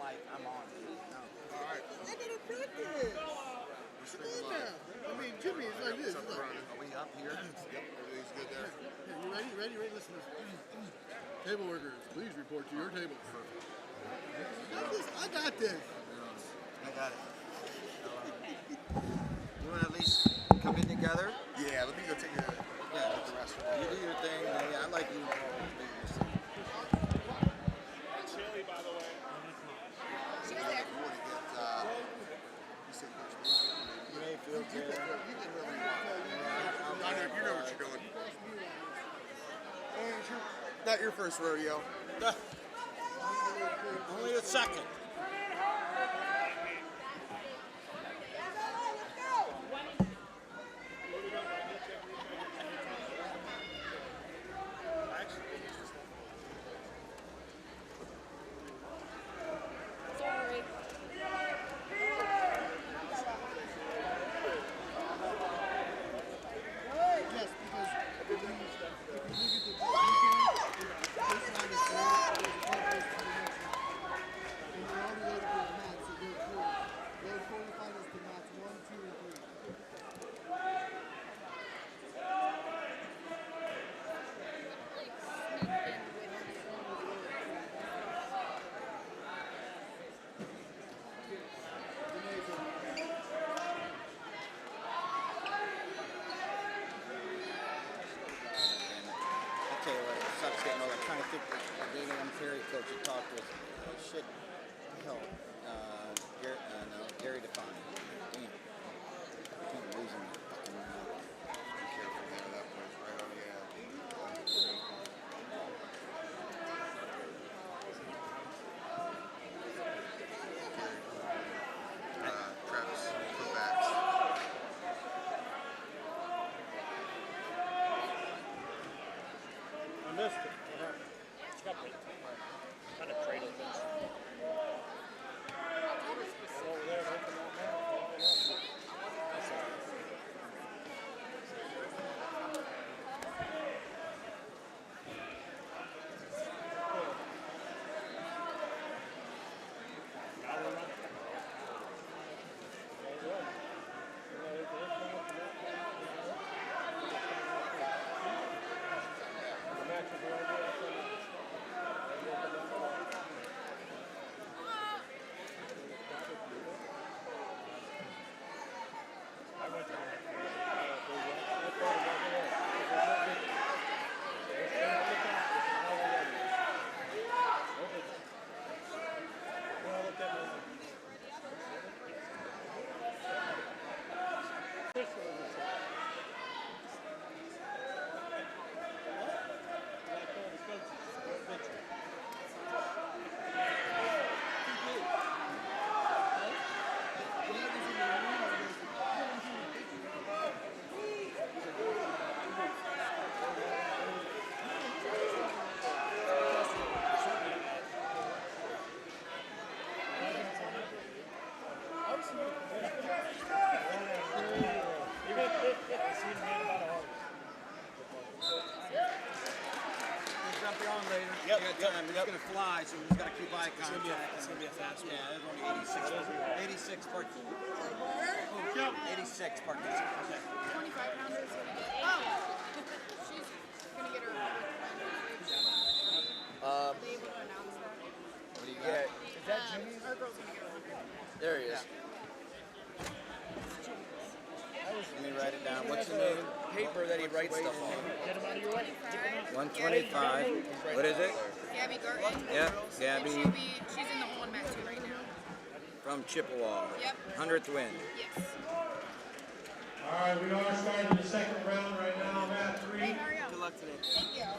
like, I'm on. No. All right. I gotta practice. Come on now. I mean, Jimmy, it's like this. Look. Are we up here? Yep, everything's good there. Yeah, you ready? Ready? Listen to this. Table workers, please report to your table. I got this. I got it. You want to at least come in together? Yeah, let me go take a look at the rest of it. You do your thing. I like you. Chili, by the way. She was there. You want to get, you said Mayfield you there. can really you know what you're doing. Not your first rodeo. Only the second. I'm trying to think of the Terry coach you talked with. Shit, hell, Gary Define. Damn. I keep losing my fucking mouth. Be careful there, that one's right on the edge. Travis, come back. I missed it. It's got me. Kind of cradle this. Over there, open that mouth. That's all. Yep, I'm just going to fly, so we just got to keep eye contact. It's going to be a fast one. Yeah, there's only 86 part. 86 part. Okay. 25 pounders. Oh! She's going to get her. Are they able to announce that? What do you got? Is that Jimmy's? Our girl's going to get her. There he is. Let me write it down. What's the name? Paper that he writes stuff on. Get him out of your way. 125. What is it? Gabby Garton. Yep, Gabby. She's in the hole in mat 2 right now. From Chippewa. Yep. 100th win. Yes. All right, we are starting the second round right now. Mat 3. Hey, Mario. Good luck today. Thank you.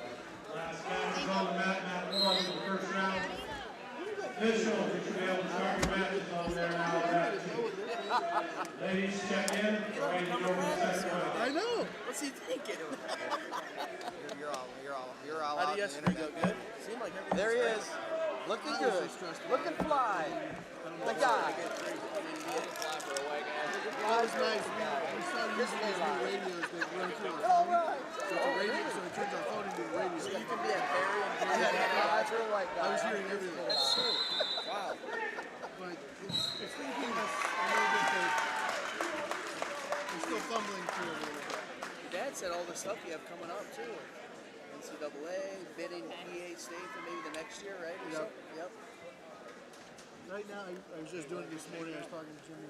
Last match is on the mat. Mat 1 in the first round. Officials, you should be able to start your matches on there now. Mat 2. Ladies, check in. Ready to go for the second round. I know. What's he thinking? You're all How out did on the yesterday go internet. good? Seemed like everything. There he is. Looking good. Looking fly. The guy. That was nice. We started using these new radios that run through our phone. So it's a radio, so it turns our phone into a radio. So you can be at Barry and Yeah, I feel like I was hearing everything. That's sick. Wow. But it's thinking us a little bit that they're still fumbling through it a little bit. Your dad said all the stuff you have coming up too. NCAA, bidding PA state for maybe the next year, right? Or Yep. something? Yep. Right now, I was just doing it this morning. I was talking to Jimmy.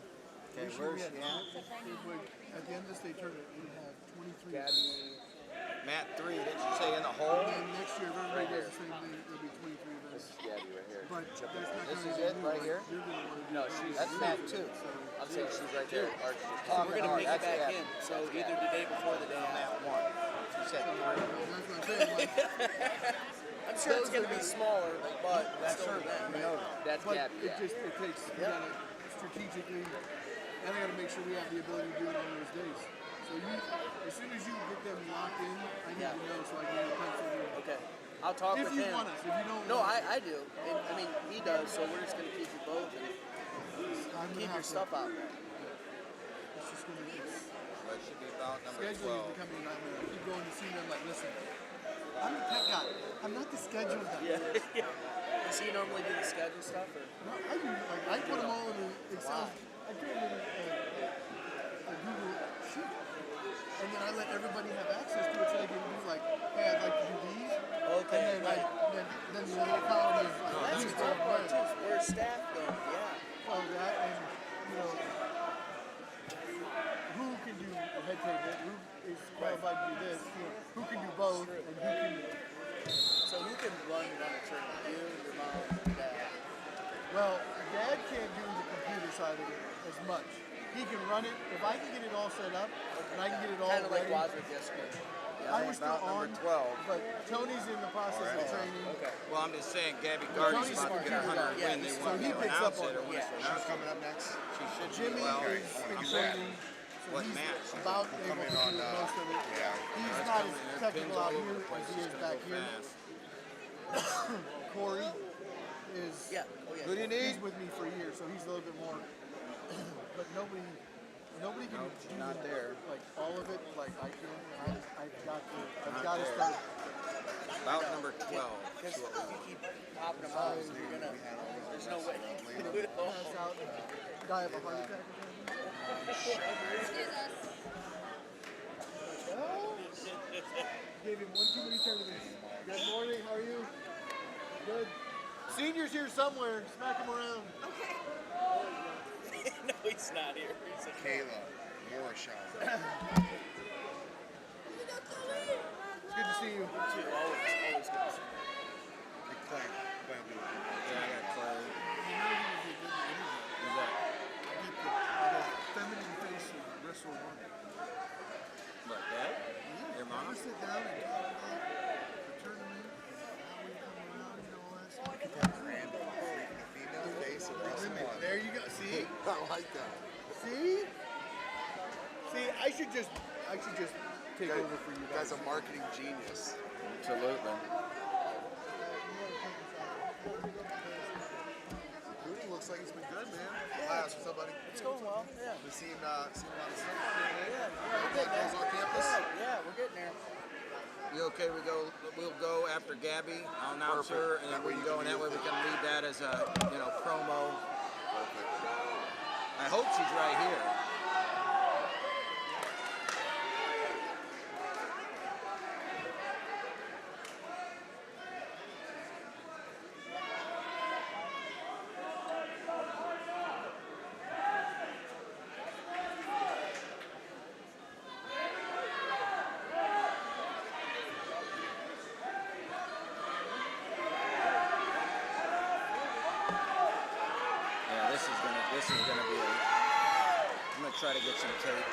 Okay, This year we where's had she at? it would, at the end of the state tournament, we have 23 Gabby. events. Matt 3, didn't you say in the hole? And then next year, if everybody does the same thing, there'll be 23 events. Gabby right here. But that's not This gonna is be it you, right here? You're gonna want to do No, it. she's- That's Matt 2. I'm saying she's right there. Oh, We're gonna bring it that's back Gabby. in. So either the day before or the day Matt after. 1. She said 3. That's what I'm saying. Like, I'm sure it's gonna be smaller, but That's still her. event. We know that. That's but Gabby. it Yeah. just it takes we Yep. gotta strategically, and I gotta make sure we have the ability to do it on those days. So you, as soon as you get them locked in, I need Yeah. to know so I can get a pencil in. Okay. I'll talk If with you him. want us, if you don't No, want us, I do. And, I mean, he does. So we're just gonna keep you both and I'm gonna keep have your to- stuff out there. It's just gonna it's So it should be about number scheduling is 12. becoming a nightmare. I keep going to see them like, listen, I'm the tech guy. I'm not the schedule guy. Yeah. Does he normally do the schedule stuff or? No, I do. Like I put them all in an Excel. I put them in a Google sheet, and then I let everybody have access to it so they can do like, hey, I'd like to do these. Okay, And then right. then the little column is like, That's these a good are part mine. too. Where's staff going? Yeah. Well, that and you know who can do a head table, who is qualified to do this, you know, who can do both, and who can. So who can run a tournament? You, your mom, your dad. Well, Dad can't do the computer side of it as much. He can run it. If I can get it all set up, and I can get it all Kind of like ready. Wadsworth yesterday. I was still About number on, 12. but Tony's in the process of training. Okay. Well, I'm just saying, Gabby Gardy's Tony's about to get a smart. 100 Yeah, win. They so want he to picks announce up on it or it. when Yeah. it's She's announced. coming up next. She should be Jimmy well. is in I'm training, ready. so What he's match? about able to coming do on, most of it. Yeah. He's It's not coming. as There's technical pins out all over here the place. as he It's is gonna back go here. fast. Corey is Yeah. Oh yeah. Who do you he's need? with me for a year, so he's a little bit more. But nobody can Nope, do not there. like all of it like I can. I've got Not to there. start. About number 12. Because if you keep popping them out, you're gonna. There's no way you can do it all. Pass out and die of a heart attack. Excuse us. Oh, gave him one too many tournaments. Good morning. How are you? Good. Senior's here somewhere. Smack him around. No, he's not here. He's like, Kayla Morishon. It's good to see you. dude, always good. Big play. Yeah, I got Clay. Who's that? The feminine face of wrestle one. What, Dad? Your I mom? sit down and talk about the tournament, how we come around, you know, all that stuff. Random freaking the female face of Russell Women. One. There you go. See? I like that. See? See, I should just take over for you guys. Guy's a marketing genius. Absolutely. Recruiting looks like it's been good, man. What's up, buddy? It's going well. Yeah. We've seen a lot of stuff on there. Yeah, we're getting Guys there. on campus? Yeah, we're getting there. You okay? We'll go after Gabby. I'll announce her, and then we can go, and that way we can leave that as a promo. Perfect. I hope she's right here. Yeah, this is gonna be I'm gonna try to get some tape.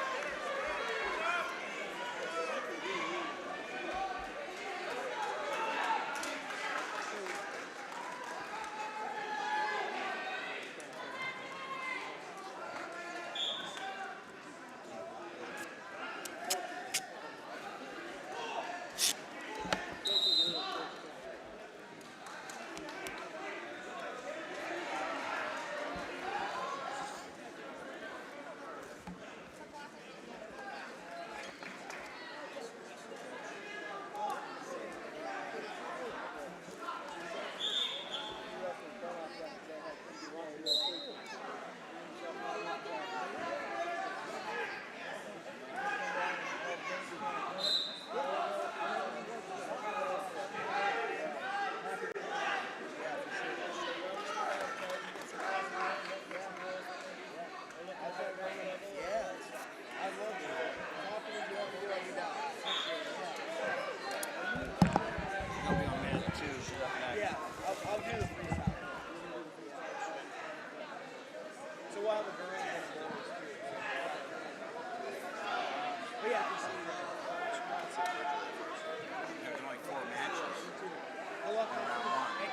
do the freestyle. So we'll have a girl and a boys too. But yeah, you see, There's only 4 matches good luck. in round 1.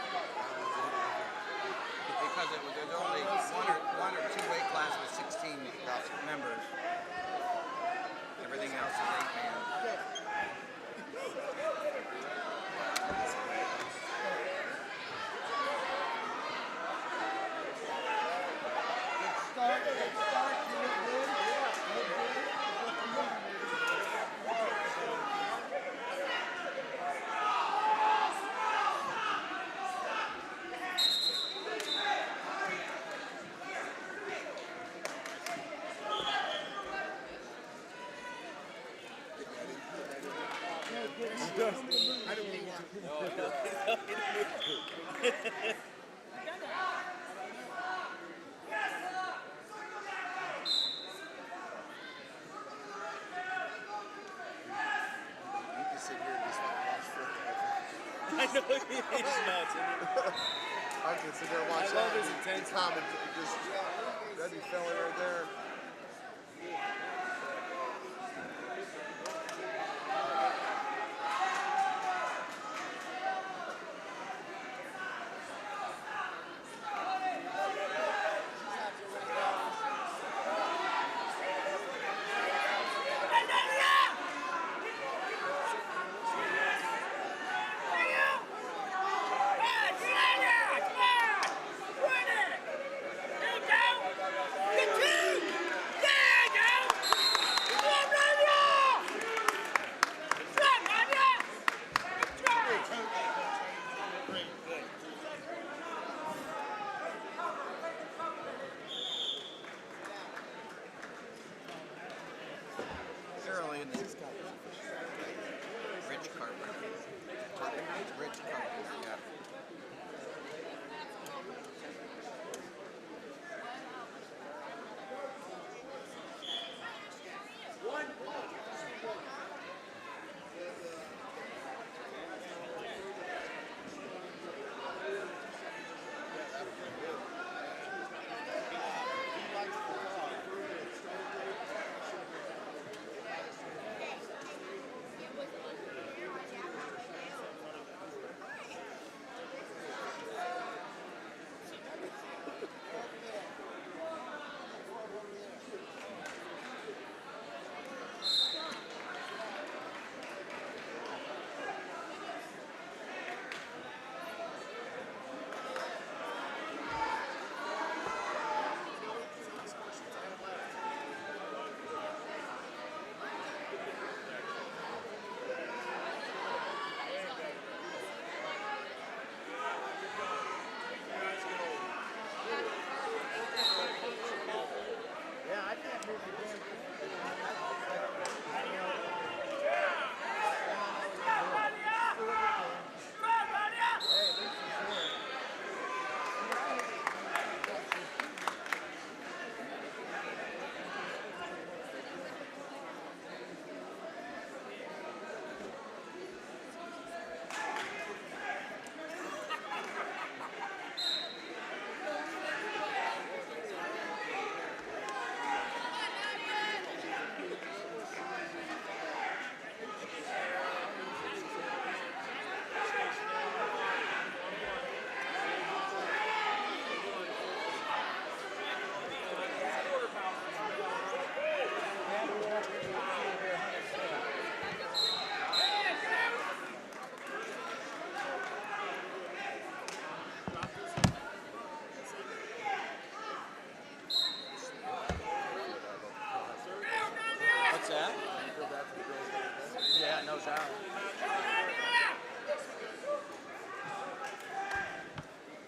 Because there's only one or two weight class with 16 members. Everything else is 8-man. You can sit here and just like watch football. I know he's nuts. I can sit there and watch I that. love his and intensity. comment, just that'd be filling right there. Early in the Rich Carpenter. Rich Carpenter, yeah. What's that? Yeah, no doubt.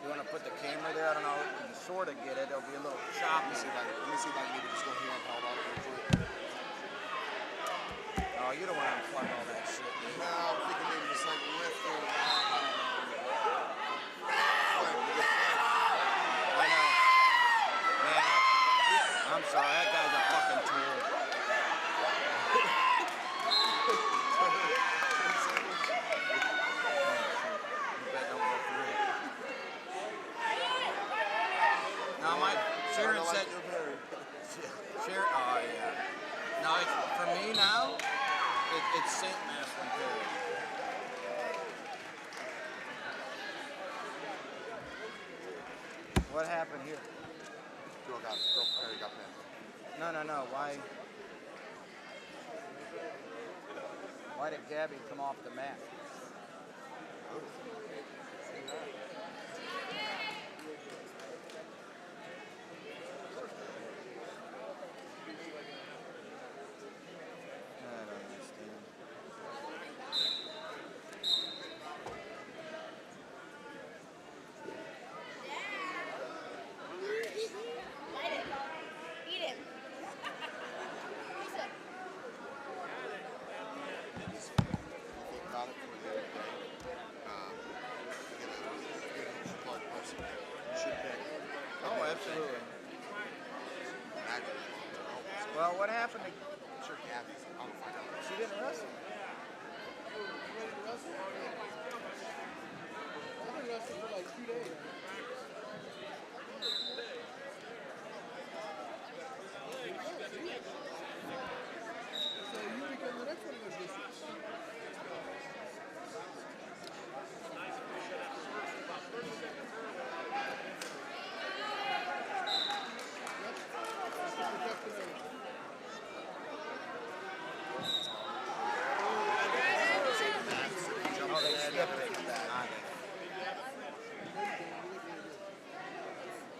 You want to put the camera there? I don't know. You can sort of get it. It'll be a little choppy. Let me see if I can maybe just go handheld off the joint. Oh, you don't want to unplug all that shit. dude. No, I'm thinking maybe just like lift it. I know. Man, I'm sorry. That guy's a fucking tool. You bet don't go through it. Sharon Kinda said. like your Perry. Sharon. Oh yeah. No, for me now, it's Saint Maslin Perry. What happened here? Girl Perry got pinned. No. Why did Gabby come off the mat? I don't understand. Eat it. Think about it for the other day. Get a smart person there. You should pick. Oh, absolutely. Imagine. Well, what happened to? I'm sure Gabby's. I'll find out. She didn't wrestle. I've been wrestling for like 2 days. So you become the next one of those districts. Oh, they skipped it.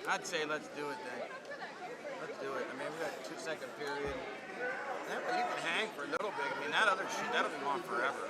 I'd say let's do it then. Let's do it. I mean, we got a 2-second period. That way you can hang for a little bit. I mean, that other shit, that'll be on forever.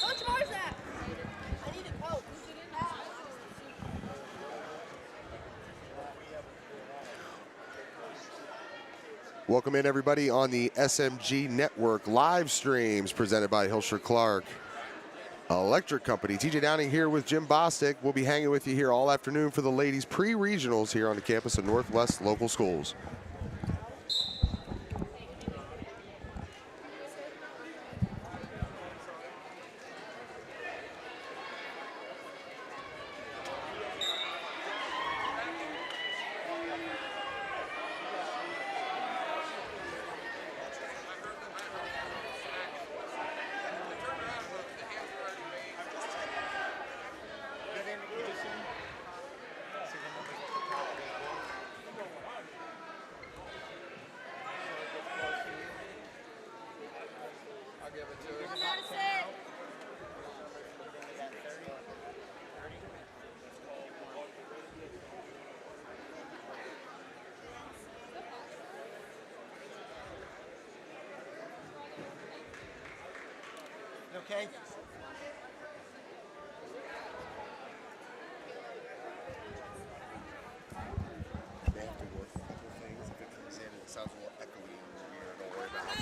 How much more is that? I need a Coke. Welcome in, everybody, on the SMG Network live streams presented by Hilscher Clark Electric Company. TJ Downing here with Jim Bostic. We'll be hanging with you here all afternoon for the ladies pre-regionals here on the campus of Northwest Local Schools. Okay. They have to work a couple things. If it comes in and it sounds a little echoey and weird, don't worry about it.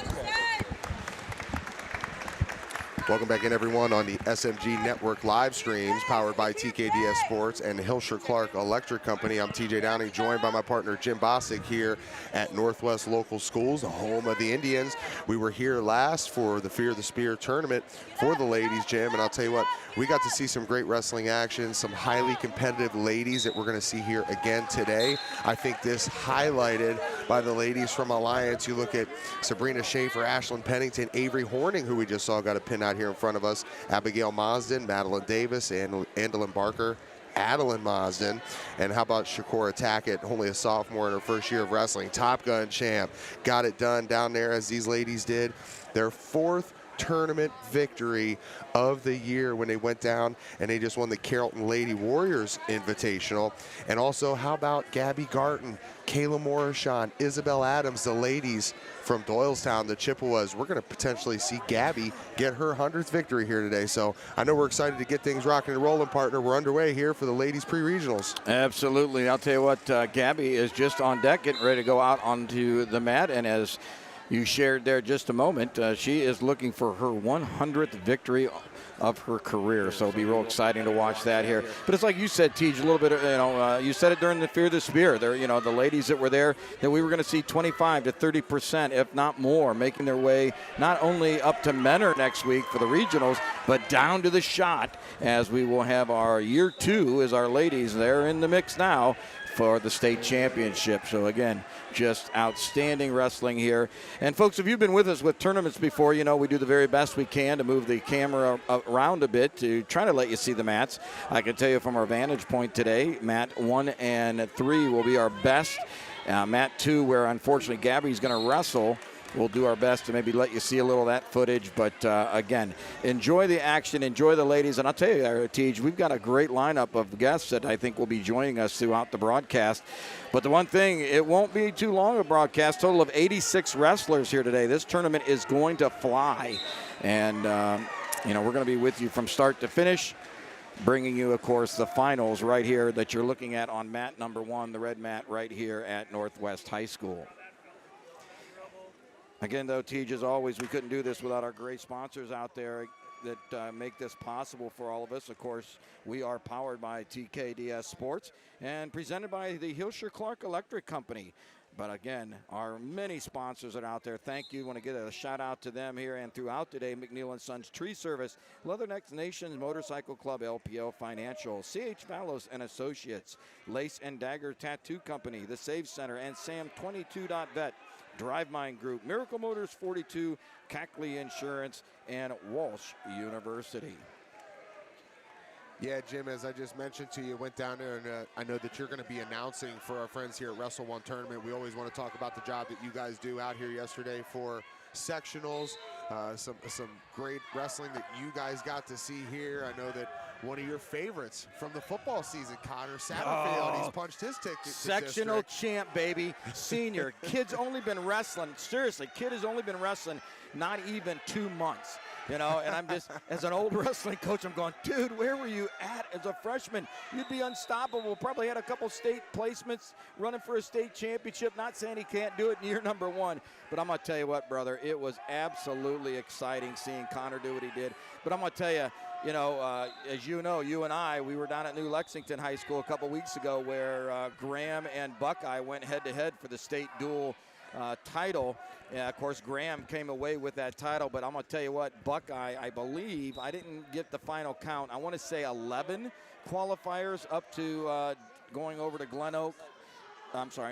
Welcome back in, everyone, on the SMG Network live streams powered by TKDS Sports and Hilscher Clark Electric Company. I'm TJ Downing, joined by my partner Jim Bostic here at Northwest Local Schools, the home of the Indians. We were here last for the Fear the Spear tournament for the ladies, Jim, and I'll tell you what, we got to see some great wrestling action, some highly competitive ladies that we're going to see here again today. I think this highlighted by the ladies from Alliance. You look at Sabrina Schaefer, Ashlyn Pennington, Avery Horning, who we just saw got a pin out here in front of us, Abigail Marsden, Madeline Davis, and Andalyn Barker, Adeline Marsden, and how about Shakora Tackett, only a sophomore in her first year of wrestling, Top Gun champ, got it done down there as these ladies did their fourth tournament victory of the year when they went down and they just won the Carrollton Lady Warriors Invitational. And also, how about Gabby Garton, Kayla Morishon, Isabel Adams, the ladies from Doylestown, the Chippewas. We're going to potentially see Gabby get her 100th victory here today. So I know we're excited to get things rocking and rolling, partner. We're underway here for the ladies pre-regionals. Absolutely. I'll tell you what, Gabby is just on deck, getting ready to go out onto the mat. And as you shared there just a moment, she is looking for her 100th victory of her career. So it'll be real exciting to watch that here. But it's like you said, Tej, a little bit, you said it during the Fear the Spear. There, the ladies that were there, that we were going to see 25 to 30%, if not more, making their way not only up to Menor next week for the regionals, but down to the shot, as we will have our year 2 as our ladies there in the mix now for the state championship. So again, just outstanding wrestling here. And folks, if you've been with us with tournaments before, we do the very best we can to move the camera around a bit to try to let you see the mats. I can tell you from our vantage point today, mat 1 and 3 will be our best. Mat 2, where unfortunately Gabby's going to wrestle, we'll do our best to maybe let you see a little of that footage. But again, enjoy the action, enjoy the ladies. And I'll tell you, Tej, we've got a great lineup of guests that I think will be joining us throughout the broadcast. But the one thing, it won't be too long a broadcast. Total of 86 wrestlers here today. This tournament is going to fly. And, we're going to be with you from start to finish, bringing you, of course, the finals right here that you're looking at on mat number 1, the red mat right here at Northwest High School. Again, though, Tej, as always, we couldn't do this without our great sponsors out there that make this possible for all of us. Of course, we are powered by TKDS Sports and presented by the Hilscher Clark Electric Company. But again, our many sponsors are out there. Thank you. Want to get a shout out to them here and throughout today. McNeil & Sons Tree Service, Leatherneck Nations Motorcycle Club, LPL Financial, CH Fallows and Associates, Lace and Dagger Tattoo Company, The Save Center, and Sam22.vet. Drive Mine Group, Miracle Motors 42, Cackley Insurance, and Walsh University. Yeah, Jim, as I just mentioned to you, went down there, and I know that you're going to be announcing for our friends here at Wrestle One Tournament. We always want to talk about the job that you guys do out here yesterday for sectionals. Some great wrestling that you guys got to see here. I know that one of your favorites from the football season, Connor Satterfield, he's punched his ticket to sectional district. champ, baby. Senior. Kid's only been wrestling, seriously, kid has only been wrestling not even 2 months. And I'm just, as an old wrestling coach, I'm going, dude, where were you at as a freshman? You'd be unstoppable. Probably had a couple state placements, running for a state championship. Not saying he can't do it in year number 1, but I'm going to tell you what, brother, it was absolutely exciting seeing Connor do what he did. But I'm going to tell you, as you know, you and I, we were down at New Lexington High School a couple weeks ago where Graham and Buckeye went head-to-head for the state dual title. Yeah, of course, Graham came away with that title, but I'm going to tell you what, Buckeye, I believe, I didn't get the final count. I want to say 11 qualifiers up to going over to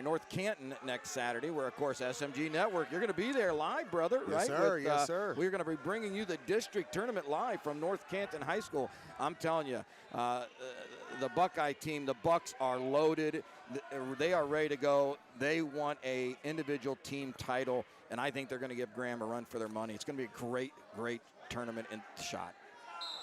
North Canton next Saturday, where, of course, SMG Network, you're going to be there live, brother, yes, right? Sir, yes, sir. We're going to be bringing you the district tournament live from North Canton High School. I'm telling you, the Buckeye team, the Bucks are loaded. They are ready to go. They want a individual team title, and I think they're going to give Graham a run for their money. It's going to be a great, great tournament in shot.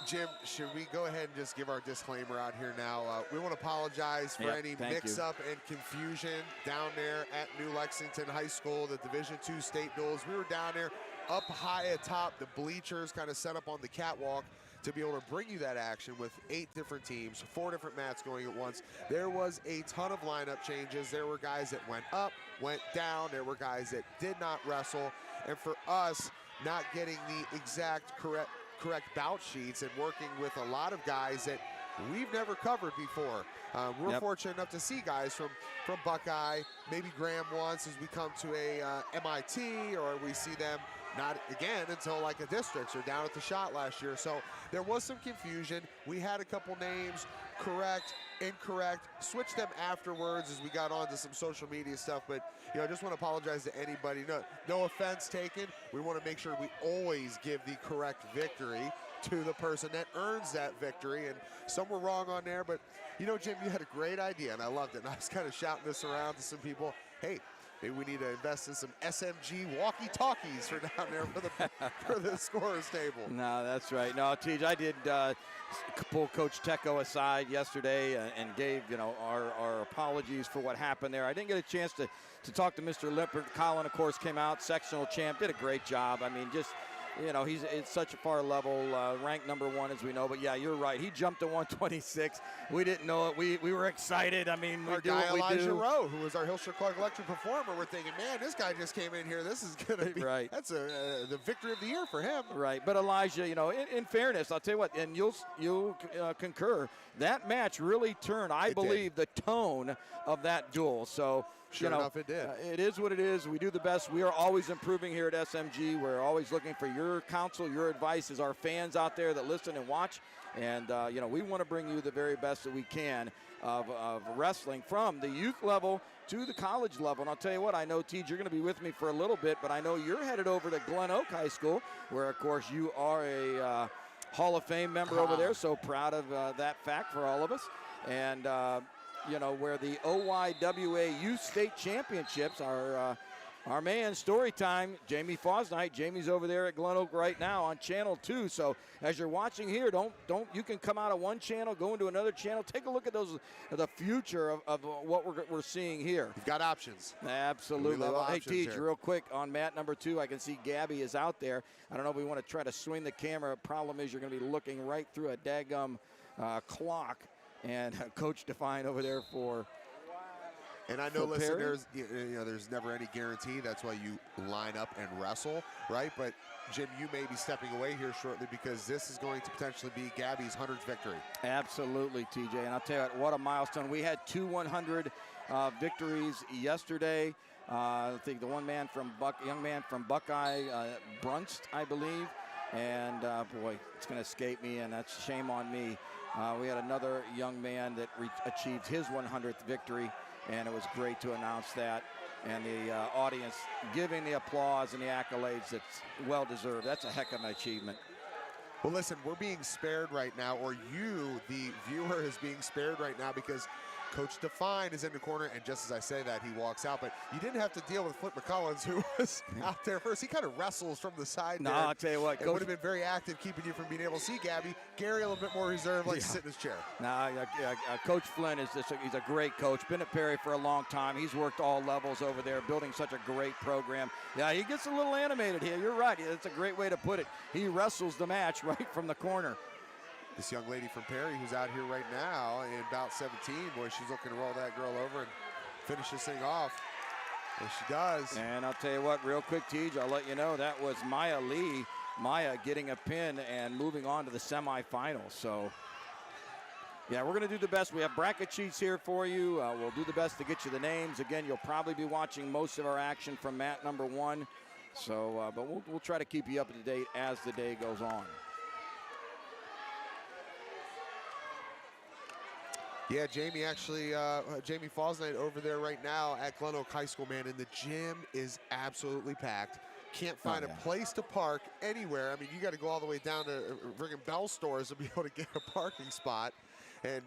Jim, should we go ahead and just give our disclaimer out here now? We want to apologize for any mix-up and confusion down there at New Lexington High School, the Division II state duels. We were down there up high atop the bleachers, kind of set up on the catwalk to be able to bring you that action with 8 different teams, 4 different mats going at once. There was a ton of lineup changes. There were guys that went up, went down. There were guys that did not wrestle. And for us, not getting the exact correct bout sheets and working with a lot of guys that we've never covered before. We're fortunate enough to see guys from Buckeye, maybe Graham once as we come to a MIT, or we see them not again until like a districts or down at the shot last year. So there was some confusion. We had a couple names correct, incorrect, switched them afterwards as we got on to some social media stuff. But I just want to apologize to anybody. No offense taken. We want to make sure we always give the correct victory to the person that earns that victory. And some were wrong on there, but Jim, you had a great idea and I loved it. And I was kind of shouting this around to some people. Hey, Maybe we need to invest in some SMG walkie-talkies for down there for the scorer's table. No, that's right. No, TJ, I did pull Coach Tecco aside yesterday and gave our apologies for what happened there. I didn't get a chance to talk to Mr. Lippert. Colin, of course, came out, sectional champ, did a great job. I mean, just he's at such a far level, ranked number 1 as we know. But yeah, you're right. He jumped to 126. We didn't know it. We were excited. I mean, our guy Elijah Rowe, who was our Hillshire Clark Electric performer, we're thinking, man, this guy just came in here. This is gonna be right. That's the victory of the year for him. Right. But Elijah, in fairness, I'll tell you what, and you'll concur, that match really turned, I believe, the tone of that duel. So. Sure enough, it did. It is what it is. We do the best. We are always improving here at SMG. We're always looking for your counsel, your advice as our fans out there that listen and watch. And, we want to bring you the very best that we can of wrestling from the youth level to the college level. And I'll tell you what, I know, Tej, you're going to be with me for a little bit, but I know you're headed over to Glen Oak High School, where, of course, you are a Hall of Fame member over there. So proud of that fact for all of us. And, where the OYWA Youth State Championships are our man, story time, Jamie Fosnight. Jamie's over there at Glen Oak right now on Channel 2. So as you're watching here, you can come out of one channel, go into another channel. Take a look at the future of what we're seeing here. You've got options. Absolutely. Well, hey, Tej, real quick on mat number 2, I can see Gabby is out there. I don't know if we want to try to swing the camera. Problem is you're going to be looking right through a daggum clock. And Coach Define over there for. And I know, listen, there's never any guarantee. That's why you line up and wrestle, right? But Jim, you may be stepping away here shortly because this is going to potentially be Gabby's 100th victory. Absolutely, TJ. And I'll tell you what a milestone. We had 2 100 victories yesterday. I think the young man from Buckeye, Brunst, I believe. And boy, it's going to escape me, and that's shame on me. We had another young man that achieved his 100th victory, and it was great to announce that. And the audience giving the applause and the accolades that's well-deserved. That's a heck of an achievement. Well, listen, we're being spared right now, or you, the viewer, is being spared right now because Coach Define is in the corner, and just as I say that, he walks out. But you didn't have to deal with Flip McCullins, who was out there first. He kind of wrestles from the side. No, I'll tell you what. It would have been very active, keeping you from being able to see Gabby. Gary a little bit more reserved, like to sit in his chair. Coach Flynn he's a great coach. Been at Perry for a long time. He's worked all levels over there, building such a great program. Yeah, he gets a little animated here. You're right. That's a great way to put it. He wrestles the match right from the corner. This young lady from Perry who's out here right now in about 17, boy, she's looking to roll that girl over and finish this thing off. And she does. And I'll tell you what, real quick, Tej, I'll let you know that was Maya Lee. Maya getting a pin and moving on to the semifinals. So, yeah, we're going to do the best. We have bracket sheets here for you. We'll do the best to get you the names. Again, you'll probably be watching most of our action from mat number 1. So, but we'll try to keep you up to date as the day goes on. Yeah, Jamie Jamie Fosnight over there right now at Glen Oak High School, man, and the gym is absolutely packed. Can't find a place to park anywhere. I mean, you got to go all the way down to friggin' Bell Stores to be able to get a parking spot. And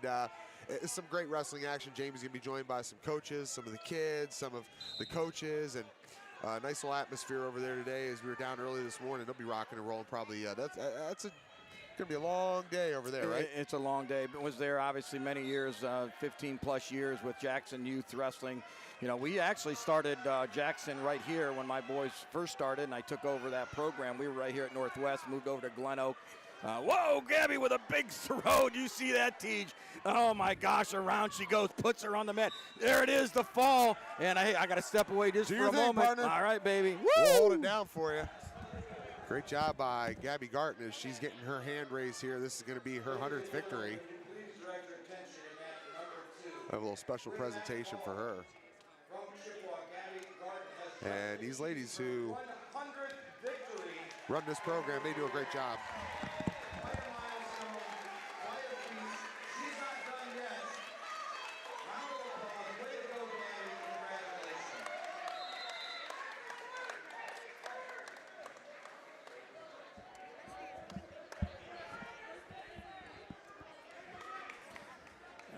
it's some great wrestling action. Jamie's going to be joined by some coaches, some of the kids, some of the coaches, and nice little atmosphere over there today as we were down early this morning. They'll be rocking and rolling probably. That's going to be a long day over there, right? It's a long day. But was there obviously many years, 15-plus years with Jackson Youth Wrestling. You know, we actually started Jackson right here when my boys first started, and I took over that program. We were right here at Northwest, moved over to Glen Oak. Whoa, Gabby with a big throw. Do you see that, Tej? Oh, my gosh, around she goes, puts her on the mat. There it is, the fall. And I got to step away just for a moment. Partner. All right, baby. Woo! We'll hold it down for you. Great job by Gabby Garton as she's getting her hand raised here. This is going to be her 100th victory. I have a little special presentation for her. And these ladies who run this program, they do a great job.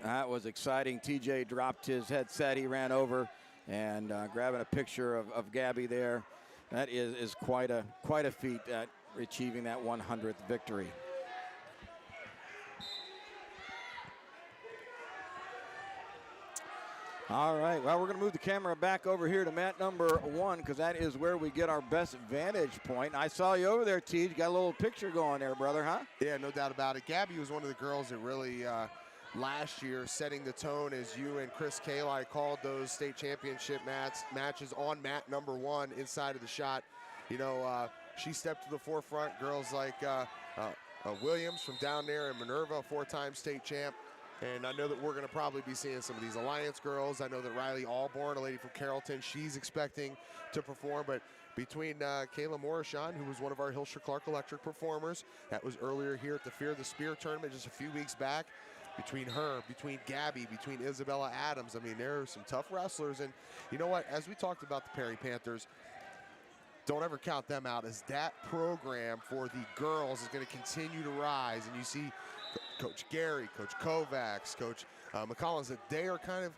That was exciting. TJ dropped his headset. He ran over and grabbing a picture of Gabby there. That is quite a feat at achieving that 100th victory. All right, well, we're going to move the camera back over here to mat number 1 because that is where we get our best vantage point. I saw you over there, T. You got a little picture going there, brother, huh? Yeah, no doubt about it. Gabby was one of the girls that really, last year, setting the tone as you and Chris Kallai called those state championship matches on mat number 1 inside of the shot. You know, she stepped to the forefront. Girls like Williams from down there and Minerva, a 4-time state champ. And I know that we're going to probably be seeing some of these Alliance girls. I know that Riley Allborn, a lady from Carrollton, she's expecting to perform. But between Kayla Morishon, who was one of our Hilscher Clark Electric performers, that was earlier here at the Fear the Spear tournament just a few weeks back, between her, between Gabby, between Isabella Adams, I mean, there are some tough wrestlers. And you know what? As we talked about the Perry Panthers, don't ever count them out, as that program for the girls is going to continue to rise. And you see Coach Gary, Coach Kovacs, Coach McCollins, that they are kind of,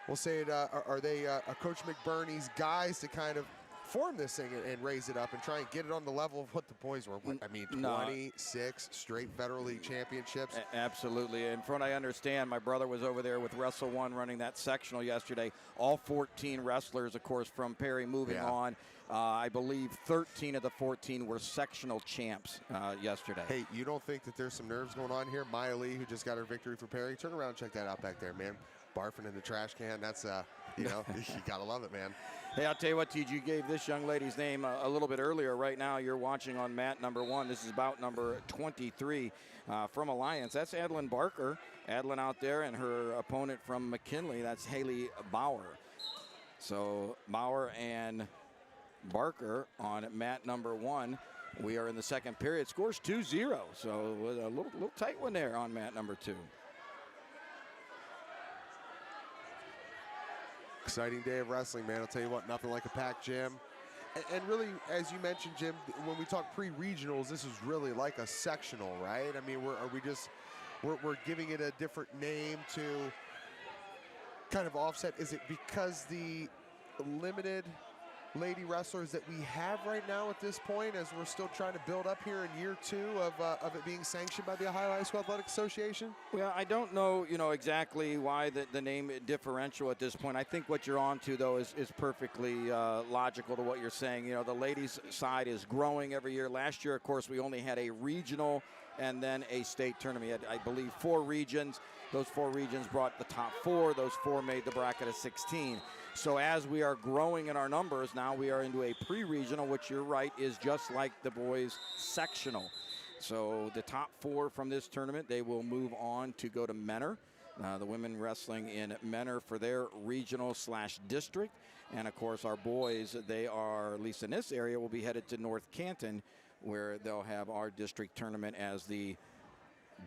we'll say it, are they Coach McBurney's guys to kind of form this thing and raise it up and try and get it on the level of what the boys were. I mean, 26 straight Federal League championships. Absolutely. And from what I understand, my brother was over there with Wrestle One running that sectional yesterday. All 14 wrestlers, of course, from Perry moving on. I believe 13 of the 14 were sectional champs yesterday. Hey, you don't think that there's some nerves going on here? Maya Lee, who just got her victory for Perry. Turn around and check that out back there, man. Barfing in the trash can. That's, you know, you got to love it, man. Hey, I'll tell you what, TG, you gave this young lady's name a little bit earlier. Right now, you're watching on mat number 1. This is bout number 23 from Alliance. That's Adeline Barker. Adeline out there, and her opponent from McKinley, that's Haley Bauer. So Bauer and Barker on mat number 1. We are in the second period. Scores 2-0, so a little tight one there on mat number 2. Exciting day of wrestling, man. I'll tell you what, nothing like a packed gym. And really, as you mentioned, Jim, when we talk pre-regionals, this is really like a sectional, right? I mean, we're giving it a different name to kind of offset. Is it because the limited lady wrestlers that we have right now at this point, as we're still trying to build up here in year 2 of it being sanctioned by the Ohio High School Athletic Association? Well, I don't know, exactly why the name differential at this point. I think what you're on to, though, is perfectly logical to what you're saying. The ladies' side is growing every year. Last year, of course, we only had a regional and then a state tournament. We had, I believe, 4 regions. Those 4 regions brought the top 4. Those 4 made the bracket of 16. So as we are growing in our numbers, now we are into a pre-regional, which you're right, is just like the boys' sectional. So the top 4 from this tournament, they will move on to go to Menor. The women wrestling in Menor for their regional/district. And, of course, our boys, they are, at least in this area, will be headed to North Canton, where they'll have our district tournament as the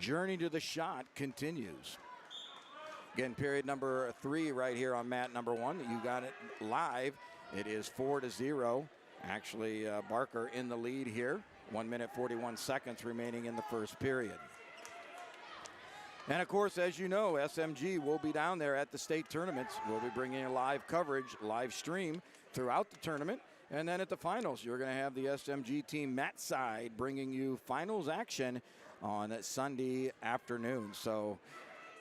journey to the shot continues. Again, period number 3 right here on mat number 1. You got it live. It is 4-0. Actually, Barker in the lead here. 1 minute, 41 seconds remaining in the first period. And, of course, as you know, SMG will be down there at the state tournaments. We'll be bringing you live coverage, live stream throughout the tournament. And then at the finals, you're going to have the SMG team mat side bringing you finals action on Sunday afternoon. So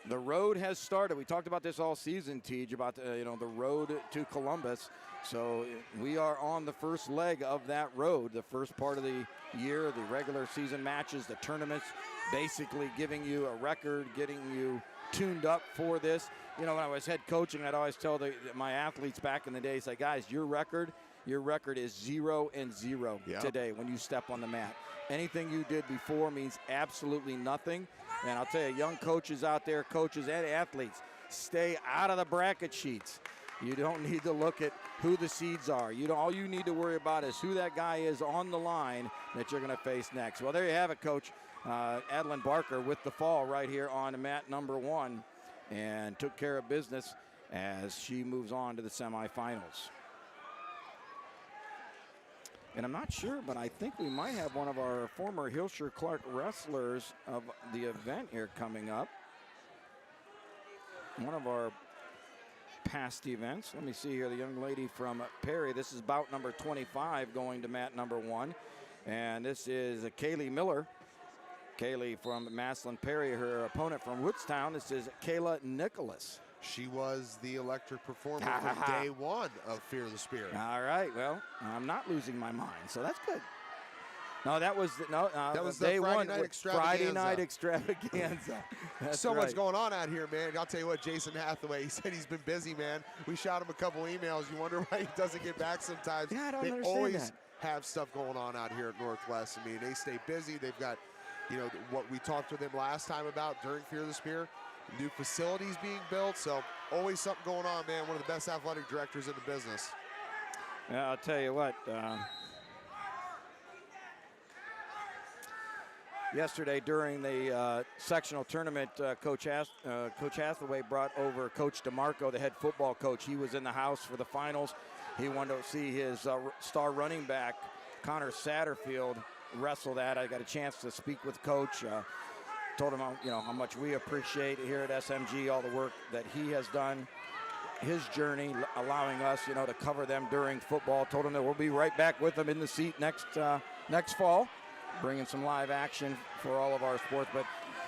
the road has started. We talked about this all season, Tej, about the road to Columbus. So we are on the first leg of that road, the first part of the year, the regular season matches, the tournaments, basically giving you a record, getting you tuned up for this. When I was head coaching, I'd always tell my athletes back in the day, say, guys, your record is 0-0 today when you step on the mat. Anything you did before means absolutely nothing. And I'll tell you, young coaches out there, coaches and athletes, stay out of the bracket sheets. You don't need to look at who the seeds are. All you need to worry about is who that guy is on the line that you're going to face next. Well, there you have it, Coach. Adeline Barker with the fall right here on mat number 1 and took care of business as she moves on to the semifinals. And I'm not sure, but I think we might have one of our former Hilscher Clark wrestlers of the event here coming up. One of our past events. Let me see here. The young lady from Perry. This is bout number 25 going to mat number 1. And this is Kaylee Miller. Kaylee from Maslin Perry. Her opponent from Woodstown. This is Kayla Nicholas. She was the electric performer from day one of Fear of the Spear. All right. Well, I'm not losing my mind, so that's good. No, that was that was day the Friday one. Night Extravaganza. Friday night extravaganza. That's so right. much going on out here, man. I'll tell you what, Jason Hathaway, he said he's been busy, man. We shot him a couple emails. You wonder why he doesn't get back sometimes. Yeah, I don't they understand always that. have stuff going on out here at Northwest. I mean, they stay busy. They've got, what we talked to them last time about during Fear of the Spear, new facilities being built. So always something going on, man. One of the best athletic directors in the business. Yeah, I'll tell you what. Yesterday during the sectional tournament, Coach Hathaway brought over Coach DeMarco, the head football coach. He was in the house for the finals. He wanted to see his star running back, Connor Satterfield, wrestle that. I got a chance to speak with Coach. Told him how much we appreciate here at SMG, all the work that he has done, his journey, allowing us, to cover them during football. Told him that we'll be right back with him in the seat next fall, bringing some live action for all of our sports. But,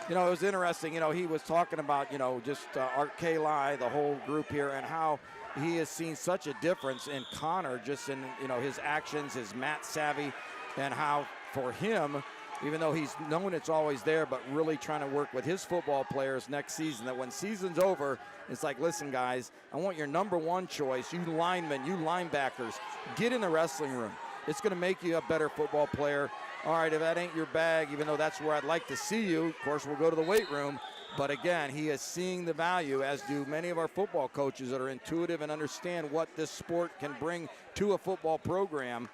it was interesting. He was talking about, just Art Kallai, the whole group here, and how he has seen such a difference in Connor, just in, his actions, his mat savvy, and how for him, even though he's known it's always there, but really trying to work with his football players next season, that when season's over, it's like, listen, guys, I want your number one choice, you linemen, you linebackers, get in the wrestling room. It's going to make you a better football player. All right, if that ain't your bag, even though that's where I'd like to see you, of course, we'll go to the weight room. But again, he is seeing the value, as do many of our football coaches that are intuitive and understand what this sport can bring to a football program.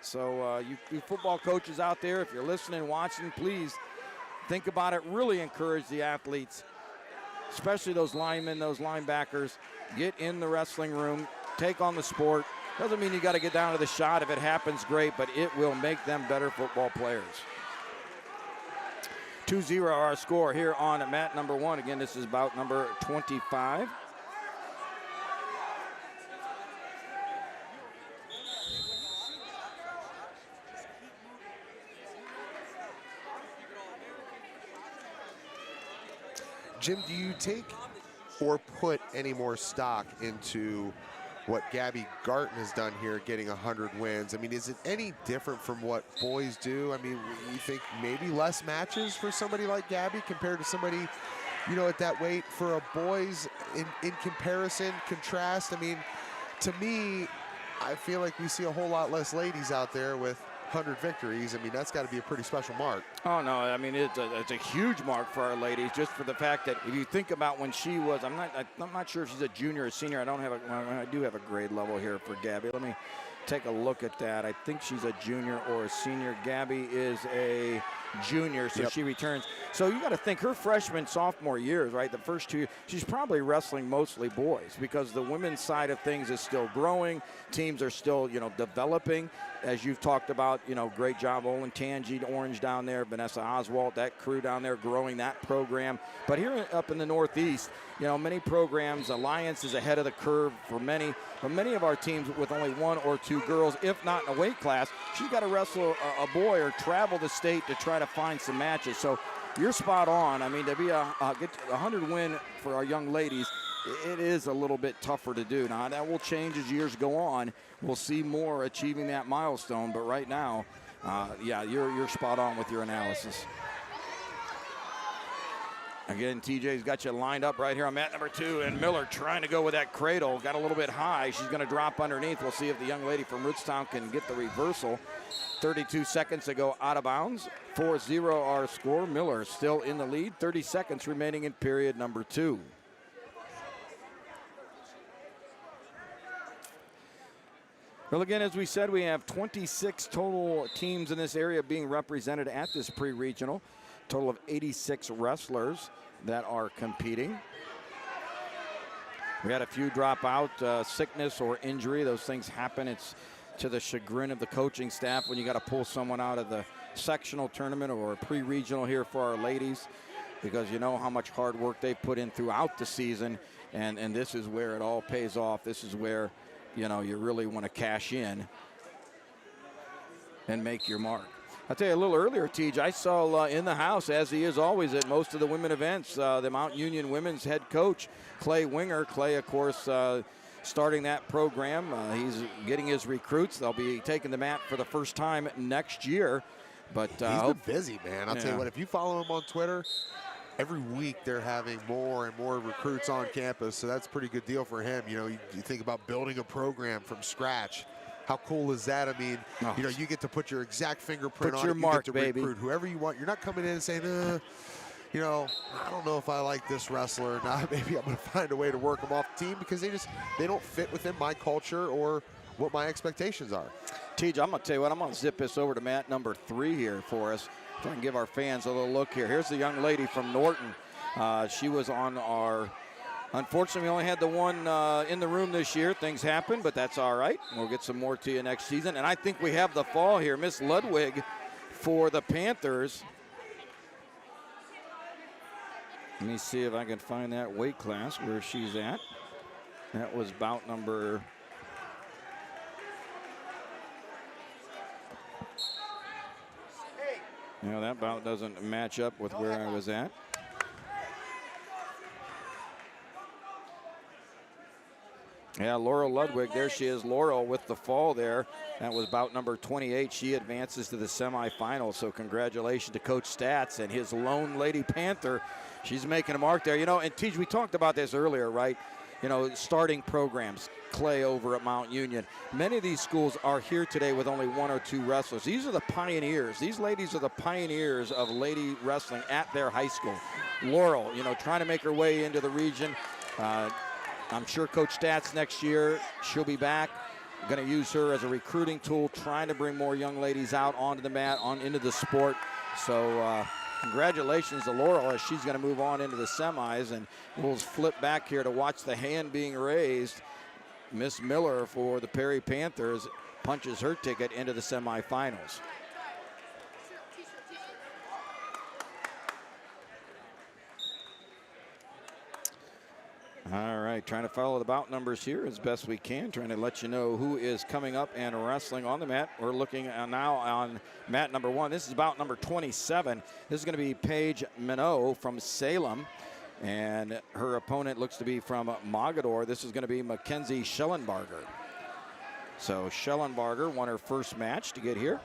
So you football coaches out there, if you're listening, watching, please think about it. Really encourage the athletes, especially those linemen, those linebackers. Get in the wrestling room, take on the sport. Doesn't mean you got to get down to the shot. If it happens, great, but it will make them better football players. 2-0 our score here on mat number 1. Again, this is bout number 25. Jim, do you take or put any more stock into what Gabby Garton has done here, getting 100 wins? I mean, is it any different from what boys do? I mean, you think maybe less matches for somebody like Gabby compared to somebody, at that weight for a boys in comparison, contrast? I mean, to me, I feel like we see a whole lot less ladies out there with 100 victories. I mean, that's got to be a pretty special mark. Oh, no, I mean, it's a huge mark for our ladies, just for the fact that if you think about when she was, I'm not sure if she's a junior or senior. I do have a grade level here for Gabby. Let me take a look at that. I think she's a junior or a senior. Gabby is a junior, so she returns. So you got to think her freshman, sophomore years, right? The first 2, she's probably wrestling mostly boys because the women's side of things is still growing. Teams are still, developing. As you've talked about, great job, Olin Tangi, Orange down there, Vanessa Oswalt, that crew down there growing that program. But here up in the Northeast, many programs, Alliance is ahead of the curve for many. But many of our teams with only 1 or 2 girls, if not in a weight class, she's got to wrestle a boy or travel the state to try to find some matches. So you're spot on. I mean, to be get a 100 win for our young ladies, it is a little bit tougher to do. Now, that will change as years go on. We'll see more achieving that milestone. But right now, you're spot on with your analysis. Again, TJ's got you lined up right here on mat number 2, and Miller trying to go with that cradle. Got a little bit high. She's going to drop underneath. We'll see if the young lady from Rootstown can get the reversal. 32 seconds to go out of bounds. 4-0 our score. Miller still in the lead. 30 seconds remaining in period number 2. Well, again, as we said, we have 26 total teams in this area being represented at this pre-regional. Total of 86 wrestlers that are competing. We had a few drop out, sickness or injury. Those things happen. It's to the chagrin of the coaching staff when you got to pull someone out of the sectional tournament or a pre-regional here for our ladies, because you know how much hard work they've put in throughout the season. And this is where it all pays off. This is where, you know, you really want to cash in and make your mark. I'll tell you a little earlier, TJ, I saw in the house, as he is always at most of the women events, the Mount Union women's head coach, Kallai Wenger. Kallai, of course, starting that program. He's getting his recruits. They'll be taking the mat for the first time next year. But he's been busy, man. I'll tell you what, if you follow him on Twitter, every week they're having more and more recruits on campus, so that's a pretty good deal for him. You know, you think about building a program from scratch. How cool is that? I mean, you know, you get to put your exact fingerprint on it. You get to recruit whoever you want. You're not coming in and saying, you know, I don't know if I like this wrestler or not. Maybe I'm going to find a way to work them off the team because they don't fit within my culture or what my expectations are. TJ, I'm going to tell you what, I'm going to zip this over to mat number 3 here for us. If I can give our fans a little look here. Here's the young lady from Norton. She was on our, unfortunately, we only had the one in the room this year. Things happen, but that's all right. We'll get some more to you next season. And I think we have the fall here. Miss Ludwig for the Panthers. Let me see if I can find that weight class where she's at. That was bout number... You know, that bout doesn't match up with where I was at. Yeah, Laurel Ludwig, there she is, Laurel with the fall there. That was bout number 28. She advances to the semifinals, so congratulations to Coach Stats and his Lone Lady Panther. She's making a mark there. You know, and Teach, we talked about this earlier, right? You know, starting programs, Kallai over at Mount Union. Many of these schools are here today with only 1 or 2 wrestlers. These are the pioneers. These ladies are the pioneers of lady wrestling at their high school. Laurel, you know, trying to make her way into the region. I'm sure Coach Stats next year, she'll be back. Going to use her as a recruiting tool, trying to bring more young ladies out onto the mat, into the sport. So congratulations to Laurel as she's going to move on into the semis. And we'll flip back here to watch the hand being raised. Miss Miller for the Perry Panthers punches her ticket into the semifinals. All right, trying to follow the bout numbers here as best we can, trying to let you know who is coming up and wrestling on the mat. We're looking now on mat number 1. This is bout number 27. This is going to be Paige Minot from Salem, and her opponent looks to be from Mogador. This is going to be Mackenzie Schellenbarger. So Schellenbarger won her first match to get here.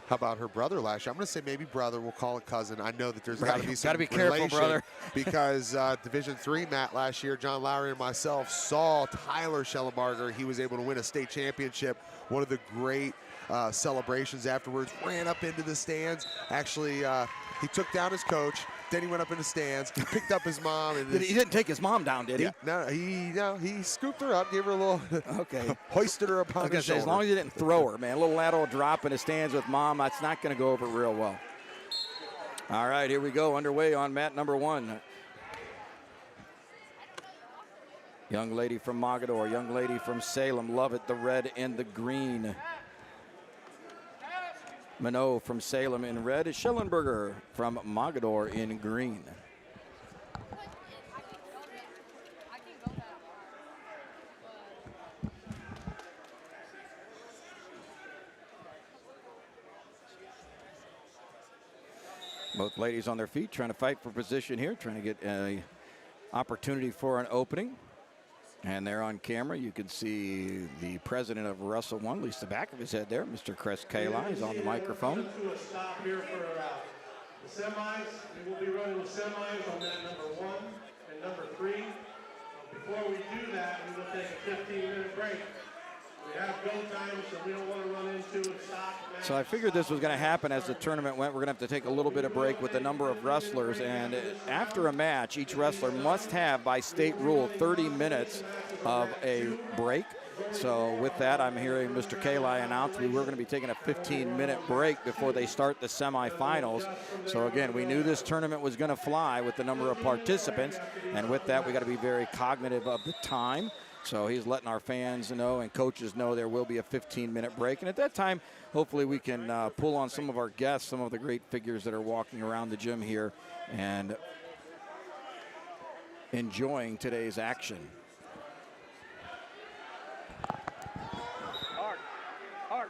How about her brother last year? I'm going to say maybe brother. We'll call it cousin. I know that there's got to be some careful, brother. Because Division III Matt last year, John Lowry and myself saw Tyler Schellenbarger. He was able to win a state championship. One of the great celebrations afterwards. Ran up into the stands. Actually, he took down his coach. Then he went up in the stands. He picked up his mom. And he didn't take his mom down, did he? No, he scooped her up, gave her a little, hoisted her upon his shoulder. As long as you didn't throw her, man. A little lateral drop in the stands with mom, that's not going to go over real well. All right, here we go, underway on mat number 1. Young lady from Mogador, young lady from Salem, love it, the red and the green. Minot from Salem in red, Schellenberger from Mogador in green. Both ladies on their feet trying to fight for position here, trying to get an opportunity for an opening. And there on camera, you can see the president of Russell One, at least the back of his head there, Mr. Chris Kallai, is on the microphone. To a stop here for the semis. We will be running the semis on that number 1 and number 3. Before we do that, we will take a 15-minute break. We have go time, so we don't want to run into and stop. So I figured this was going to happen as the tournament went. We're going to have to take a little bit of break with the number of wrestlers. And after a match, each wrestler must have, by state rule, 30 minutes of a break. So with that, I'm hearing Mr. Kallai announce we're going to be taking a 15-minute break before they start the semifinals. So again, we knew this tournament was going to fly with the number of participants. And with that, we got to be very cognitive of the time. So he's letting our fans know and coaches know there will be a 15-minute break. And at that time, hopefully we can pull on some of our guests, some of the great figures that are walking around the gym here. And enjoying today's action. Hard. Hard.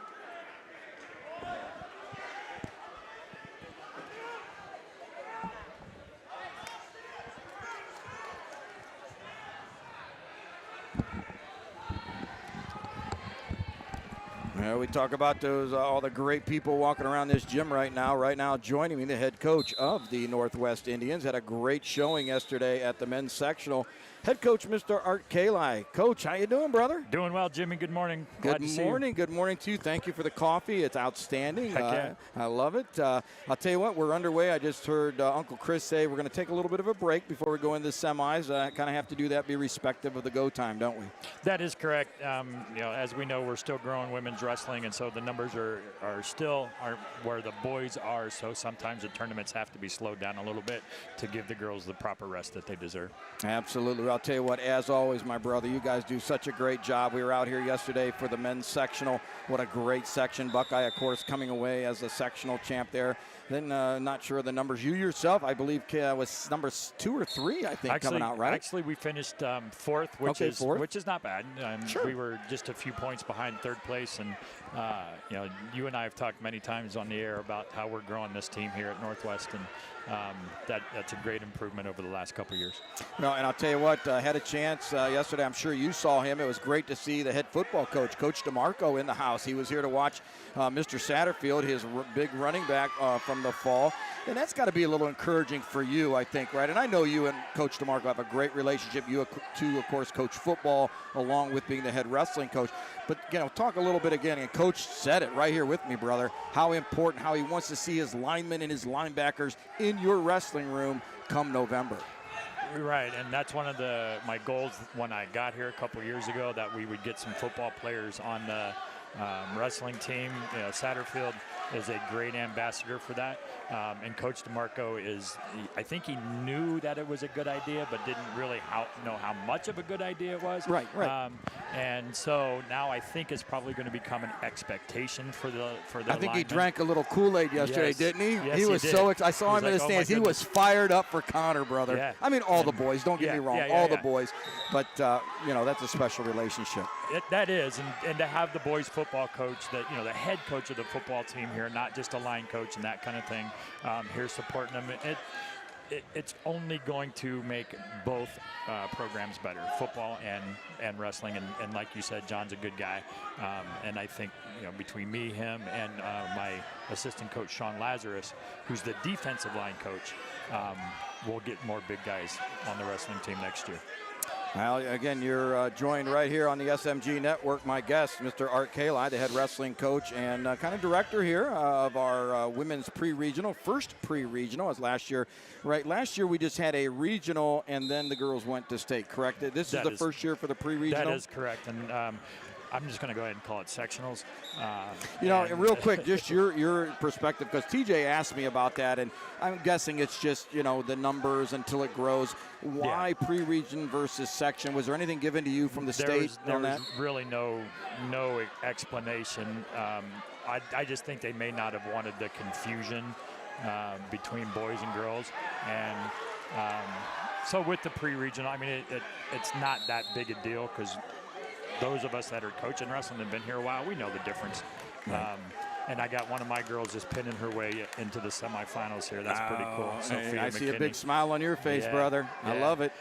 We talk about those all the great people walking around this gym right now. Right now, joining me, the head coach of the Northwest Indians, had a great showing yesterday at the men's sectional. Head coach, Mr. Art Kallai. Coach, how you doing, brother? Doing well, Jimmy. Good morning. Glad to see you. Good morning to you. Thank you for the coffee. It's outstanding. Heck yeah. I love it. I'll tell you what, we're underway. I just heard Uncle Chris say we're going to take a little bit of a break before we go into the semis. Kind of have to do that, be respective of the go time, don't we? That is correct. As we know, we're still growing women's wrestling, and so the numbers are still aren't where the boys are. So sometimes the tournaments have to be slowed down a little bit to give the girls the proper rest that they deserve. Absolutely. I'll tell you what, as always, my brother, you guys do such a great job. We were out here yesterday for the men's sectional. What a great section. Buckeye, of course, coming away as the sectional champ there. Then not sure of the numbers. You yourself, I believe, was numbers 2 or 3, I think, coming out, right? Actually, we finished fourth, which is not bad. Sure. We were just a few points behind third place, and you and I have talked many times on the air about how we're growing this team here at Northwest, and that's a great improvement over the last couple of years. No, and I'll tell you what, I had a chance yesterday. I'm sure you saw him. It was great to see the head football coach, Coach DeMarco, in the house. He was here to watch Mr. Satterfield, his big running back from the fall. And that's got to be a little encouraging for you, I think, right? And I know you and Coach DeMarco have a great relationship. You two, of course, coach football along with being the head wrestling coach. But, talk a little bit again, and Coach said it right here with me, brother, how important, how he wants to see his linemen and his linebackers in your wrestling room come November. Right, and that's one of my goals when I got here a couple years ago, that we would get some football players on the wrestling team. Satterfield is a great ambassador for that. And Coach DeMarco I think he knew that it was a good idea, but didn't really know how much of a good idea it was. Right. And so now I think it's probably going to become an expectation for the I think linemen. he drank a little Kool-Aid yesterday, didn't he? Yes, he was did. so excited. I saw him in the like, stands. "Oh, my He was fired up for Connor, brother. Yeah. I mean, all the boys. Don't get me wrong. All the yeah. boys. But, that's a special relationship. That is, and to have the boys football coach, the head coach of the football team here, not just a line coach and that kind of thing, here supporting them, it's only going to make both programs better, football and wrestling. And like you said, John's a good guy, and I think between me, him, and my assistant coach Sean Lazarus, who's the defensive line coach, we'll get more big guys on the wrestling team next year. Well, again, you're joined right here on the SMG Network. My guest, Mr. Art Kallai, the head wrestling coach and kind of director here of our women's pre-regional, first pre-regional, as last year. Right, last year we just had a regional, and then the girls went to state, correct? This is the first year for the pre-regional? That is correct, and I'm just going to go ahead and call it sectionals. Real quick, just your perspective, because TJ asked me about that, and I'm guessing it's just, the numbers until it grows. Why pre-region versus section? Was there anything given to you from the state on that? There was really no explanation. I just think they may not have wanted the confusion between boys and girls. And so with the pre-regional, I mean, it's not that big a deal, because those of us that are coaching wrestling and been here a while, we know the difference. Right. And I got one of my girls just pinning her way into the semifinals here. That's pretty cool. I see a big smile on your face, brother. Yeah. I love it.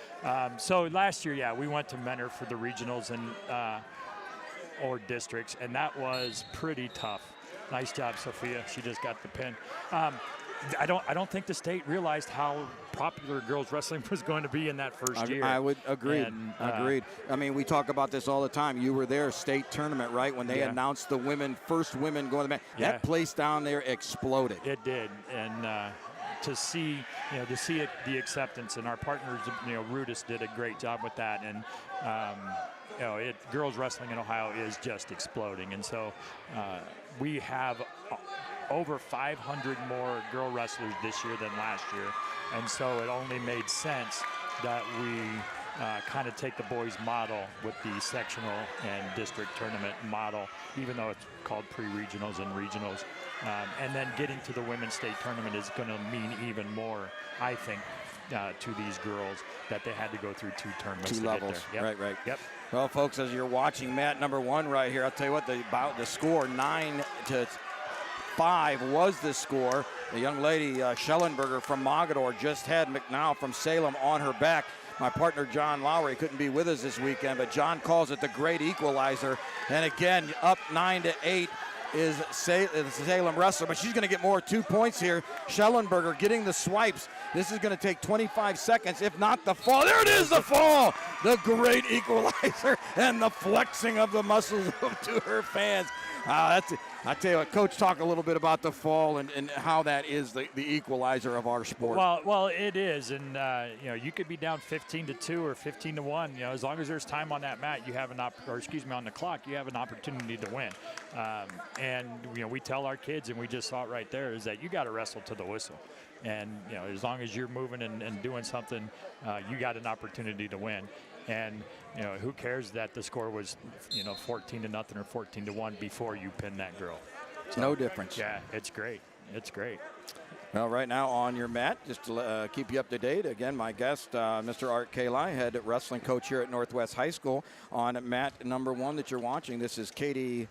So last year, we went to Mentor for the regionals and or districts, and that was pretty tough. Nice job, Sophia. She just got the pin. I don't think the state realized how popular girls wrestling was going to be in that first year. I would agree. Agreed. I mean, we talk about this all the time. You were there, state tournament, right? When they announced the first women going to the match. That place down there exploded. It did, and to see the acceptance, and our partners, Rudis did a great job with that, and girls wrestling in Ohio is just exploding, and so we have over 500 more girl wrestlers this year than last year, and so it only made sense that we kind of take the boys model with the sectional and district tournament model, even though it's called pre-regionals and regionals, and then getting to the women's state tournament is going to mean even more, I think, to these girls that they had to go through 2 tournaments 2 to levels. get there. Yep. Right. Yep. Well, folks, as you're watching mat number 1 right here, I'll tell you what, the score 9-5 was the score. The young lady, Schellenberger from Mogador, just had McNow from Salem on her back. My partner, John Lowry, couldn't be with us this weekend, but John calls it the great equalizer. And again, up 9-8 is the Salem wrestler, but she's going to get more 2 points here. Schellenberger getting the swipes. This is going to take 25 seconds, if not the fall. There it is, the fall! The great equalizer and the flexing of the muscles to her fans. That's it. I tell you what, Coach, talk a little bit about the fall and how that is the equalizer of our sport. Well, it is, and you could be down 15-2 or 15-1. As long as there's time on that mat, you have on the clock, you have an opportunity to win. And we tell our kids, and we just saw it right there, is that you got to wrestle to the whistle. And as long as you're moving and doing something, you got an opportunity to win. And who cares that the score was 14-0 or 14-1 before you pin that girl? So, no difference. Yeah, it's great. It's great. Well, right now on your mat, just to keep you up to date, again, my guest, Mr. Art Kallai, head wrestling coach here at Northwest High School. On mat number 1 that you're watching, this is Katie.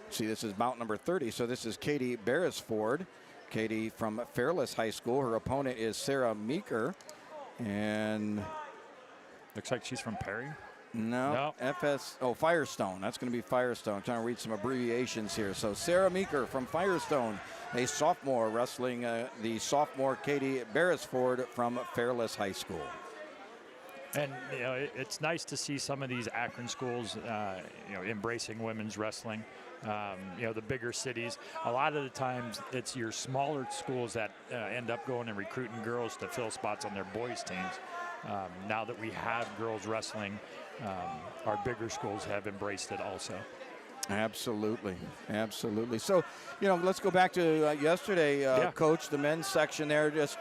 See, this is bout number 30. So this is Katie Beresford. Katie from Fairless High School. Her opponent is Sarah Meeker. And looks like she's from Perry. No. Firestone. That's going to be Firestone. I'm trying to read some abbreviations here. So Sarah Meeker from Firestone, a sophomore, wrestling the sophomore Katie Beresford from Fairless High School. And it's nice to see some of these Akron schools, embracing women's wrestling. The bigger cities, a lot of the times it's your smaller schools that end up going and recruiting girls to fill spots on their boys' teams. Now that we have girls wrestling, our bigger schools have embraced it also. Absolutely. So, let's go back to yesterday, Coach, the men's section there. Just,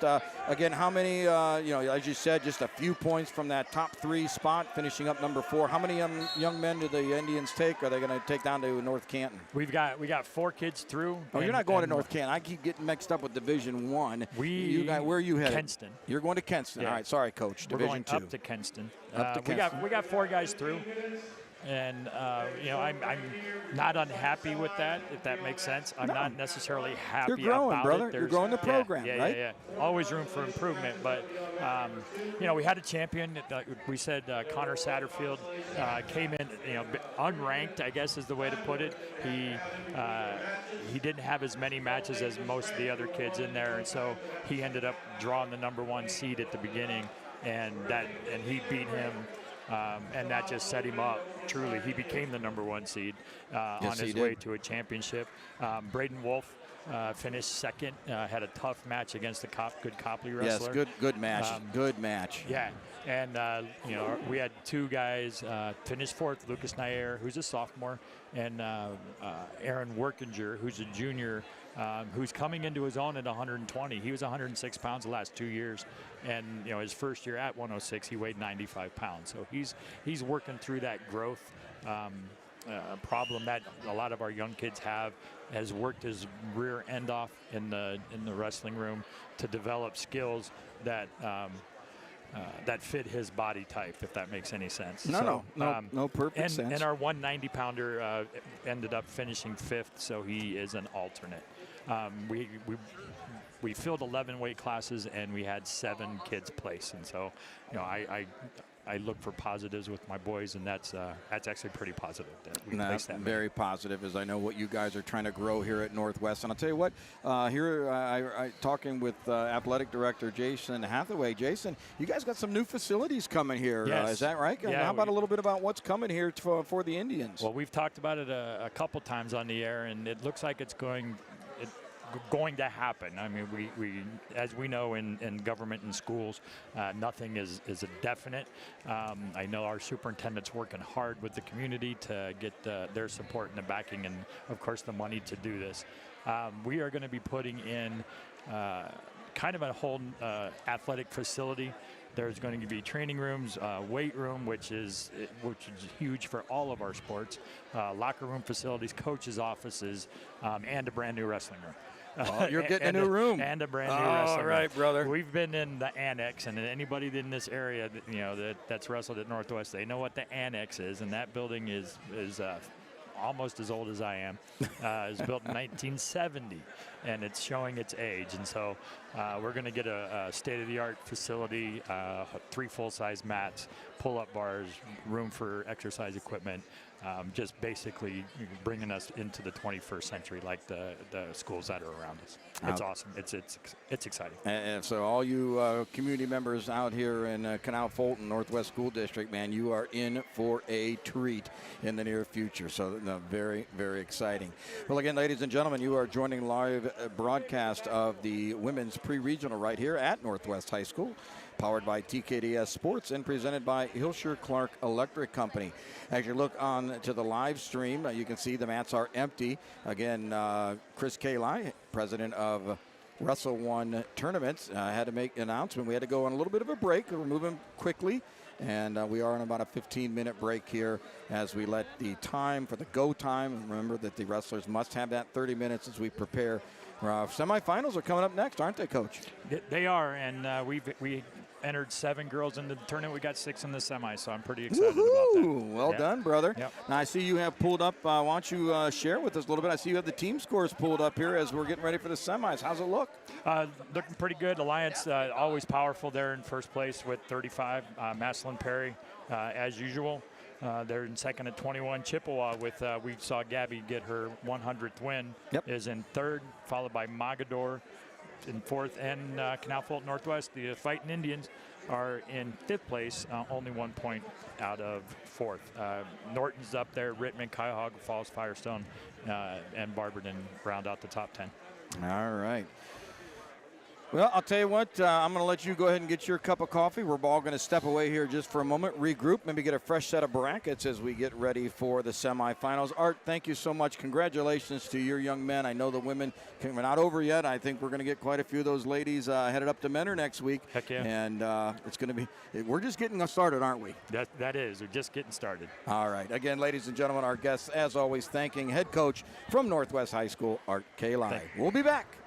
again, how many, as you said, just a few points from that top 3 spot, finishing up number 4. How many young men do the Indians take? Are they going to take down to North Canton? We got 4 kids through. Oh, you're not going to North Canton. I keep getting mixed up with Division 1. Where are you headed? Kenston. You're going to Kenston. Yeah. All right, sorry, Coach. We're Division going 2. up to Kenston. We got 4 guys through. And, I'm not unhappy with that, if that makes sense. I'm not necessarily happy You're growing, about brother. it. You're growing the program, right? Yeah. Always room for improvement. But, we had a champion. We said Connor Satterfield came in, unranked, I guess is the way to put it. He didn't have as many matches as most of the other kids in there. And so he ended up drawing the number 1 seed at the beginning. And he beat him. And that just set him up. Truly, he became the number 1 seed on his way to a championship. Braden Wolf finished second. Had a tough match against a good Copley wrestler. Yes, good match. Good match. Yeah, and we had 2 guys finish 4th. Lucas Nair, who's a sophomore, and Aaron Workinger, who's a junior. Who's coming into his own at 120. He was 106 pounds the last 2 years, and his first year at 106, he weighed 95 pounds. So he's working through that growth problem that a lot of our young kids have. Has worked his rear end off in the wrestling room to develop skills that fit his body type, if that makes any sense. No, perfect sense. And our 190-pounder ended up finishing 5th, so he is an alternate. We filled 11 weight classes, and we had 7 kids place, and so I look for positives with my boys, and that's actually pretty positive that we placed that. Very positive, as I know what you guys are trying to grow here at Northwest. And I'll tell you what, I talking with athletic director Jason Hathaway. Jason, you guys got some new facilities coming here. Yes. Is that right? Yeah, how about a little bit about what's coming here for the Indians? Well, we've talked about it a couple times on the air, and it looks like it's going to happen. I mean, we as we know in government and schools, nothing is a definite. I know our superintendent's working hard with the community to get their support and the backing and, of course, the money to do this. We are going to be putting in kind of a whole athletic facility. There's going to be training rooms, weight room, which is huge for all of our sports, locker room facilities, coaches' offices, and a brand new wrestling room. Oh, you're getting a new room. And a brand new All wrestling right, room. brother. We've been in the annex, and anybody in this area that's wrestled at Northwest, they know what the annex is, and that building is almost as old as I am. It was built in 1970, and it's showing its age. And so we're going to get a state-of-the-art facility, 3 full-size mats, pull-up bars, room for exercise equipment, just basically bringing us into the 21st century like the schools that are around us. It's awesome. It's exciting. And so all you community members out here in Canal Fulton, Northwest School District, man, you are in for a treat in the near future. So very, very exciting. Well, again, ladies and gentlemen, you are joining live broadcast of the women's pre-regional right here at Northwest High School, powered by TKDS Sports and presented by Hilscher Clark Electric Company. As you look on to the live stream, you can see the mats are empty. Again, Chris Kallai, president of Wrestle One Tournaments, had to make an announcement. We had to go on a little bit of a break. We're moving quickly, and we are on about a 15-minute break here as we let the time for the go time. Remember that the wrestlers must have that 30 minutes as we prepare. Semifinals are coming up next, aren't they, Coach? They are, and we entered 7 girls into the tournament. We got 6 in the semis, so I'm pretty excited about that. Well done, brother. Yep. Now, I see you have pulled up. Why don't you share with us a little bit? I see you have the team scores pulled up here as we're getting ready for the semis. How's it look? Looking pretty good. Alliance always powerful there in first place with 35. Maslin Perry, as usual. They're in second at 21. Chippewa with, we saw Gabby get her 100th win, is in third, followed by Mogador in fourth, and Canal Fulton Northwest. The Fighting Indians are in fifth place, only 1 point out of fourth. Norton's up there, Rittman, Cuyahoga Falls, Firestone, and Barberton round out the top 10. All right. Well, I'll tell you what, I'm going to let you go ahead and get your cup of coffee. We're all going to step away here just for a moment, regroup, maybe get a fresh set of brackets as we get ready for the semifinals. Art, thank you so much. Congratulations to your young men. I know the women are not over yet. I think we're going to get quite a few of those ladies headed up to Mentor next week. Heck yeah. And it's going to be, we're just getting started, aren't we? That is. We're just getting started. All right. Again, ladies and gentlemen, our guests, as always, thanking head coach from Northwest High School, Art Kallai. We'll be back.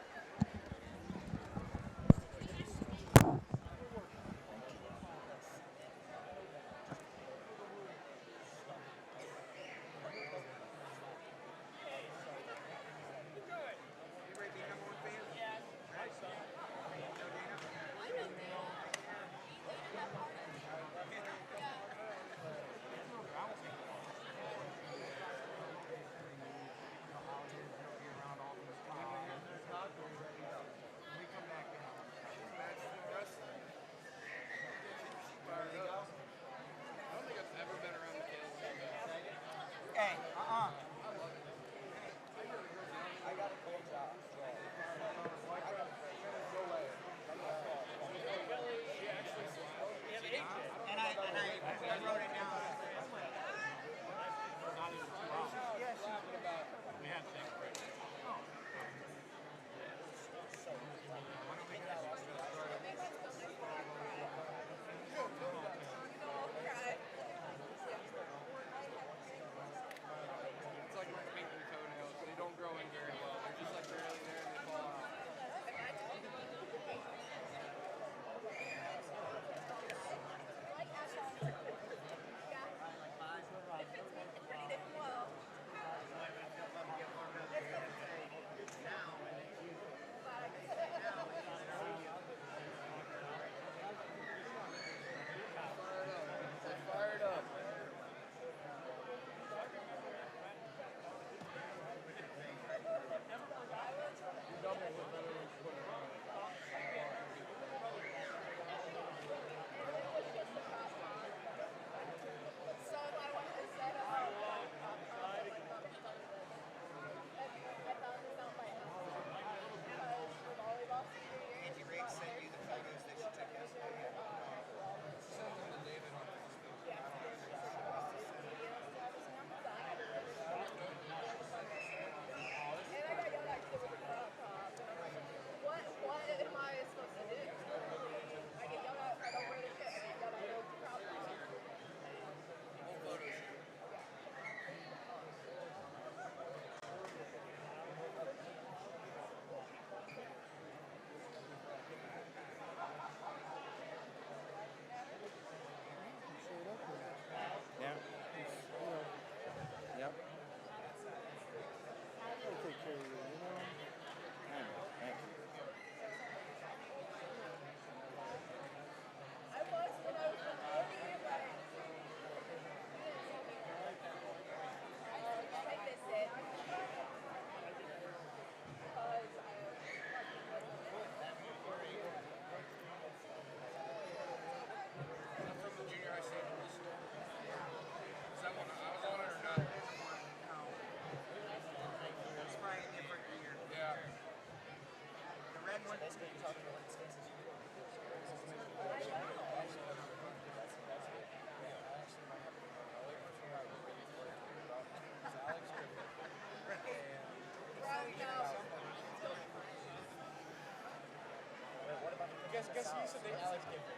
guess you said they Alex Gifford.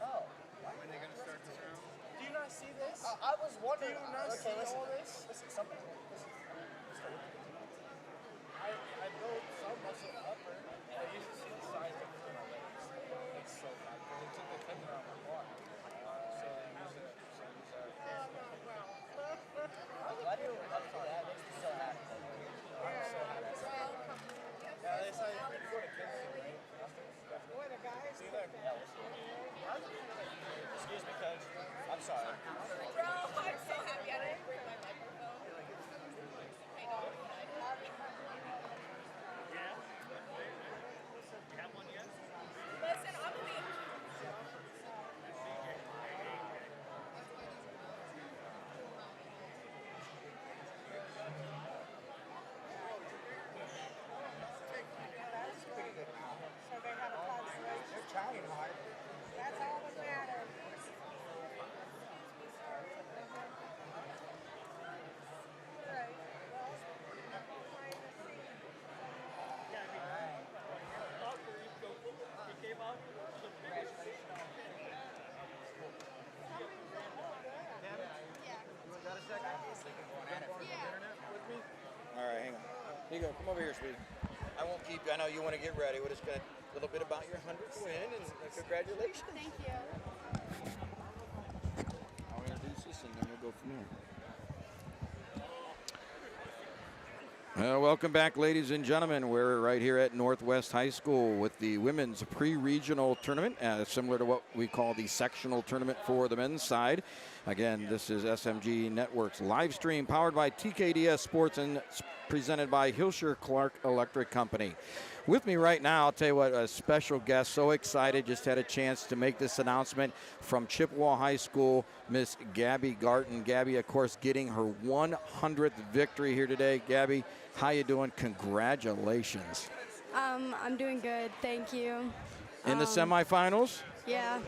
Oh. When are they going to start this round? Do you not see this? I was wondering. Do you not see all this? Listen, something. I built some muscle upper. I used to see the size of my legs. It's so bad. They took the tendon out of my block. So they use it. Why do you love that? It makes me so happy. I'm so happy. Yeah, they say you go to kids, right? What the guys? See there? Yeah, we'll see. Excuse me, coach. I'm sorry. Bro, I'm so happy I didn't bring my microphone. I know. Yeah? You have one yet? Listen, I'm gonna be. So they have a consolation. They're trying hard. That's all that matters. Right. Well, behind the scenes. He came out. Got a second? All right, hang on. Here you go. Come over here, sweetie. I won't keep you. I know you want to get ready. We're just going to a little bit about your 100th win and congratulations. Thank you. I'll introduce this and then we'll go from there. Welcome back, ladies and gentlemen. We're right here at Northwest High School with the women's pre-regional tournament, similar to what we call the sectional tournament for the men's side. Again, this is SMG Network's live stream powered by TKDS Sports and presented by Hilscher Clark Electric Company. With me right now, I'll tell you what, a special guest, so excited, just had a chance to make this announcement from Chippewa High School, Miss Gabby Garton. Gabby, of course, getting her 100th victory here today. Gabby, how you doing? Congratulations. I'm doing good, thank you. In the semifinals? Yeah.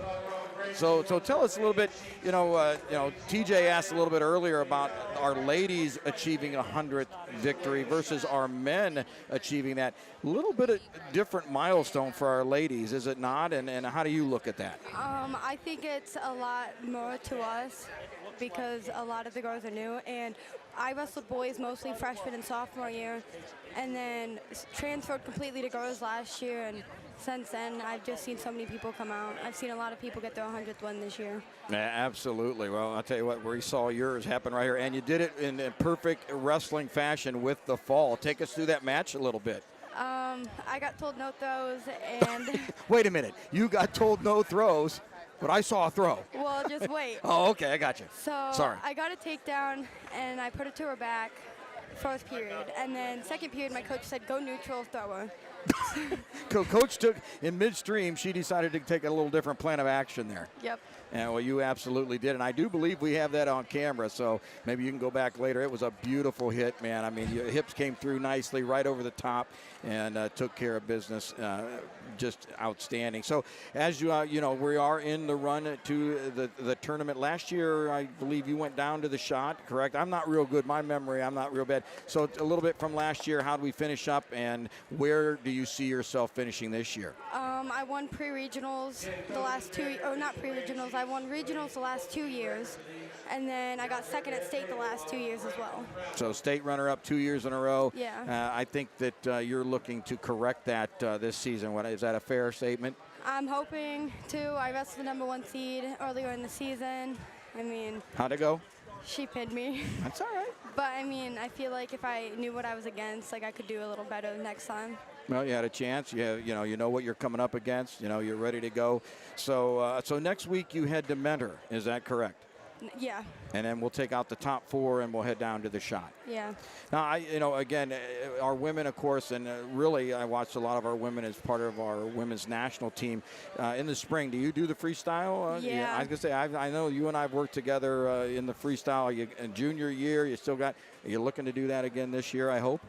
So tell us a little bit. TJ asked a little bit earlier about our ladies achieving a 100th victory versus our men achieving that. A little bit of different milestone for our ladies, is it not? And how do you look at that? I think it's a lot more to us because a lot of the girls are new, and I wrestled boys mostly freshman and sophomore year, and then transferred completely to girls last year, and since then I've just seen so many people come out. I've seen a lot of people get their 100th win this year. Yeah, absolutely. Well, I'll tell you what, we saw yours happen right here, and you did it in a perfect wrestling fashion with the fall. Take us through that match a little bit. I got told no throws, and Wait a minute, you got told no throws, but I saw a throw. well, just wait. Oh, okay, I got you. So Sorry. I got a takedown, and I put it to her back first period, and then second period my coach said go neutral, throw her. Coach took in midstream. She decided to take a little different plan of action there. Yep. And well, you absolutely did, and I do believe we have that on camera. So maybe you can go back later. It was a beautiful hit, man. I mean, your hips came through nicely, right over the top, and took care of business. Just outstanding. So as we are in the run to the tournament. Last year, I believe you went down to the shot. Correct? I'm not real good. My memory, I'm not real bad. So a little bit from last year. How do we finish up, and where do you see yourself finishing this year? I won pre-regionals the last not pre-regionals. I won regionals the last 2 years, and then I got second at state the last 2 years as well. So state runner-up 2 years in a row. Yeah. I think that you're looking to correct that this season. Is that a fair statement? I'm hoping to. I wrestled the number 1 seed earlier in the season. I mean, How'd it go? she pinned me. That's all right. But I mean, I feel like if I knew what I was against, like I could do a little better next time. Well, you had a chance. You know what you're coming up against. You're ready to go. So next week you head to Mentor. Is that correct? Yeah. And then we'll take out the top 4 and we'll head down to the shot. Yeah. Now, again, our women, of course, and really I watched a lot of our women as part of our women's national team in the spring. Do you do the freestyle? Yeah. I was going to say, I know you and I have worked together in the freestyle. In junior year, are you looking to do that again this year, I hope?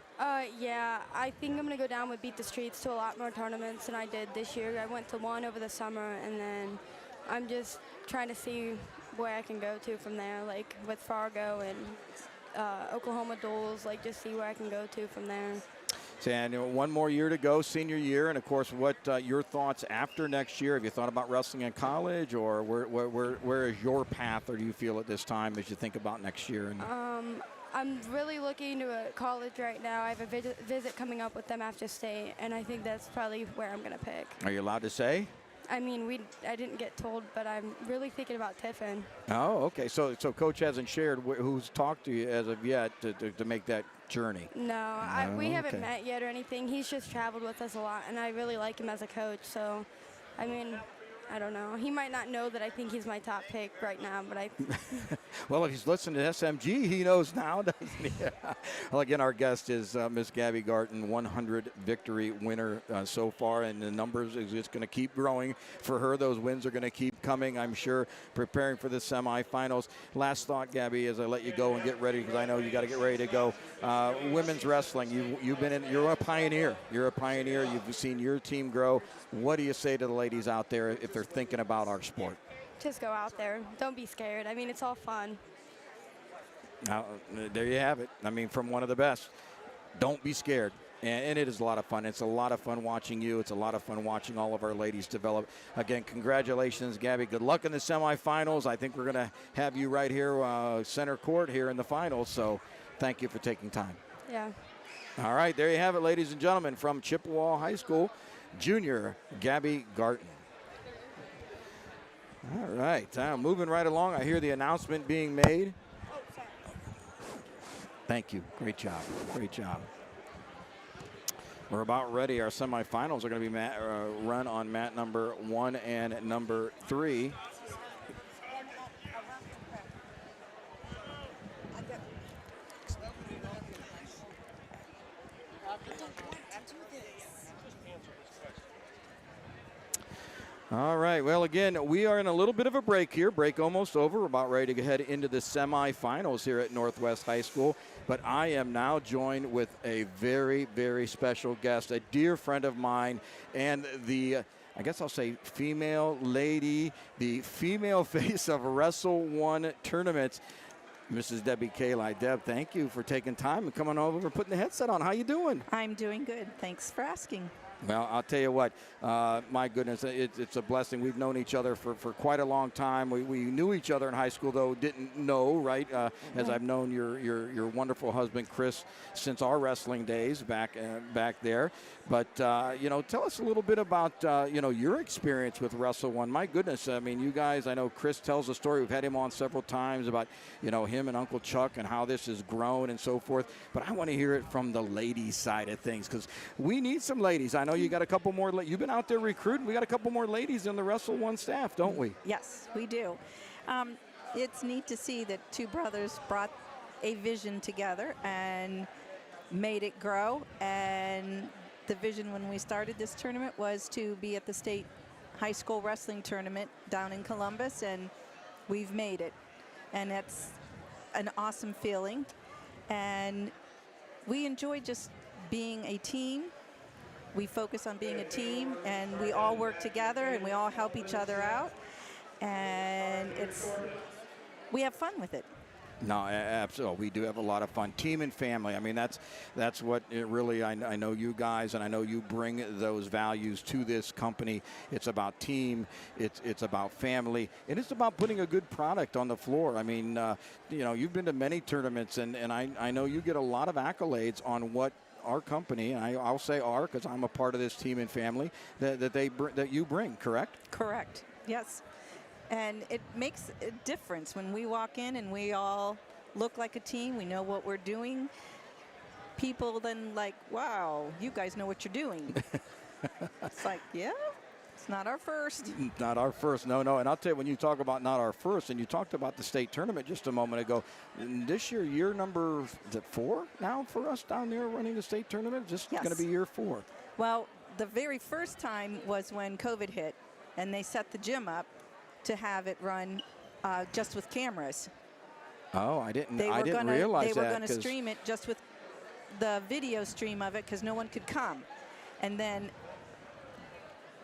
Yeah. I think I'm going to go down with Beat the Streets to a lot more tournaments than I did this year. I went to 1 over the summer, and then I'm just trying to see where I can go to from there, like with Fargo and Oklahoma Duels, like just see where I can go to from there. So, and one more year to go, senior year, and of course, what your thoughts after next year? Have you thought about wrestling in college, or where is your path, or do you feel at this time as you think about next year? And I'm really looking into a college right now. I have a visit coming up with them after state, and I think that's probably where I'm going to pick. Are you allowed to say? I mean, I didn't get told, but I'm really thinking about Tiffin. Oh, okay. So Coach hasn't shared who's talked to you as of yet to make that journey. No, we haven't met yet or anything. He's just traveled with us a lot, and I really like him as a coach. So, I mean, I don't know. He might not know that I think he's my top pick right now, but I. Well, if he's listening to SMG, he knows now, doesn't he? Well, again, our guest is Miss Gabby Garton, 100 victory winner so far, and the numbers is just going to keep growing for her. Those wins are going to keep coming, I'm sure, preparing for the semifinals. Last thought, Gabby, as I let you go and get ready, because I know you got to get ready to go. Women's wrestling, you're a pioneer. You're a pioneer. You've seen your team grow. What do you say to the ladies out there if they're thinking about our sport? Just go out there. Don't be scared. I mean, it's all fun. Now, there you have it. I mean, from one of the best. Don't be scared. And it is a lot of fun. It's a lot of fun watching you. It's a lot of fun watching all of our ladies develop. Again, congratulations, Gabby. Good luck in the semifinals. I think we're going to have you right here, center court here in the finals. So thank you for taking time. Yeah. All right, there you have it, ladies and gentlemen, from Chippewa High School, junior Gabby Garton. All right, moving right along. I hear the announcement being made. Thank you. Great job. Great job. We're about ready. Our semifinals are going to be run on mat number 1 and number 3. All right, well, again, we are in a little bit of a break here. Break almost over. We're about ready to head into the semifinals here at Northwest High School. But I am now joined with a very, very special guest, a dear friend of mine, and the, I guess I'll say female lady, the female face of Wrestle One tournaments, Mrs. Debbie Kallai. Deb, thank you for taking time and coming over and putting the headset on. How you doing? I'm doing good. Thanks for asking. Well, I'll tell you what, my goodness, it's a blessing. We've known each other for quite a long time. We knew each other in high school, though didn't know, right? As I've known your wonderful husband, Chris, since our wrestling days back there. But, tell us a little bit about, your experience with Wrestle One. My goodness, I mean, you guys, I know Chris tells the story. We've had him on several times about, him and Uncle Chuck and how this has grown and so forth. But I want to hear it from the ladies' side of things, because we need some ladies. I know you got a couple more. You've been out there recruiting. We got a couple more ladies in the Wrestle One staff, don't we? Yes, we do. It's neat to see that two brothers brought a vision together and made it grow. And the vision when we started this tournament was to be at the state high school wrestling tournament down in Columbus, and we've made it. And it's an awesome feeling. And we enjoy just being a team. We focus on being a team, and we all work together, and we all help each other out, and we have fun with it. No, absolutely. We do have a lot of fun. Team and family. I mean, that's what it really, I know you guys, and I know you bring those values to this company. It's about team. It's about family. And it's about putting a good product on the floor. I mean, you've been to many tournaments, and I know you get a lot of accolades on what our company, and I'll say our because I'm a part of this team and family, that you bring, correct? Correct, yes. And it makes a difference when we walk in and we all look like a team. We know what we're doing. People then like, wow, you guys know what you're doing. It's like, yeah, it's not our first. Not our first, no. And I'll tell you, when you talk about not our first, and you talked about the state tournament just a moment ago, this year number, is it 4 now for us down there running the state tournament? Just yes. Going to be year 4. Well, the very first time was when COVID hit, and they set the gym up to have it run just with cameras. Oh, I didn't realize that. They were going to stream it just with the video stream of it because no one could come. And then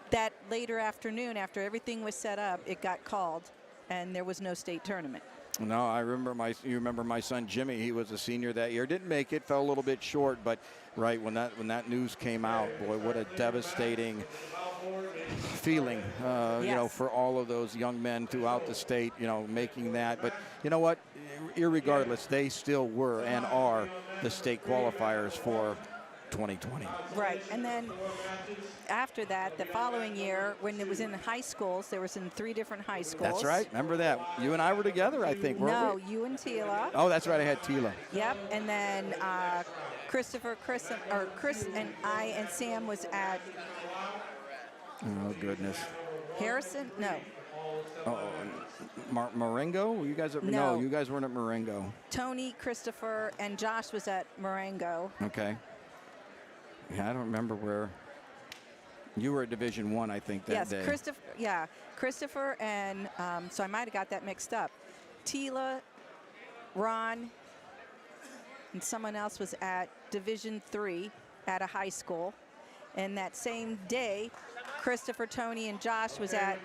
that later afternoon, after everything was set up, it got called. and there was no state tournament. No, I remember you remember my son Jimmy. He was a senior that year. Didn't make it. Fell a little bit short. But right when that news came out, boy, what a devastating feeling. Yes. You know, for all of those young men throughout the state. You know, making that. But you know what? Irregardless, they still were and are the state qualifiers for 2020. Right, and then after that, the following year, when it was in high schools, there was in 3 different high schools. That's right. Remember that? You and I were together, I think, weren't we? No, you and Tila. Oh, that's right. I had Tila. Yep, and then Chris and I and Sam was at Oh, goodness. Harrison. No, Marengo? You guys? No. You guys weren't at Marengo. Tony, Christopher, and Josh was at Marengo. Okay. Yeah, I don't remember where. You were at Division I, I think, that day. Yes, Christopher, and so I might have got that mixed up. Tila, Ron, and someone else was at Division III at a high school. And that same day, Christopher, Tony, and Josh was at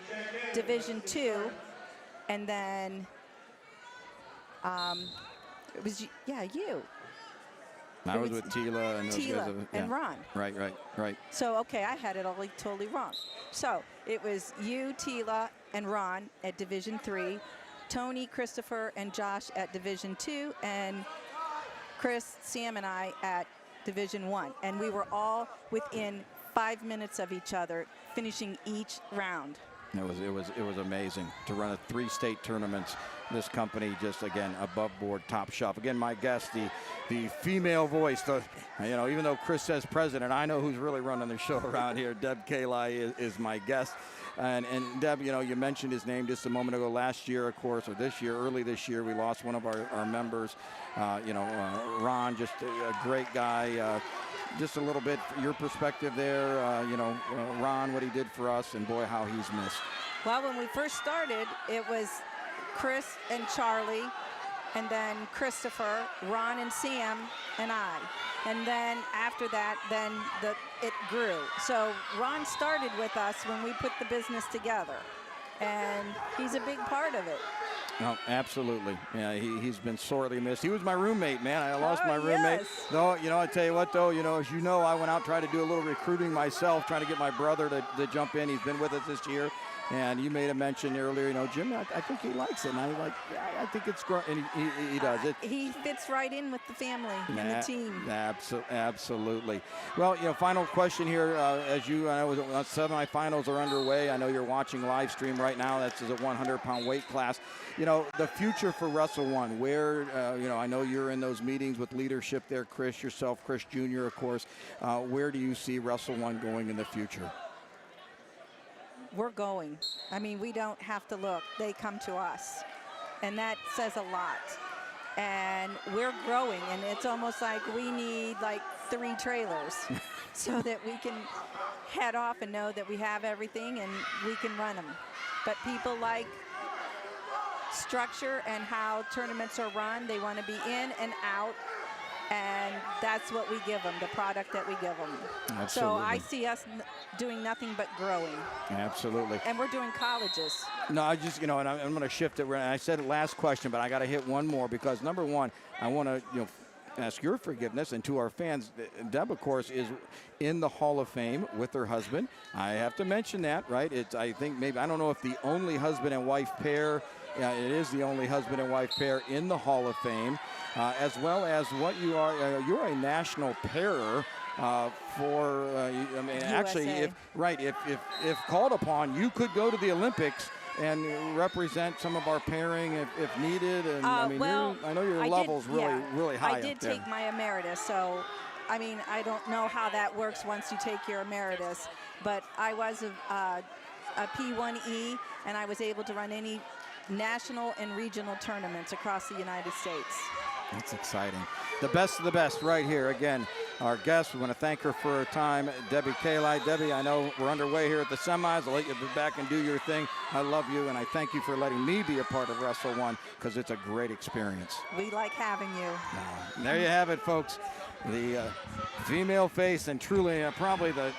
Division II, and then it was you. I was with Tila and those guys. And Ron. Right. So, okay, I had it all totally wrong. So it was you, Tila, and Ron at Division III, Tony, Christopher, and Josh at Division II, and Chris, Sam, and I at Division I. And we were all within 5 minutes of each other, finishing each round. It was amazing to run a 3 state tournaments. This company just, again, above board, top shelf. Again, my guest, the female voice, even though Chris says president, I know who's really running the show around here. Deb Kallai is my guest. And Deb, you mentioned his name just a moment ago. Last year, of course, or early this year, we lost one of our members. Ron, just a great guy. Just a little bit, your perspective there, Ron, what he did for us, and boy, how he's missed. Well, when we first started, it was Chris and Charlie, and then Christopher, Ron and Sam, and I. And then after that, it grew. So Ron started with us when we put the business together, and he's a big part of it. No, absolutely. Yeah, he's been sorely missed. He was my roommate, man. I lost my roommate. Yes. Though, I tell you what, though, as you know, I went out trying to do a little recruiting myself, trying to get my brother to jump in. He's been with us this year. And you made a mention earlier, Jim, I think he likes it. And I was like, yeah, I think it's great. And he does it. He fits right in with the family and the team. Absolutely. Well, final question here. As you know, semifinals are underway. I know you're watching live stream right now. That's a 100-pound weight class. The future for Wrestle One, where, I know you're in those meetings with leadership there, Chris, yourself, Chris Jr., of course. Where do you see Wrestle One going in the future? We're going. I mean, we don't have to look. They come to us. And that says a lot. And we're growing. And it's almost like we need 3 trailers so that we can head off and know that we have everything and we can run them. But people like structure and how tournaments are run. They want to be in and out. And that's what we give them, the product that we give them. Absolutely. So I see us doing nothing but growing. Absolutely. And we're doing colleges. No, I just, and I'm going to shift it. I said it last question, but I got to hit one more because, number one, I want to, ask your forgiveness. And to our fans, Deb, of course, is in the Hall of Fame with her husband. I have to mention that, right? I think maybe, I don't know if the only husband and wife pair, it is the only husband and wife pair in the Hall of Fame. As well as what you are, you're a national pairer for. Actually, if called upon, you could go to the Olympics and represent some of our pairing if needed. And I know your level's really high. I did take my emeritus, so I don't know how that works once you take your emeritus, but I was a P1E, and I was able to run any national and regional tournaments across the United States. That's exciting. The best of the best right here. Again, our guest, we want to thank her for her time, Debbie Kallai. Debbie, I know we're underway here at the semis. I'll let you be back and do your thing. I love you, and I thank you for letting me be a part of Wrestle One because it's a great experience. We like having you. There you have it, folks. the female face and truly probably the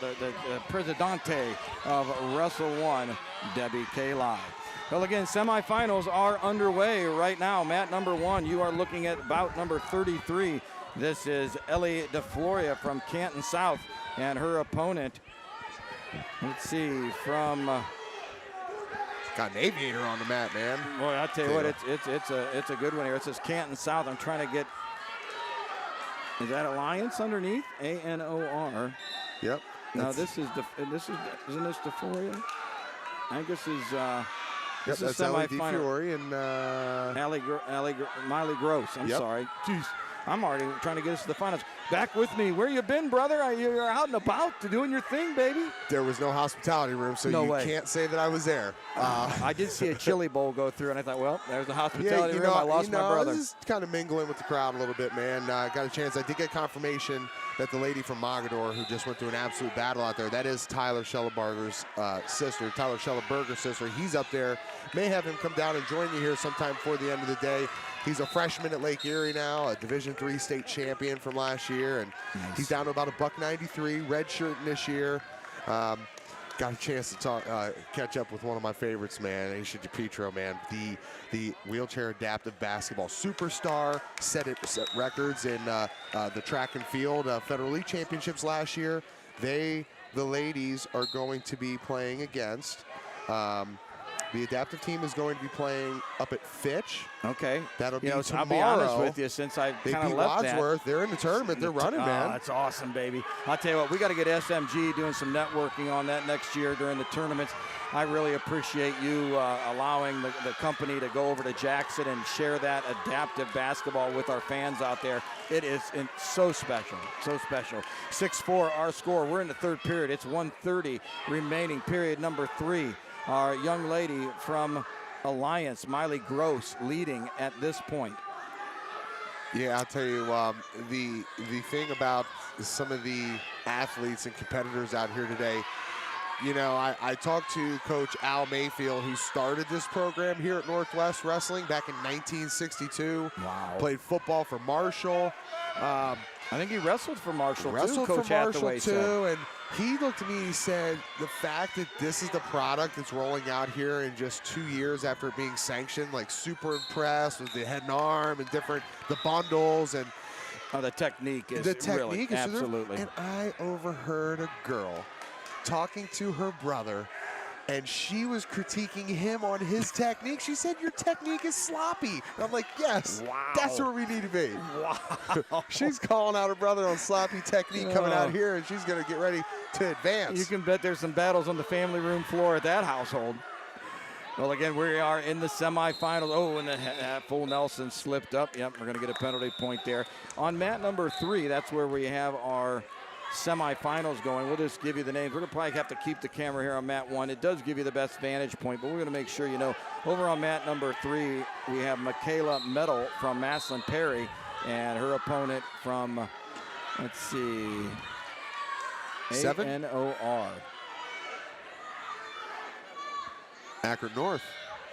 presidente of Wrestle One, Debbie Kallai. Well, again, semifinals are underway right now. Mat number 1, you are looking at bout number 33. This is Ellie DeFloria from Canton South, and her opponent, let's see, from got an aviator on the mat, man. Boy, I tell you what, it's a good one here. It says Canton South. I'm trying to get. Is that Alliance underneath? ANOR. Yep. No, isn't this DeFloria? I think this is. Yep, this is that's Ellie semifinal. DeFiore and Miley Gross. I'm Yep. sorry. Jeez. I'm already trying to get us to the finals. Back with me. Where you been, brother? You're out and about to doing your thing, baby. There was no hospitality room, so No you way. can't say that I was there. I did see a chili bowl go through, and I thought, well, there's the hospitality room. I lost my brother. I was just kind of mingling with the crowd a little bit, man. Got a chance. I did get confirmation that the lady from Mogador, who just went through an absolute battle out there, that is Tyler Schelleberger's sister, Tyler Schelleberger's sister. He's up there. May have him come down and join you here sometime before the end of the day. He's a freshman at Lake Erie now, a Division III state champion from last year, and he's down to about $193, redshirting this year. Got a chance to catch up with one of my favorites, man, Aisha DiPietro, man, the wheelchair adaptive basketball superstar, set records in the track and field Federal League championships last year. The ladies are going to be playing against. The adaptive team is going to be playing up at Fitch. Okay. That'll be tomorrow. I'll be honest with you, since I they kind of beat left Wadsworth. They're in the tournament. They're running, man. That's awesome, baby. I'll tell you what, we got to get SMG doing some networking on that next year during the tournaments. I really appreciate you allowing the company to go over to Jackson and share that adaptive basketball with our fans out there. It is so special, so special. 6-4 our score. We're in the third period. It's 1:30 remaining, period number 3. Our young lady from Alliance, Miley Gross, leading at this point. Yeah, I'll tell you, the thing about some of the athletes and competitors out here today, you know, I talked to Coach Al Mayfield, who started this program here at Northwest Wrestling back in 1962. Wow. Played football for Marshall. I think he wrestled for Marshall, wrestled too, Coach for Marshall, Hathaway too, said. and he looked at me and he said, the fact that this is the product that's rolling out here in just 2 years after being sanctioned, like super impressed with the head and arm and the bundles and the technique is really, absolutely. And I overheard a girl talking to her brother, and she was critiquing him on his technique. She said, your technique is sloppy. And I'm like, yes, that's where we need to be. Wow. She's calling out her brother on sloppy technique coming out here, and she's going to get ready to advance. You can bet there's some battles on the family room floor at that household. Well, again, we are in the semifinals. Oh, and the full Nelson slipped up. Yep, we're going to get a penalty point there. On mat number 3, that's where we have our semifinals going. We'll just give you the names. We're going to probably have to keep the camera here on mat 1. It does give you the best vantage point, but we're going to make sure you know. Over on mat number 3, we have Michaela Metal from Maslin Perry and her opponent from, let's see, 7? ANOR. Akron North.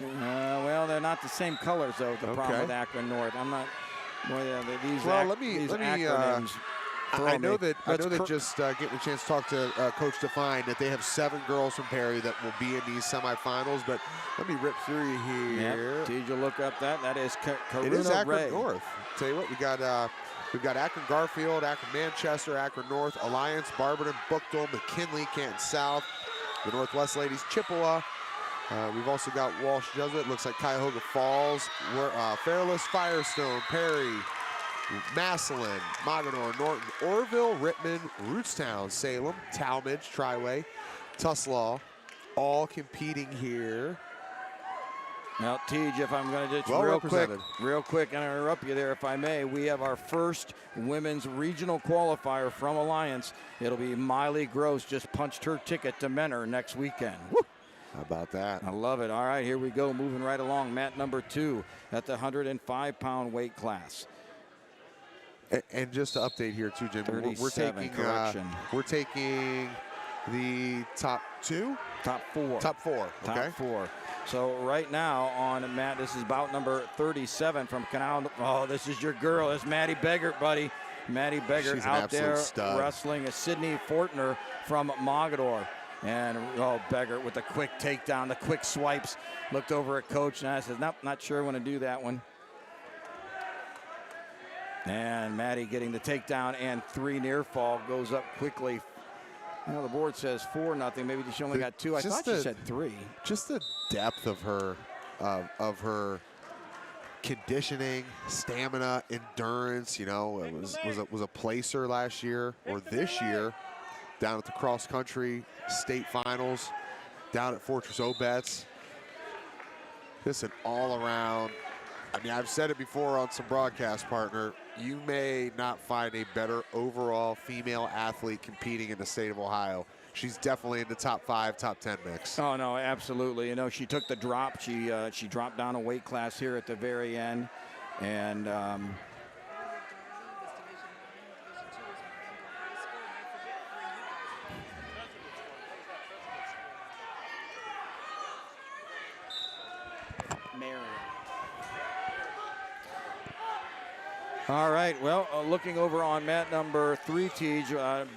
Well, they're not the same colors, though, the problem with Akron North. I'm not, these acronyms. I know that just getting a chance to talk to Coach Define that they have 7 girls from Perry that will be in these semifinals, but let me rip through you here. Yep. Did you look up that? That is Karuna It is Akron Ray. North. Tell you what, we've got Akron Garfield, Akron Manchester, Akron North, Alliance, Barberton, Bookdale, McKinley, Canton South, the Northwest Ladies, Chippewa. We've also got Walsh Jesuit, looks like Cuyahoga Falls, Fairless, Firestone, Perry, Massillon, Mogador, Norton, Orville, Rittman, Rootstown, Salem, Talmadge, Triway, Tuslaw, all competing here. Now, Tej, if I'm going to just real quick, and I'll interrupt you there if I may, we have our first women's regional qualifier from Alliance. It'll be Miley Gross, just punched her ticket to Menor next weekend. Woo! How about that? I love it. All right, here we go, moving right along. Mat number 2 at the 105-pound weight class. And just to update here too, Jim, we're taking the top 2? Top 4. Top 4, okay. Top 4. So right now on Matt, this is bout number 37 from Canal. Oh, this is your girl. It's Maddie Beggart, buddy. Maddie Beggar She's an out absolute there stud. wrestling Sydney Fortner from Mogador. And Beggar with the quick takedown, the quick swipes. Looked over at Coach and I said, nope, not sure I want to do that one. And Maddie getting the takedown and 3 near fall, goes up quickly. Well, the board says 4-0. Maybe she only got 2. I thought she said 3. Just the depth of her conditioning, stamina, endurance. You know, it was a placer last year or this year down at the cross country state finals down at Fortress Obetz. Just an all around. I mean, I've said it before on some broadcast partner. You may not find a better overall female athlete competing in the state of Ohio. She's definitely in the top 5, top 10 mix. Oh no, absolutely. You know, she took the drop. She dropped down a weight class here at the very end, and all right, well, looking over on mat number 3, Tej,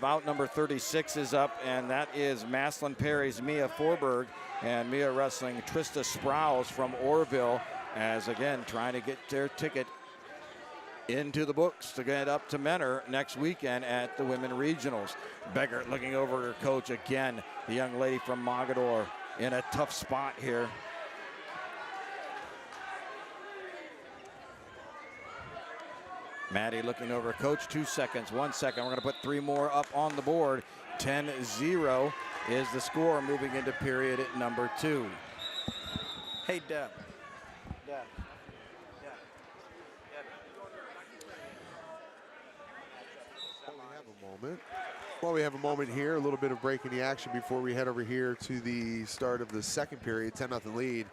bout number 36 is up, and that is Maslin Perry's Mia Forberg, and Mia wrestling Trista Sprouse from Orville, as again, trying to get their ticket into the books to get up to Menor next weekend at the Women Regionals. Beggar looking over her coach again, the young lady from Mogador in a tough spot here. Maddie looking over coach, 2 seconds, 1 second. We're going to put 3 more up on the board. 10-0 is the score moving into period at number 2. Hey, Deb. Well, we have a moment here, a little bit of break in the action before we head over here to the start of the second period. 10-0 lead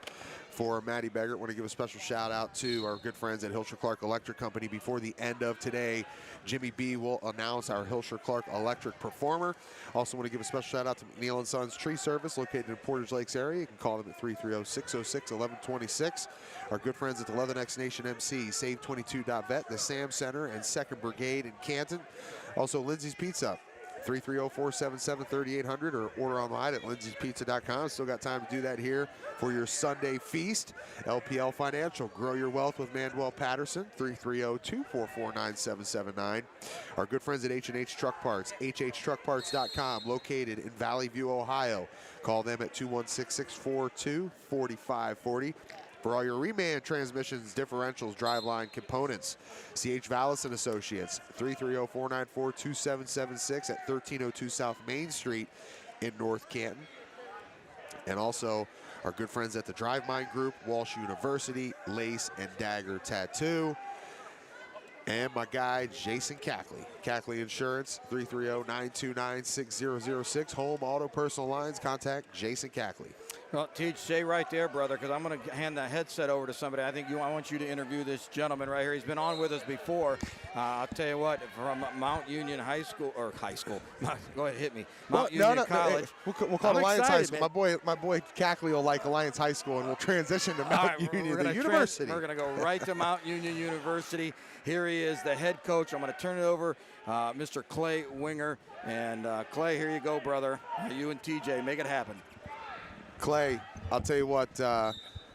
for Maddie Beggar. Want to give a special shout out to our good friends at Hilscher Clark Electric Company. Before the end of today, Jimmy B will announce our Hilscher Clark Electric performer. Also want to give a special shout out to McNeil & Sons Tree Service located in Portage Lakes area. You can call them at 330-606-1126. Our good friends at the Leatherneck Nation MC, Save22.vet, the Sam Center, and 2nd Brigade in Canton. Also Lindsay's Pizza, 330-477-3800, or order online at lindsays.pizza.com. Still got time to do that here for your Sunday feast. LPL Financial, grow your wealth with Manuel Patterson, 330-244-9779. Our good friends at H&H Truck Parts, hhtruckparts.com, located in Valley View, Ohio. Call them at 216-642-4540. For all your reman transmissions, differentials, driveline components, C.H. Vallis & Associates, 330-494-2776 at 1302 South Main Street in North Canton. And also our good friends at the Drive Mind Group, Walsh University, Lace and Dagger Tattoo. And my guy, Jason Cackley. Cackley Insurance, 330-929-6006. Home, auto, personal lines. Contact Jason Cackley. Well, Teach, stay right there, brother, because I'm going to hand the headset over to somebody. I want you to interview this gentleman right here. He's been on with us before. I'll tell you what, from Mount Union High School. Go ahead, hit me. Mount Union College. Hey, we'll call it Alliance High School. My boy Cackley will like Alliance High School, and we'll transition to Mount Union, the university. We're going to go right to Mount Union University. Here he is, the head coach. I'm going to turn it over, Mr. Clay Wenger. And Clay, here you go, brother. You and TJ, make it happen. Clay, I'll tell you what,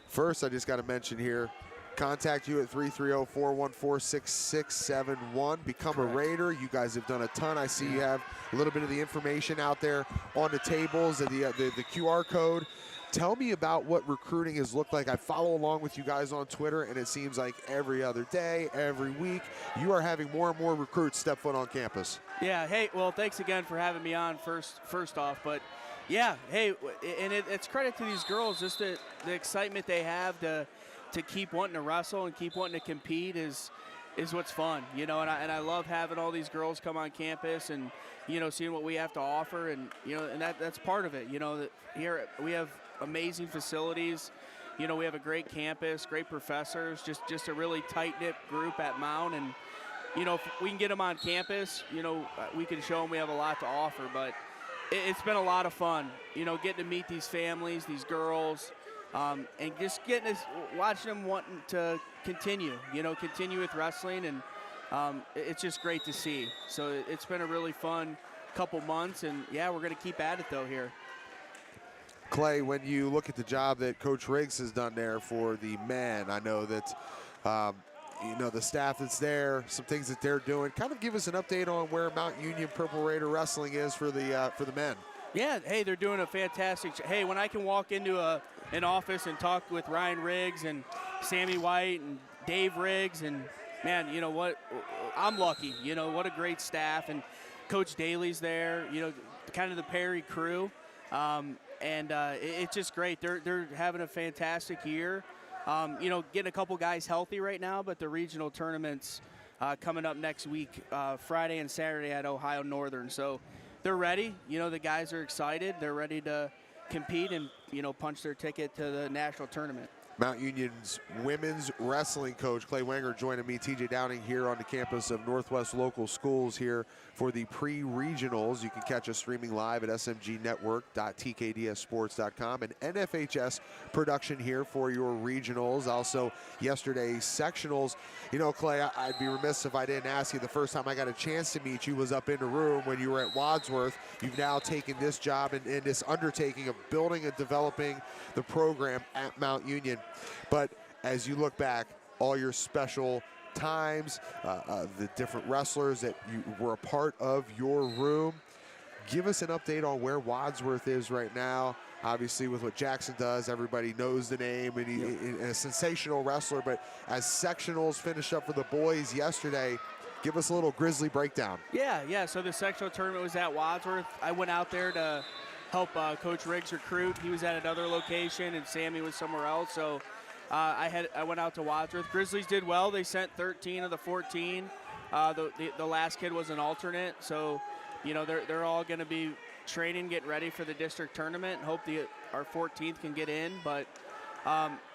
first I just got to mention here, contact you at 330-414-6671. Become a Raider. You guys have done a ton. I see you have a little bit of the information out there on the tables and the QR code. Tell me about what recruiting has looked like. I follow along with you guys on Twitter, and it seems like every other day, every week, you are having more and more recruits step foot on campus. Yeah, hey, well, thanks again for having me on first off. But, yeah, hey, and it's credit to these girls, just the excitement they have to keep wanting to wrestle and keep wanting to compete is what's fun, you know, and I love having all these girls come on campus and, you know, seeing what we have to offer, and, you know, and that's part of it, you know, that here we have amazing facilities. You know, we have a great campus, great professors, just a really tight-knit group at Mount. And, you know, if we can get them on campus, you know, we can show them we have a lot to offer. But it's been a lot of fun, you know, getting to meet these families, these girls, and just watching them wanting to continue with wrestling and It's just great to see. So it's been a really fun couple months, and yeah, we're going to keep at it though here. Clay, when you look at the job that Coach Riggs has done there for the men, I know that you know the staff that's there, some things that they're doing. Kind of give us an update on where Mount Union Purple Raider Wrestling is for the men. Yeah, hey, they're doing a fantastic. Hey, when I can walk into an office and talk with Ryan Riggs and Sammy White and Dave Riggs, and man, you know what? I'm lucky. You know what a great staff, and Coach Daly's there. You know, kind of the Perry crew. It's just great. They're having a fantastic year. You know, getting a couple guys healthy right now, but the regional tournaments coming up next week, Friday and Saturday at Ohio Northern. So they're ready. You know, the guys are excited. They're ready to compete and, you know, punch their ticket to the national tournament. Mount Union's women's wrestling coach, Clay Wenger, joining me, TJ Downing, here on the campus of Northwest Local Schools here for the pre-regionals. You can catch us streaming live at smgnetwork.tkdssports.com. An NFHS production here for your regionals. Also, yesterday's sectionals. You know, Clay, I'd be remiss if I didn't ask you. The first time I got a chance to meet you was up in the room when you were at Wadsworth. You've now taken this job and this undertaking of building and developing the program at Mount Union. But as you look back, all your special times, the different wrestlers that you were a part of your room, give us an update on where Wadsworth is right now. Obviously, with what Jackson does, everybody knows the name, and he's a sensational wrestler. But as sectionals finished up for the boys yesterday, give us a little Grizzly breakdown. Yeah. So the sectional tournament was at Wadsworth. I went out there to help Coach Riggs recruit. He was at another location, and Sammy was somewhere else. So I went out to Wadsworth. Grizzlies did well. They sent 13 of the 14. The last kid was an alternate. So, you know, they're all going to be training, getting ready for the district tournament. Hope our 14th can get in. But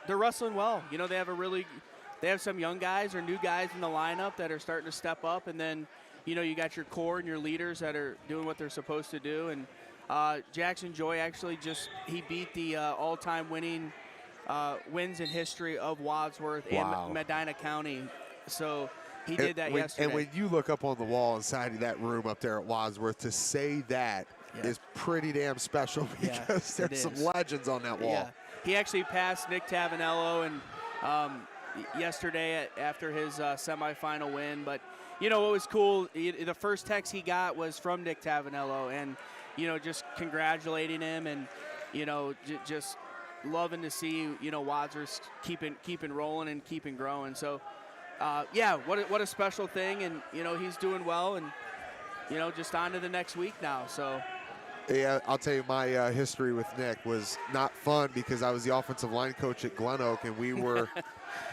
they're wrestling well. You know, they have some young guys or new guys in the lineup that are starting to step up. And then, you know, you got your core and your leaders that are doing what they're supposed to do. And Jackson Joy actually he beat the all-time winning wins in history of Wadsworth and Medina County. So he did that yesterday. And when you look up on the wall inside of that room up there at Wadsworth, to say that is pretty damn special, because there's some legends on that wall. Yeah. He actually passed Nick Tavanello and yesterday after his semifinal win. But, you know, what was cool, the first text he got was from Nick Tavanello, and, you know, just congratulating him and, you know, just loving to see, you know, Wadsworth keeping rolling and keeping growing. So, yeah, what a special thing. And, you know, he's doing well, and, you know, just on to the next week now. So. Yeah, I'll tell you, my history with Nick was not fun, because I was the offensive line coach at Glen Oak, and we were,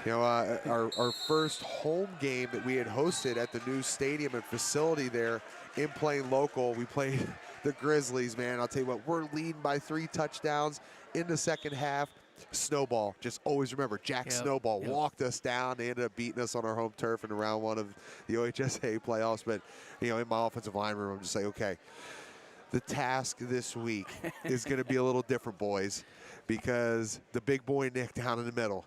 you know, our first home game that we had hosted at the new stadium and facility there in playing local. We played the Grizzlies, man. I'll tell you what, we're leading by 3 touchdowns in the second half. Snowball, just always remember, Jack Snowball walked us down. They ended up beating us on our home turf in round 1 of the OHSA playoffs. But, you know, in my offensive line room, I'm just like, okay, the task this week is going to be a little different, boys, because the big boy Nick down in the middle,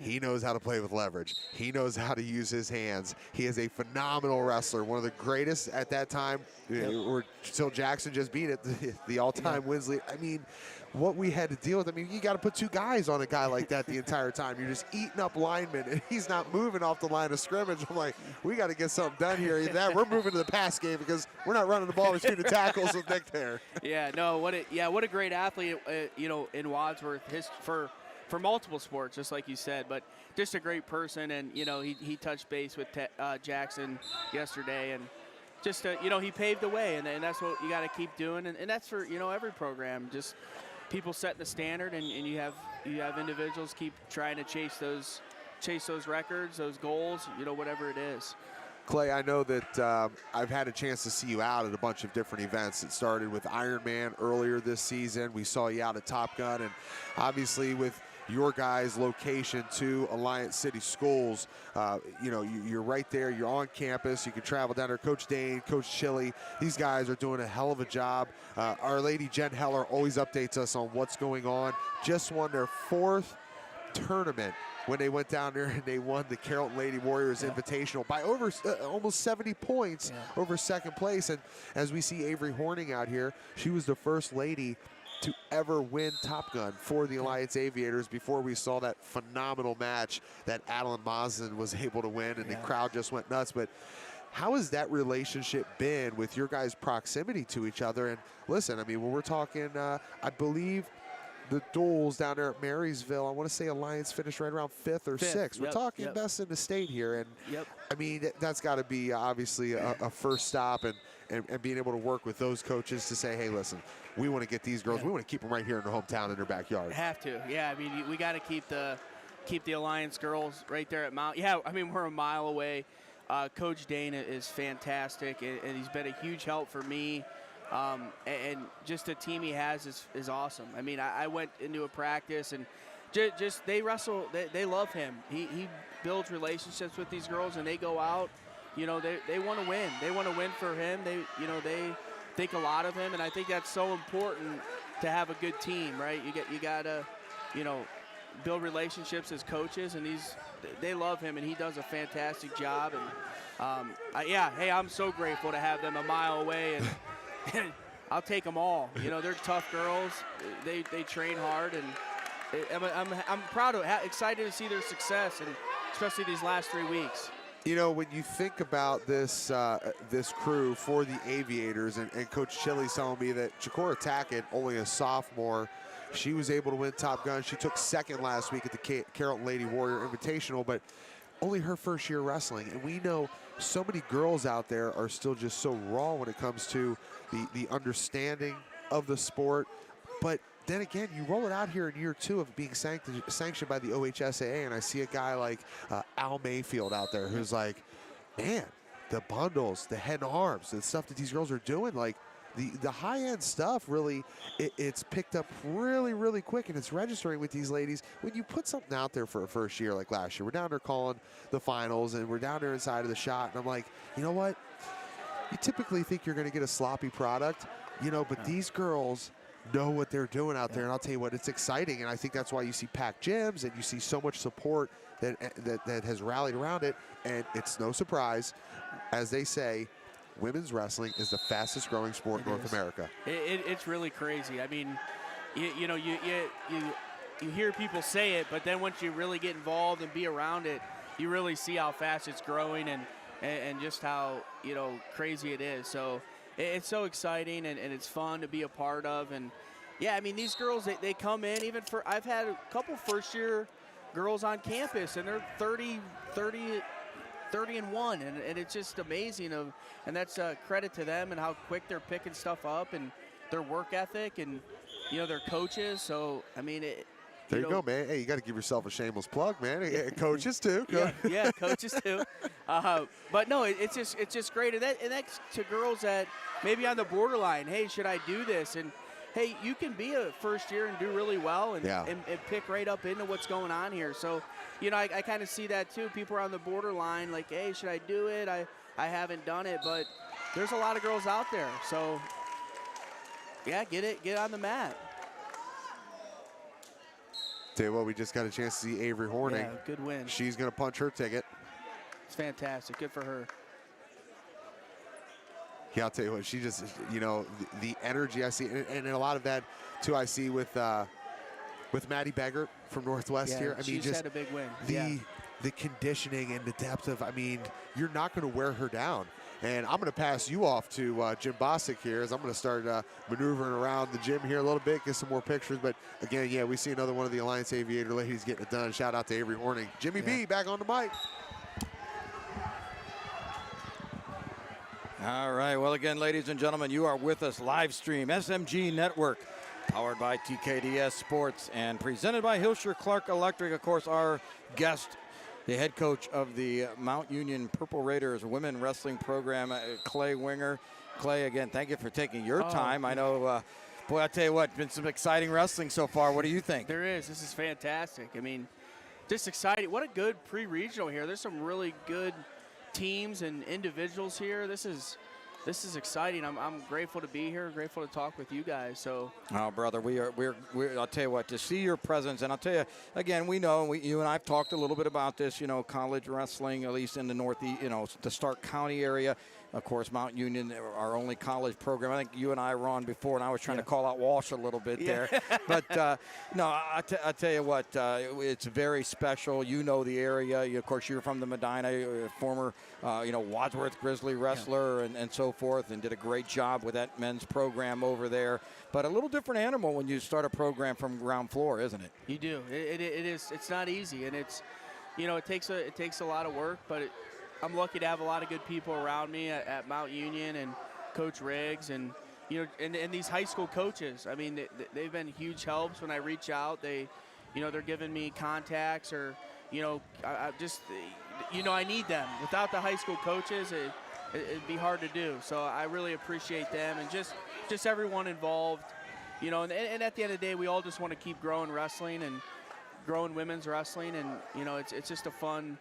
he knows how to play with leverage. He knows how to use his hands. He is a phenomenal wrestler, one of the greatest at that time, or until Jackson just beat it, the all-time wins lead. I mean, what we had to deal with, I mean, you got to put 2 guys on a guy like that the entire time. You're just eating up linemen, and he's not moving off the line of scrimmage. I'm like, we got to get something done here. We're moving to the pass game, because we're not running the ball between the tackles with Nick there. Yeah, no, what a great athlete, you know, in Wadsworth, for multiple sports, just like you said, but just a great person. And, you know, he touched base with Jackson yesterday, and just, you know, he paved the way, and that's what you got to keep doing. And that's for, you know, every program, just people set the standard, and you have individuals keep trying to chase those records, those goals, you know, whatever it is. Clay, I know that I've had a chance to see you out at a bunch of different events. It started with Ironman earlier this season. We saw you out at Top Gun, and obviously with your guys' location to Alliance City Schools, you know, you're right there. You're on campus. You can travel down there. Coach Dane, Coach Chili, these guys are doing a hell of a job. Our Lady Jen Heller always updates us on what's going on. Just won their 4th tournament when they went down there and they won the Carrollton Lady Warriors Invitational by over almost 70 points over second place. And as we see Avery Horning out here, she was the first lady to ever win Top Gun for the Alliance Aviators before we saw that phenomenal match that Adeline Mazen was able to win, and the crowd just went nuts. But how has that relationship been with your guys' proximity to each other? And listen, I mean, when we're talking, I believe the duels down there at Marysville, I want to say Alliance finished right around 5th or 6th. We're talking best in the state here. And I mean, that's got to be obviously a first stop, and being able to work with those coaches to say, hey, listen, we want to get these girls, we want to keep them right here in their hometown, in their backyard. Have to, I mean, we got to keep the Alliance girls right there at Mount. Yeah, I mean, we're a mile away. Coach Dana is fantastic, and he's been a huge help for me. And just the team he has is awesome. I mean, I went into a practice, and just they wrestle. They love him. He builds relationships with these girls, and they go out. You know, they want to win. They want to win for him. They think a lot of him, and I think that's so important to have a good team, right? You gotta, build relationships as coaches, and they love him, and he does a fantastic job. And hey, I'm so grateful to have them a mile away, and I'll take them all. You know, they're tough girls. They train hard, and I'm proud of, excited to see their success, and especially these last 3 weeks. You know, when you think about this this crew for the Aviators, and Coach Chili's telling me that Chikora Tackett, only a sophomore, she was able to win Top Gun. She took second last week at the Carrollton Lady Warrior Invitational, but only her first year wrestling. And we know so many girls out there are still just so raw when it comes to the understanding of the sport. But then again, you roll it out here in year 2 of being sanctioned by the OHSAA, and I see a guy like Al Mayfield out there who's like, man, the bundles, the head and arms, the stuff that these girls are doing, like the high-end stuff, really, it's picked up really, really quick, and it's registering with these ladies. When you put something out there for a first year like last year, we're down there calling the finals, and we're down there inside of the shot, and I'm like, you know what? You typically think you're going to get a sloppy product, but these girls know what they're doing out there, and I'll tell you what, it's exciting, and I think that's why you see packed gyms, and you see so much support that has rallied around it, and it's no surprise, as they say, women's wrestling is the fastest growing sport in North America. It's really crazy. I mean, you hear people say it, but then once you really get involved and be around it, you really see how fast it's growing, and just how crazy it is. So it's so exciting, and it's fun to be a part of. And yeah, I mean, these girls, they come in, I've had a couple first-year girls on campus, and they're 30-1, and it's just amazing. And that's a credit to them, and how quick they're picking stuff up, and their work ethic, and their coaches. So I mean, there you go, man. Hey, you got to give yourself a shameless plug, man. Coaches too. Yeah, coaches too. But no, it's just great, and that's to girls that maybe on the borderline. Hey, should I do this? And hey, you can be a first year and do really well, and pick right up into what's going on here. So, I kind of see that too. People are on the borderline, like, hey, should I do it? I haven't done it, but there's a lot of girls out there. So, yeah, get on the mat. Tell you what, we just got a chance to see Avery Horning. Yeah, good win. She's going to punch her ticket. It's fantastic. Good for her. Yeah, I'll tell you what, she just, the energy I see, and a lot of that, too, I see with Maddie Beggert from Northwest here. I mean, she's had a big win. The conditioning and the depth of, I mean, you're not going to wear her down. And I'm going to pass you off to Jim Bostic here, as I'm going to start maneuvering around the gym here a little bit, get some more pictures. But again, yeah, we see another one of the Alliance Aviator ladies getting it done. Shout out to Avery Horning. Jimmy B back on the mic. All right, well, again, ladies and gentlemen, you are with us live stream, SMG Network, powered by TKDS Sports and presented by Hilscher Clark Electric. Of course, our guest, the head coach of the Mount Union Purple Raiders women wrestling program, Kallai Wenger. Kallai, again, thank you for taking your time. I know, boy, I tell you what, been some exciting wrestling so far. What do you think? There is. This is fantastic. I mean, just exciting. What a good pre-regional here. There's some really good teams and individuals here. This is this is exciting. I'm grateful to be here, grateful to talk with you guys. So, oh, brother, we're I'll tell you what, to see your presence, and I'll tell you again, we know, you and I've talked a little bit about this, college wrestling, at least in the Northeast, the Stark County area. Of course, Mount Union, our only college program. I think you and I were on before, and I was trying to call out Walsh a little bit there. But, no, I tell you what, it's very special. You know the area. Of course, you're from the Medina, former, Wadsworth Grizzly wrestler and so forth, and did a great job with that men's program over there. But a little different animal when you start a program from ground floor, isn't it? You do. It is. It's not easy, and it's, it takes a lot of work, but I'm lucky to have a lot of good people around me at Mount Union and Coach Riggs and and these high school coaches. I mean, they've been huge helps when I reach out. They're giving me contacts or I just I need them. Without the high school coaches, it'd be hard to do. So I really appreciate them and just everyone involved. And at the end of the day, we all just want to keep growing wrestling and growing women's wrestling, and it's just a fun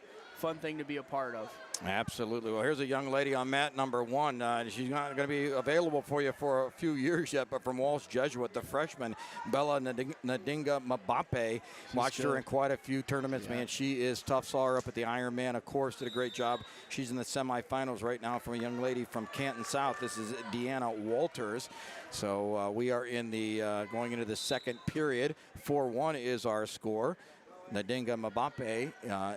thing to be a part of. Absolutely. Well, here's a young lady on mat number 1. She's not going to be available for you for a few years yet, but from Walsh Jesuit, the freshman, Bella Nadinga Mabape. Watched her in quite a few tournaments, man. She is tough. Saw her up at the Ironman, of course, did a great job. She's in the semifinals right now from a young lady from Canton South. This is Deanna Walters. So we are in the going into the second period. 4-1 is our score. Nadinga Mabape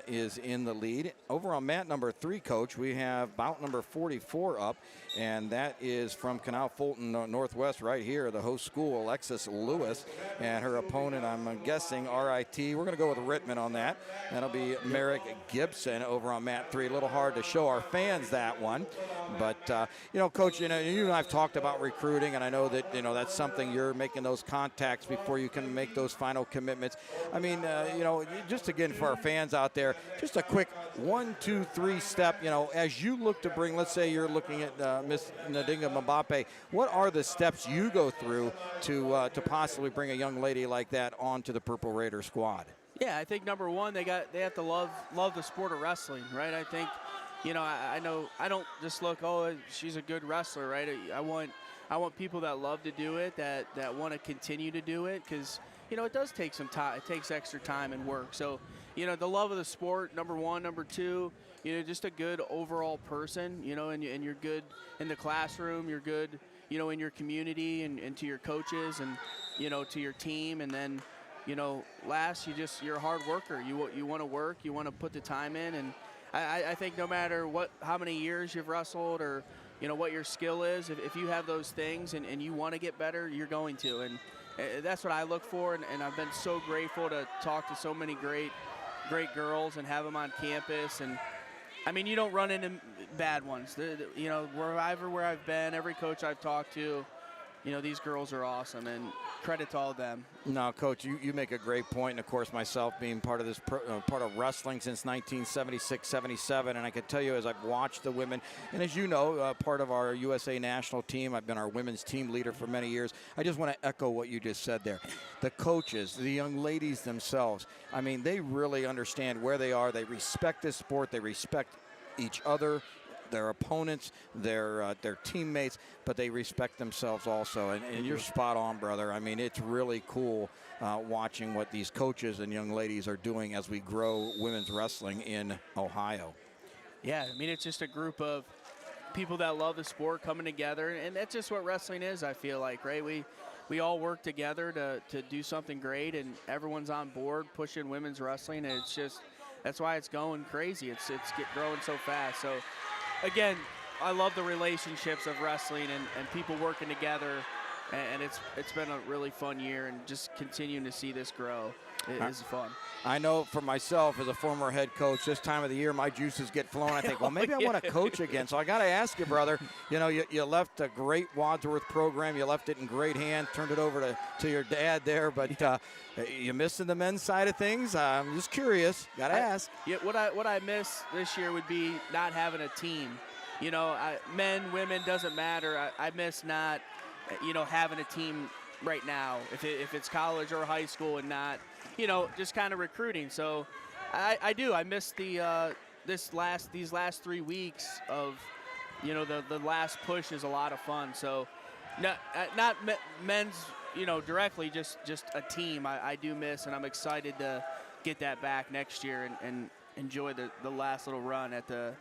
is in the lead. Over on mat number 3, Coach, we have bout number 44 up, and that is from Canal Fulton Northwest right here, the host school, Alexis Lewis, and her opponent, I'm guessing, RIT. We're going to go with Rittman on that. That'll be Merrick Gibson over on mat 3. A little hard to show our fans that one. But, Coach, you and I have talked about recruiting, and I know that, that's something you're making those contacts before you can make those final commitments. I mean, just again for our fans out there, just a quick 1, 2, 3 step, as you look to bring, let's say you're looking at Miss Nadinga Mabape, what are the steps you go through to possibly bring a young lady like that onto the Purple Raider squad? Yeah, I think number 1, they have to love the sport of wrestling, right? I think, I know I don't just look, oh, she's a good wrestler, right? I want people that love to do it, that want to continue to do it, because it does take some time. It takes extra time and work. So, the love of the sport, number 1. Number 2, just a good overall person, and you're good in the classroom. You're good, in your community and to your coaches and, to your team. And then, last, you're a hard worker. You want to work. You want to put the time in. And I think no matter how many years you've wrestled or, what your skill is, if you have those things and you want to get better, you're going to. And that's what I look for, and I've been so grateful to talk to so many great girls and have them on campus. And I mean, you don't run into bad ones. Where I've been, every coach I've talked to, these girls are awesome, and credit to all of them. No, Coach, you make a great point, and of course, myself being part of this part of wrestling since 1976-77, and I can tell you as I've watched the women, and as you know, part of our USA national team, I've been our women's team leader for many years. I just want to echo what you just said there. The coaches, the young ladies themselves, I mean, they really understand where they are. They respect this sport. They respect each other, their opponents, their teammates, but they respect themselves also. And you're spot on, brother. I mean, it's really cool watching what these coaches and young ladies are doing as we grow women's wrestling in Ohio. Yeah, I mean, it's just a group of people that love the sport coming together, and that's just what wrestling is, I feel like, right? We all work together to do something great, and everyone's on board pushing women's wrestling, and it's just, that's why it's going crazy. It's growing so fast. So, again, I love the relationships of wrestling and people working together, and it's been a really fun year, and just continuing to see this grow is fun. I know for myself as a former head coach, this time of the year my juices get flowing. I think, well, maybe I want to coach again. So I got to ask you, brother, you left a great Wadsworth program. You left it in great hands, turned it over to your dad there, but you missing the men's side of things? I'm just curious. Got to ask. Yeah, what I miss this year would be not having a team. Men, women, doesn't matter. I miss not, having a team right now, if it's college or high school, and not, just kind of recruiting. So I do. I miss these last 3 weeks of you know, the last push is a lot of fun. So not men's, you know, directly, just a team I do miss, and I'm excited to get that back next year and enjoy the last little run at the,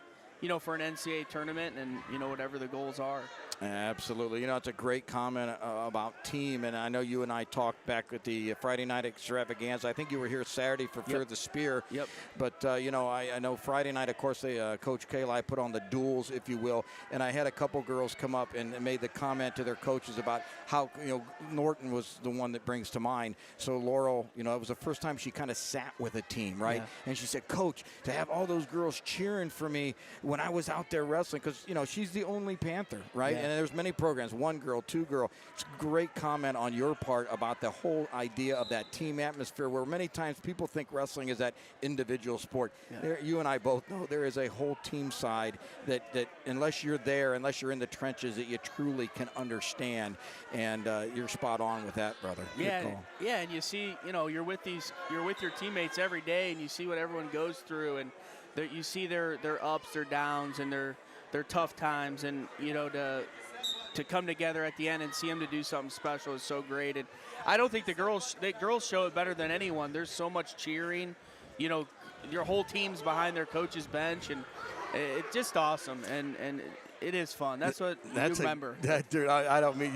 you know, for an NCAA tournament and, you know, whatever the goals are. Absolutely. You know, it's a great comment about team, and I know you and I talked back at the Friday night extravaganza. I think you were here Saturday for Fear the Spear. Yep. But, you know, I know Friday night, of course, Coach Kallai put on the duels, if you will, and I had a couple girls come up and made the comment to their coaches about how, you know, Norton was the one that brings to mind. So Laurel, you know, it was the first time she kind of sat with a team, right? Yeah. And she said, Coach, to have all those girls cheering for me when I was out there wrestling, because, you know, she's the only Panther, right? Yeah. And there's many programs, 1 girl, 2 girl. It's a great comment on your part about the whole idea of that team atmosphere, where many times people think wrestling is that individual sport. Yeah. There, you and I both know there is a whole team side that unless you're there, unless you're in the trenches, that you truly can understand. And you're spot on with that, brother. Yeah, yeah. And you see, you know, you're with your teammates every day, and you see what everyone goes through, and you see their ups, their downs, and their tough times, and, you know, to come together at the end and see them to do something special is so great. And I don't think the girls show it better than anyone. There's so much cheering, you know, your whole team's behind their coach's bench, and it's just awesome. And it is fun. That's what you remember. Dude, I don't mean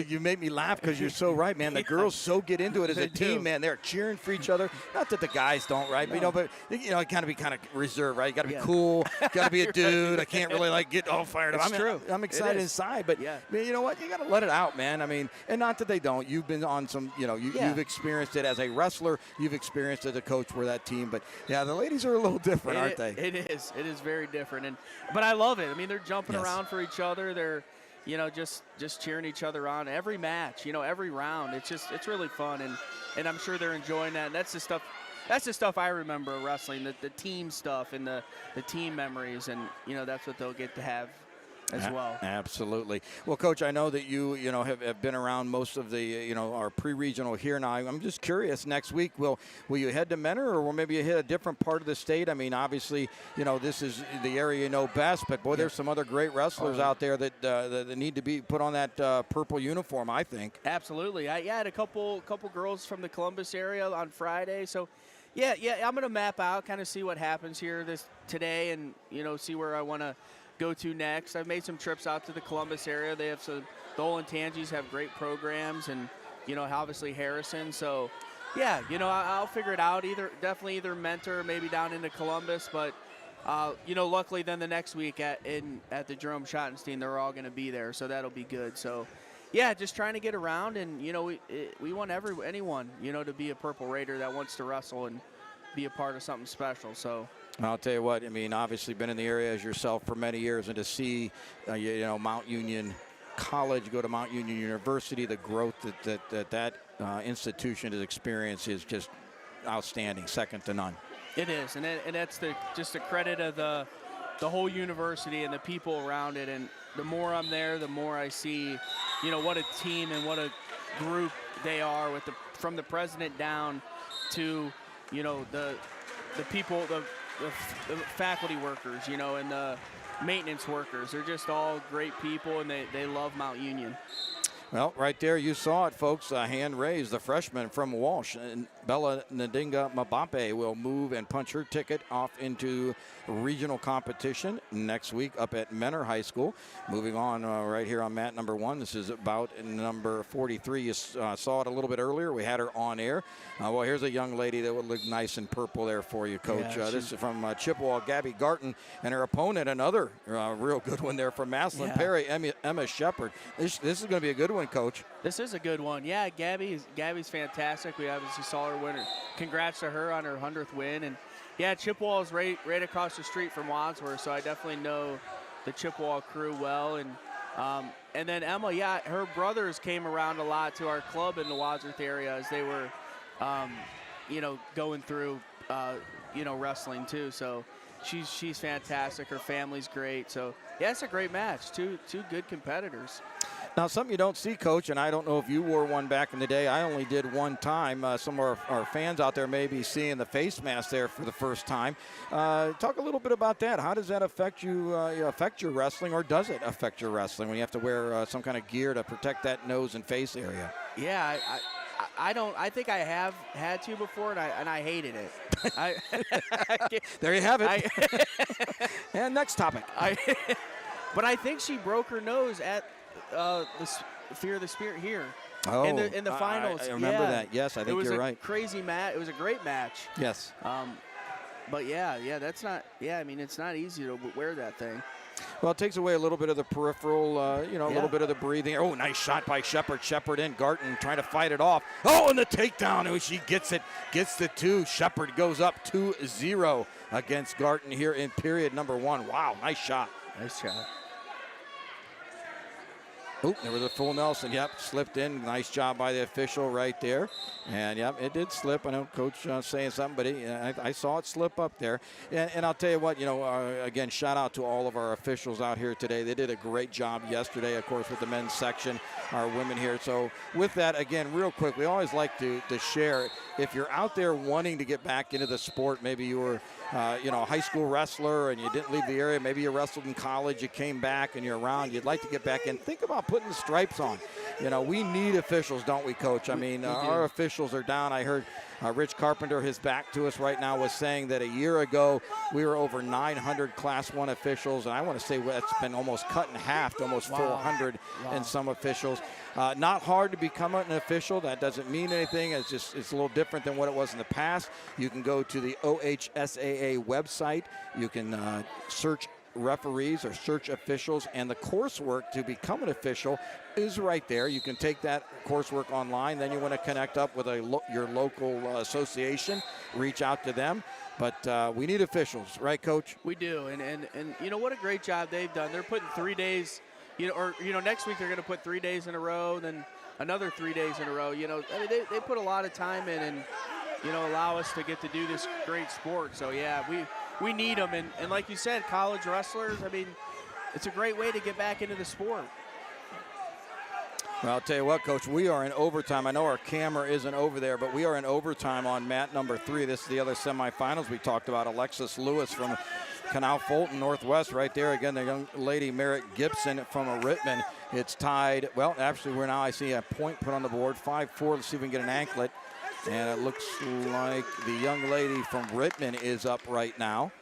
you make me laugh because you're so right, man. The girls so get into it as a team, man. They're cheering for each other. Not that the guys don't, right? No. But you know, kind of be reserved, right? You got to be cool. Got to be a dude. I can't really get all fired up. I'm excited inside, but man, you know what? You got to let it out, man. I mean, and not that they don't. You've been on some, you know, you've experienced it as a wrestler. You've experienced it as a coach for that team. But yeah, the ladies are a little different, aren't they? It is. It is very different. But I love it. I mean, they're jumping around for each other. They're, you know, just cheering each other on every match, you know, every round. It's really fun, and I'm sure they're enjoying that. And that's the stuff I remember wrestling, the team stuff and the team memories, and, you know, that's what they'll get to have as well. Absolutely. Well, Coach, I know that you know have been around most of the, you know, our pre-regional here now. I'm just curious, next week will you head to Menor, or will maybe you hit a different part of the state? I mean, obviously, you know, this is the area you know best, but boy, there's some other great wrestlers out there that need to be put on that purple uniform, I think. Absolutely. I had a couple girls from the Columbus area on Friday, so yeah, I'm going to map out, kind of see what happens here today, and, you know, see where I want to go to next. I've made some trips out to the Columbus area. They have the Olentangies have great programs, and, you know, obviously Harrison. So yeah, you know, I'll figure it out. Definitely either Mentor, maybe down into Columbus, but you know, luckily then the next week at the Jerome Schottenstein, they're all going to be there, so that'll be good. So yeah, just trying to get around, and, you know, we want anyone, you know, to be a Purple Raider that wants to wrestle and be a part of something special. So I'll tell you what, I mean, obviously been in the area as yourself for many years, and to see, you know, Mount Union College go to Mount Union University, the growth that institution has experienced is just outstanding, second to none. It is, and that's just the credit of the whole university and the people around it. And the more I'm there, the more I see, you know, what a team and what a group they are, from the president down to, you know, the people, the faculty workers, you know, and the maintenance workers. They're just all great people, and they love Mount Union. Well, right there, you saw it, folks. Hand raised. The freshman from Walsh, and Bella Ndinga Mabape, will move and punch her ticket off into regional competition next week up at Menor High School. Moving on right here on mat number 1. This is about number 43. You saw it a little bit earlier. We had her on air. Well, here's a young lady that would look nice in purple there for you, Coach. Yeah, this is from Chippewa, Gabby Garton, and her opponent, another real good one there from Maslin Perry, Emma Shepard. This is going to be a good one, Coach. This is a good one. Yeah, Gabby's fantastic. We obviously saw her win. Congrats to her on her 100th win. And yeah, Chippewa is right across the street from Wadsworth, so I definitely know the Chippewa crew well. And then Emma, yeah, her brothers came around a lot to our club in the Wadsworth area as they were, you know, going through, you know, wrestling too. So she's fantastic. Her family's great. So yeah, it's a great match. Two good competitors. Now, something you don't see, Coach, and I don't know if you wore one back in the day. I only did one time. Some of our fans out there may be seeing the face mask there for the first time. Talk a little bit about that. How does that affect you, affect your wrestling, or does it affect your wrestling when you have to wear some kind of gear to protect that nose and face area? Yeah, I don't. I think I have had to before, and I hated it. There you have it. And next topic. But I think she broke her nose at the Fear of the Spirit here. Oh, in the finals. I remember that. Yes, I think you're right. It was a crazy match. It was a great match. Yes. But yeah, that's not. Yeah, I mean, it's not easy to wear that thing. Well, it takes away a little bit of the peripheral, a little bit of the breathing. Oh, nice shot by Shepard. Shepard in. Garton trying to fight it off. Oh, and the takedown. Oh, she gets it. Gets the 2. Shepard goes up 2-0 against Garton here in period number 1. Wow, nice shot. Nice shot. Oh, there was a full Nelson. Yep, slipped in. Nice job by the official right there. And, yep, it did slip. I know Coach saying something, but I saw it slip up there. And I'll tell you what, again, shout out to all of our officials out here today. They did a great job yesterday, of course, with the men's section, our women here. So with that, again, real quick, we always like to share, if you're out there wanting to get back into the sport, maybe you were a high school wrestler and you didn't leave the area, maybe you wrestled in college, you came back and you're around, you'd like to get back in, think about putting the stripes on. We need officials, don't we, Coach? I mean, our officials are down. I heard Rich Carpenter, his back to us right now, was saying that a year ago we were over 900 Class 1 officials, and I want to say that's been almost cut in half to almost 400 in some officials. Not hard to become an official. That doesn't mean anything. It's a little different than what it was in the past. You can go to the OHSAA website. You can search referees or search officials, and the coursework to become an official is right there. You can take that coursework online. Then you want to connect up with your local association, reach out to them. But we need officials, right, Coach? We do, and what a great job they've done. They're putting 3 days, next week they're going to put 3 days in a row, then another 3 days in a row. I mean, they put a lot of time in, and allow us to get to do this great sport. So yeah, we need them, and like you said, college wrestlers. I mean, it's a great way to get back into the sport. Well, I'll tell you what, Coach, we are in overtime. I know our camera isn't over there, but we are in overtime on mat number 3. This is the other semifinals we talked about. Alexis Lewis from Canal Fulton Northwest right there. Again, the young lady Merritt Gibson from Rittman. It's tied. Well, actually, I see a point put on the board, 5-4. Let's see if we can get an anklet. And it looks like the young lady from Rittman is up right now.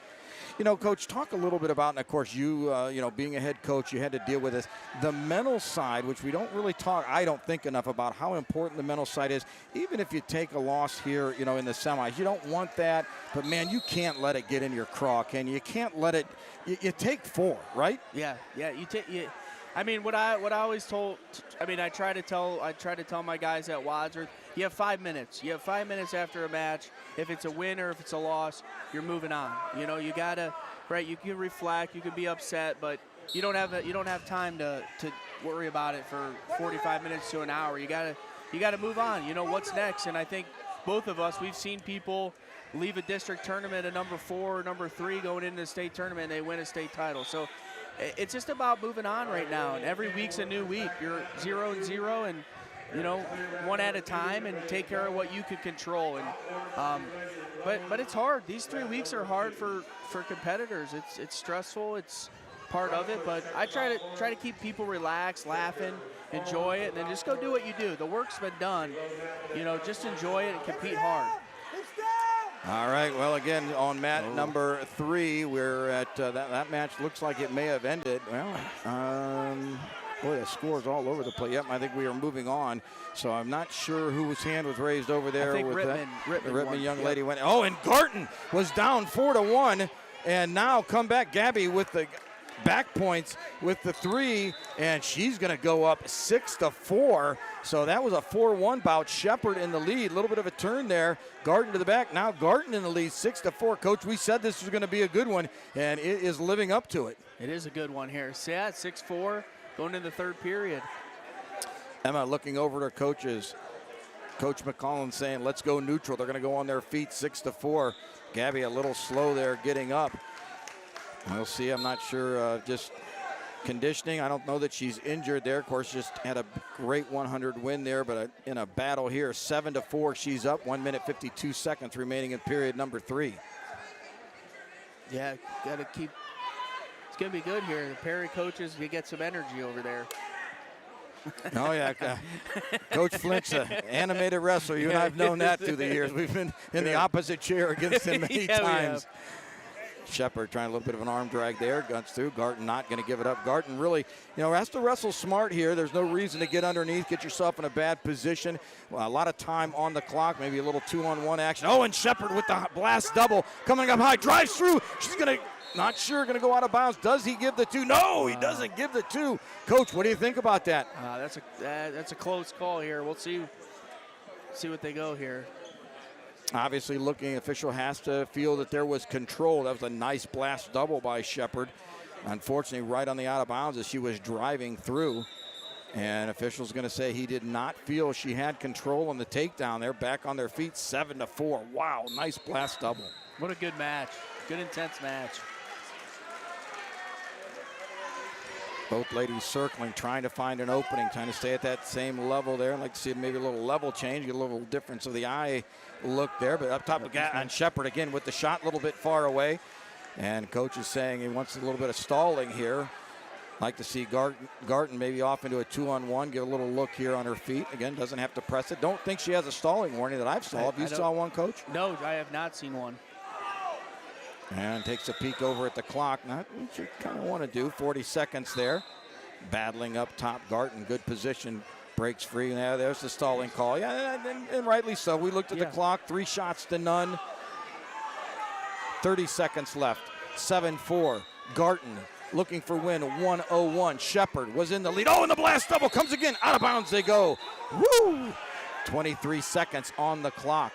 Coach, talk a little bit about, and of course you, being a head coach, you had to deal with this. The mental side, which we don't really talk, I don't think enough about how important the mental side is. Even if you take a loss here, in the semis, you don't want that. But, man, you can't let it get in your craw, can you? You can't let it – you take 4, right? Yeah, I mean, what I always told, I try to tell my guys at Wadsworth, you have 5 minutes. You have 5 minutes after a match. If it's a win or if it's a loss, you're moving on. You gotta, right? You can reflect, you can be upset, but you don't have time to worry about it for 45 minutes to an hour. You gotta move on. What's next? And I think both of us, we've seen people leave a district tournament at number 4 or number 3 going into the state tournament, and they win a state title. So it's just about moving on right now, and every week's a new week. You're 0-0, and one at a time, and take care of what you can control. And but it's hard. These 3 weeks are hard for competitors. It's stressful. It's part of it. But I try to keep people relaxed, laughing, enjoy it, and then just go do what you do. The work's been done. Just enjoy it and compete hard. All right, well, again, on mat number 3, we're at that match looks like it may have ended. Well, boy, the score's all over the place. Yep, I think we are moving on. So I'm not sure whose hand was raised over there. I think with Rittman. The Rittman young lady went. Oh, and Garton was down 4-1, and now come back Gabby with the back points with the 3, and she's going to go up 6-4. So that was a 4-1 bout. Shepard in the lead. A little bit of a turn there. Garton to the back. Now Garton in the lead, 6-4. Coach, we said this was going to be a good one, and it is living up to it. It is a good one here. So yeah, 6-4 going into the 3rd period. Emma looking over at her coaches. Coach McCollum saying, let's go neutral. They're going to go on their feet, 6-4. Gabby a little slow there getting up. We'll see. I'm not sure. Just conditioning. I don't know that she's injured there. Of course, just had a great 100 win there, but in a battle here, 7-4, she's up. 1 minute 52 seconds remaining in period number 3. Yeah, got to keep. It's going to be good here. The Perry coaches, you get some energy over there. Oh, yeah. Coach Flint's an animated wrestler. You and I have known that through the years. We've been in the opposite chair against him many times. Shepard trying a little bit of an arm drag there. Guns through. Garton not going to give it up. Garton really, has to wrestle smart here. There's no reason to get underneath, get yourself in a bad position. Well, a lot of time on the clock, maybe a little 2-on-1 action. Oh, and Shepard with the blast double coming up high. Drives through. She's going to, not sure, going to go out of bounds. Does he give the 2? No, he doesn't give the 2. Coach, what do you think about that? That's a close call here. We'll see what they go here. Obviously, looking, official has to feel that there was control. That was a nice blast double by Shepard. Unfortunately, right on the out of bounds as she was driving through. And officials going to say he did not feel she had control on the takedown there. Back on their feet, 7-4. Wow, nice blast double. What a good match. Good, intense match. Both ladies circling, trying to find an opening, trying to stay at that same level there. I'd like to see maybe a little level change, get a little difference of the eye look there. But up top on Shepard again with the shot a little bit far away. And coach is saying he wants a little bit of stalling here. Like to see Garton maybe off into a 2-on-1, get a little look here on her feet. Again, doesn't have to press it. Don't think she has a stalling warning that I've saw. Have you saw one, Coach? No, I have not seen one. And takes a peek over at the clock. Not what you kind of want to do. 40 seconds there. Battling up top. Garton, good position. Breaks free. Now there's the stalling call. Yeah, and rightly so. We looked at the clock. 3 shots to none. 30 seconds left. 7-4. Garton looking for win. 101. Shepard was in the lead. Oh, and the blast double comes again. Out of bounds they go. Woo! 23 seconds on the clock.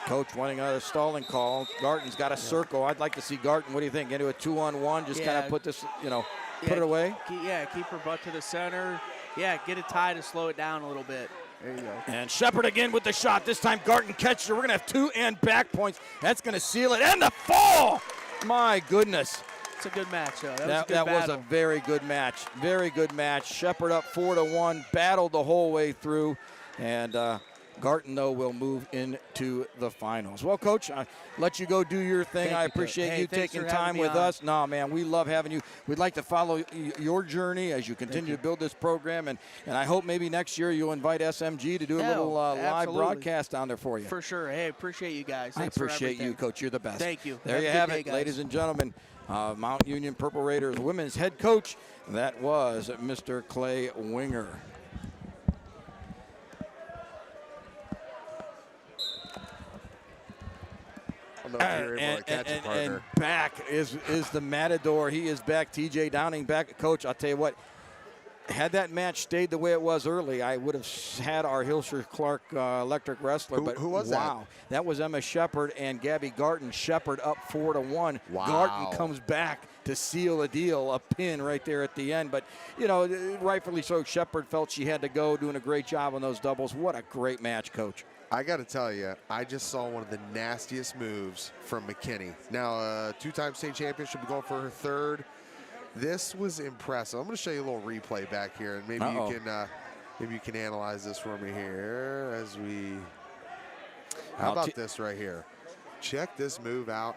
Coach wanting another stalling call. Garton's got a circle. I'd like to see Garton. What do you think? Into a 2-on-1, just kind of put this, put it away? Keep her butt to the center. Yeah, get it tied to slow it down a little bit. There you go. And Shepard again with the shot. This time Garton catches her. We're going to have 2 and back points. That's going to seal it. And the fall! My goodness. It's a good match, though. That was a very good match. Very good match. Shepard up 4-1. Battled the whole way through. And Garton, though, will move into the finals. Well, Coach, I let you go do your thing. I appreciate you taking time with us. No, man, we love having you. We'd like to follow your journey as you continue to build this program. And I hope maybe next year you'll invite SMG to do a little live broadcast down there for you. For sure. Hey, appreciate you guys. Thanks. I appreciate you, Coach. You're the best. Thank you. There you have it, ladies and gentlemen. Mount Union Purple Raiders women's head coach. That was Mr. Clay Wenger. And back is the Matador. He is back. TJ Downing back. Coach, I'll tell you what, had that match stayed the way it was early, I would have had our Hilscher Clark electric wrestler. Who was that? That was Emma Shepard and Gabby Garton. Shepard up 4-1. Wow. Garton comes back to seal a deal, a pin right there at the end. But, rightfully so, Shepard felt she had to go, doing a great job on those doubles. What a great match, Coach. I got to tell you, I just saw one of the nastiest moves from McKinney. Now, 2-time state champion, should be going for her 3rd. This was impressive. I'm going to show you a little replay back here, and maybe you can analyze this for me here as we. How about this right here? Check this move out.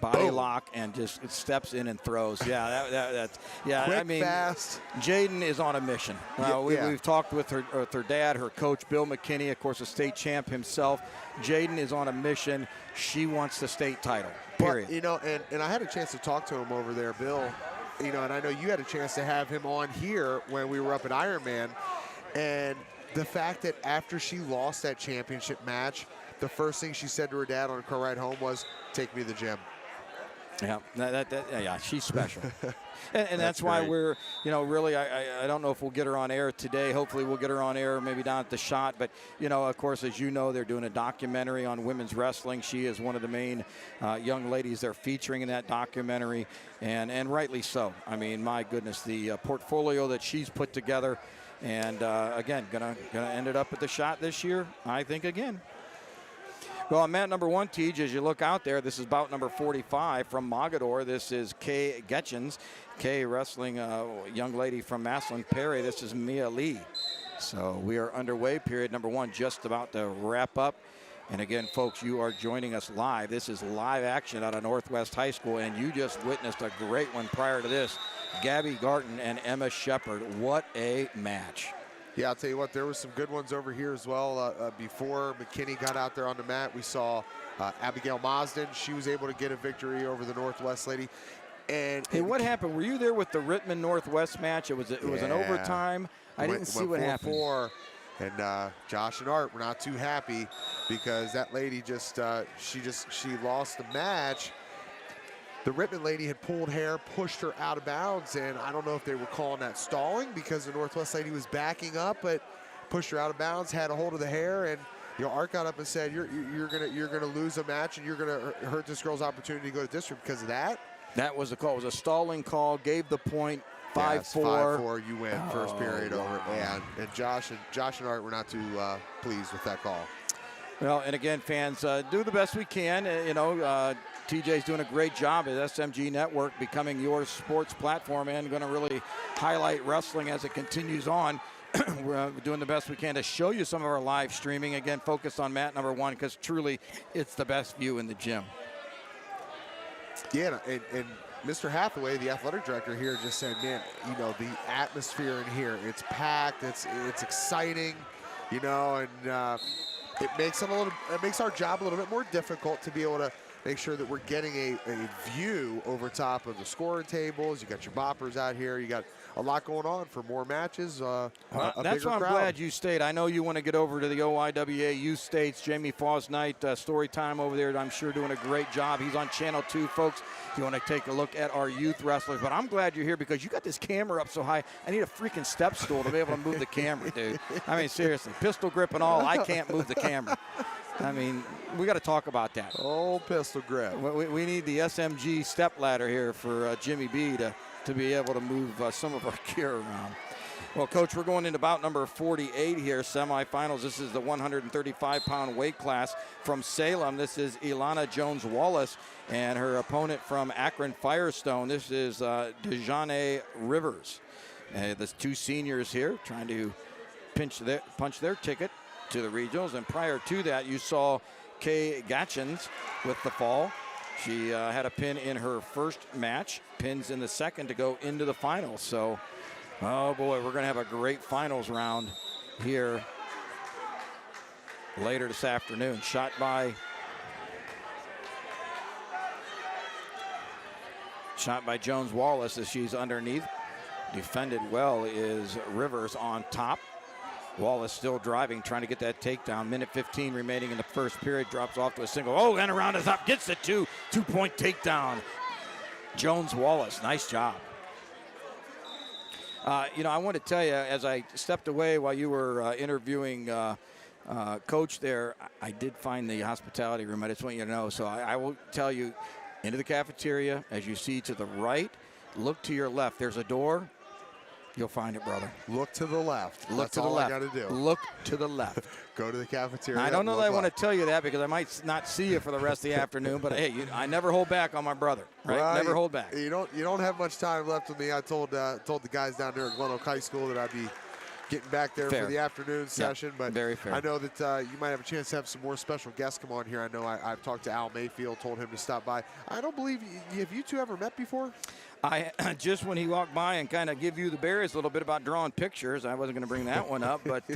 Body lock and just steps in and throws. Yeah, Quick, fast. Jaden is on a mission. We've talked with her dad, her coach, Bill McKinney, of course, a state champ himself. Jaden is on a mission. She wants the state title. Period. But, and I had a chance to talk to him over there, Bill. And I know you had a chance to have him on here when we were up at Ironman. And the fact that after she lost that championship match, the first thing she said to her dad on her car ride home was, "Take me to the gym." Yeah, she's special. and that's why we're, really, I don't know if we'll get her on air today. Hopefully we'll get her on air, maybe down at the shot. But, of course, as you know, they're doing a documentary on women's wrestling. She is one of the main young ladies they're featuring in that documentary, and rightly so. I mean, my goodness, the portfolio that she's put together. And, again, gonna end it up at the shot this year, I think, again. Well, on mat number 1, Tej, as you look out there, this is bout number 45 from Mogador. This is Kay Getchins. Kay wrestling a young lady from Maslin Perry. This is Mia Lee. So we are underway. Period number 1 just about to wrap up. And again, folks, you are joining us live. This is live action out of Northwest High School, and you just witnessed a great one prior to this. Gabby Garton and Emma Shepard. What a match. Yeah, I'll tell you what, there was some good ones over here as well. Before McKinney got out there on the mat, we saw Abigail Mosden. She was able to get a victory over the Northwest lady. And hey, what happened? Were you there with the Rittman Northwest match? It was an overtime. I didn't see what happened. 4-4. And Josh and Art were not too happy because that lady she lost the match. The Rittman lady had pulled hair, pushed her out of bounds, and I don't know if they were calling that stalling because the Northwest lady was backing up, but pushed her out of bounds, had a hold of the hair, and Art got up and said, "You're gonna lose a match, and you're gonna hurt this girl's opportunity to go to district because of that." That was the call. It was a stalling call. Gave the point. 5-4. Yes, 5-4. You win first period over, and Josh and Art were not too pleased with that call. Well, and again, fans, do the best we can. TJ's doing a great job at SMG Network, becoming your sports platform and going to really highlight wrestling as it continues on. We're doing the best we can to show you some of our live streaming. Again, focused on mat number 1 because truly it's the best view in the gym. Yeah, and Mr. Hathaway, the athletic director here, just said, man, the atmosphere in here, it's packed, it's exciting, and it makes our job a little bit more difficult to be able to make sure that we're getting a view over top of the scoring tables. You got your boppers out here. You got a lot going on for more matches. That's why I'm glad you stayed. I know you want to get over to the OIWA Youth States. Jamie Fosnight, story time over there, I'm sure doing a great job. He's on Channel 2, folks. If you want to take a look at our youth wrestlers. But I'm glad you're here because you got this camera up so high. I need a freaking step stool to be able to move the camera, dude. I mean, seriously, pistol grip and all, I can't move the camera. I mean, we got to talk about that. Old pistol grip. We need the SMG step ladder here for Jimmy B to be able to move some of our gear around. Well, Coach, we're going into bout number 48 here, semifinals. This is the 135-pound weight class from Salem. This is Ilana Jones-Wallace and her opponent from Akron Firestone. This is Dejane Rivers. The 2 seniors here trying to punch their ticket to the regionals, and prior to that you saw Kay Gatchins with the fall. She had a pin in her first match, pins in the second to go into the finals. So, oh boy, we're going to have a great finals round here later this afternoon. Shot by Jones-Wallace as she's underneath. Defended well is Rivers on top. Wallace still driving, trying to get that takedown. Minute 15 remaining in the first period. Drops off to a single. Oh, and around the top. Gets the two-point takedown. Jones-Wallace, nice job. I want to tell you, as I stepped away while you were interviewing Coach there, I did find the hospitality room. I just want you to know. So I will tell you, into the cafeteria, as you see to the right, look to your left. There's a door. You'll find it, brother. Look to the left. Look to the left. That's all I got to do. Look to the left. Go to the cafeteria. I don't know that I want to tell you that because I might not see you for the rest of the afternoon. But hey, I never hold back on my brother. Right? Well, never hold back. You don't have much time left with me. I told the guys down there at Glen Oak High School that I'd be getting back there for the afternoon session. But very fair. I know that you might have a chance to have some more special guests come on here. I know I've talked to Al Mayfield, told him to stop by. I don't believe have you two ever met before? I just when he walked by and kind of give you the berries a little bit about drawing pictures. I wasn't going to bring that one up, but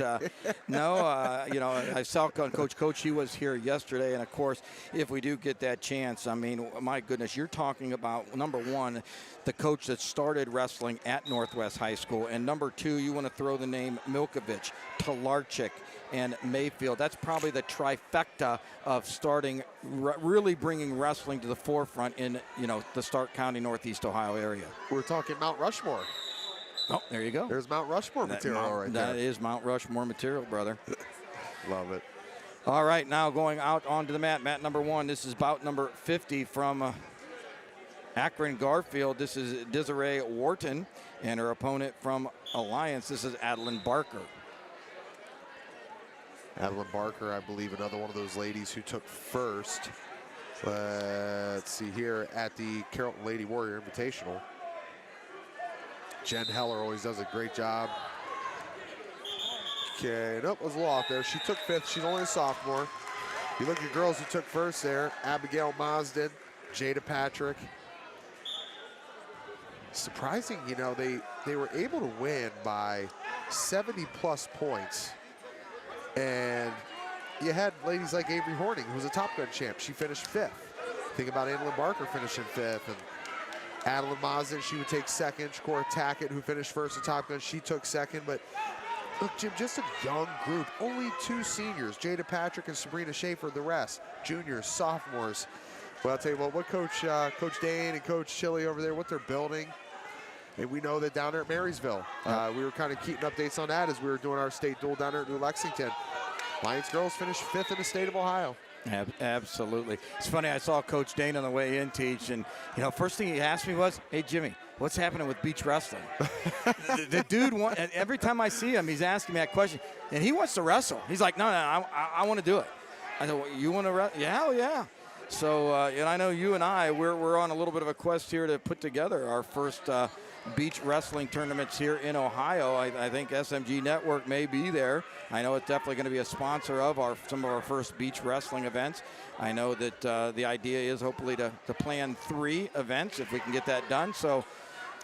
no, I saw Coach. He was here yesterday, and of course, if we do get that chance, I mean, my goodness, you're talking about number one, the coach that started wrestling at Northwest High School, and number two, you want to throw the name Milkovich, Talarchik, and Mayfield. That's probably the trifecta of starting, really bringing wrestling to the forefront in, the Stark County, Northeast Ohio area. We're talking Mount Rushmore. Oh, there you go. There's Mount Rushmore material right there. That is Mount Rushmore material, brother. Love it. All right, now going out onto the mat. Mat number one. This is bout number 50 from Akron Garfield. This is Desiree Wharton, and her opponent from Alliance. This is Adeline Barker. Adeline Barker, I believe, another one of those ladies who took first. Let's see here at the Carrollton Lady Warrior Invitational. Jen Heller always does a great job. Okay, nope, was a little off there. She took 5th. She's only a sophomore. You look at girls who took first there. Abigail Marsden, Jada Patrick. Surprising, you know, they were able to win by 70-plus points. And you had ladies like Avery Horning, who was a Top Gun champ. She finished 5th. Think about Adeline Barker finishing 5th. And Adeline Marsden, she would take 2nd. Shakora Tackett, who finished 1st in Top Gun, she took 2nd. But look, Jim, just a young group. Only 2 seniors, Jada Patrick and Sabrina Schaefer. The rest, juniors, sophomores. Well, I'll tell you what Coach Dane and Coach Chili over there, what they're building. And we know that down there at Marysville, we were kind of keeping updates on that as we were doing our state duel down there at New Lexington. Lions girls finished 5th in the state of Ohio. Absolutely. It's funny, I saw Coach Dane on the way in teach, and, you know, first thing he asked me was, hey, Jimmy, what's happening with beach wrestling? the dude, every time I see him, he's asking me that question, and he wants to wrestle. He's like, no, I want to do it. I said, well, you want to wrestle? Yeah, hell yeah. So, and I know you and I, we're on a little bit of a quest here to put together our first beach wrestling tournaments here in Ohio. I think SMG Network may be there. I know it's definitely going to be a sponsor of some of our first beach wrestling events. I know that the idea is hopefully to plan 3 events if we can get that done. So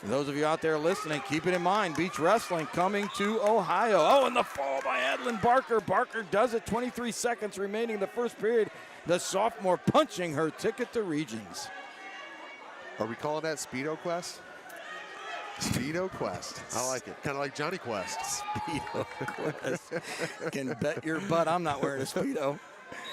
those of you out there listening, keep it in mind, beach wrestling coming to Ohio. Oh, and the fall by Adeline Barker. Barker does it, 23 seconds remaining in the first period. The sophomore punching her ticket to regions. Are we calling that Speedo Quest? Speedo Quest. I like it. Kind of like Johnny Quest. Speedo Quest. Can bet your butt I'm not wearing a Speedo.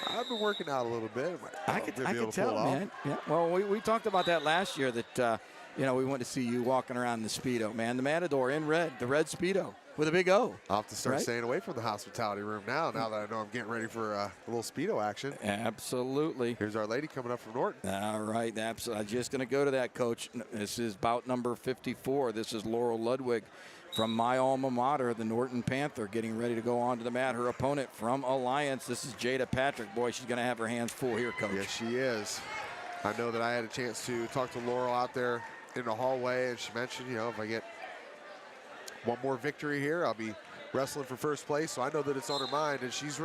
I've been working out a little bit. I could tell, man. Yeah. Well, we talked about that last year that, you know, we went to see you walking around in the Speedo, man. The Matador in red, the red Speedo with a big O. I'll have to start staying away from the hospitality room now that I know I'm getting ready for a little Speedo action. Absolutely. Here's our lady coming up from Norton. All right. I'm just going to go to that, Coach. This is bout number 54. This is Laurel Ludwig from my alma mater, the Norton Panther, getting ready to go on to the mat. Her opponent from Alliance, this is Jada Patrick. Boy, she's going to have her hands full here, Coach. Yes, she is. I know that I had a chance to talk to Laurel out there in the hallway, and she mentioned, you know, if I get one more victory here, I'll be wrestling for first place. So I know that it's on her mind, and she's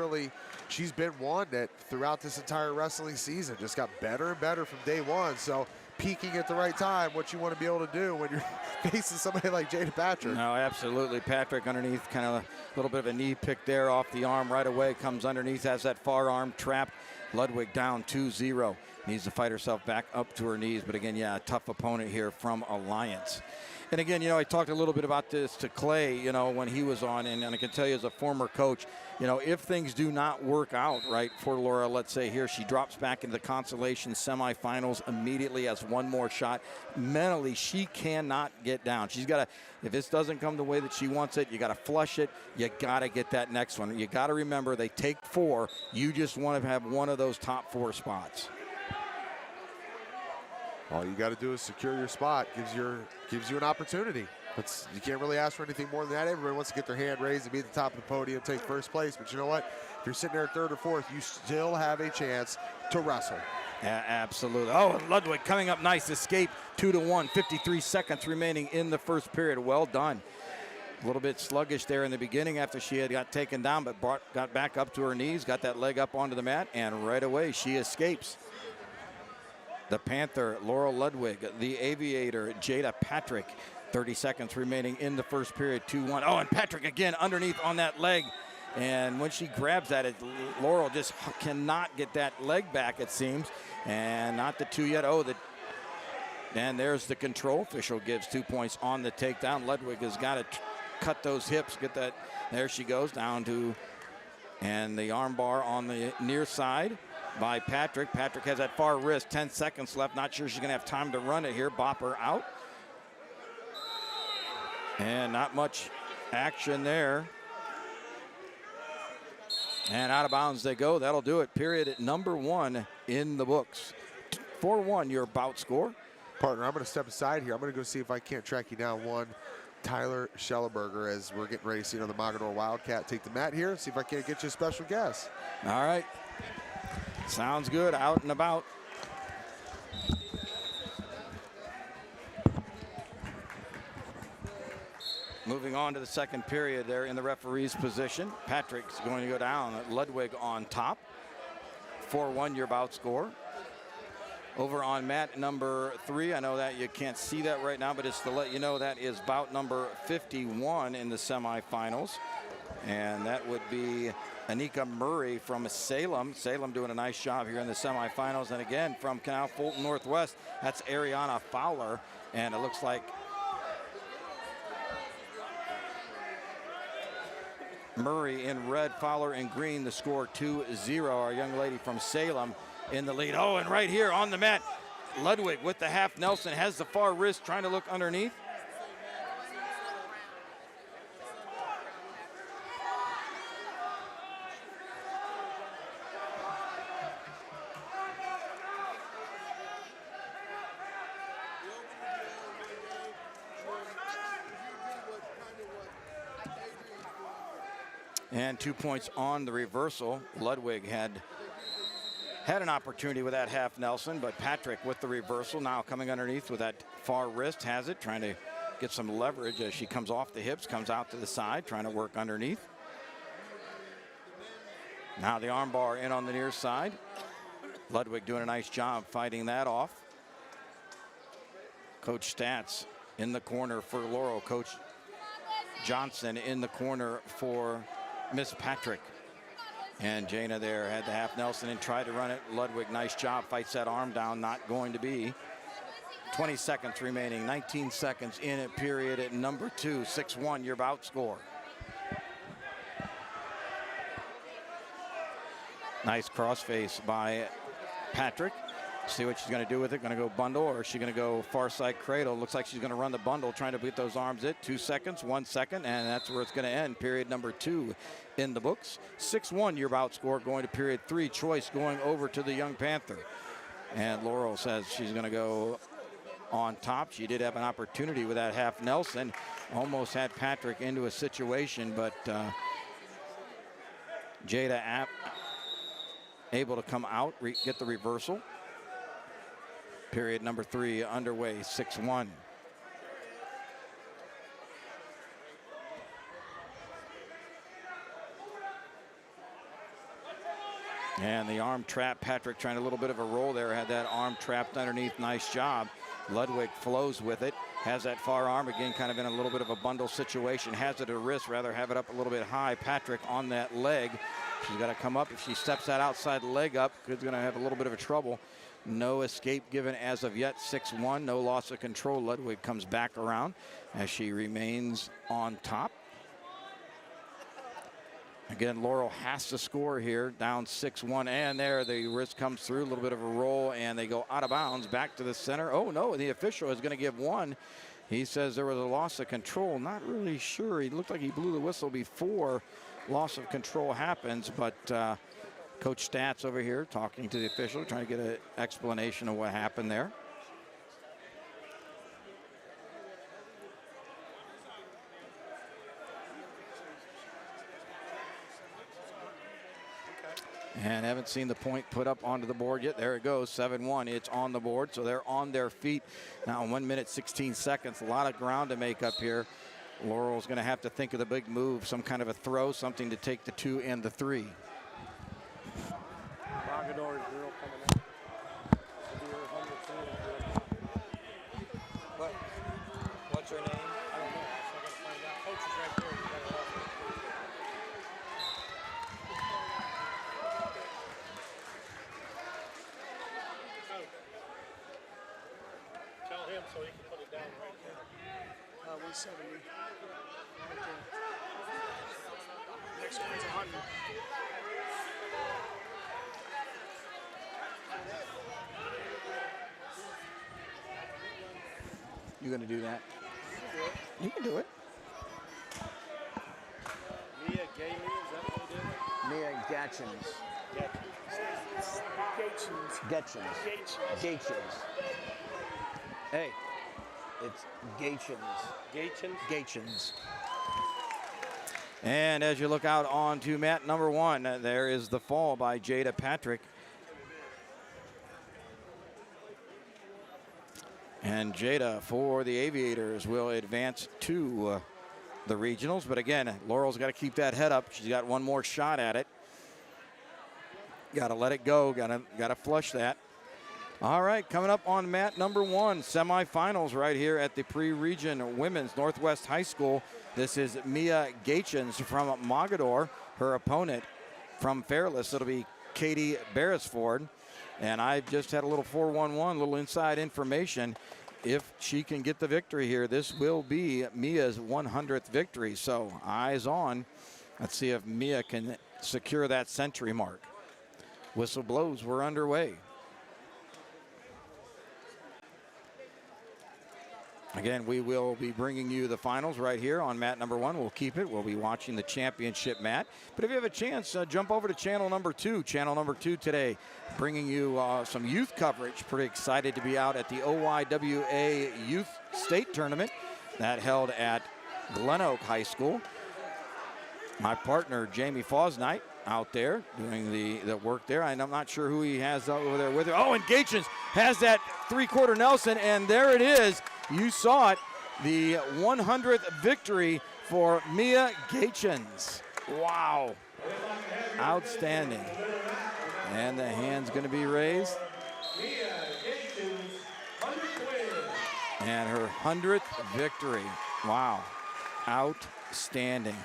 been one that throughout this entire wrestling season just got better and better from day one. So peaking at the right time, what you want to be able to do when you're facing somebody like Jada Patrick. No, absolutely. Patrick underneath, kind of a little bit of a knee pick there off the arm right away, comes underneath, has that far arm trapped. Ludwig down 2-0. Needs to fight herself back up to her knees. But again, yeah, a tough opponent here from Alliance. And again, you know, I talked a little bit about this to Clay, you know, when he was on, and I can tell you as a former coach, you know, if things do not work out right for Laura, let's say here, she drops back into the consolation semifinals immediately, has one more shot. Mentally, she cannot get down. She's got to, if this doesn't come the way that she wants it, you got to flush it. You got to get that next one. You got to remember, they take 4. You just want to have one of those top 4 spots. All you got to do is secure your spot. Gives you an opportunity. You can't really ask for anything more than that. Everybody wants to get their hand raised and be at the top of the podium, take first place. But you know what? If you're sitting there 3rd or 4th, you still have a chance to wrestle. Yeah, absolutely. Oh, Ludwig coming up nice. Escape 2-1. 53 seconds remaining in the first period. Well done. A little bit sluggish there in the beginning after she had got taken down, but got back up to her knees, got that leg up onto the mat, and right away she escapes. The Panther, Laurel Ludwig, the Aviator, Jada Patrick. 30 seconds remaining in the first period, 2-1. Oh, and Patrick again underneath on that leg. And when she grabs that, Laurel just cannot get that leg back, it seems. And not the 2 yet. And there's the control. Official gives 2 points on the takedown. Ludwig has got to cut those hips, get that. There she goes down to, and the arm bar on the near side by Patrick. Patrick has that far wrist, 10 seconds left. Not sure she's going to have time to run it here. Bop her out. And not much action there. And out of bounds they go. That'll do it. Period at number 1 in the books. 4-1 your bout score. Partner, I'm going to step aside here. I'm going to go see if I can't track you down one Tyler Schellenberger, as we're getting ready to see another Mogador Wildcat take the mat here and see if I can't get you a special guest. All right. Sounds good. Out and about. Moving on to the second period, they're in the referee's position. Patrick's going to go down. Ludwig on top. 4-1 your bout score. Over on mat number 3, I know that you can't see that right now, but it's to let you know that is bout number 51 in the semifinals. And that would be Anika Murray from Salem. Salem doing a nice job here in the semifinals. And again, from Canal Fulton Northwest, that's Ariana Fowler. And it looks like Murray in red, Fowler in green. The score 2-0. Our young lady from Salem in the lead. Oh, and right here on the mat, Ludwig with the half Nelson, has the far wrist, trying to look underneath. And 2 points on the reversal. Ludwig had an opportunity with that half Nelson, but Patrick with the reversal now coming underneath with that far wrist, has it, trying to get some leverage as she comes off the hips, comes out to the side, trying to work underneath. Now the arm bar in on the near side. Ludwig doing a nice job fighting that off. Coach Stats in the corner for Laurel. Coach Johnson in the corner for Miss Patrick. And Jana there had the half Nelson and tried to run it. Ludwig, nice job, fights that arm down, not going to be. 20 seconds remaining, 19 seconds in at period at number 2, 6-1 your bout score. Nice crossface by Patrick. See what she's going to do with it. Going to go bundle, or is she going to go far side cradle? Looks like she's going to run the bundle, trying to beat those arms in. 2 seconds, 1 second, and that's where it's going to end. Period number 2 in the books. 6-1 your bout score, going to period 3. Choice going over to the young Panther. And Laurel says she's going to go on top. She did have an opportunity with that half Nelson. Almost had Patrick into a situation, but Jada able to come out, get the reversal. Period number 3 underway, 6-1. And the arm trap, Patrick trying a little bit of a roll there, had that arm trapped underneath, nice job. Ludwig flows with it, has that far arm again, kind of in a little bit of a bundle situation, has it at wrist, rather have it up a little bit high. Patrick on that leg, she's got to come up. If she steps that outside leg up, she's going to have a little bit of a trouble. No escape given as of yet, 6-1, no loss of control. Ludwig comes back around as she remains on top. Again, Laurel has to score here, down 6-1, and there the wrist comes through, a little bit of a roll, and they go out of bounds, back to the center. Oh no, the official is going to give one. He says there was a loss of control. Not really sure. He looked like he blew the whistle before loss of control happens, but Coach Stats over here talking to the official, trying to get an explanation of what happened there. And haven't seen the point put up onto the board yet. There it goes, 7-1. It's on the board, so they're on their feet. Now 1 minute, 16 seconds. A lot of ground to make up here. Laurel's going to have to think of the big move, some kind of a throw, something to take the 2 and the 3. Mogador's girl coming in. What's her name? I don't know. So I got to find out. Coach is right there. You gotta help her. Tell him so he can put it down right there. 170. Right there. Next one's 100. You going to do that? You can do it. Mia Gailey, is that what it is? Mia Gatchins. Gatchins. Hey, It's Gachins. Gachins? Gachins. And as you look out onto mat number 1, there is the fall by Jada Patrick. And Jada for the Aviators will advance to the regionals. But again, Laurel's got to keep that head up. She's got one more shot at it. Got to let it go. Got to flush that. All right, coming up on mat number 1, semifinals right here at the pre-region women's Northwest High School. This is Mia Gachins from Mogador. Her opponent from Fairless, it'll be Katie Beresford. And I just had a little 4-1-1, little inside information. If she can get the victory here, this will be Mia's 100th victory. So eyes on. Let's see if Mia can secure that century mark. Whistle blows, we're underway. Again, we will be bringing you the finals right here on mat number 1. We'll keep it. We'll be watching the championship mat. But if you have a chance, jump over to channel number 2. Channel number 2 today, bringing you some youth coverage. Pretty excited to be out at the OYWA Youth State Tournament that held at Glen Oak High School. My partner, Jamie Fosnight, out there doing the work there. I'm not sure who he has over there with her. Oh, and Gachins has that 3/4 Nelson, and there it is. You saw it, the 100th victory for Mia Gachins. Wow. Outstanding. And the hand's going to be raised. And her 100th victory. Wow. Outstanding.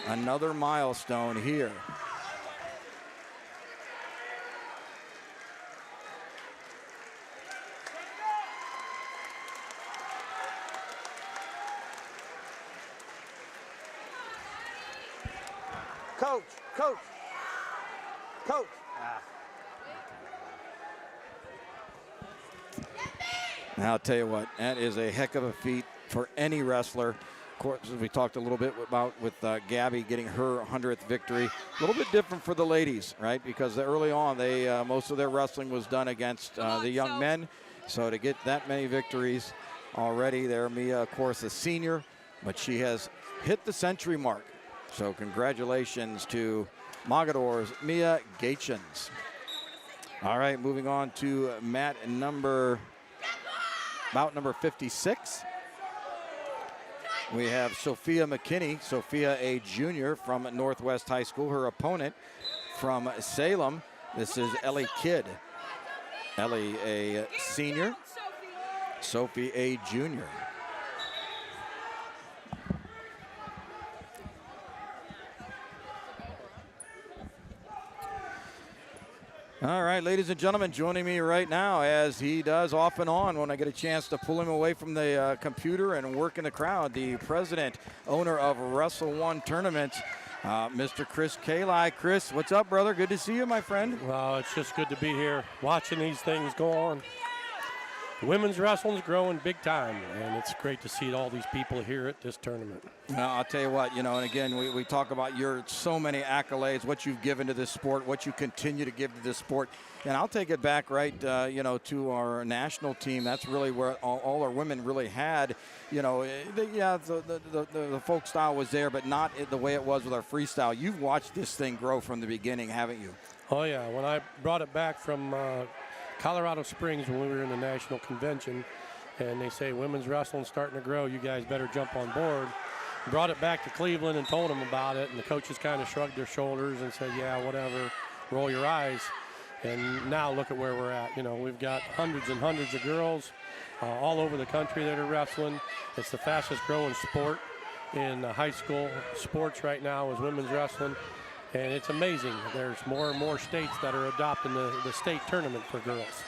Another milestone here. Coach. Now, I'll tell you what, that is a heck of a feat for any wrestler. Of course, as we talked a little bit about with Gabby getting her 100th victory. A little bit different for the ladies, right? Because early on, they most of their wrestling was done against the young men. So to get that many victories already there, Mia, of course, a senior, but she has hit the century mark. So congratulations to Mogador's Mia Gachins. All right, moving on to mat number 56. We have Sophia McKinney, Sophia a junior from Northwest High School. Her opponent from Salem, this is Ellie Kidd. Ellie a senior, Sophie a junior. All right, ladies and gentlemen, joining me right now, as he does off and on when I get a chance to pull him away from the computer and work in the crowd, the president, owner of Wrestle One Tournament, Mr. Chris Kallai. Chris, what's up, brother? Good to see you, my friend. Well, it's just good to be here watching these things go on. Women's wrestling's growing big time, and it's great to see all these people here at this tournament. Well, I'll tell you what, and again, we talk about your so many accolades, what you've given to this sport, what you continue to give to this sport. And I'll take it back right, to our national team. That's really where all our women really had, the folk style was there, but not the way it was with our freestyle. You've watched this thing grow from the beginning, haven't you? Oh, yeah. When I brought it back from Colorado Springs when we were in the national convention, and they say women's wrestling's starting to grow, you guys better jump on board. Brought it back to Cleveland and told them about it, and the coaches kind of shrugged their shoulders and said, yeah, whatever, roll your eyes. And now look at where we're at. We've got hundreds and hundreds of girls all over the country that are wrestling. It's the fastest growing sport in high school sports right now is women's wrestling. And it's amazing. There's more and more states that are adopting the state tournament for girls.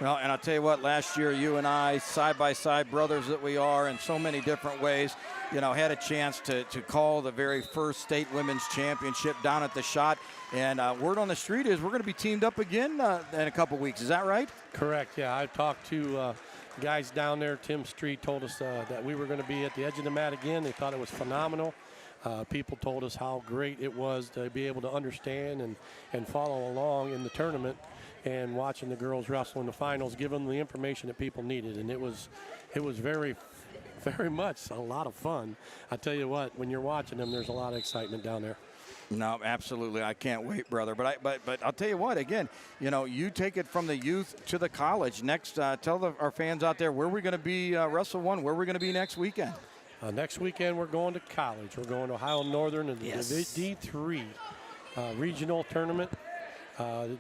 Well, and I'll tell you what, last year you and I, side-by-side brothers that we are in so many different ways, had a chance to call the very first state women's championship down at the Shot. And word on the street is we're going to be teamed up again in a couple weeks. Is that right? Correct, yeah. I talked to guys down there. Tim Street told us that we were going to be at the edge of the mat again. They thought it was phenomenal. People told us how great it was to be able to understand and follow along in the tournament. and watching the girls wrestle in the finals, give them the information that people needed. And it was very, very much a lot of fun. I tell you what, when you're watching them, there's a lot of excitement down there. No, absolutely. I can't wait, brother. But I'll tell you what, again, you take it from the youth to the college. Next, tell our fans out there where we're going to be, Wrestle One, where we're going to be next weekend. Next weekend, we're going to college. We're going to Ohio Northern in the D3 regional tournament.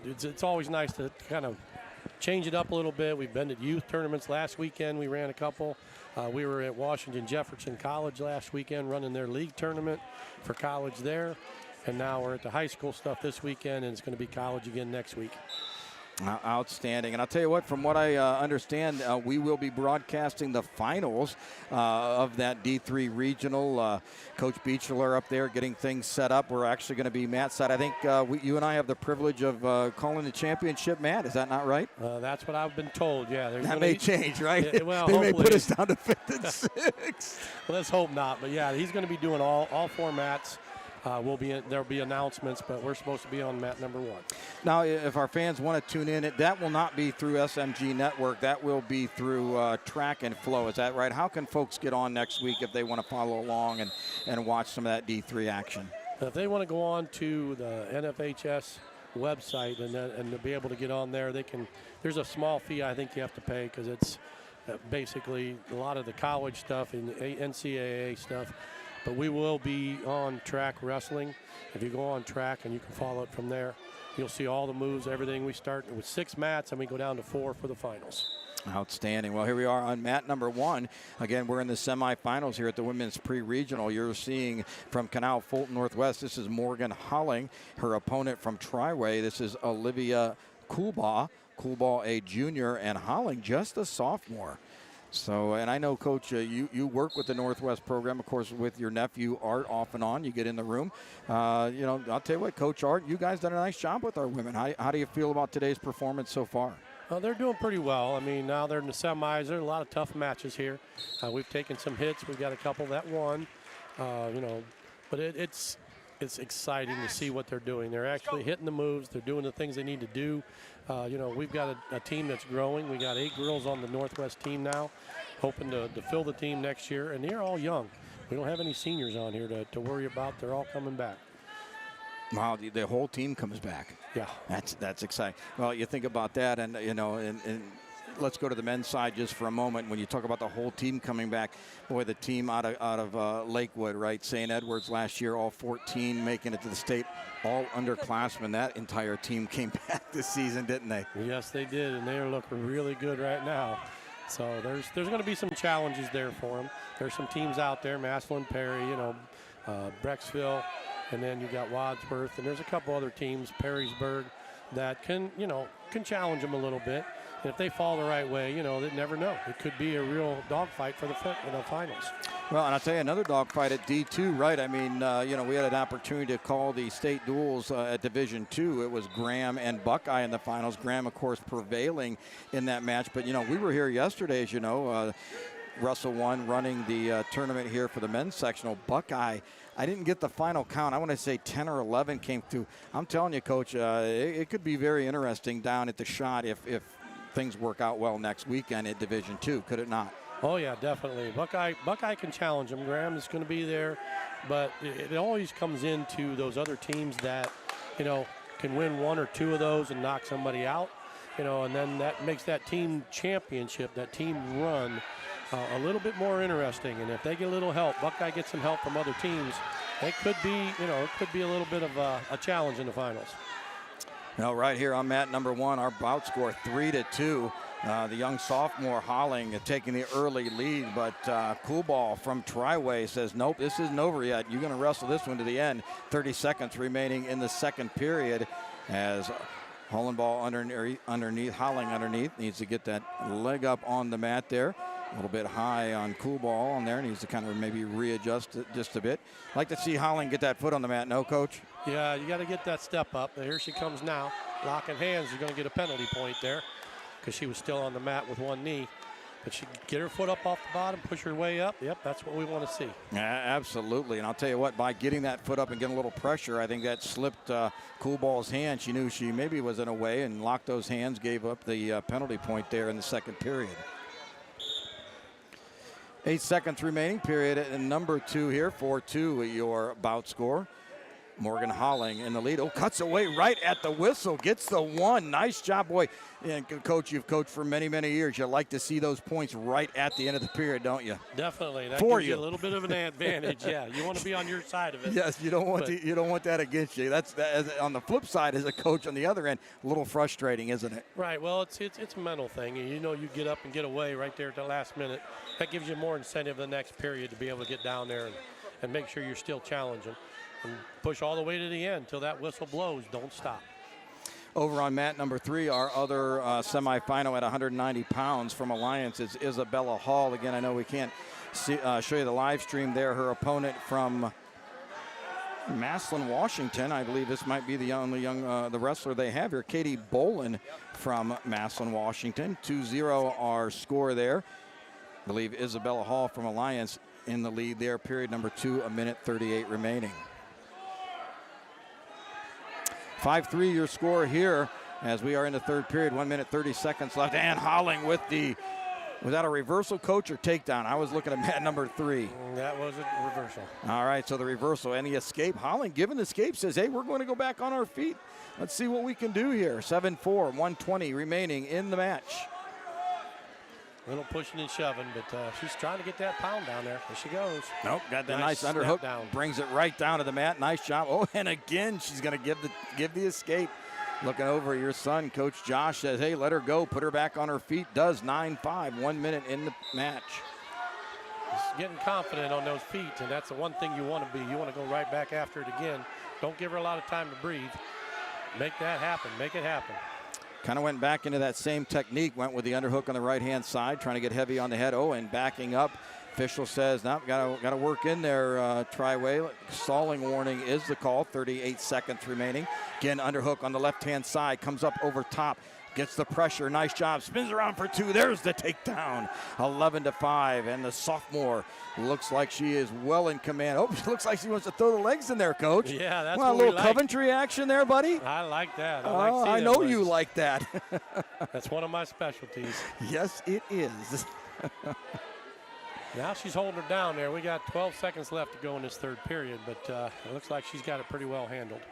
It's always nice to kind of change it up a little bit. We've been to youth tournaments last weekend. We ran a couple. We were at Washington Jefferson College last weekend running their league tournament for college there. And now we're at the high school stuff this weekend, and it's going to be college again next week. Outstanding. And I'll tell you what, from what I understand, we will be broadcasting the finals of that D3 regional. Coach Beachler up there getting things set up. We're actually going to be Matt's side. I think you and I have the privilege of calling the championship, Matt. Is that not right? That's what I've been told, yeah. That may change, right? Yeah, well, they may put us down to 5th and 6th. Well, let's hope not. But, yeah, he's going to be doing all 4 mats. There'll be announcements, but we're supposed to be on mat number 1. Now, if our fans want to tune in, that will not be through SMG Network. That will be through Track and Flow. Is that right? How can folks get on next week if they want to follow along and watch some of that D3 action? If they want to go on to the NFHS website and to be able to get on there, they can. There's a small fee I think you have to pay because it's basically a lot of the college stuff and NCAA stuff. But we will be on Track Wrestling. If you go on Track and you can follow it from there, you'll see all the moves, everything. We start with 6 mats and we go down to 4 for the finals. Outstanding. Well, here we are on mat number 1. Again, we're in the semifinals here at the Women's Pre-Regional. You're seeing from Canal Fulton Northwest, this is Morgan Holling. Her opponent from Triway, this is Olivia Coolbaugh a junior, and Holling just a sophomore. So, and I know, Coach, you work with the Northwest program, of course, with your nephew, Art, off and on. You get in the room. I'll tell you what, Coach Art, you guys done a nice job with our women. How do you feel about today's performance so far? They're doing pretty well. I mean, now they're in the semis. There are a lot of tough matches here. We've taken some hits. We've got a couple that won, but it's exciting to see what they're doing. They're actually hitting the moves. They're doing the things they need to do. We've got a team that's growing. We got 8 girls on the Northwest team now, hoping to fill the team next year. And they're all young. We don't have any seniors on here to worry about. They're all coming back. Wow, the whole team comes back. Yeah. That's exciting. Well, you think about that, and let's go to the men's side just for a moment. When you talk about the whole team coming back, boy, the team out of Lakewood, right? St. Edwards last year, all 14 making it to the state, all underclassmen. That entire team came back this season, didn't they? Yes, they did, and they're looking really good right now. So there's going to be some challenges there for them. There's some teams out there, Massillon, Perry, Brecksville, and then you got Wadsworth, and there's a couple other teams, Perrysburg, that can challenge them a little bit. And if they fall the right way, they never know. It could be a real dogfight for the finals. Well, and I'll tell you, another dogfight at D2, right? I mean, we had an opportunity to call the state duels at Division II. It was Graham and Buckeye in the finals. Graham, of course, prevailing in that match. But, we were here yesterday, as you know. Russell One running the tournament here for the men's sectional. Buckeye, I didn't get the final count. I want to say 10 or 11 came through. I'm telling you, Coach, it could be very interesting down at the Shot if things work out well next weekend at Division II, could it not? Oh yeah, definitely. Buckeye can challenge them. Graham is going to be there, but it always comes into those other teams that can win 1 or 2 of those and knock somebody out, and then that makes that team championship, that team run, a little bit more interesting. And if they get a little help, Buckeye gets some help from other teams, it could be a little bit of a challenge in the finals. Right here on mat number 1, our bout score 3-2. The young sophomore Holling taking the early lead, but Coolbaugh from Triway says, nope, this isn't over yet. You're going to wrestle this one to the end. 30 seconds remaining in the second period as Hollenball underneath, Holling underneath, needs to get that leg up on the mat there. A little bit high on Coolbaugh on there. Needs to kind of maybe readjust it just a bit. Like to see Holling get that foot on the mat, no, Coach? Yeah, you got to get that step up. Here she comes now. Locking hands, you're going to get a penalty point there because she was still on the mat with one knee. But she get her foot up off the bottom, push her way up. Yep, that's what we want to see. Yeah, absolutely. And I'll tell you what, by getting that foot up and getting a little pressure, I think that slipped Cool Ball's hand. She knew she maybe was in a way and locked those hands, gave up the penalty point there in the second period. 8 seconds remaining, period at number 2 here. 4-2 your bout score. Morgan Holling in the lead. Oh, cuts away right at the whistle. Gets the one. Nice job, boy. And Coach, you've coached for many, many years. You like to see those points right at the end of the period, don't you? Definitely. That For gives you. a little bit of an advantage. Yeah, you want to be on your side of it. Yes, you don't want that against you. That's on the flip side as a coach on the other end, a little frustrating, isn't it? Right. Well, it's a mental thing. You know, you get up and get away right there at the last minute. That gives you more incentive the next period to be able to get down there and make sure you're still challenging. And push all the way to the end till that whistle blows. Don't stop. Over on mat number 3, our other semifinal at 190 pounds from Alliance is Isabella Hall. Again, I know we can't show you the live stream there. Her opponent from Massillon, Washington. I believe this might be the only the wrestler they have here. Katie Bolin from Massillon, Washington. 2-0 our score there. I believe Isabella Hall from Alliance in the lead there. Period number 2, 1:38 remaining. 5-3 your score here as we are in the third period. 1:30 left. And Holling was that a reversal, coach, or takedown? I was looking at mat number 3. That was a reversal. All right, so the reversal and the escape. Holling, given the escape, says, hey, we're going to go back on our feet. Let's see what we can do here. 7-4, 1:20 remaining in the match. A little pushing and shoving, but she's trying to get that pound down there. There she goes. Nope, got that nice underhook. Down. Brings it right down to the mat. Nice job. Oh, and again, she's going to give the escape. Looking over your son, Coach Josh says, hey, let her go. Put her back on her feet. Does 9-5, 1 minute in the match. She's getting confident on those feet, and that's the one thing you want to be. You want to go right back after it again. Don't give her a lot of time to breathe. Make that happen. Make it happen. Kind of went back into that same technique, went with the underhook on the right-hand side, trying to get heavy on the head. Oh, and backing up. Official says, no, got to work in there, Triway. Stalling warning is the call. 38 seconds remaining. Again, underhook on the left-hand side, comes up over top. Gets the pressure, nice job, spins around for 2, there's the takedown. 11-5, and the sophomore looks like she is well in command. Oh, looks like she wants to throw the legs in there, Coach. Yeah, that's well, what a little we like. Coventry action there, buddy. I like that. I know you like that. That's one of my specialties. Yes, it is. Now she's holding her down there. We got 12 seconds left to go in this third period, but it looks like she's got it pretty well handled.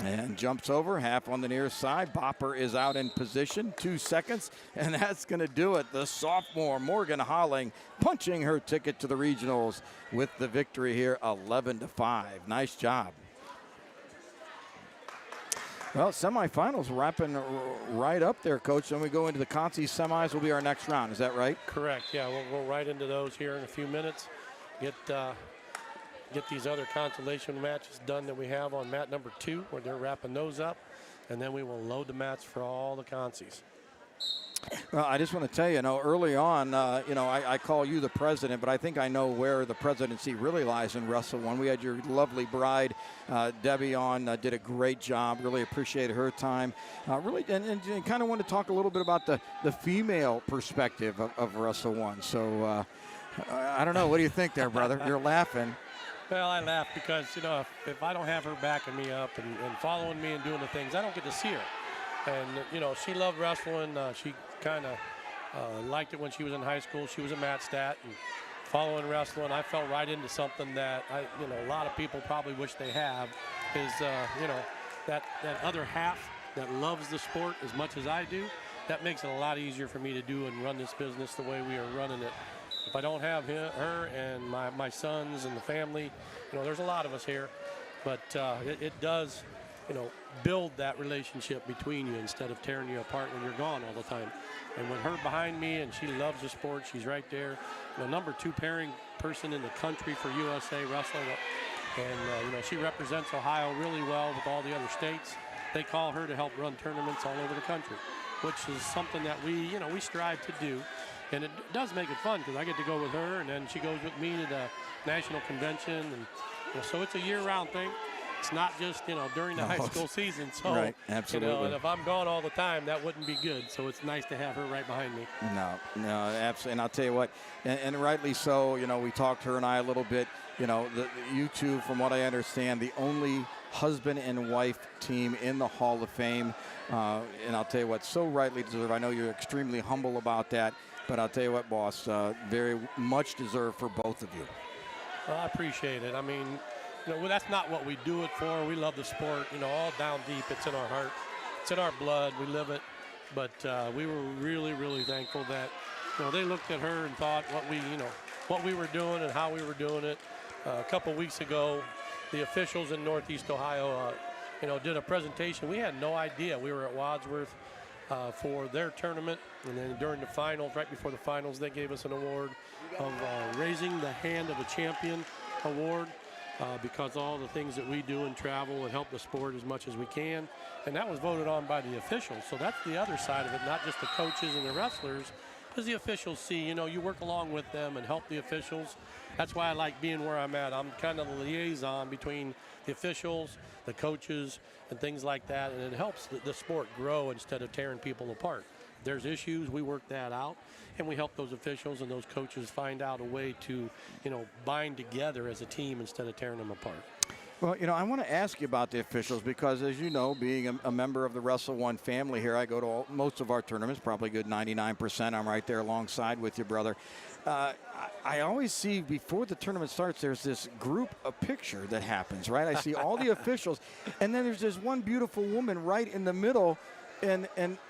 And jumps over, half on the near side. Bopper is out in position, 2 seconds, and that's going to do it. The sophomore, Morgan Holling, punching her ticket to the regionals with the victory here, 11-5. Nice job. Well, semifinals wrapping right up there, Coach. Then we go into the Conci semis will be our next round. Is that right? Correct. Yeah, we'll go right into those here in a few minutes. Get these other consolation matches done that we have on mat number 2, where they're wrapping those up, and then we will load the mats for all the concies. Well, I just want to tell you, early on, I call you the president, but I think I know where the presidency really lies in Wrestle One. We had your lovely bride, Debbie, on, did a great job. Really appreciated her time. Really, and kind of want to talk a little bit about the female perspective of Wrestle One. So, I don't know. What do you think there, brother? You're laughing. Well, I laugh because, if I don't have her backing me up and following me and doing the things, I don't get to see her. And, she loved wrestling. She kind of liked it when she was in high school. She was a mat stat. And following wrestling, I fell right into something that, a lot of people probably wish they have is, that other half that loves the sport as much as I do. That makes it a lot easier for me to do and run this business the way we are running it. If I don't have her and my sons and the family, there's a lot of us here, but it does, build that relationship between you instead of tearing you apart when you're gone all the time. And with her behind me, and she loves the sport, she's right there. Number 2 pairing person in the country for USA Wrestling, and she represents Ohio really well with all the other states. They call her to help run tournaments all over the country, which is something that we strive to do. And it does make it fun because I get to go with her, and then she goes with me to the national convention, and so it's a year-round thing. It's not just, during the high school season. So, right, absolutely. And if I'm gone all the time, that wouldn't be good. So it's nice to have her right behind me. No, absolutely. And I'll tell you what, and rightly so, we talked, her and I, a little bit, you two, from what I understand, the only husband and wife team in the Hall of Fame. And I'll tell you what, so rightly deserved. I know you're extremely humble about that, but I'll tell you what, boss, very much deserved for both of you. Well, I appreciate it. I mean, that's not what we do it for. We love the sport, all down deep. It's in our heart. It's in our blood. We live it. But we were really, really thankful that, they looked at her and thought what we were doing and how we were doing it. A couple weeks ago, the officials in Northeast Ohio, did a presentation. We had no idea. We were at Wadsworth for their tournament, and then during the finals, right before the finals, they gave us an award of Raising the Hand of a Champion award because all the things that we do and travel and help the sport as much as we can, and that was voted on by the officials. So that's the other side of it, not just the coaches and the wrestlers, because the officials see, you work along with them and help the officials. That's why I like being where I'm at. I'm kind of the liaison between the officials, the coaches, and things like that, and it helps the sport grow instead of tearing people apart. If there's issues, we work that out, and we help those officials and those coaches find out a way to, bind together as a team instead of tearing them apart. Well, I want to ask you about the officials because, as you know, being a member of the Wrestle One family here, I go to most of our tournaments, probably a good 99%. I'm right there alongside with you, brother. I always see before the tournament starts, there's this group picture that happens, right? I see all the officials, and then there's this one beautiful woman right in the middle. And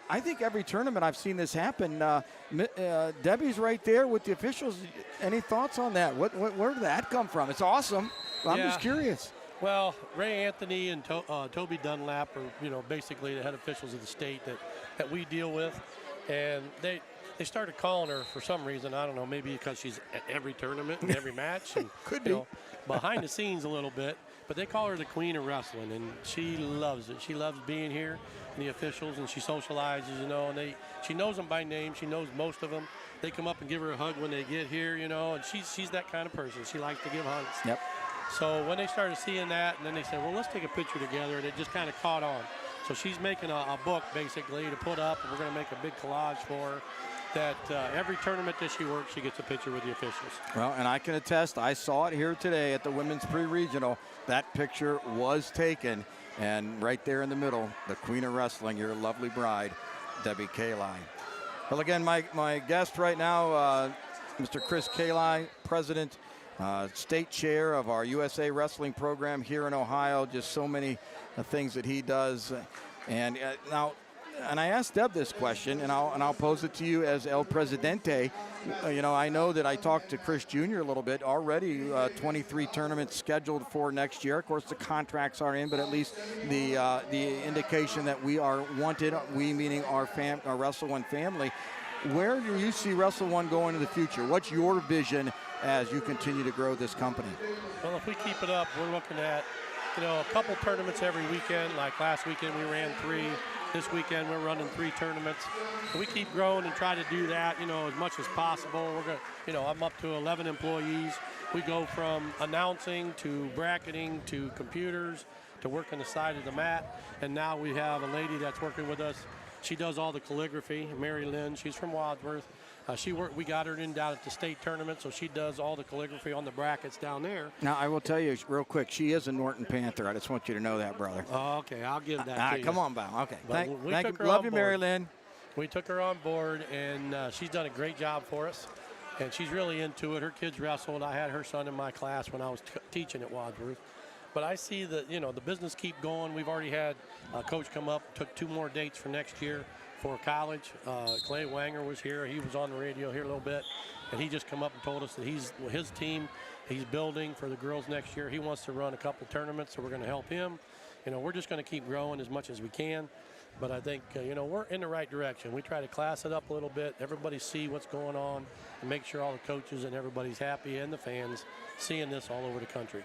I think every tournament I've seen this happen. Debbie's right there with the officials. Any thoughts on that? Where did that come from? It's awesome. I'm just curious. Well, Ray Anthony and Toby Dunlap are, basically the head officials of the state that we deal with. And they started calling her for some reason. I don't know, maybe because she's at every tournament and every match. And, Could be. Behind the scenes a little bit. But they call her the Queen of Wrestling, and she loves it. She loves being here, and the officials, and she socializes, and she knows them by name. She knows most of them. They come up and give her a hug when they get here, and she's that kind of person. She likes to give hugs. Yep. So when they started seeing that, and then they said, well, let's take a picture together, and it just kind of caught on. So she's making a book, basically, to put up, and we're going to make a big collage for her. That every tournament that she works, she gets a picture with the officials. Well, and I can attest, I saw it here today at the Women's Pre-Regional. That picture was taken, and right there in the middle, the Queen of Wrestling, your lovely bride, Debbie Kallai. Well, again, my guest right now, Mr. Chris Kallai, President, State Chair of our USA Wrestling program here in Ohio. Just so many things that he does. And now, and I asked Deb this question, and I'll pose it to you as El Presidente. I know that I talked to Chris Jr. a little bit already. 23 tournaments scheduled for next year. Of course, the contracts are in, but at least the indication that we are wanted. We meaning our Wrestle One family. Where do you see Wrestle One going in the future? What's your vision as you continue to grow this company? Well, if we keep it up, we're looking at a couple tournaments every weekend. Like last weekend, we ran 3. This weekend, we're running 3 tournaments. So we keep growing and try to do that, as much as possible. We're going, I'm up to 11 employees. We go from announcing to bracketing to computers to working the side of the mat. And now we have a lady that's working with us. She does all the calligraphy, Mary Lynn. She's from Wadsworth. We got her in down at the state tournament, so she does all the calligraphy on the brackets down there. Now, I will tell you real quick, she is a Norton Panther. I just want you to know that, brother. Oh, okay, I'll give that to you. Come on, Bow. Okay, thank you. Love you, Mary Lynn. We took her on board, and she's done a great job for us. And she's really into it. Her kids wrestled. I had her son in my class when I was teaching at Wadsworth. But I see that, the business keep going. We've already had a coach come up, took 2 more dates for next year for college. Clay Wenger was here. He was on the radio here a little bit. And he just come up and told us that his team, he's building for the girls next year. He wants to run a couple tournaments, so we're going to help him. We're just going to keep growing as much as we can. But I think, we're in the right direction. We try to class it up a little bit. Everybody see what's going on and make sure all the coaches and everybody's happy and the fans seeing this all over the country.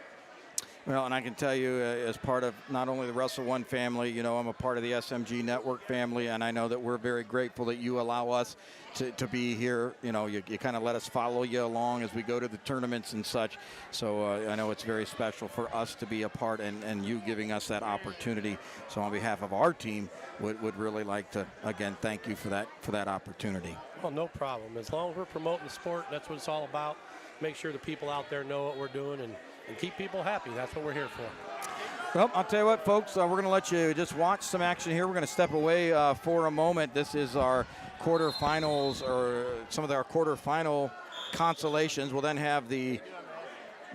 Well, and I can tell you, as part of not only the Wrestle One family, you know, I'm a part of the SMG Network family, and I know that we're very grateful that you allow us to be here. You know, you kind of let us follow you along as we go to the tournaments and such. So I know it's very special for us to be a part, and you giving us that opportunity. So on behalf of our team, would really like to, again, thank you for that opportunity. Well, no problem. As long as we're promoting the sport, that's what it's all about. Make sure the people out there know what we're doing and keep people happy. That's what we're here for. Well, I'll tell you what, folks, we're going to let you just watch some action here. We're going to step away for a moment. This is our quarterfinals, or some of our quarterfinal consolations. We'll then have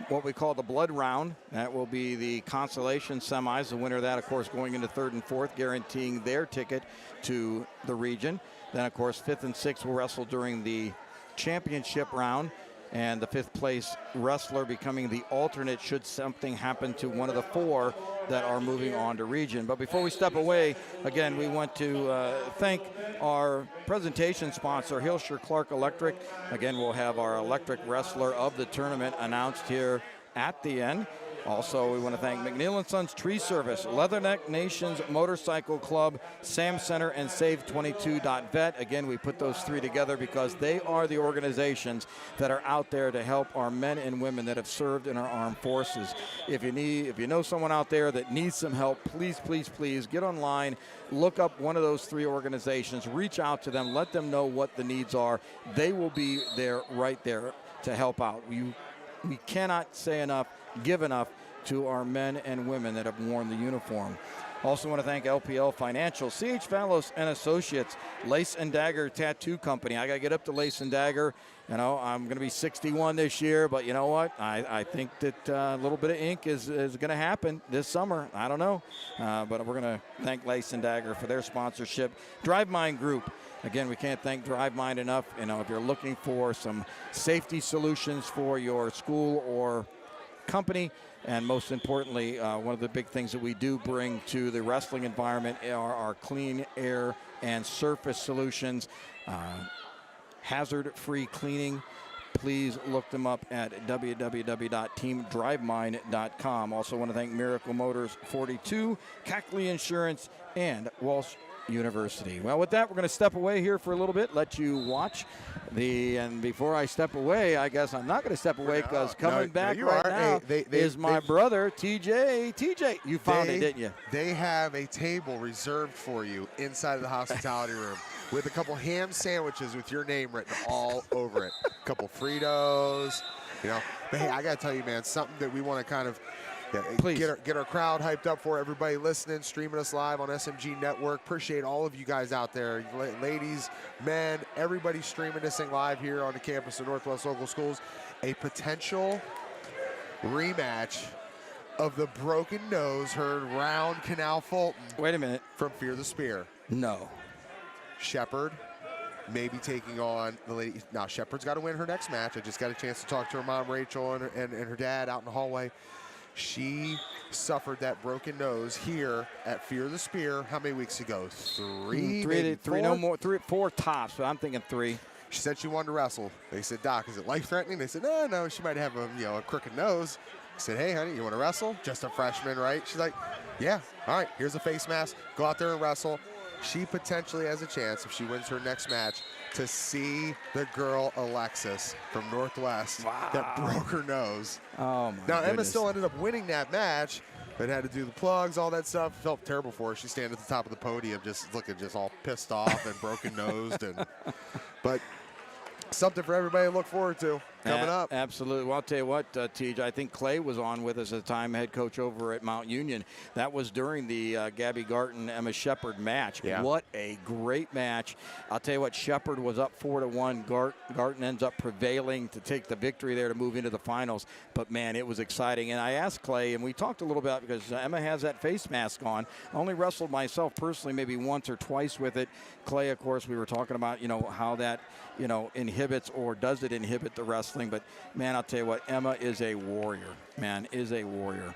what we call the blood round. That will be the consolation semis. The winner of that, of course, going into third and fourth, guaranteeing their ticket to the region. Then, of course, fifth and sixth will wrestle during the championship round, and the fifth place wrestler becoming the alternate should something happen to one of the four that are moving on to region. But before we step away, again, we want to thank our presentation sponsor, Hilscher Clark Electric. Again, we'll have our electric wrestler of the tournament announced here at the end. Also, we want to thank McNeil & Sons Tree Service, Leatherneck Nations Motorcycle Club, Sam Center, and Save22.vet. Again, we put those three together because they are the organizations that are out there to help our men and women that have served in our armed forces. If you know someone out there that needs some help, please, please, please get online, look up one of those three organizations, reach out to them, let them know what the needs are. They will be there, right there, to help out. We cannot say enough, give enough to our men and women that have worn the uniform. Also want to thank LPL Financial, CH Vallos and Associates, Lace and Dagger Tattoo Company. I got to get up to Lace and Dagger. You know, I'm going to be 61 this year, but you know what? I think that a little bit of ink is going to happen this summer. I don't know. But we're going to thank Lace and Dagger for their sponsorship. Drive Mind Group. Again, we can't thank Drive Mind enough. You know, if you're looking for some safety solutions for your school or company, and most importantly, one of the big things that we do bring to the wrestling environment are our clean air and surface solutions, hazard-free cleaning. Please look them up at www.teamdrivemind.com. Also want to thank Miracle Motors 42, Cackley Insurance, and Walsh University. Well, with that, we're going to step away here for a little bit, let you watch and before I step away, I guess I'm not going to step away because coming back right now is my brother, TJ. TJ, you found it, didn't you? They have a table reserved for you inside of the hospitality room with a couple ham sandwiches with your name written all over it. A couple Fritos, you know. But hey, I got to tell you, man, something that we want to kind of get our crowd hyped up for, everybody listening, streaming us live on SMG Network. Appreciate all of you guys out there, ladies, men, everybody streaming this thing live here on the campus of Northwest Local Schools. A potential rematch of the broken nose heard round Canal Fulton. Wait a minute. From Fear the Spear. No. Shepard maybe taking on the lady. Now, Shepard's got to win her next match. I just got a chance to talk to her mom, Rachel, and her dad out in the hallway. She suffered that broken nose here at Fear the Spear. How many weeks ago? Three, no more. 4 tops, but I'm thinking 3. She said she wanted to wrestle. They said, Doc, is it life-threatening? They said, no, she might have a crooked nose. I said, hey, honey, you want to wrestle? Just a freshman, right? She's like, yeah, all right, here's a face mask. Go out there and wrestle. She potentially has a chance, if she wins her next match, to see the girl Alexis from Northwest that broke her nose. Oh, my Now, goodness. Emma still ended up winning that match, but had to do the plugs, all that stuff. Felt terrible for her. She's standing at the top of the podium just looking just all pissed off and broken-nosed. But something for everybody to look forward to coming up. Absolutely. Well, I'll tell you what, TJ, I think Clay was on with us at the time, head coach over at Mount Union. That was during the Gabby Garton, Emma Shepard match. Yeah. What a great match. I'll tell you what, Shepard was up 4-1. Garton ends up prevailing to take the victory there to move into the finals. But, man, it was exciting. And I asked Clay, and we talked a little bit because Emma has that face mask on. I only wrestled myself personally maybe once or twice with it. Clay, of course, we were talking about, how that, inhibits or does it inhibit the wrestling. But, man, I'll tell you what, Emma is a warrior. Man, is a warrior.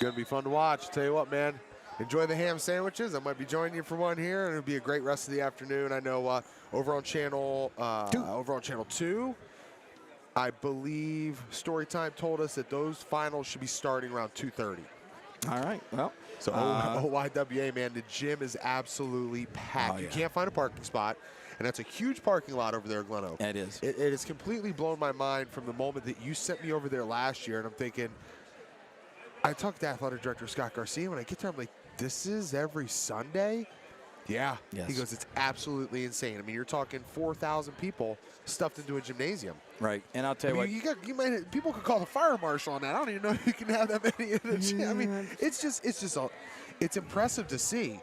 Going to be fun to watch. Tell you what, man, enjoy the ham sandwiches. I might be joining you for one here, and it'll be a great rest of the afternoon. I know over on channel 2, I believe Storytime told us that those finals should be starting around 2:30. All right. Well, so OYWA, man, the gym is absolutely packed. You can't find a parking spot, and that's a huge parking lot over there at Glen Oak. It is. It has completely blown my mind from the moment that you sent me over there last year, and I'm thinking, I talked to athletic director Scott Garcia. When I get there, I'm like, this is every Sunday? Yeah. Yes. He goes, it's absolutely insane. I mean, you're talking 4,000 people stuffed into a gymnasium. Right. And I'll tell you what. People could call the fire marshal on that. I don't even know if you can have that many in the gym. I mean, it's impressive to see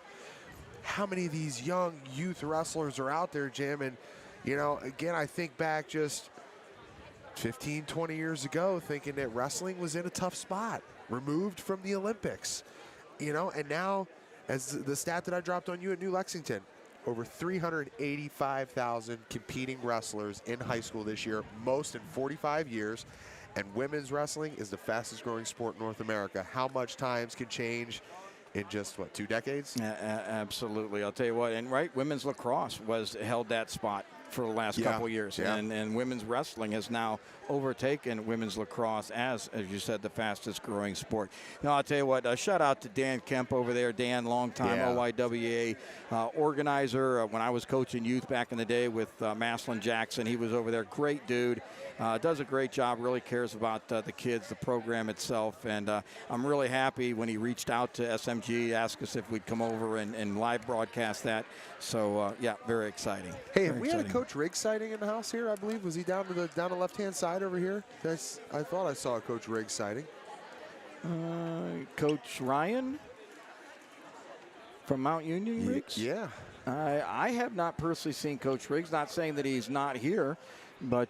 how many of these young youth wrestlers are out there, Jim. And, you know, again, I think back just 15, 20 years ago, thinking that wrestling was in a tough spot, removed from the Olympics, you know, and now, as the stat that I dropped on you at New Lexington, over 385,000 competing wrestlers in high school this year, most in 45 years, and women's wrestling is the fastest growing sport in North America. How much times can change in just, what, 2 decades? Absolutely. I'll tell you what, and women's lacrosse held that spot for the last couple years, and women's wrestling has now overtaken women's lacrosse as you said, the fastest growing sport. Now, I'll tell you what, shout out to Dan Kemp over there. Dan, longtime OYWA organizer. When I was coaching youth back in the day with Maslin Jackson, he was over there. Great dude. Does a great job, really cares about the kids, the program itself, and I'm really happy when he reached out to SMG, asked us if we'd come over and live broadcast that. So, yeah, very exciting. Hey, we had a Coach Riggs sighting in the house here, I believe. Was he down the left-hand side over here? I thought I saw a Coach Riggs sighting. Coach Ryan from Mount Union Riggs? Yeah. I have not personally seen Coach Riggs. Not saying that he's not here, but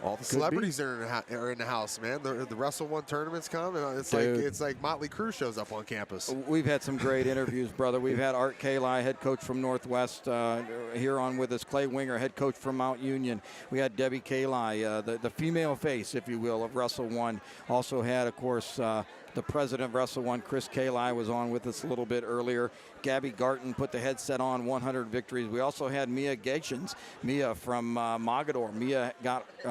all the celebrities are in the house, man. The Wrestle One tournaments come, and it's like Motley Crue shows up on campus. We've had some great interviews, brother. We've had Art Kallai, head coach from Northwest, here on with us. Clay Wenger, head coach from Mount Union. We had Debbie Kallai, the female face, if you will, of Wrestle One. Also had, of course, the president of Wrestle One, Chris Kallai, was on with us a little bit earlier. Gabby Garton put the headset on, 100 victories. We also had Mia Gations, Mia from Mogador. Mia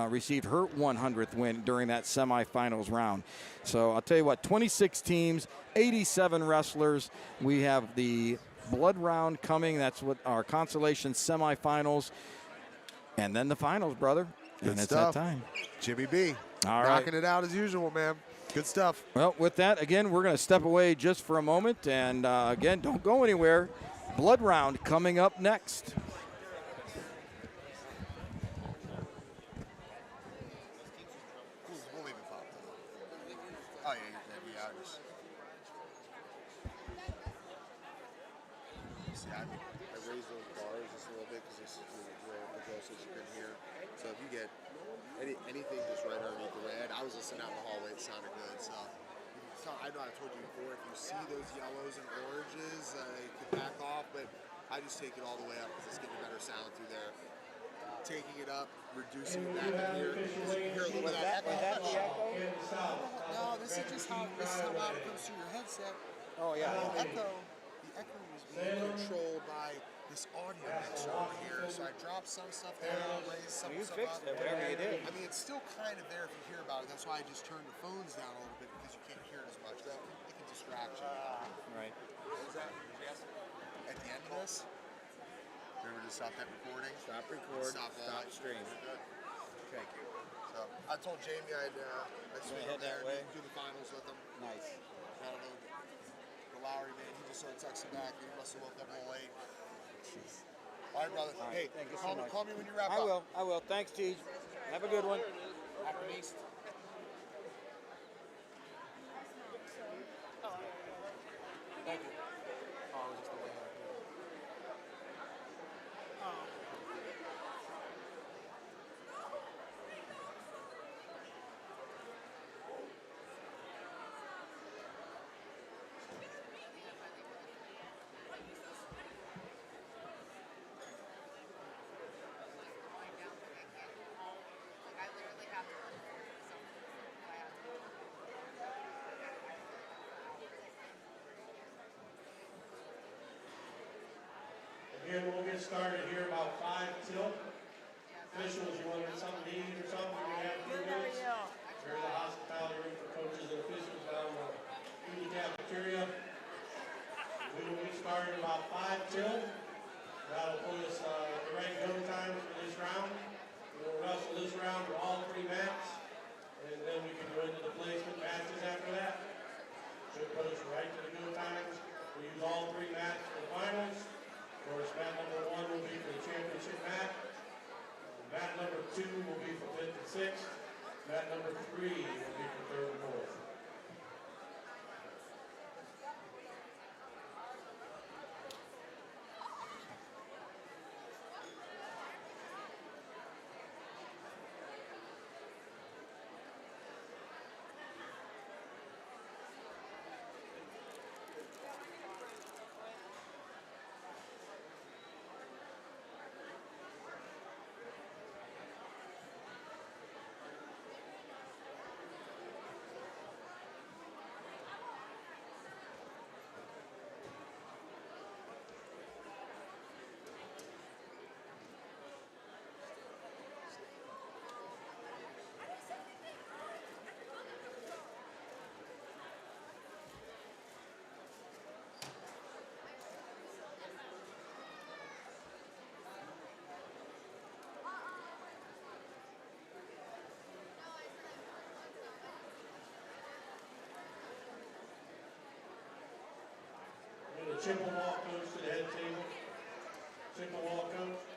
received her 100th win during that semifinals round. So I'll tell you what, 26 teams, 87 wrestlers. We have the blood round coming. That's what our consolation semifinals. And then the finals, brother. Good and stuff. It's that time. Jimmy B. All right. Knocking it out as usual, man. Good stuff. Well, with that, again, we're going to step away just for a moment. And, again, don't go anywhere. Blood round coming up next. I raised those bars just a little bit because this is the closest you can hear. So if you get anything just right underneath the red, I was listening out in the hallway, it sounded good. So I know I told you before, if you see those yellows and oranges, you can back off, but I just take it all the way up because it's getting a better sound through there. Taking it up, reducing it back in here. You hear a little bit of that echo. No, this is just how loud it comes through your headset. Oh, yeah. The echo was being controlled by this audio mixer over here. So I dropped some stuff there, raised some stuff up. It, whatever you did. I mean, it's still kind of there if you hear about it. That's why I just turned the phones down a little bit because you can't hear it as much. It can distract you. Right. What was that? Yes. At the end of this, remember to stop that recording? Stop record. Stop stream. Good. Thank you. So I told Jamie I'd swing head in there that way? and do the finals with him. Nice. I don't know. The Lowry man, he just started texting back. He must have woke up a little late. Jeez. All right, brother. All Hey, right, thank you so much. Call me when you wrap up. I will. Thanks, Tej. Have a good one. After East. Thank you. Again, we'll get started here about 5 till. Officials, you want something to eat or something? We're gonna have 2 minutes. There's a hospitality room for coaches and officials down in the cafeteria. We will be starting about 5 till. That'll put us at the right go time for this round. We'll wrestle this round for all 3 mats, and then we can go into the placement matches after that. Should put us right to the go times. We use all 3 mats for the finals. Of course, mat number 1 will be for the championship mat. Mat number 2 will be for 5th and 6th. Mat number 3 will be for 3rd and 4th. Chippewa goes to the head table. Chippewa coach.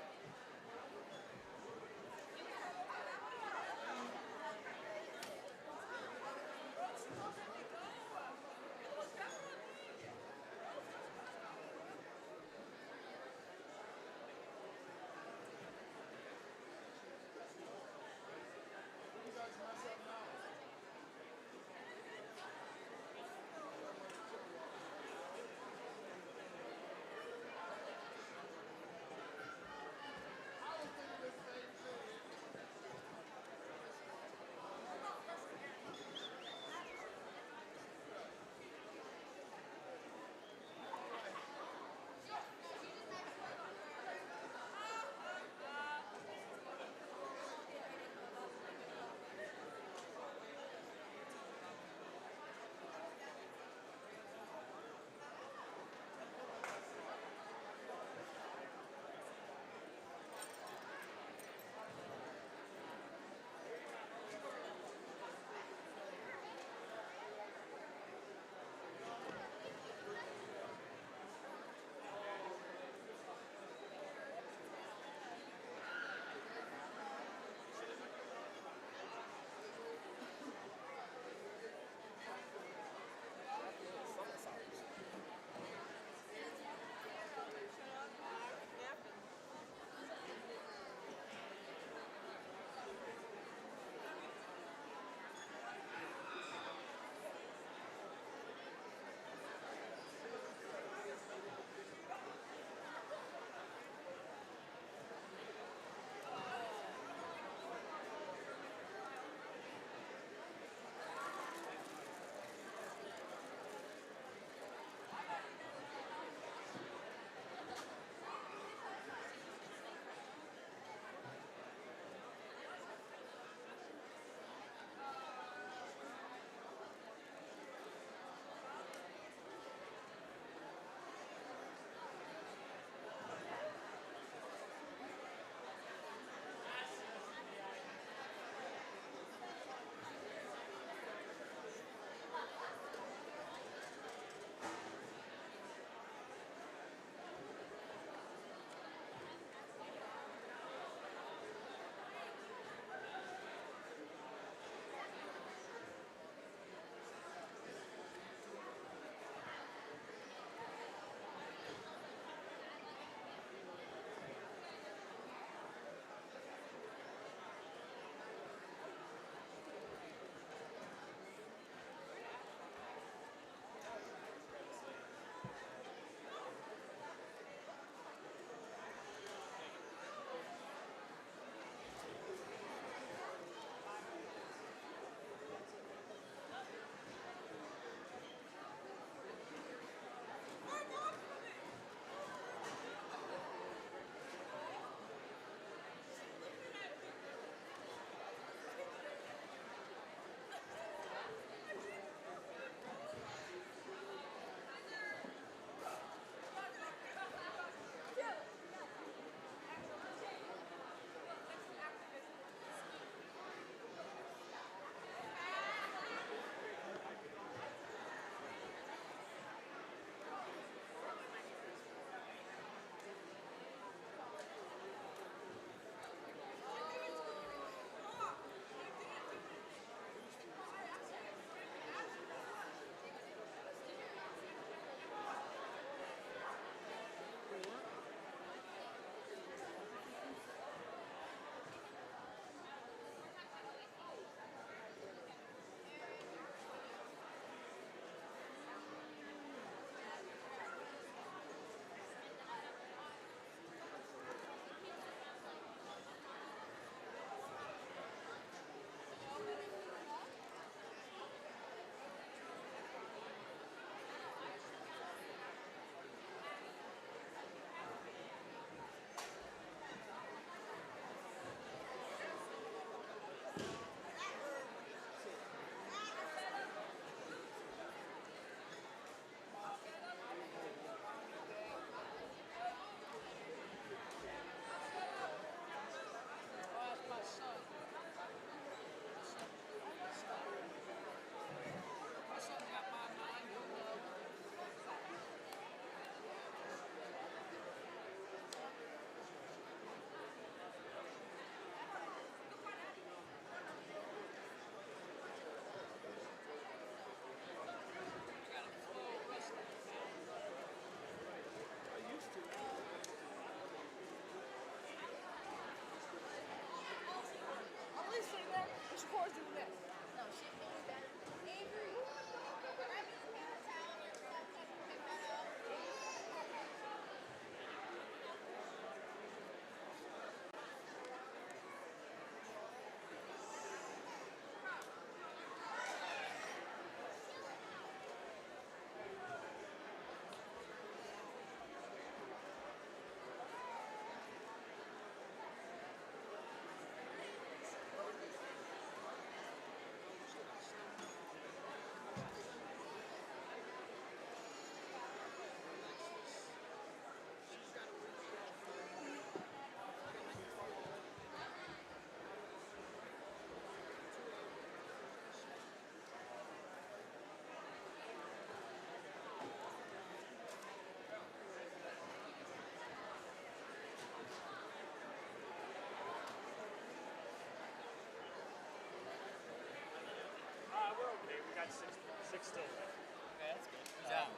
6 still. Okay, that's good. Who's out?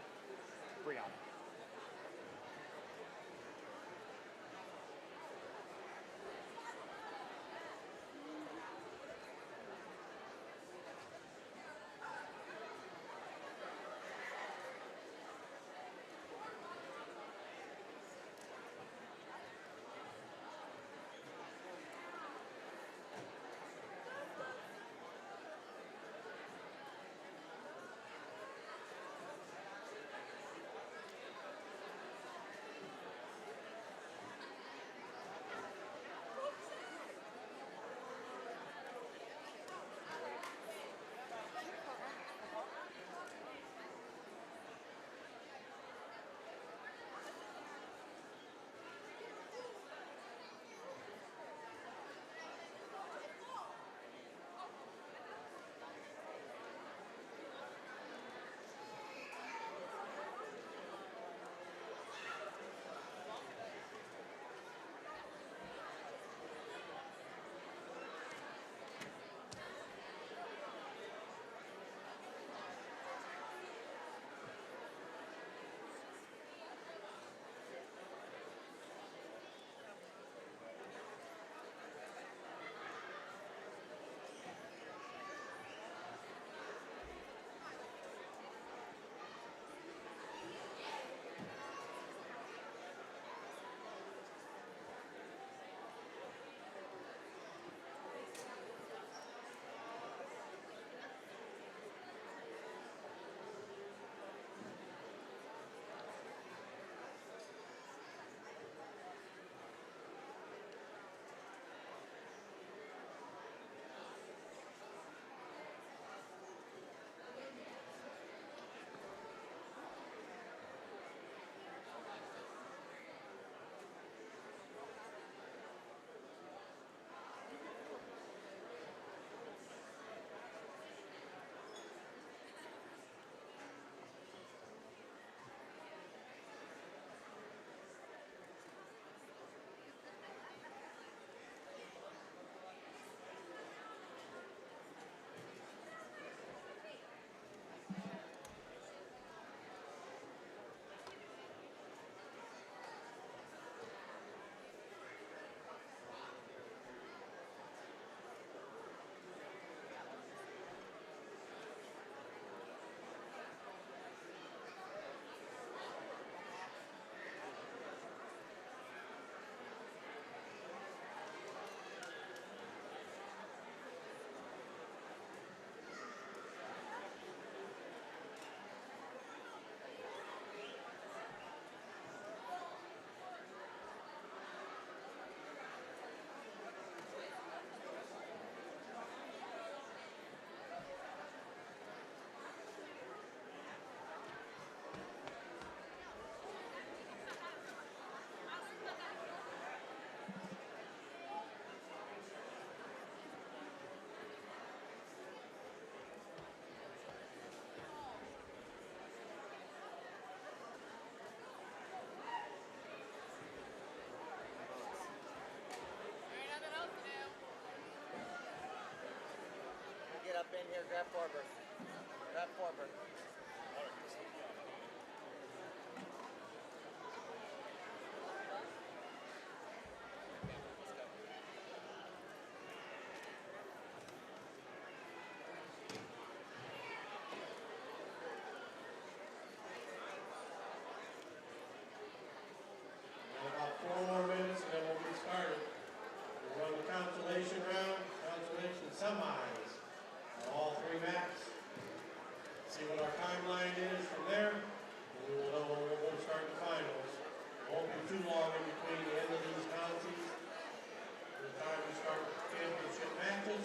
Brianna. Get up in here, grab Forber. Grab Forber. About 4 more minutes and then we'll get started. We'll run the consolation round, consolation semis on all 3 mats. See what our timeline is from there, and we will know when we're going to start the finals. It won't be too long in between the end of these consies and the time we start championship matches.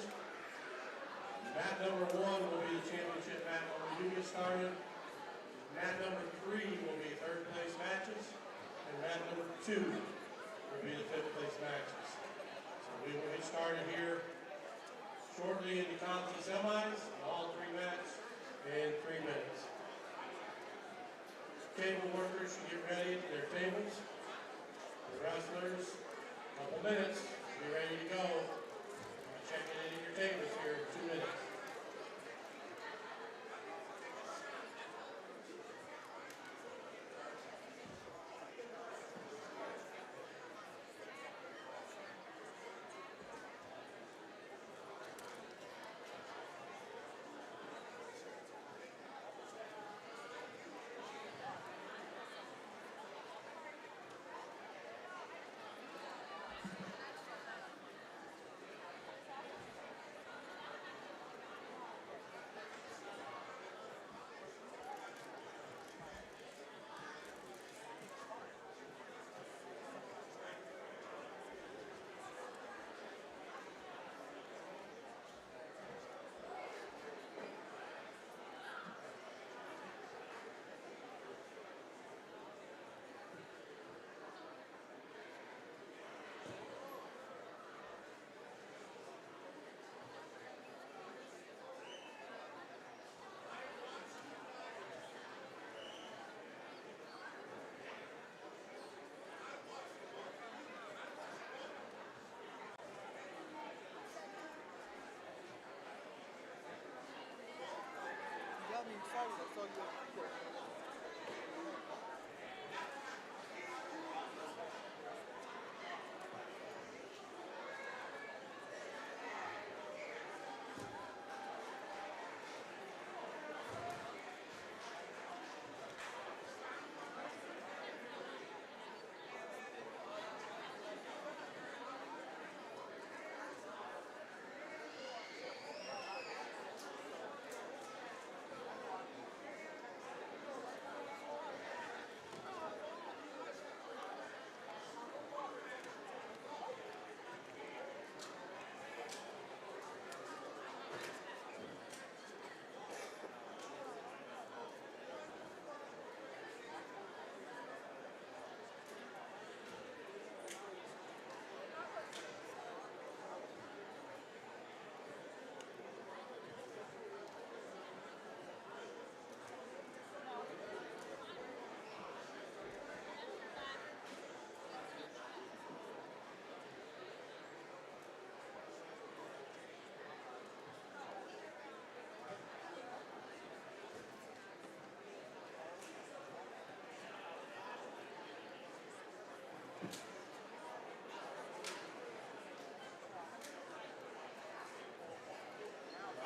Mat number 1 will be the championship mat when we do get started. Mat number 3 will be 3rd place matches. And mat number 2 will be the 5th place matches. So we will get started here shortly in the consi semis, all 3 mats in 3 minutes. Table workers should get ready at their tables. The wrestlers, a couple minutes, be ready to go. Check it in at your tables here in 2 minutes.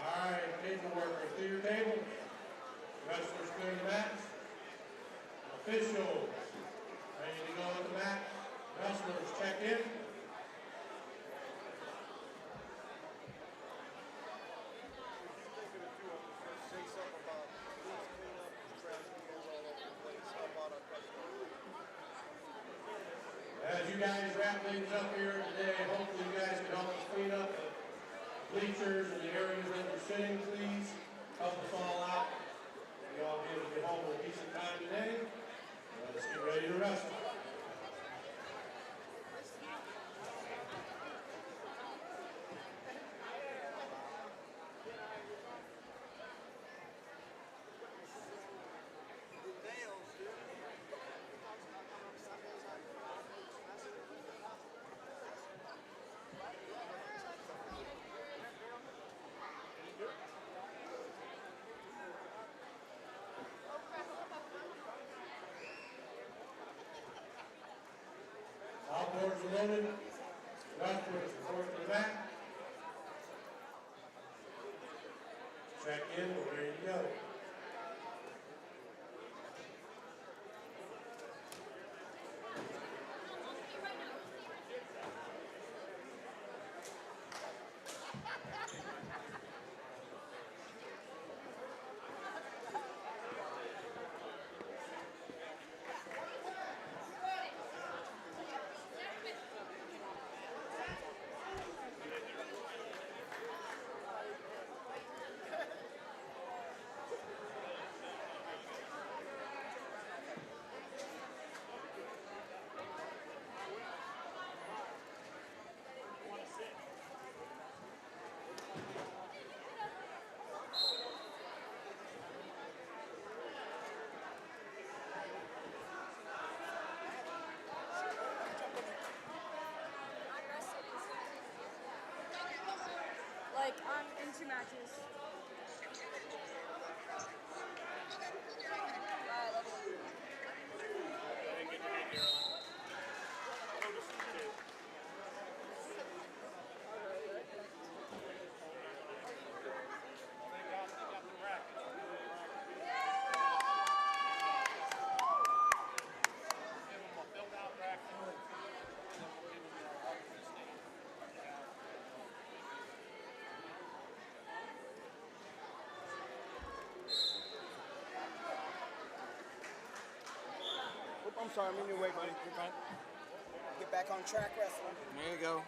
All right, table workers, to your table. Wrestlers clear the mats. Officials, ready to go with the mat. Wrestlers, check in. As you guys wrap things up here today, hopefully you guys can help us clean up the bleachers and the areas that we're sitting, please. Help us all out. We all get home a decent time today. Let's get ready to wrestle. All boards are loaded. Wrestlers report to the back. Check in, we're ready to go. Like, I'm in 2 matches. I'm sorry, I'm in your way, buddy. You're fine. Get back on track wrestling. There you go.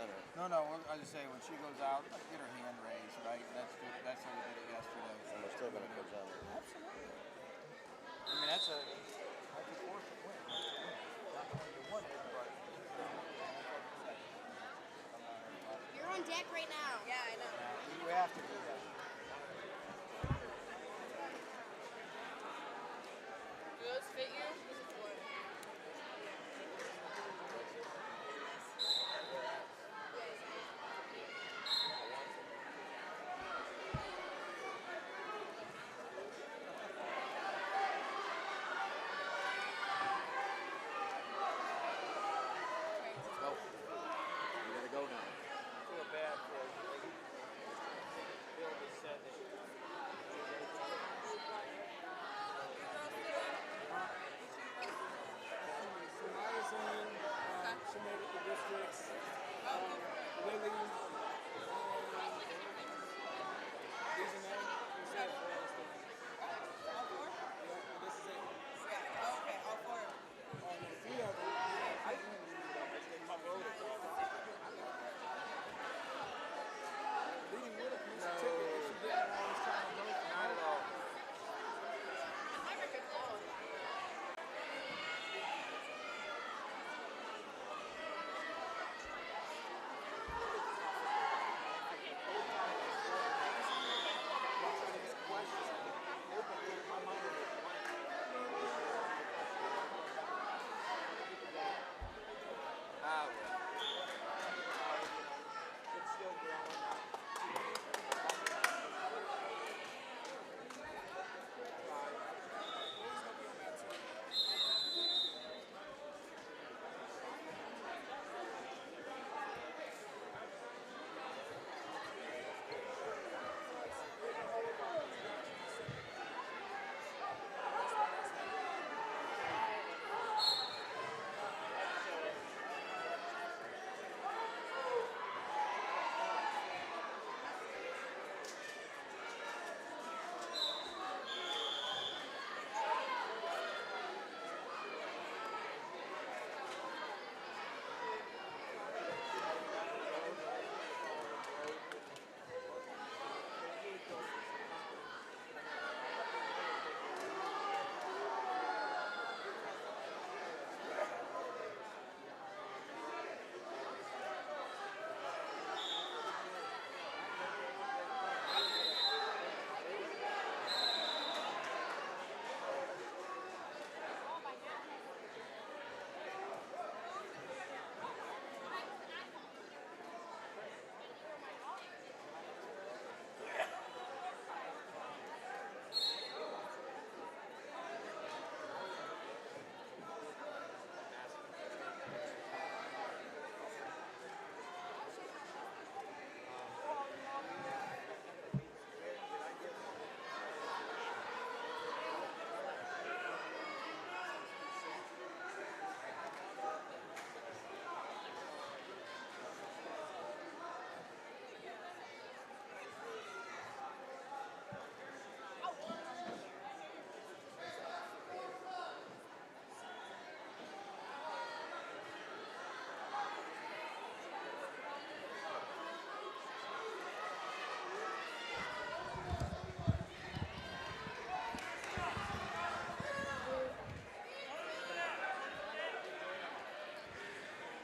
center. No. I was just saying when she goes out, get her hand raised, right? That's how we did it yesterday. And we're still going to go center. Absolutely. I mean, that's a fortunate win. Not only you won it, but You're on deck right now. Yeah, I know. we have to do that. Do those fit you?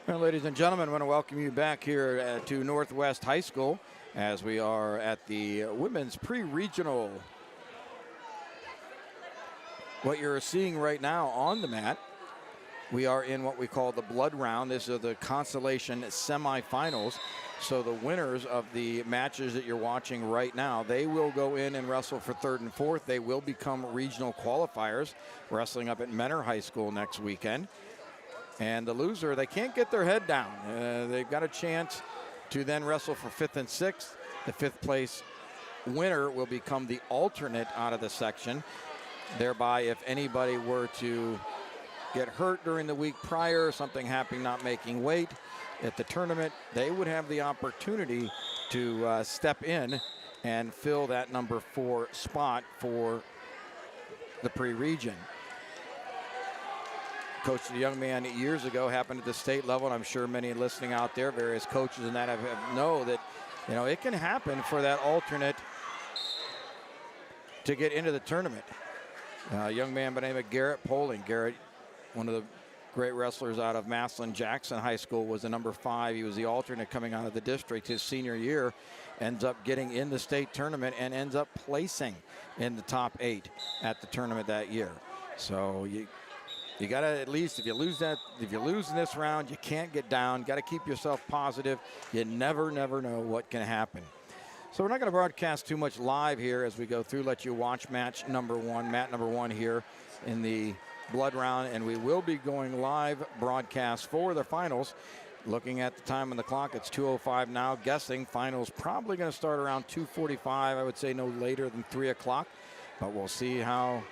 Well, ladies and gentlemen, I want to welcome you back here to Northwest High School as we are at the women's pre-regional. What you're seeing right now on the mat, we are in what we call the blood round. This is the consolation semifinals. So the winners of the matches that you're watching right now, they will go in and wrestle for third and fourth. They will become regional qualifiers, wrestling up at Menor High School next weekend. And the loser, they can't get their head down. They've got a chance to then wrestle for fifth and sixth. The fifth place winner will become the alternate out of the section. Thereby, if anybody were to get hurt during the week prior, something happening not making weight at the tournament, they would have the opportunity to step in and fill that number 4 spot for the pre-region. coached a young man years ago, happened at the state level, and I'm sure many listening out there, various coaches and that know that, you know, it can happen for that alternate to get into the tournament. A young man by the name of Garrett Poling. Garrett, one of the great wrestlers out of Massillon Jackson High School, was the number 5. He was the alternate coming out of the district his senior year, ends up getting in the state tournament and ends up placing in the top 8 at the tournament that year. So you got to, at least if you lose in this round, you can't get down. Got to keep yourself positive. You never know what can happen. So we're not going to broadcast too much live here as we go through. Let you watch match number 1 here in the blood round, and we will be going live broadcast for the finals. Looking at the time on the clock, it's 2:05 now. Guessing finals probably going to start around 2:45. I would say no later than 3 o'clock, but we'll see how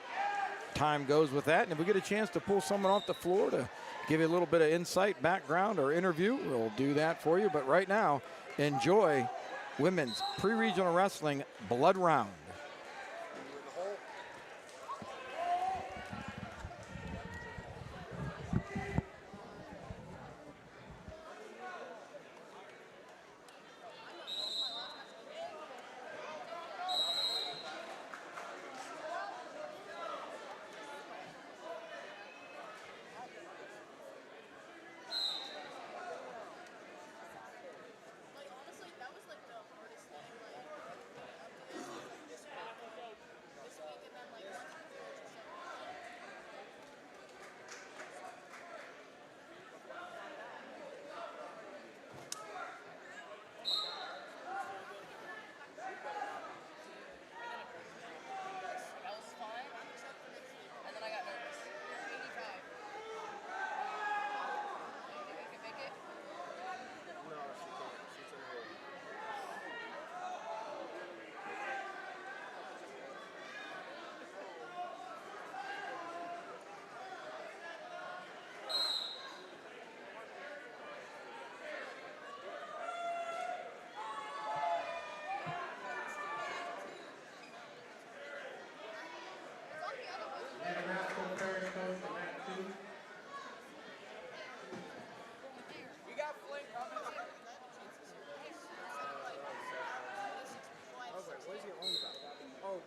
time goes with that. And if we get a chance to pull someone off the floor to give you a little bit of insight, background, or interview, we'll do that for you. But right now, enjoy women's pre-regional wrestling blood round.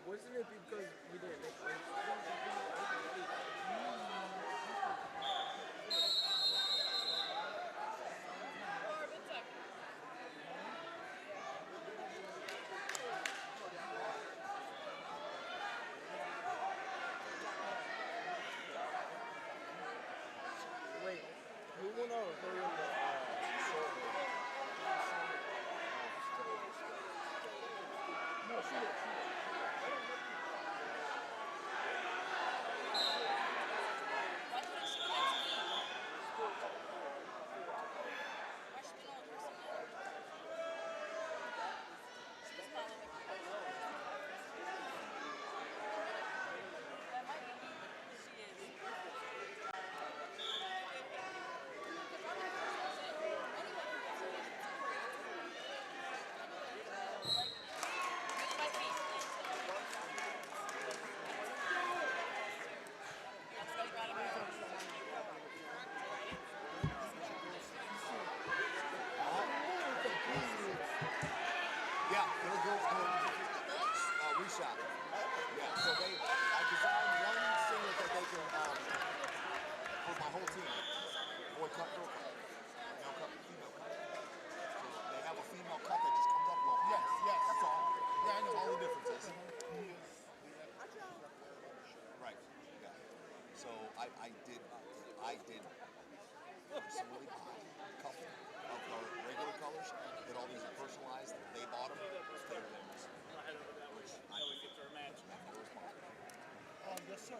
Wasn't it because we didn't make friends? Wait, who won over her in the No, she did. I did personally buy a couple of our regular colors, but all these are personalized. They bought them. They were theirs. Which I think is responsible. Yes, sir.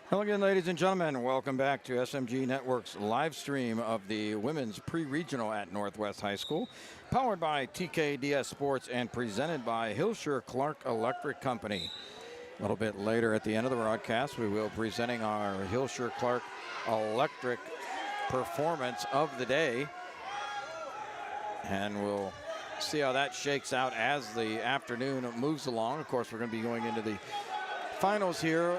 Hello again, ladies and gentlemen. Welcome back to SMG Network's live stream of the women's pre-regional at Northwest High School, powered by TKDS Sports and presented by Hilscher Clark Electric Company. A little bit later at the end of the broadcast, we will be presenting our Hilscher Clark Electric performance of the day. And we'll see how that shakes out as the afternoon moves along. Of course, we're going to be going into the finals here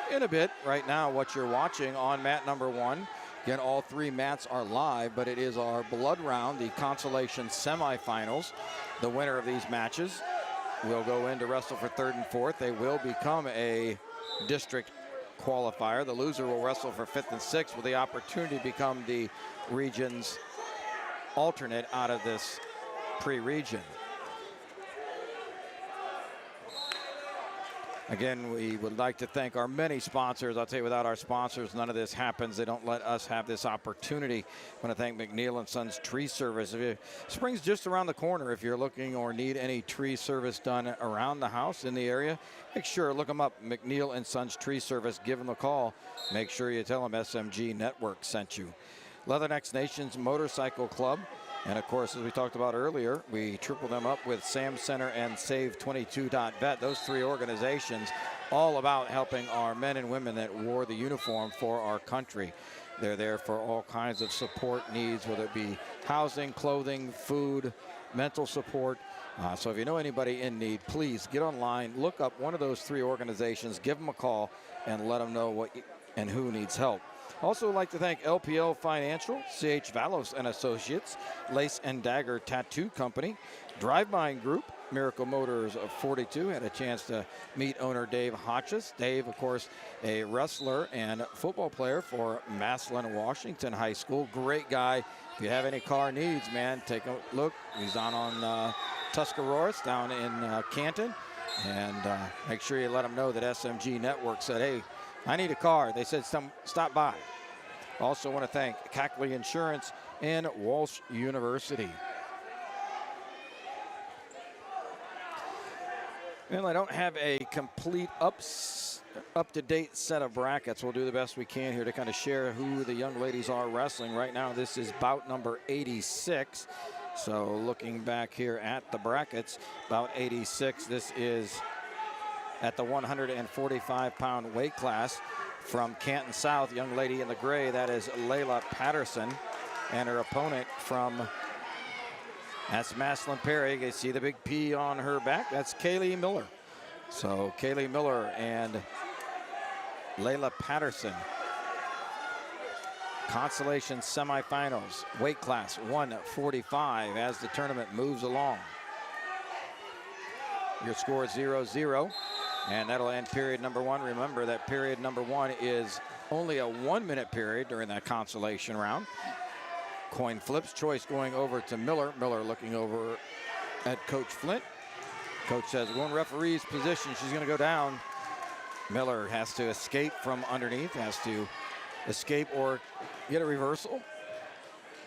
in a bit. Right now, what you're watching on mat number 1. Again, all 3 mats are live, but it is our blood round, the consolation semifinals. The winner of these matches will go in to wrestle for 3rd and 4th. They will become a district qualifier. The loser will wrestle for 5th and 6th with the opportunity to become the region's alternate out of this pre-region. Again, we would like to thank our many sponsors. I'll tell you, without our sponsors, none of this happens. They don't let us have this opportunity. I want to thank McNeil & Sons Tree Service. Spring's just around the corner. If you're looking or need any tree service done around the house in the area, make sure, look them up, McNeil & Sons Tree Service. Give them a call. Make sure you tell them SMG Network sent you. Leathernecks Nations Motorcycle Club. And, of course, as we talked about earlier, we triple them up with Sam Center and Save22.vet. Those 3 organizations all about helping our men and women that wore the uniform for our country. They're there for all kinds of support needs, whether it be housing, clothing, food, mental support. So if you know anybody in need, please get online, look up one of those 3 organizations, give them a call, and let them know what and who needs help. Also like to thank LPL Financial, CH Valos and Associates, Lace and Dagger Tattoo Company, Drive-By Group, Miracle Motors of 42. Had a chance to meet owner Dave Hotchis. Dave, of course, a wrestler and football player for Massillon Washington High School. Great guy. If you have any car needs, man, take a look. He's on Tuscaroras down in Canton. And make sure you let him know that SMG Network said, hey, I need a car. They said stop by. Also want to thank Cackley Insurance and Walsh University. Well, I don't have a complete up-to-date set of brackets. We'll do the best we can here to kind of share who the young ladies are wrestling. Right now, this is bout number 86. So looking back here at the brackets, bout 86, this is at the 145-pound weight class from Canton South. Young lady in the gray, that is Layla Patterson. And her opponent from, that's Maslin Perry. You see the big P on her back. That's Kaylee Miller. So Kaylee Miller and Layla Patterson. Consolation semifinals, weight class 145 as the tournament moves along. Your score is 0-0. And that'll end period number 1. Remember that period number 1 is only a 1-minute period during that consolation round. Coin flips, choice going over to Miller. Miller looking over at Coach Flint. Coach says, one referee's position, she's going to go down. Miller has to escape from underneath, has to escape or get a reversal.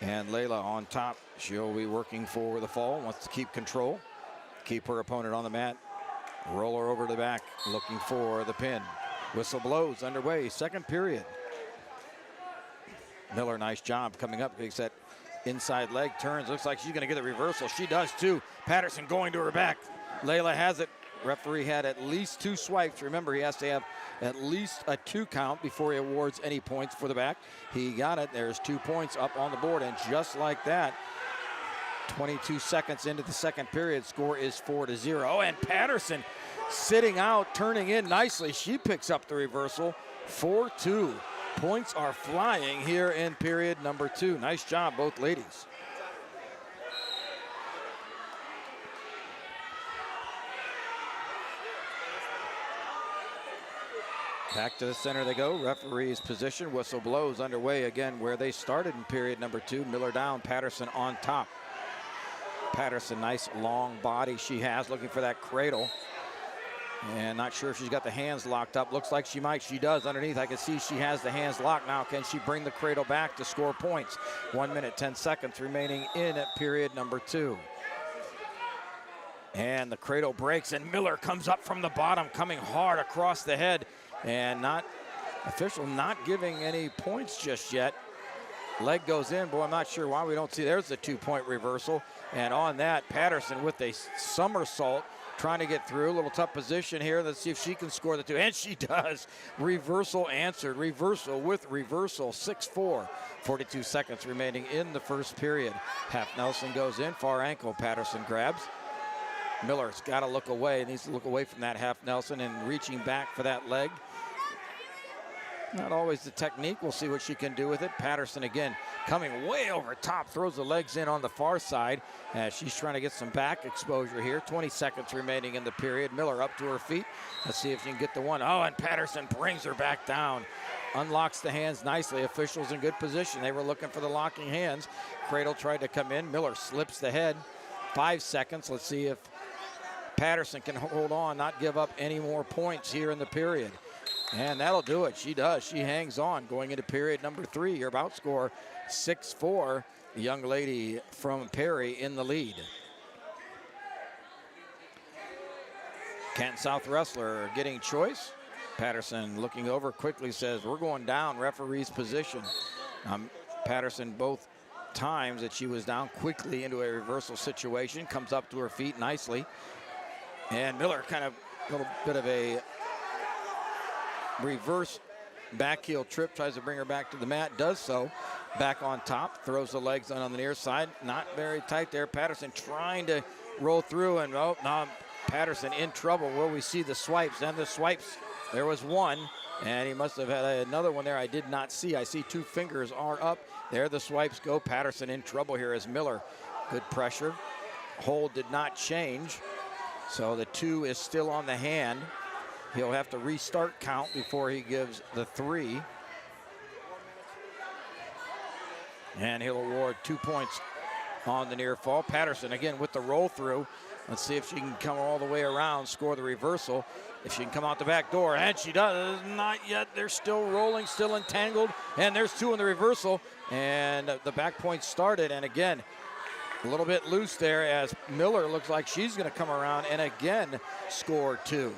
And Layla on top, she'll be working for the fall, wants to keep control, keep her opponent on the mat. Roller over the back, looking for the pin. Whistle blows, underway, second period. Miller, nice job coming up. Takes that inside leg, turns. Looks like she's going to get a reversal. She does too. Patterson going to her back. Layla has it. Referee had at least 2 swipes. Remember, he has to have at least a 2 count before he awards any points for the back. He got it. There's 2 points up on the board, and just like that, 22 seconds into the second period, score is 4-0. And Patterson sitting out, turning in nicely. She picks up the reversal, 4-2. Points are flying here in period number 2. Nice job, both ladies. Back to the center they go. Referee's position. Whistle blows, underway again where they started in period number 2. Miller down, Patterson on top. Patterson, nice long body she has, looking for that cradle. And not sure if she's got the hands locked up. Looks like she might. She does underneath. I can see she has the hands locked now. Can she bring the cradle back to score points? 1 minute, 10 seconds remaining in at period number 2. And the cradle breaks, and Miller comes up from the bottom, coming hard across the head. And official not giving any points just yet. Leg goes in. Boy, I'm not sure why we don't see. There's the 2-point reversal. And on that, Patterson with a somersault, trying to get through. A little tough position here. Let's see if she can score the 2. And she does. Reversal answered. Reversal with reversal. 6-4. 42 seconds remaining in the first period. Half Nelson goes in. Far ankle. Patterson grabs. Miller's got to look away. Needs to look away from that half Nelson and reaching back for that leg. Not always the technique. We'll see what she can do with it. Patterson again coming way over top. Throws the legs in on the far side as she's trying to get some back exposure here. 20 seconds remaining in the period. Miller up to her feet. Let's see if she can get the one. Oh, and Patterson brings her back down. Unlocks the hands nicely. Officials in good position. They were looking for the locking hands. Cradle tried to come in. Miller slips the head. 5 seconds. Let's see if Patterson can hold on, not give up any more points here in the period. And that'll do it. She does. She hangs on going into period number 3. Your bout score 6-4. The young lady from Perry in the lead. Canton South wrestler getting choice. Patterson looking over quickly says, we're going down, referee's position. Patterson both times that she was down quickly into a reversal situation, comes up to her feet nicely. And Miller kind of a little bit of a reverse back heel trip, tries to bring her back to the mat, does so. Back on top, throws the legs on the near side. Not very tight there. Patterson trying to roll through, and oh, now Patterson in trouble. Where we see the swipes, and the swipes, there was one, and he must have had another one there I did not see. I see 2 fingers are up. There the swipes go. Patterson in trouble here as Miller. Good pressure. Hold did not change. So the 2 is still on the hand. He'll have to restart count before he gives the 3. And he'll award 2 points on the near fall. Patterson again with the roll through. Let's see if she can come all the way around, score the reversal. If she can come out the back door, and she does. Not yet. They're still rolling, still entangled. And there's 2 in the reversal. And the back point started. And again, a little bit loose there as Miller looks like she's going to come around and again score 2.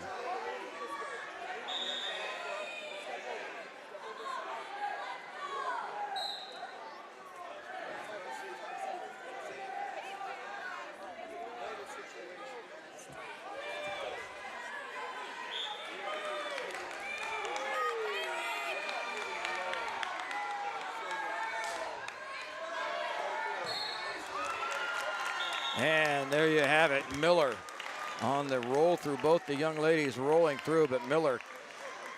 And there you have it, Miller on the roll through. Both the young ladies rolling through, but Miller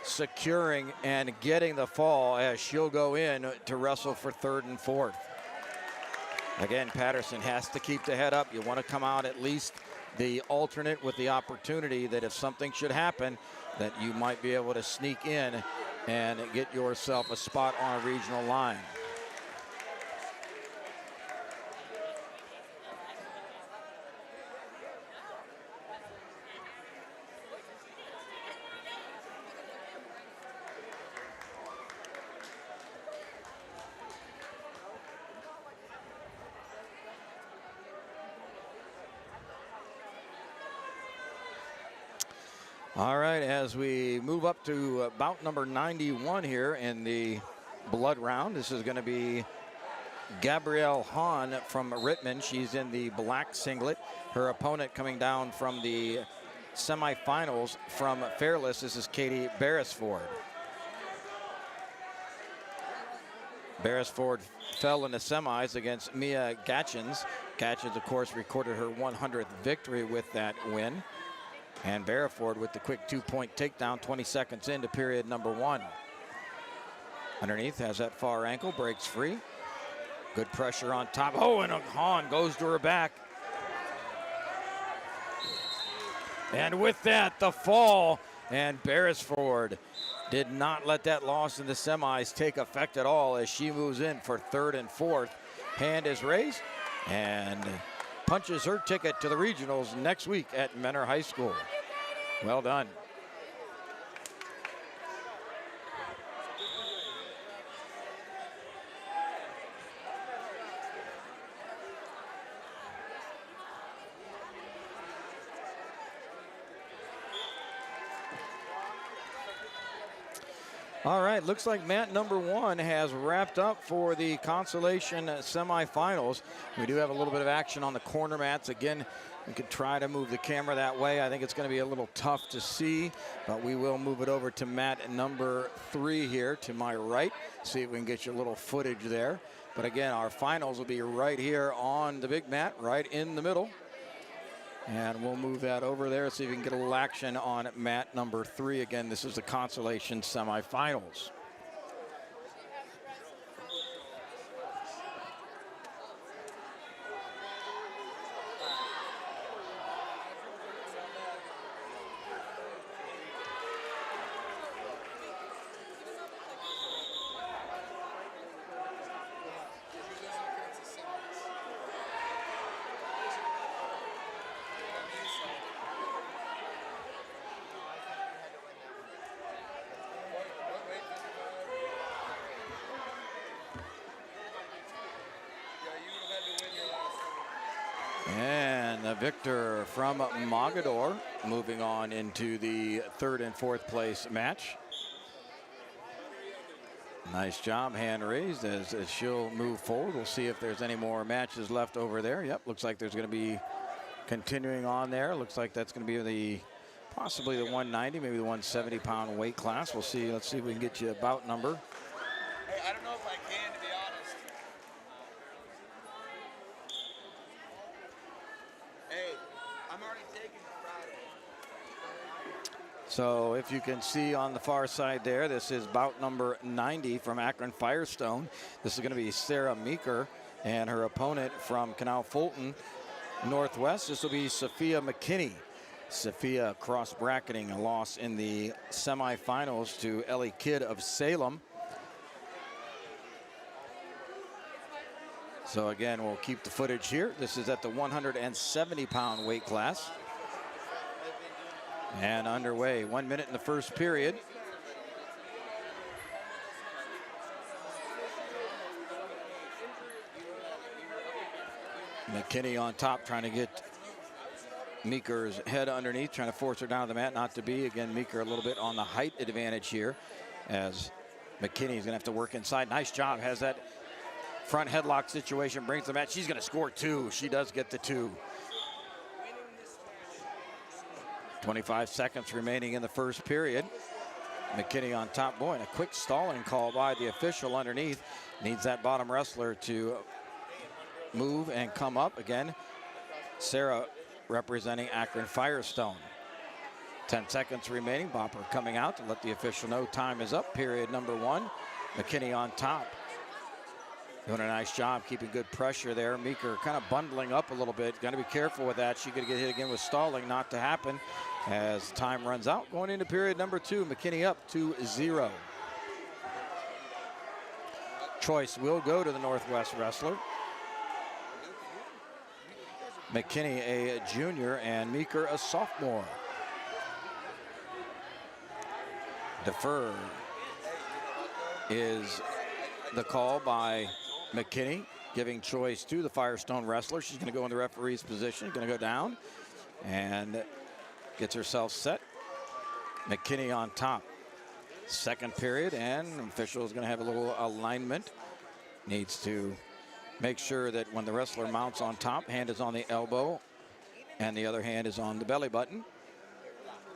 securing and getting the fall as she'll go in to wrestle for 3rd and 4th. Again, Patterson has to keep the head up. You want to come out at least the alternate with the opportunity that if something should happen, that you might be able to sneak in and get yourself a spot on a regional line. All right, as we move up to bout number 91 here in the blood round, this is going to be Gabrielle Hahn from Rittman. She's in the black singlet. Her opponent coming down from the semifinals from Fairless. This is Katie Beresford. Beresford fell in the semis against Mia Gatchins. Gatchins, of course, recorded her 100th victory with that win. And Beresford with the quick 2-point takedown 20 seconds into period number 1. Underneath has that far ankle, breaks free. Good pressure on top. Oh, and Hahn goes to her back. And with that, the fall. And Beresford did not let that loss in the semis take effect at all as she moves in for 3rd and 4th. Hand is raised and punches her ticket to the regionals next week at Menor High School. Well done. All right, looks like mat number 1 has wrapped up for the consolation semifinals. We do have a little bit of action on the corner mats. Again, we could try to move the camera that way. I think it's going to be a little tough to see, but we will move it over to mat number 3 here to my right. See if we can get you a little footage there. But again, our finals will be right here on the big mat, right in the middle. And we'll move that over there, see if we can get a little action on mat number 3. Again, this is the consolation semifinals. And the victor from Mogador moving on into the 3rd and 4th place match. Nice job, hand raised as she'll move forward. We'll see if there's any more matches left over there. Yep, looks like there's going to be continuing on there. Looks like that's going to be the possibly the 190, maybe the 170 pound weight class. We'll see. Let's see if we can get you a bout number. Hey, I don't know if I can, to be honest. Hey, I'm already taking Friday. So if you can see on the far side there, this is bout number 90 from Akron Firestone. This is going to be Sarah Meeker and her opponent from Canal Fulton Northwest. This will be Sophia McKinney. Sophia cross-bracketing a loss in the semifinals to Ellie Kidd of Salem. So again, we'll keep the footage here. This is at the 170 pound weight class. And underway, 1 minute in the first period. McKinney on top trying to get Meeker's head underneath, trying to force her down to the mat, not to be. Again, Meeker a little bit on the height advantage here as McKinney's gonna have to work inside. Nice job, has that front headlock situation, brings the match. She's gonna score 2. She does get the 2. 25 seconds remaining in the first period. McKinney on top. Boy, and a quick stalling call by the official underneath. Needs that bottom wrestler to move and come up. Again, Sarah representing Akron Firestone. 10 seconds remaining. Bopper coming out to let the official know time is up. Period number 1. McKinney on top. Doing a nice job keeping good pressure there. Meeker kind of bundling up a little bit. Got to be careful with that. She's going to get hit again with stalling. Not to happen as time runs out. Going into period number 2. McKinney up 2-0. Choice will go to the Northwest wrestler. McKinney a junior and Meeker a sophomore. Defer is the call by McKinney, giving choice to the Firestone wrestler. She's going to go in the referee's position, going to go down and gets herself set. McKinney on top. Second period, and official is going to have a little alignment. Needs to make sure that when the wrestler mounts on top, hand is on the elbow and the other hand is on the belly button.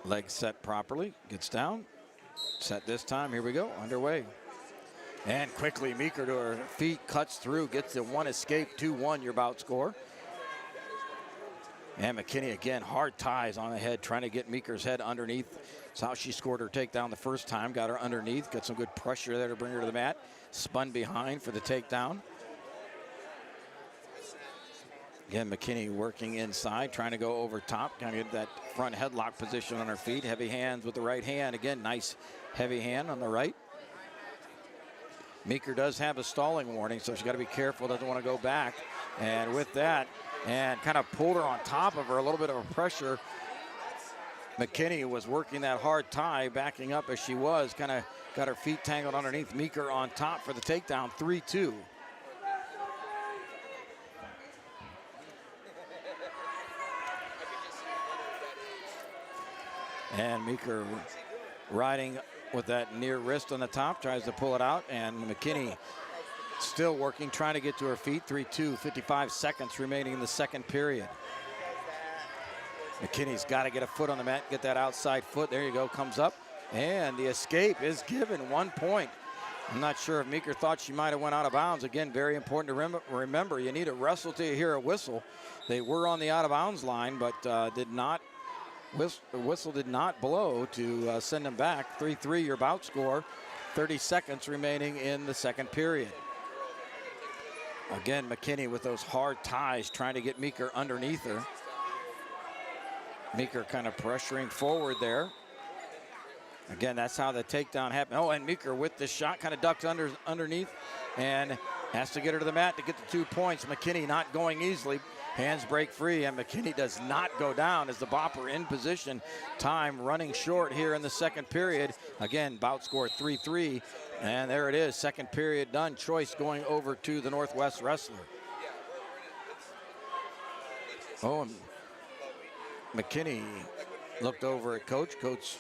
Legs set properly, gets down. Set this time, here we go, underway. And quickly, Meeker to her feet, cuts through, gets the one escape, 2-1 your bout score. And McKinney again, hard ties on the head, trying to get Meeker's head underneath. That's how she scored her takedown the first time, got her underneath, got some good pressure there to bring her to the mat. Spun behind for the takedown. Again, McKinney working inside, trying to go over top, trying to get that front headlock position on her feet. Heavy hands with the right hand. Again, nice heavy hand on the right. Meeker does have a stalling warning, so she's got to be careful, doesn't want to go back. And with that, and kind of pulled her on top of her, a little bit of a pressure. McKinney was working that hard tie, backing up as she was, kind of got her feet tangled underneath. Meeker on top for the takedown, 3-2. And Meeker riding with that near wrist on the top, tries to pull it out, and McKinney still working, trying to get to her feet. 3-2, 55 seconds remaining in the second period. McKinney's got to get a foot on the mat, get that outside foot. There you go, comes up, and the escape is given, 1 point. I'm not sure if Meeker thought she might have went out of bounds. Again, very important to remember, you need a wrestle till you hear a whistle. They were on the out of bounds line, but whistle did not blow to send them back. 3-3 your bout score. 30 seconds remaining in the second period. Again, McKinney with those hard ties, trying to get Meeker underneath her. Meeker kind of pressuring forward there. Again, that's how the takedown happened. Oh, and Meeker with the shot, kind of ducked underneath and has to get her to the mat to get the 2 points. McKinney not going easily. Hands break free, and McKinney does not go down as the bopper in position. Time running short here in the second period. Again, bout score 3-3, and there it is. Second period done. Choice going over to the Northwest wrestler. Oh, and McKinney looked over at Coach. Coach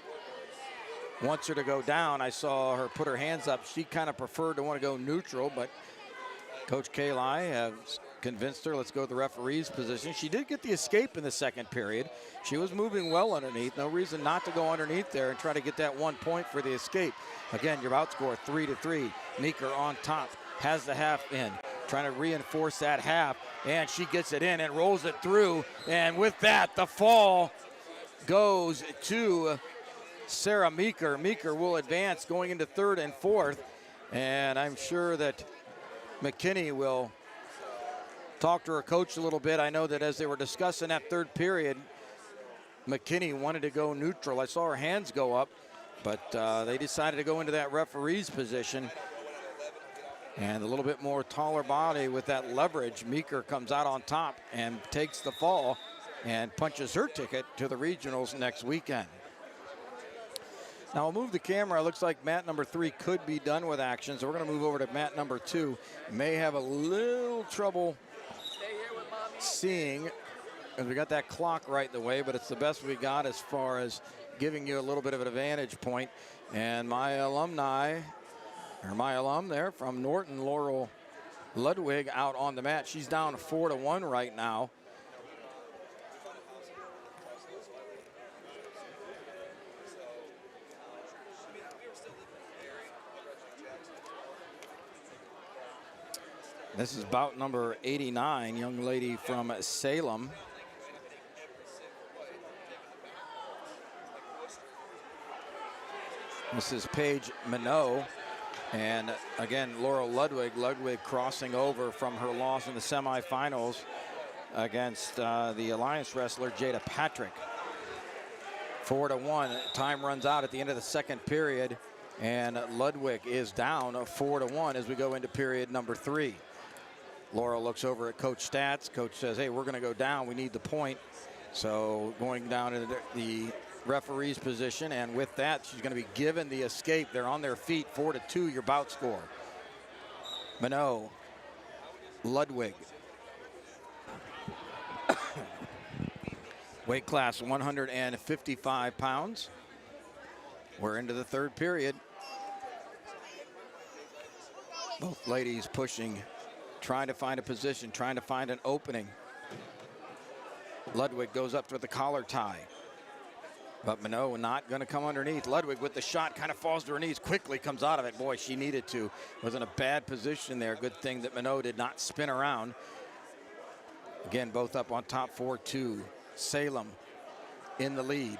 wants her to go down. I saw her put her hands up. She kind of preferred to want to go neutral, but Coach Kallai has convinced her, let's go to the referee's position. She did get the escape in the second period. She was moving well underneath. No reason not to go underneath there and try to get that 1 point for the escape. Again, your bout score 3-3. Meeker on top, has the half in, trying to reinforce that half, and she gets it in and rolls it through. And with that, the fall goes to Sarah Meeker. Meeker will advance going into third and fourth, and I'm sure that McKinney will talk to her coach a little bit. I know that as they were discussing that third period, McKinney wanted to go neutral. I saw her hands go up, but they decided to go into that referee's position. And a little bit more taller body with that leverage. Meeker comes out on top and takes the fall and punches her ticket to the regionals next weekend. Now we'll move the camera. It looks like mat number 3 could be done with action, so we're going to move over to mat number 2. May have a little trouble seeing, as we got that clock right in the way, but it's the best we got as far as giving you a little bit of an advantage point. And my alum there from Norton, Laurel Ludwig, out on the mat. She's down 4-1 right now. This is bout number 89, young lady from Salem. This is Paige Minot. And again, Laurel Ludwig crossing over from her loss in the semifinals against the Alliance wrestler Jada Patrick. 4-1, time runs out at the end of the second period, and Ludwig is down 4-1 as we go into period number 3. Laurel looks over at Coach Stats. Coach says, hey, we're going to go down. We need the point. So going down into the referee's position, and with that, she's going to be given the escape. They're on their feet. 4-2 your bout score. Minot, Ludwig. Weight class 155 pounds. We're into the third period. Both ladies pushing, trying to find a position, trying to find an opening. Ludwig goes up for the collar tie. But Minot not going to come underneath. Ludwig with the shot kind of falls to her knees, quickly comes out of it. Boy, she needed to. Was in a bad position there. Good thing that Minot did not spin around. Again, both up on top 4-2. Salem in the lead.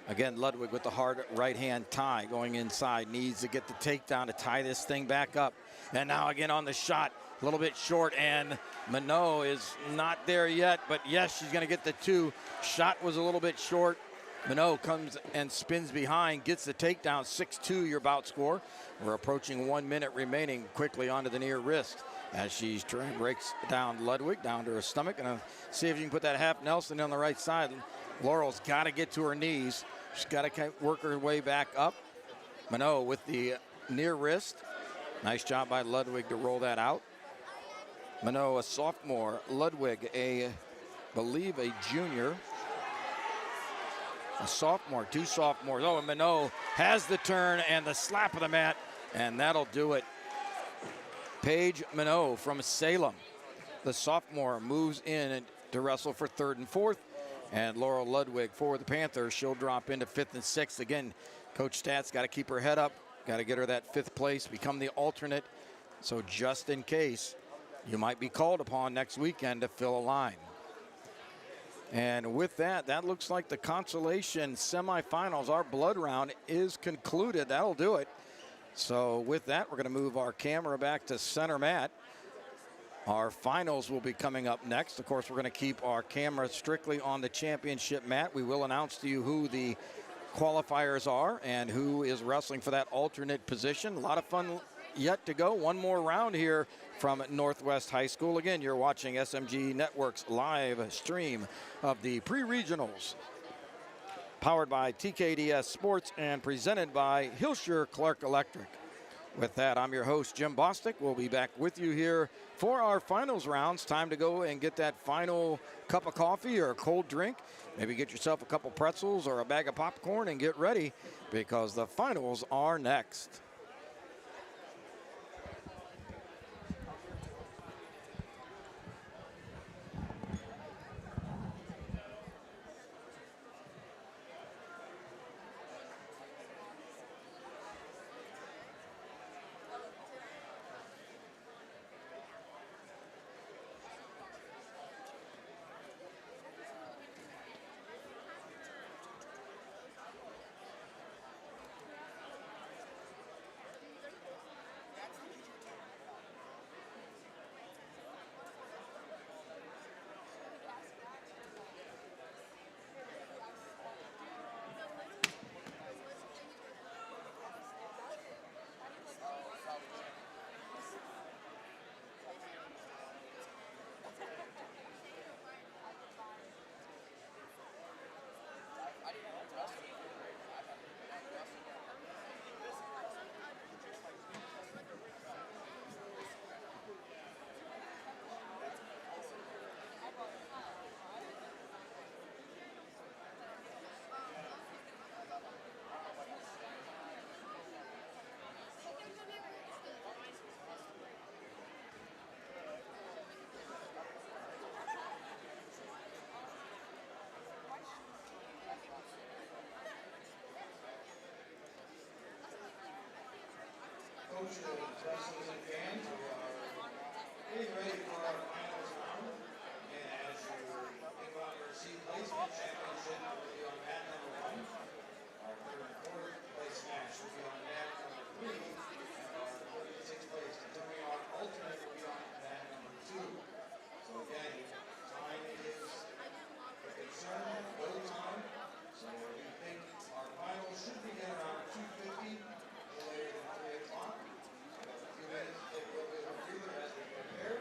Again, Ludwig with the hard right-hand tie going inside. Needs to get the takedown to tie this thing back up. And now again on the shot, a little bit short, and Minot is not there yet, but yes, she's going to get the 2. Shot was a little bit short. Minot comes and spins behind, gets the takedown. 6-2 your bout score. We're approaching 1 minute remaining. Quickly onto the near wrist as she's trying, breaks down Ludwig down to her stomach. And see if you can put that half Nelson on the right side. Laurel's got to get to her knees. She's got to work her way back up. Minot with the near wrist. Nice job by Ludwig to roll that out. Minot, a sophomore. Ludwig, believe a junior. A sophomore, 2 sophomores. Oh, and Minot has the turn and the slap of the mat, and that'll do it. Paige Minot from Salem, the sophomore, moves in to wrestle for 3rd and 4th. And Laurel Ludwig for the Panthers, she'll drop into 5th and 6th. Again, Coach Stats got to keep her head up, got to get her that 5th place, become the alternate. So just in case, you might be called upon next weekend to fill a line. And with that, that looks like the consolation semifinals. Our blood round is concluded. That'll do it. So with that, we're going to move our camera back to center mat. Our finals will be coming up next. Of course, we're going to keep our camera strictly on the championship mat. We will announce to you who the qualifiers are and who is wrestling for that alternate position. A lot of fun yet to go. One more round here from Northwest High School. Again, you're watching SMG Network's live stream of the pre-regionals, powered by TKDS Sports and presented by Hilscher Clark Electric. With that, I'm your host, Jim Bostic. We'll be back with you here for our finals rounds. Time to go and get that final cup of coffee or a cold drink. Maybe get yourself a couple pretzels or a bag of popcorn and get ready, because the finals are next. Coaches, wrestlers, and fans, we are getting ready for our finals round. And as you think about your seat placement, championship will be on mat number 1. Our 3rd and 4th place match will be on mat number 3. And our 36th place determining our alternate will be on mat number 2. So again, time is a concern, no time. So we think our finals should begin around 2:50. Later than 3 o'clock. So a few minutes to take a little bit of a breather as we prepare.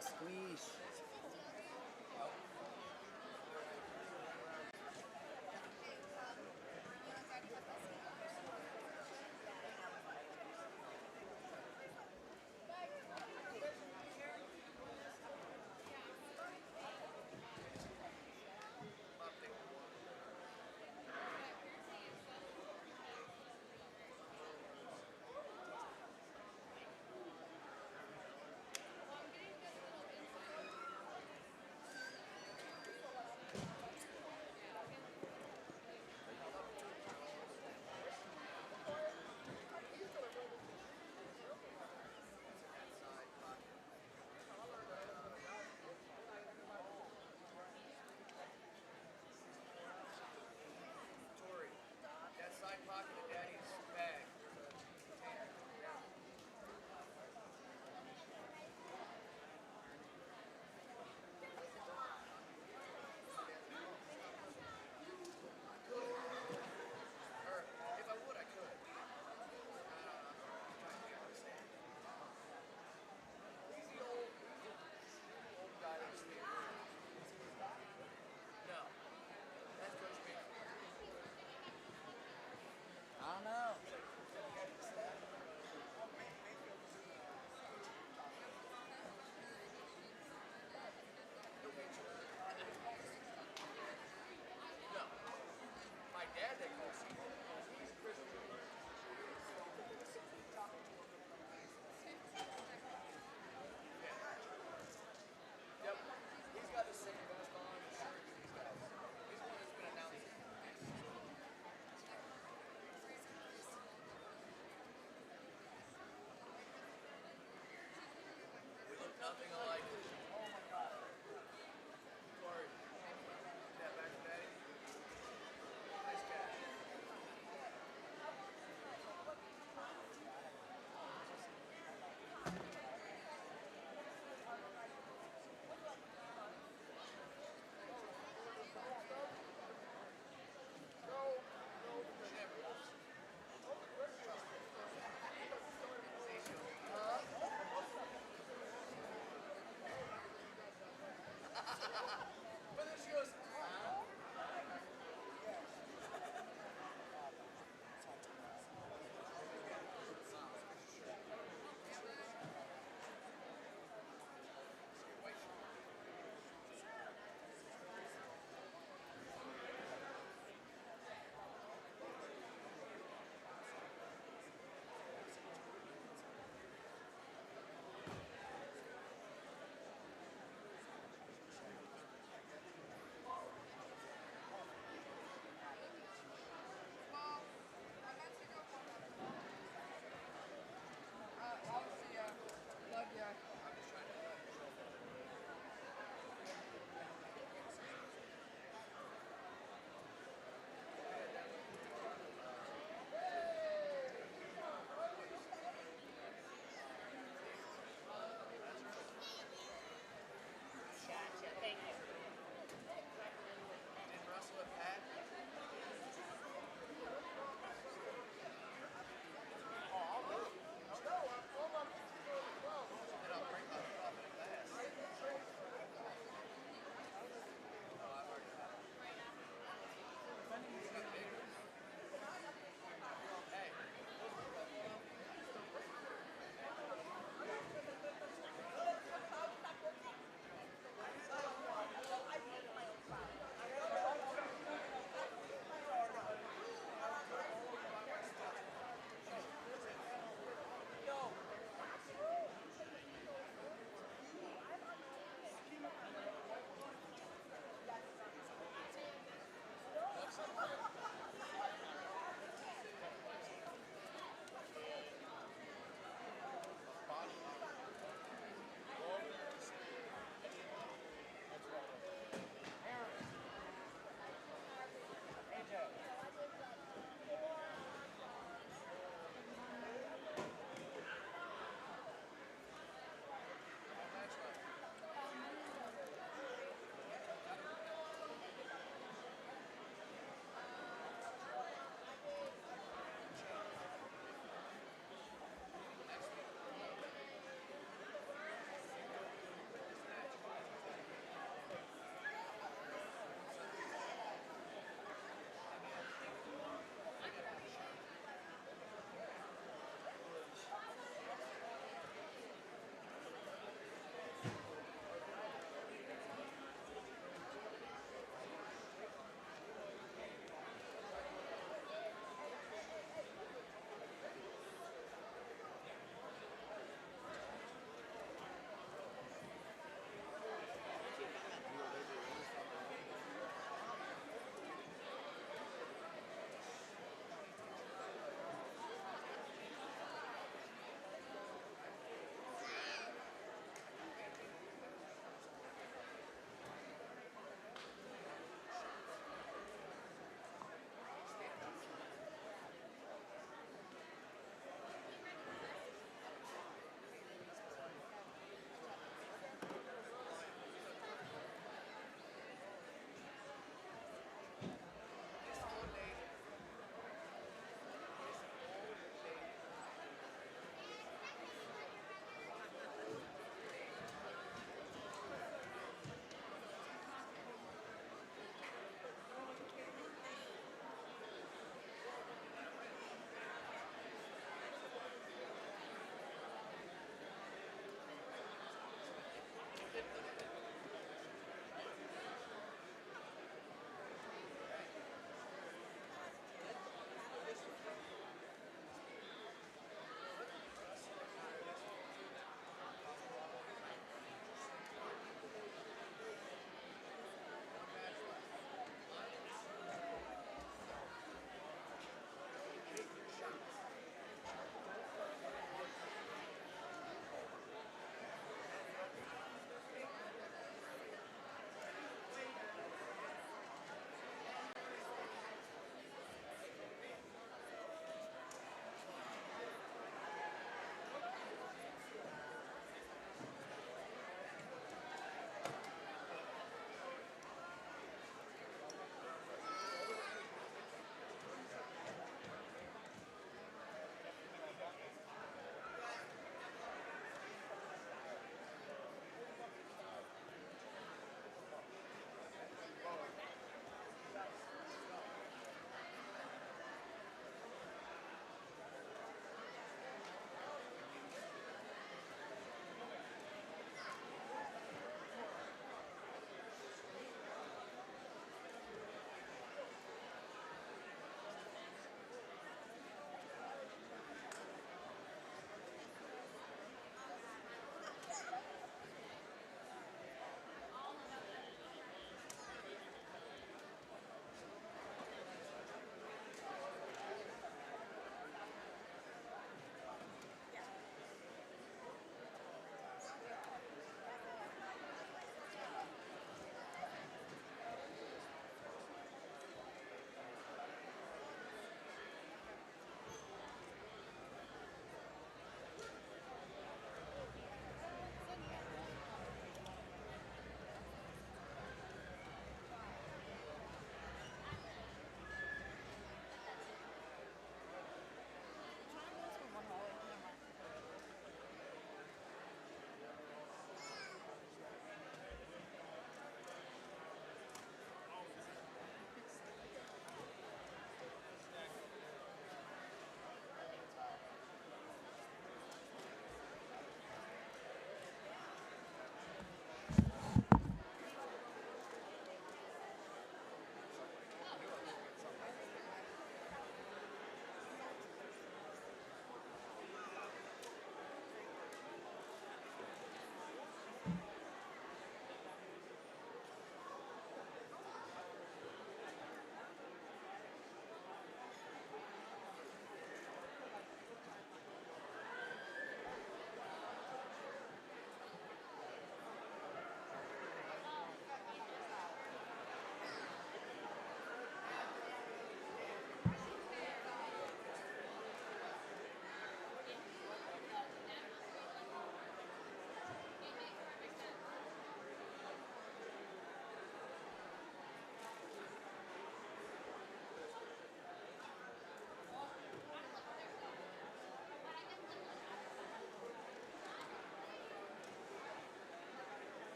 Squeeze.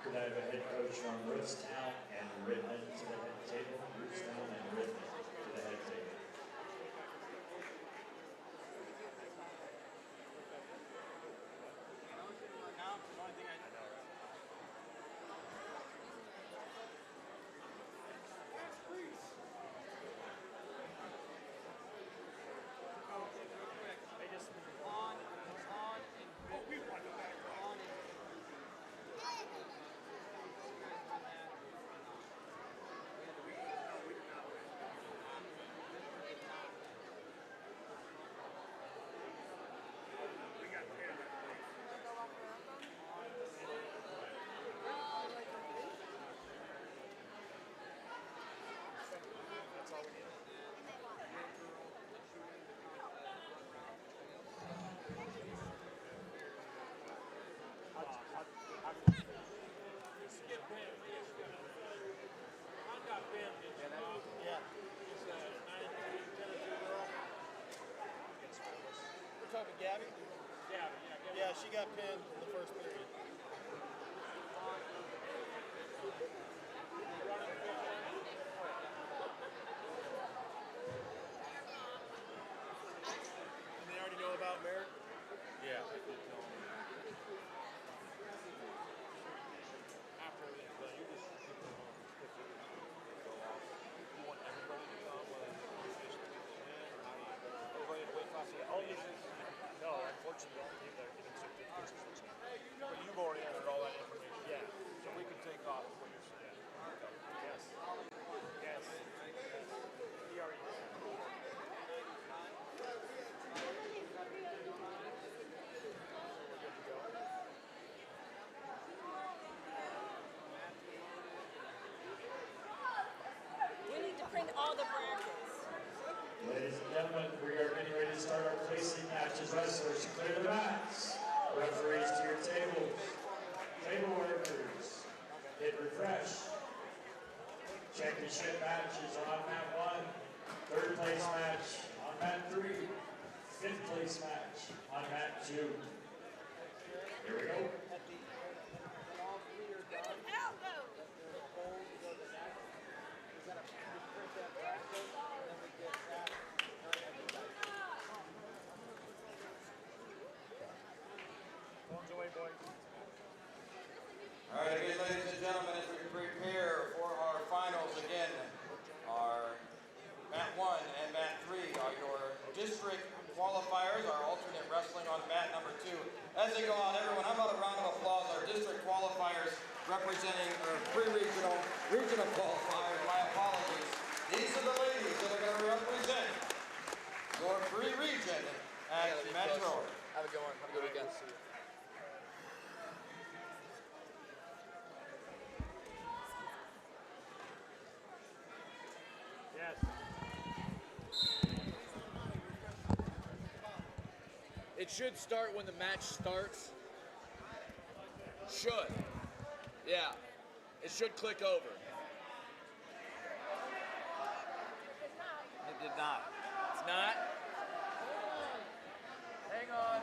Could I have a head coach from Rootstown and Redmond to the head table? Rootstown and Redmond to the head table. Gabby? Yeah, she got pinned in the first period. And they already know about Merritt? Yeah. After everything, but you just go off. You want everybody to come, whether you finish the win or how do you everybody to wait for no, unfortunately, the only team that are getting some good pictures this year. But you've already entered all that information. Yeah. So we can take off what you're saying. Yes. Yes. He already did. We need to print all the brackets. Ladies and gentlemen, we are getting ready to start our placing matches. Wrestlers, clear the mats. Referees to your tables. Table workers, hit refresh. Championship matches on mat 1. Third place match on mat 3. Fifth place match on mat 2. Here we go. All right, again, ladies and gentlemen, as we prepare for our finals again, our mat 1 and mat 3 are your district qualifiers, our alternate wrestling on mat number 2. As they go on, everyone, how about a round of applause? Our district qualifiers representing our pre-regional, regional qualifiers, my apologies. These are the ladies that are going to represent your pre-region at Metro. Have a good one. Have a good weekend. Yes. It should start when the match starts. Should. Yeah. It should click over. It did not. It's not? Hang on.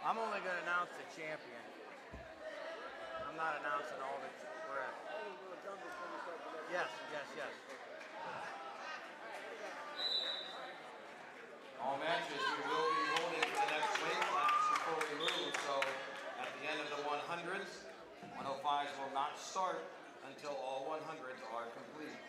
I'm only going to announce the champion. I'm not announcing all the correct. Yes, yes, yes. All matches, we will be holding for the next weight class before we move. So at the end of the 100s, 105s will not start until all 100s are complete.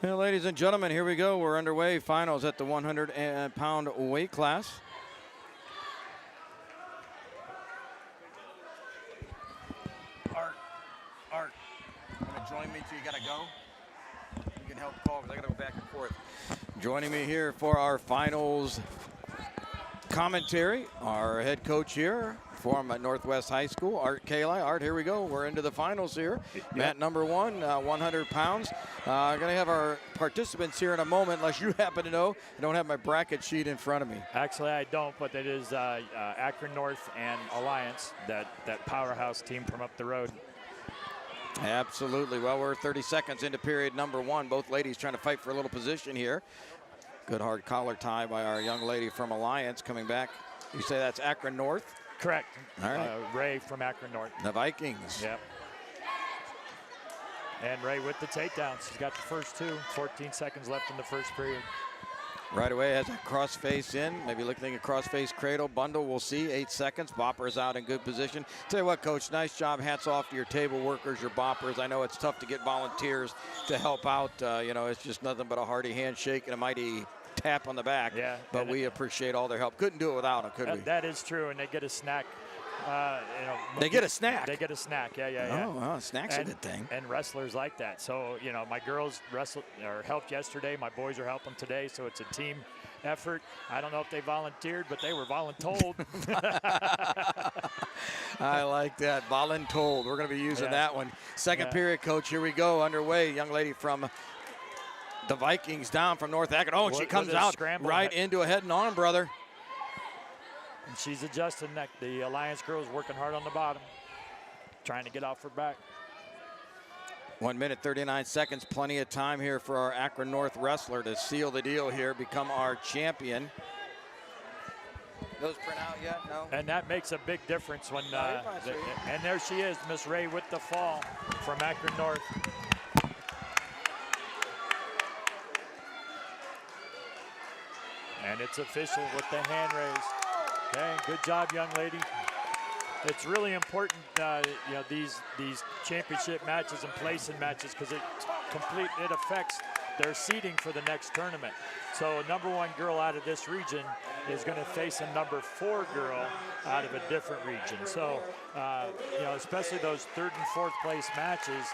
Well, ladies and gentlemen, here we go. We're underway. Finals at the 100-pound weight class. Art, you want to join me till you got to go? You can help call because I got to go back and forth. Joining me here for our finals commentary, our head coach here from Northwest High School, Art Kallai. Art, here we go. We're into the finals here. Yep. Mat number 1, 100 pounds. Going to have our participants here in a moment, unless you happen to know. I don't have my bracket sheet in front of me. Actually, I don't, but it is Akron North and Alliance, that powerhouse team from up the road. Absolutely. Well, we're 30 seconds into period number 1. Both ladies trying to fight for a little position here. Good hard collar tie by our young lady from Alliance coming back. You say that's Akron North? Correct. All right. Ray from Akron North. The Vikings. Yep. And Ray with the takedown. She's got the first 2. 14 seconds left in the first period. Right away has a cross face in, maybe looking at cross face cradle bundle. We'll see. 8 seconds. Bopper's out in good position. Tell you what, Coach, nice job. Hats off to your table workers, your boppers. I know it's tough to get volunteers to help out. It's just nothing but a hearty handshake and a mighty tap on the back. Yeah. But we appreciate all their help. Couldn't do it without them, could we? That is true, and they get a snack. They get a snack. They get a snack. Yeah. Oh, well, snack's a good thing. And wrestlers like that. So my girls helped yesterday. My boys are helping today. So it's a team effort. I don't know if they volunteered, but they were voluntold. I like that. Voluntold. We're going to be using that one. Second period, Coach. Here we go. Underway. Young lady from the Vikings down from North Akron. Oh, and she comes out right into a head and arm, brother. And she's adjusting. The Alliance girls working hard on the bottom, trying to get off her back. 1 minute, 39 seconds. Plenty of time here for our Akron North wrestler to seal the deal here, become our champion. Those print out yet? No. And that makes a big difference when. And there she is, Miss Ray with the fall from Akron North. And it's official with the hand raise. Okay, good job, young lady. It's really important, these championship matches and placing matches, because it affects their seeding for the next tournament. So a number 1 girl out of this region is going to face a number 4 girl out of a different region. So, especially those 3rd and 4th place matches,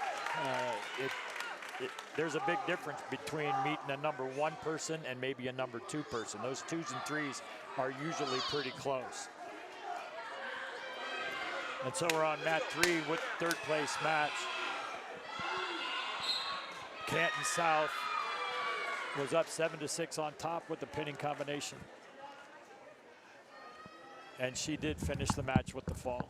there's a big difference between meeting a number 1 person and maybe a number 2 person. Those 2s and 3s are usually pretty close. And so we're on mat 3 with 3rd place match. Canton South was up 7-6 on top with the pinning combination. And she did finish the match with the fall.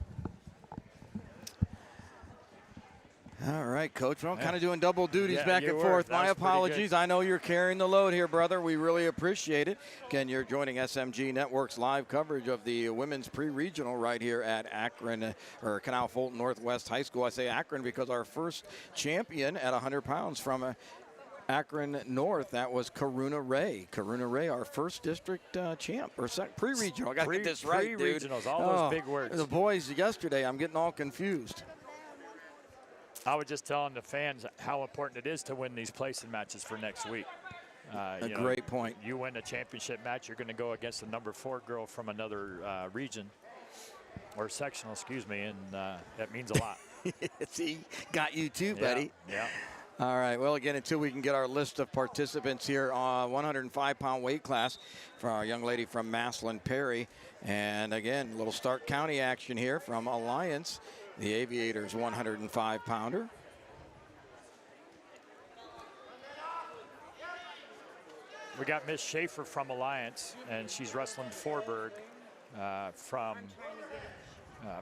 All right, Coach. Well, I'm kind of doing double duties back and forth. My apologies. I know you're carrying the load here, brother. We really appreciate it. Again, you're joining SMG Network's live coverage of the women's pre-regional right here at Akron, or Canal Fulton Northwest High School. I say Akron because our first champion at 100 pounds from Akron North, that was Karuna Ray. Karuna Ray, our first district champ, or pre-regional. I got to get this right, dude. Pre-regionals, all those big words. The boys yesterday, I'm getting all confused. I was just telling the fans how important it is to win these placing matches for next week. Great point. You win a championship match, you're going to go against a number 4 girl from another region, or sectional, excuse me, and that means a lot. See, got you too, buddy. Yeah. All right, well, again, until we can get our list of participants here on 105-pound weight class for our young lady from Maslin Perry. And again, a little Stark County action here from Alliance. The Aviators 105-pounder. We got Miss Schaefer from Alliance, and she's wrestling Forberg from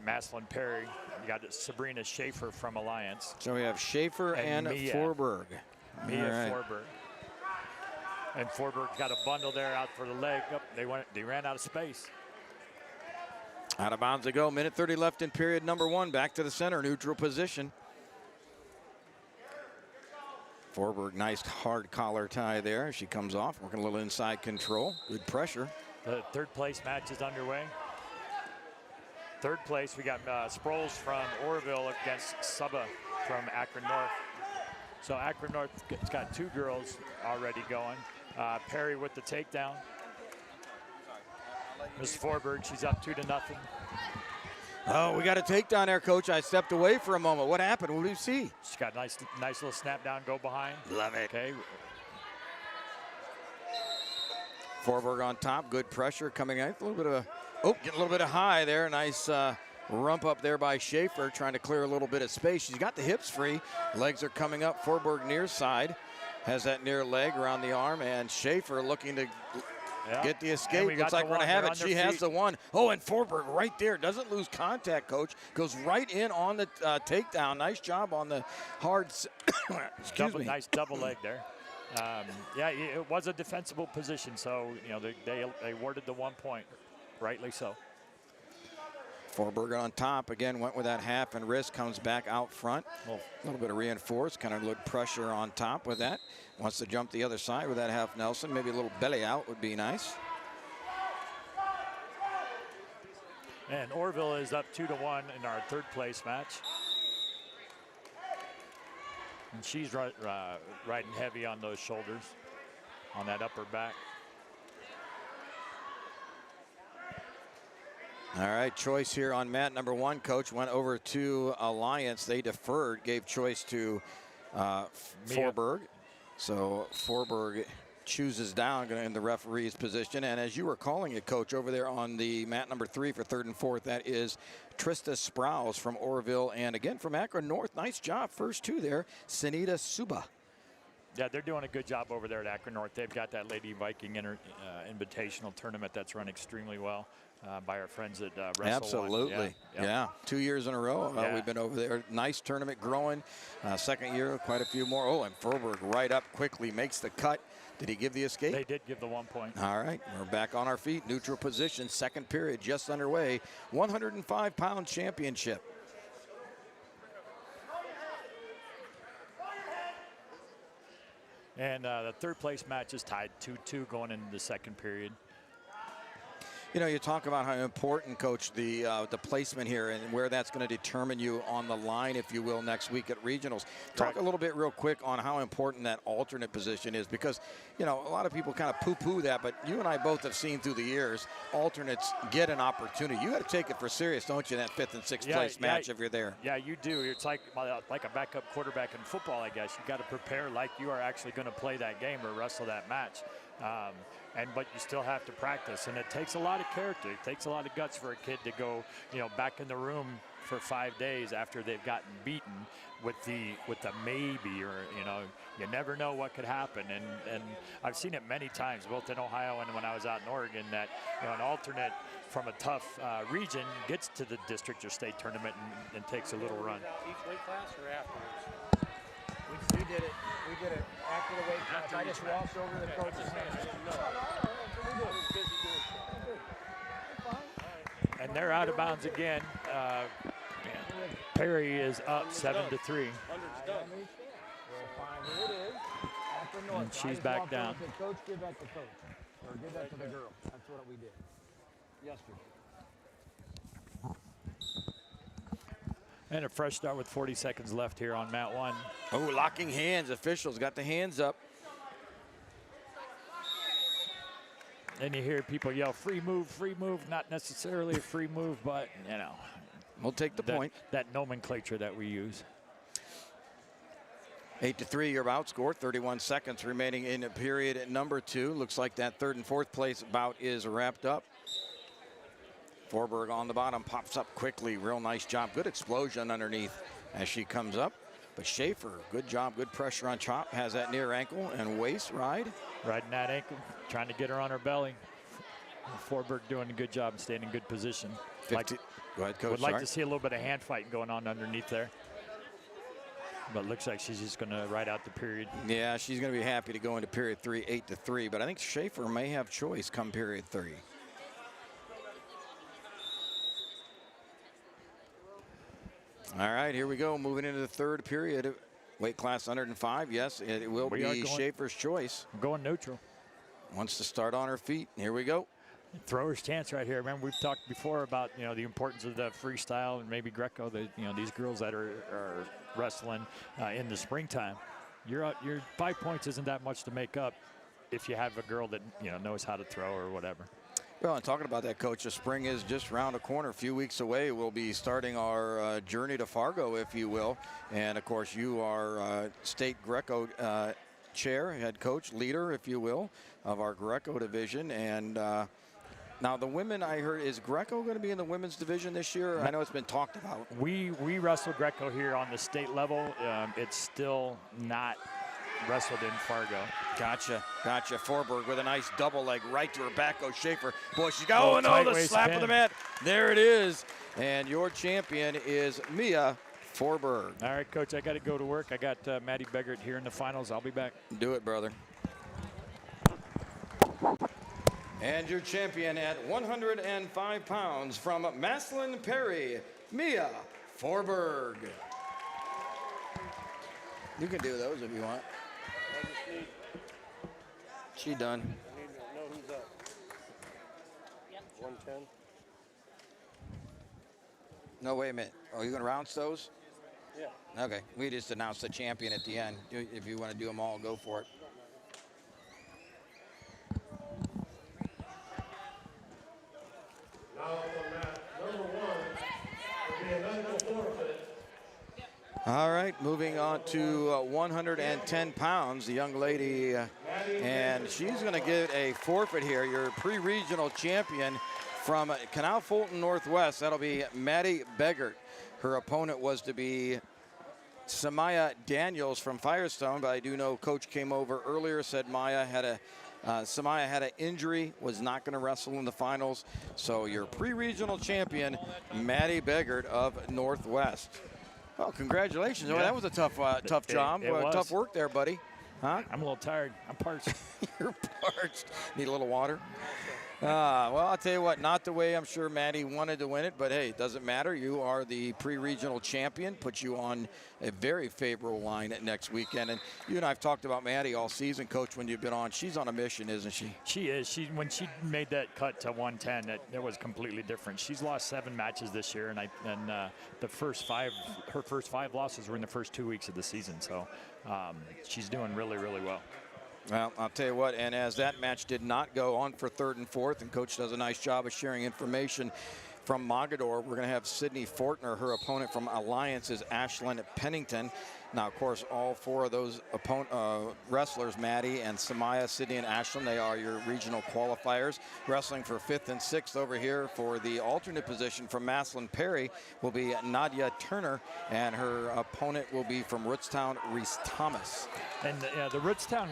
Maslin Perry. We got Sabrina Schaefer from Alliance. So we have Schaefer and Forberg. Mia Forberg. And Forberg got a bundle there out for the leg. Oh, they ran out of space. Out of bounds to go. Minute 30 left in period number 1. Back to the center, neutral position. Forberg, nice hard collar tie there. She comes off, working a little inside control. Good pressure. The 3rd place match is underway. 3rd place, we got Sproles from Oroville against Suba from Akron North. So Akron North has got 2 girls already going. Perry with the takedown. Miss Forberg, she's up 2-0. Oh, we got a takedown there, Coach. I stepped away for a moment. What happened? What do you see? She's got a nice little snap down, go behind. Love it. Okay. Forberg on top, good pressure coming out. Getting a little bit of high there. Nice rump up there by Schaefer, trying to clear a little bit of space. She's got the hips free. Legs are coming up. Forberg near side. Has that near leg around the arm, and Schaefer looking to get the escape. Looks like we're going to have it. She has the one. Oh, and Forberg right there. Doesn't lose contact, Coach. Goes right in on the takedown. Nice job on the hard. Nice double leg there. Yeah, it was a defensible position, so they awarded the 1 point, rightly so. Forberg on top again, went with that half and wrist, comes back out front. A little bit of reinforced, kind of good pressure on top with that. Wants to jump the other side with that half Nelson. Maybe a little belly out would be nice. And Orville is up 2-1 in our 3rd place match. And she's riding heavy on those shoulders, on that upper back. All right, choice here on mat number 1, Coach. Went over to Alliance. They deferred, gave choice to Forberg. So Forberg chooses down in the referee's position. And as you were calling it, Coach, over there on the mat number 3 for 3rd and 4th, that is Trista Sprouse from Orville. And again from Akron North. Nice job. First 2 there. Sunita Suba. Yeah, they're doing a good job over there at Akron North. They've got that Lady Viking Invitational tournament that's run extremely well. By our friends at Wrestle Absolutely. One. Yeah. 2 years in a row. We've been over there. Nice tournament growing. 2nd year, quite a few more. Oh, and Forberg right up quickly, makes the cut. Did he give the escape? They did give the 1 point. All right, we're back on our feet. Neutral position, 2nd period just underway. 105-pound championship. And the 3rd place match is tied 2-2 going into the 2nd period. You know, you talk about how important, Coach, the placement here and where that's going to determine you on the line, if you will, next week at regionals. Talk a little bit real quick on how important that alternate position is, because, a lot of people kind of poo-poo that, but you and I both have seen through the years, alternates get an opportunity. You got to take it for serious, don't you, that 5th and 6th place match if you're there? Yeah, you do. It's like a backup quarterback in football, I guess. You got to prepare like you are actually going to play that game or wrestle that match. But you still have to practice, and it takes a lot of character. It takes a lot of guts for a kid to go, back in the room for 5 days after they've gotten beaten with the maybe, or you never know what could happen. And I've seen it many times, both in Ohio and when I was out in Oregon, that an alternate from a tough region gets to the district or state tournament and takes a little run. Each weight class or afterwards? We did it. We did it after the weight class. I just walked over to the coach's hand. And they're out of bounds again. Perry is up 7-3. And she's back down. Coach, give that to coach. Or give that to the girl. That's what we did yesterday. And a fresh start with 40 seconds left here on mat 1. Oh, locking hands. Officials got the hands up. And you hear people yell, free move, free move. Not necessarily a free move, but, We'll take the point. That nomenclature that we use. 8-3, your bout score. 31 seconds remaining in period number 2. Looks like that 3rd and 4th place bout is wrapped up. Forberg on the bottom, pops up quickly. Real nice job. Good explosion underneath as she comes up. But Schaefer, good job, good pressure on chop. Has that near ankle and waist ride. Riding that ankle, trying to get her on her belly. Forberg doing a good job and staying in good position. Go ahead, Coach. Would like to see a little bit of hand fighting going on underneath there. But looks like she's just going to ride out the period. Yeah, she's going to be happy to go into period 3, 8-3. But I think Schaefer may have choice come period 3. All right, here we go. Moving into the 3rd period. Weight class 105. Yes, it will be Schaefer's choice. Going neutral. Wants to start on her feet. Here we go. Thrower's chance right here. Remember, we've talked before about the importance of the freestyle and maybe Greco. These girls that are wrestling in the springtime. your 5 points isn't that much to make up if you have a girl that knows how to throw or whatever. Well, and talking about that, Coach, the spring is just around the corner. A few weeks away, we'll be starting our journey to Fargo, if you will. And, of course, you are state Greco chair, head coach, leader, if you will, of our Greco division. And now the women, I heard, is Greco going to be in the women's division this year? I know it's been talked about. We wrestle Greco here on the state level. It's still not wrestled in Fargo. Gotcha. Forberg with a nice double leg right to her back goes Schaefer. Boy, she's got, the slap of the mat. There it is. And your champion is Mia Forberg. All right, Coach, I got to go to work. I got Maddie Beggert here in the finals. I'll be back. Do it, brother. And your champion at 105 pounds from Maslin Perry, Mia Forberg. You can do those if you want. She done. I need to know who's up. 110. No, wait a minute. Oh, you going to rounce those? Yeah. Okay. We just announced the champion at the end. If you want to do them all, go for it. Now from mat number 1 will be a medical forfeit. All right, moving on to 110 pounds, the young lady, and she's going to get a forfeit here. Your pre-regional champion from Canal Fulton Northwest, that'll be Maddie Beggert. Her opponent was to be Samaya Daniels from Firestone, but I do know Coach came over earlier, said Samaya had an injury, was not going to wrestle in the finals. So your pre-regional champion, Maddie Beggert of Northwest. Well, congratulations. Yeah. Oh, that was a tough job. Tough work there, buddy. Huh? I'm a little tired. I'm parched. You're parched. Need a little water? Well, I'll tell you what, not the way I'm sure Maddie wanted to win it, but hey, it doesn't matter. You are the pre-regional champion, puts you on a very favorable line next weekend. And you and I have talked about Maddie all season, Coach, when you've been on. She's on a mission, isn't she? She is. When she made that cut to 110, it was completely different. She's lost 7 matches this year, and her first 5 losses were in the first 2 weeks of the season. So she's doing really, really well. Well, I'll tell you what, and as that match did not go on for 3rd and 4th, and Coach does a nice job of sharing information from Mogador, we're going to have Sydney Fortner. Her opponent from Alliance is Ashlyn Pennington. Now, of course, all 4 of those wrestlers, Maddie and Samaya, Sydney and Ashlyn, they are your regional qualifiers. Wrestling for 5th and 6th over here for the alternate position from Maslin Perry will be Nadia Turner, and her opponent will be from Rootstown, Reese Thomas. And the Rootstown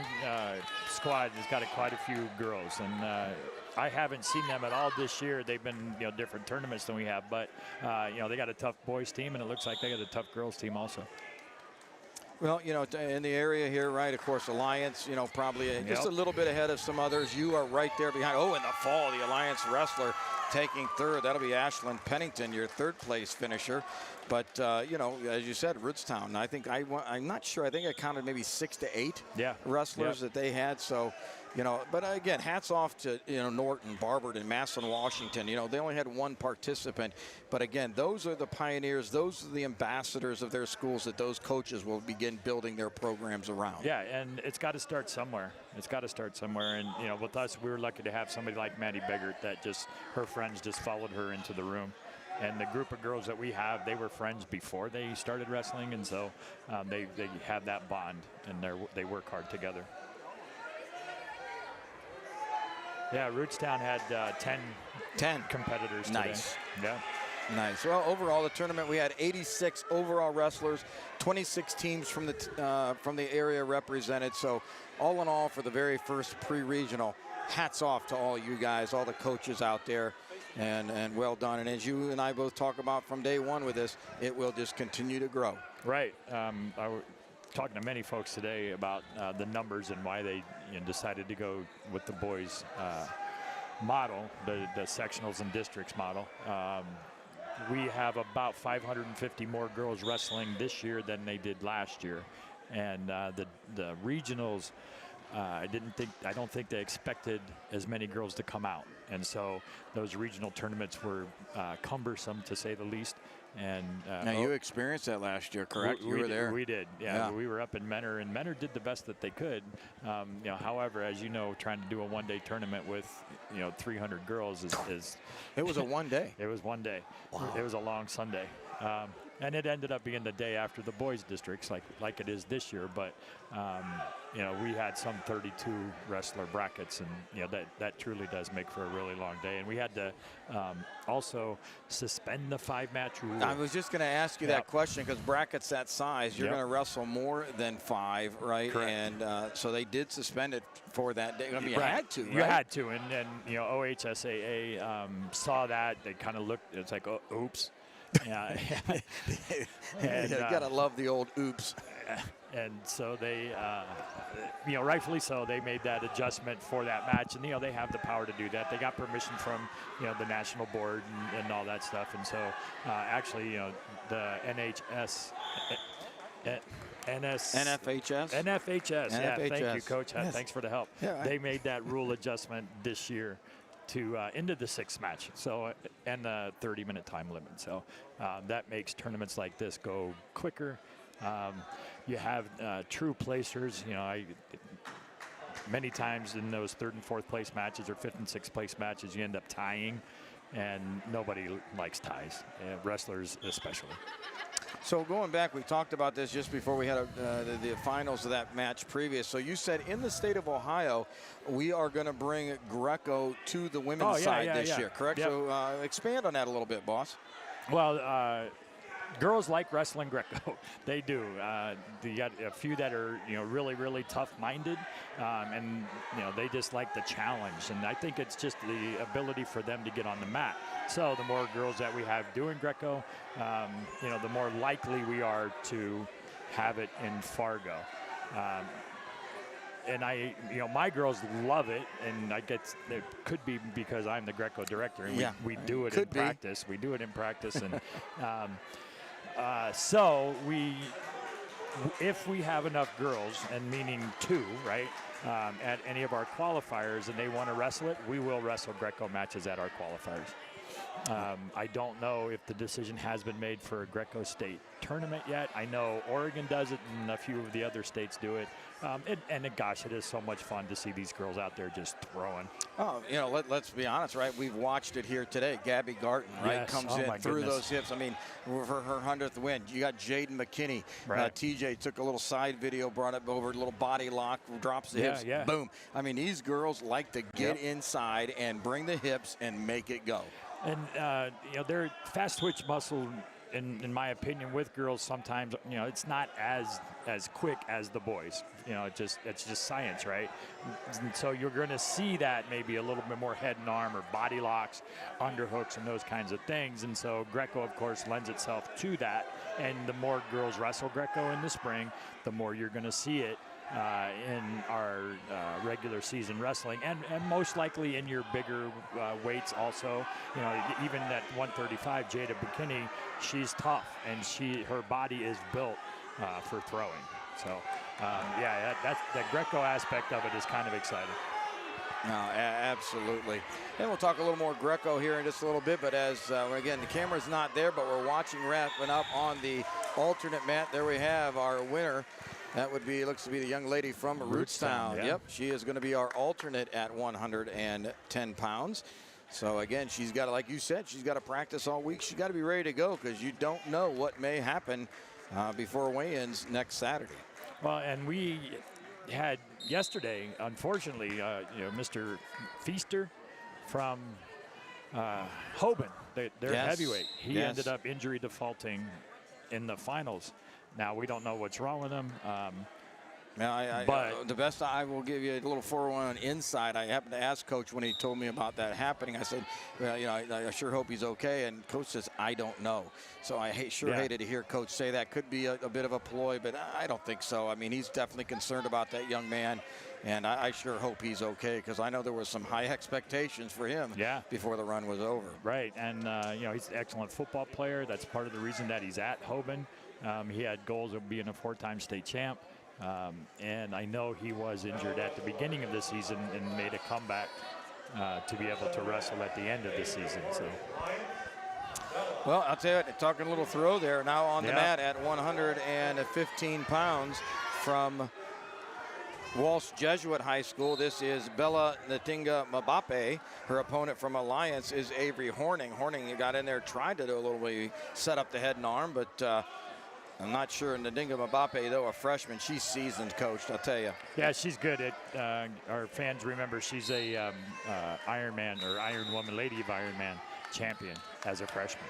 squad has got quite a few girls, and I haven't seen them at all this year. They've been different tournaments than we have, but they got a tough boys team, and it looks like they got a tough girls team also. Well, in the area here, right, of course, Alliance, probably just a little bit ahead of some others. You are right there behind. Oh, in the fall, the Alliance wrestler taking 3rd. That'll be Ashlyn Pennington, your 3rd place finisher. But, as you said, Rootstown, I think I'm not sure. I think I counted maybe 6 to 8 wrestlers that they had. So, but again, hats off to, Norton, Barberton, Massillon, Washington. They only had 1 participant. But again, those are the pioneers. Those are the ambassadors of their schools that those coaches will begin building their programs around. Yeah, and it's got to start somewhere. And, with us, we were lucky to have somebody like Maddie Beggert that her friends just followed her into the room. And the group of girls that we have, they were friends before they started wrestling, and so they have that bond, and they work hard together. Yeah, Rootstown had 10 competitors today. Nice. Yeah. Nice. Well, overall, the tournament, we had 86 overall wrestlers, 26 teams from the area represented. So all in all, for the very first pre-regional, hats off to all you guys, all the coaches out there, and well done. And as you and I both talk about from day one with this, it will just continue to grow. Right. I was talking to many folks today about the numbers and why they decided to go with the boys model, the sectionals and districts model. We have about 550 more girls wrestling this year than they did last year. And the regionals, I don't think they expected as many girls to come out, and so those regional tournaments were cumbersome to say the least. And now you experienced that last year, correct? You were there. We did. Yeah, we were up in Menor, and Menor did the best that they could. However, as you know, trying to do a one-day tournament with 300 girls is it was a one day. It was one day. Wow. It was a long Sunday. And it ended up being the day after the boys' districts, like it is this year. But we had some 32 wrestler brackets, and that truly does make for a really long day. And we had to also suspend the 5-match rule. I was just going to ask you that question, because brackets that size, you're going to wrestle more than 5, right? Correct. And so they did suspend it for that day. I mean, you had to, right? You had to, and OHSAA saw that. They kind of looked. It's like, oh, oops. Yeah, and, you gotta love the old oops. And so they, rightfully so, they made that adjustment for that match, and they have the power to do that. They got permission from the national board and all that stuff, and so actually, the NFHS. NFHS. Yeah, thank you, Coach. Yes. Thanks for the help. Yeah, they made that rule adjustment this year to into the 6th match, so and the 30-minute time limit. So that makes tournaments like this go quicker. You have true placers. Many times in those 3rd and 4th place matches or 5th and 6th place matches, you end up tying, and nobody likes ties, wrestlers especially. So going back, we talked about this just before we had the finals of that match previous. So you said in the state of Ohio, we are going to bring Greco to the women's side this year, correct? Yep. So expand on that a little bit, boss. Well, girls like wrestling Greco. They do. You got a few that are really, really tough-minded, and they just like the challenge. And I think it's just the ability for them to get on the mat. So the more girls that we have doing Greco, the more likely we are to have it in Fargo. And my girls love it, and I guess it could be because I'm the Greco director, and we do it in practice. We do it in practice, and so if we have enough girls, and meaning 2, right, at any of our qualifiers, and they want to wrestle it, we will wrestle Greco matches at our qualifiers. I don't know if the decision has been made for a Greco state tournament yet. I know Oregon does it, and a few of the other states do it. Gosh, it is so much fun to see these girls out there just throwing. Oh, let's be honest, right? We've watched it here today. Gabby Garton, right, yes. comes in through those hips. I mean, for her 100th win, you got Jaden McKinney. Right. TJ took a little side video, brought it over, a little body lock, drops the hips, boom. I mean, these girls like to get inside and bring the hips and make it go. And their fast twitch muscle, in my opinion, with girls sometimes, it's not as quick as the boys. It's just science, right? And so you're going to see that maybe a little bit more head and arm or body locks, underhooks, and those kinds of things. And so Greco, of course, lends itself to that. And the more girls wrestle Greco in the spring, the more you're going to see it in our regular season wrestling, and most likely in your bigger weights also. Even at 135, Jada McKinney, she's tough, and her body is built for throwing. So that's the Greco aspect of it is kind of exciting. No, absolutely. And we'll talk a little more Greco here in just a little bit, but as, again, the camera's not there, but we're watching wrapping up on the alternate mat. There we have our winner. That looks to be the young lady from Rootstown. Yep, she is going to be our alternate at 110 pounds. So, again, she's got to, like you said, she's got to practice all week. She's got to be ready to go because you don't know what may happen before weigh-ins next Saturday. Well, and we had yesterday, unfortunately, Mr. Feaster from Hoban, their heavyweight. He ended up injury defaulting in the finals. Now, we don't know what's wrong with him. But the best, I will give you a little 401 inside. I happened to ask Coach when he told me about that happening. I said, well, I sure hope he's okay. And Coach says, I don't know. So I hated to hear Coach say that. Could be a bit of a ploy, but I don't think so. I mean, he's definitely concerned about that young man. And I sure hope he's okay, because I know there was some high expectations for him before the run was over. Right, and he's an excellent football player. That's part of the reason that he's at Hoban. He had goals of being a 4-time state champ, And I know he was injured at the beginning of the season and made a comeback to be able to wrestle at the end of the season. So. Well, I'll tell you what, talking a little throw there now on the mat at 115 pounds from Walsh Jesuit High School. This is Bella Natinga Mabape. Her opponent from Alliance is Avery Horning. Horning got in there, tried to do a little bit, set up the head and arm, but I'm not sure. Natinga Mabape, though, a freshman, she's seasoned, coach, I'll tell you. Yeah, she's good. Our fans remember she's a Ironman or Iron Woman, Lady of Ironman champion as a freshman.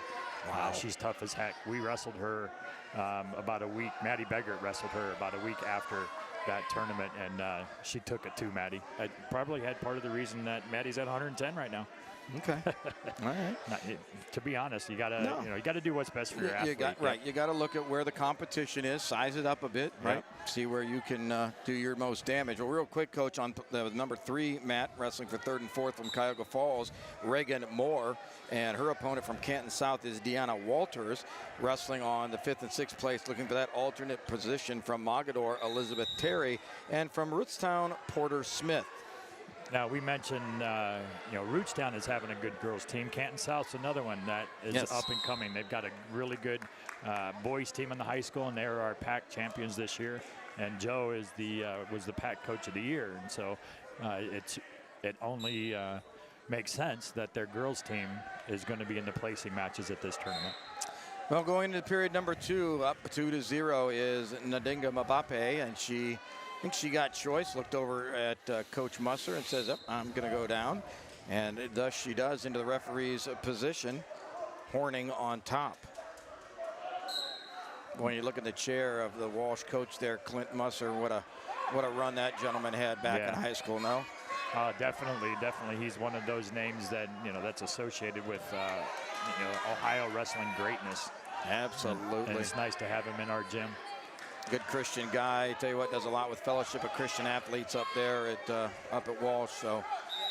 Wow. She's tough as heck. We wrestled her about a week. Maddie Beggert wrestled her about a week after that tournament, and she took it too, Maddie. I probably had part of the reason that Maddie's at 110 right now. Okay. All right. To be honest, you gotta you gotta do what's best for your athlete. You got to look at where the competition is, size it up a bit, right? See where you can do your most damage. Well, real quick, coach, on the number 3 mat, wrestling for 3rd and 4th from Cuyahoga Falls, Reagan Moore, and her opponent from Canton South is Deanna Walters, wrestling on the 5th and 6th place, looking for that alternate position from Mogador, Elizabeth Terry, and from Rootstown, Porter Smith. Now, we mentioned, Rootstown is having a good girls team. Canton South's another one that is up and coming. They've got a really good boys team in the high school, and they're our PAC champions this year. And Joe is was the PAC coach of the year, and so it only makes sense that their girls team is going to be in the placing matches at this tournament. Well, going into period number 2, up 2-0 is Nadinga Mabape, and I think she got choice, looked over at Coach Musser and says, I'm going to go down. And thus she does into the referee's position, Horning on top. When you look at the chair of the Walsh coach there, Clint Musser, what a run that gentleman had back in high school, no? Definitely. He's one of those names that, that's associated with, Ohio wrestling greatness. Absolutely. And it's nice to have him in our gym. Good Christian guy. I tell you what, does a lot with Fellowship of Christian Athletes up there up at Walsh. So,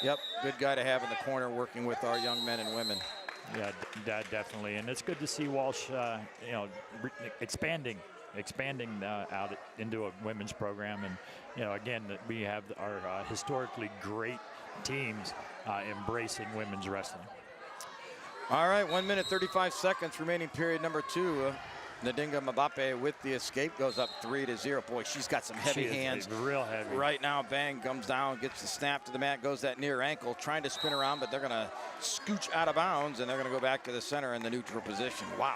yep, good guy to have in the corner working with our young men and women. Yeah, definitely. And it's good to see Walsh, expanding out into a women's program. And, again, that we have our historically great teams embracing women's wrestling. All right, 1 minute, 35 seconds remaining period number 2. Nadinga Mabape with the escape goes up 3-0. Boy, she's got some heavy hands. Real heavy. Right now, bang, comes down, gets the snap to the mat, goes that near ankle, trying to spin around, but they're going to scooch out of bounds, and they're going to go back to the center in the neutral position. Wow.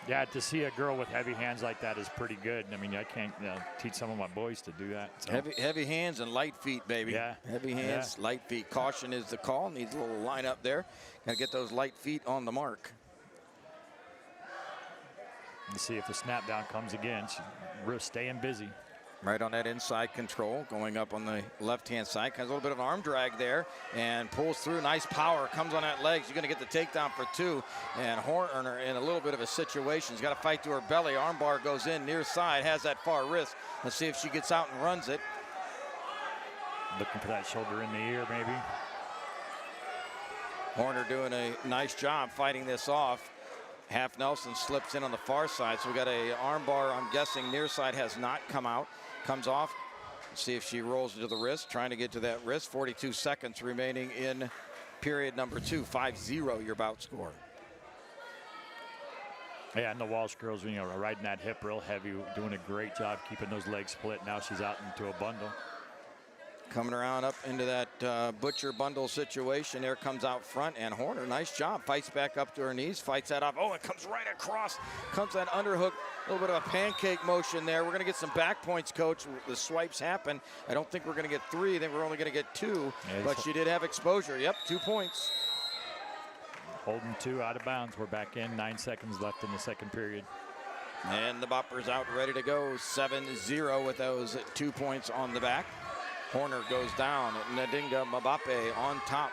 Yeah, to see a girl with heavy hands like that is pretty good. I mean, I can't teach some of my boys to do that. So. Heavy hands and light feet, baby. Yeah. Heavy hands, light feet. Caution is the call. Needs a little line up there. Got to get those light feet on the mark. Let's see if the snap down comes again. She's staying busy. Right on that inside control, going up on the left-hand side. Has a little bit of an arm drag there and pulls through. Nice power, comes on that leg. She's going to get the takedown for 2. And Horner in a little bit of a situation. She's got to fight to her belly. Arm bar goes in near side, has that far wrist. Let's see if she gets out and runs it. Looking for that shoulder in the ear, maybe. Horner doing a nice job fighting this off. Half Nelson slips in on the far side, so we got a arm bar. I'm guessing near side has not come out. Comes off. Let's see if she rolls into the wrist, trying to get to that wrist. 42 seconds remaining in period number 2. 5-0 your bout score. Yeah, and the Walsh girls, riding that hip real heavy, doing a great job keeping those legs split. Now she's out into a bundle. Coming around up into that butcher bundle situation. There comes out front, and Horner, nice job. Fights back up to her knees, fights that off. Oh, it comes right across. Comes that underhook. A little bit of a pancake motion there. We're going to get some back points, coach. The swipes happen. I don't think we're going to get 3. I think we're only going to get 2. But she did have exposure. Yep, 2 points. Holding 2 out of bounds. We're back in. 9 seconds left in the second period. And the bopper's out, ready to go. 7-0 with those 2 points on the back. Horner goes down. Nadinga Mabape on top.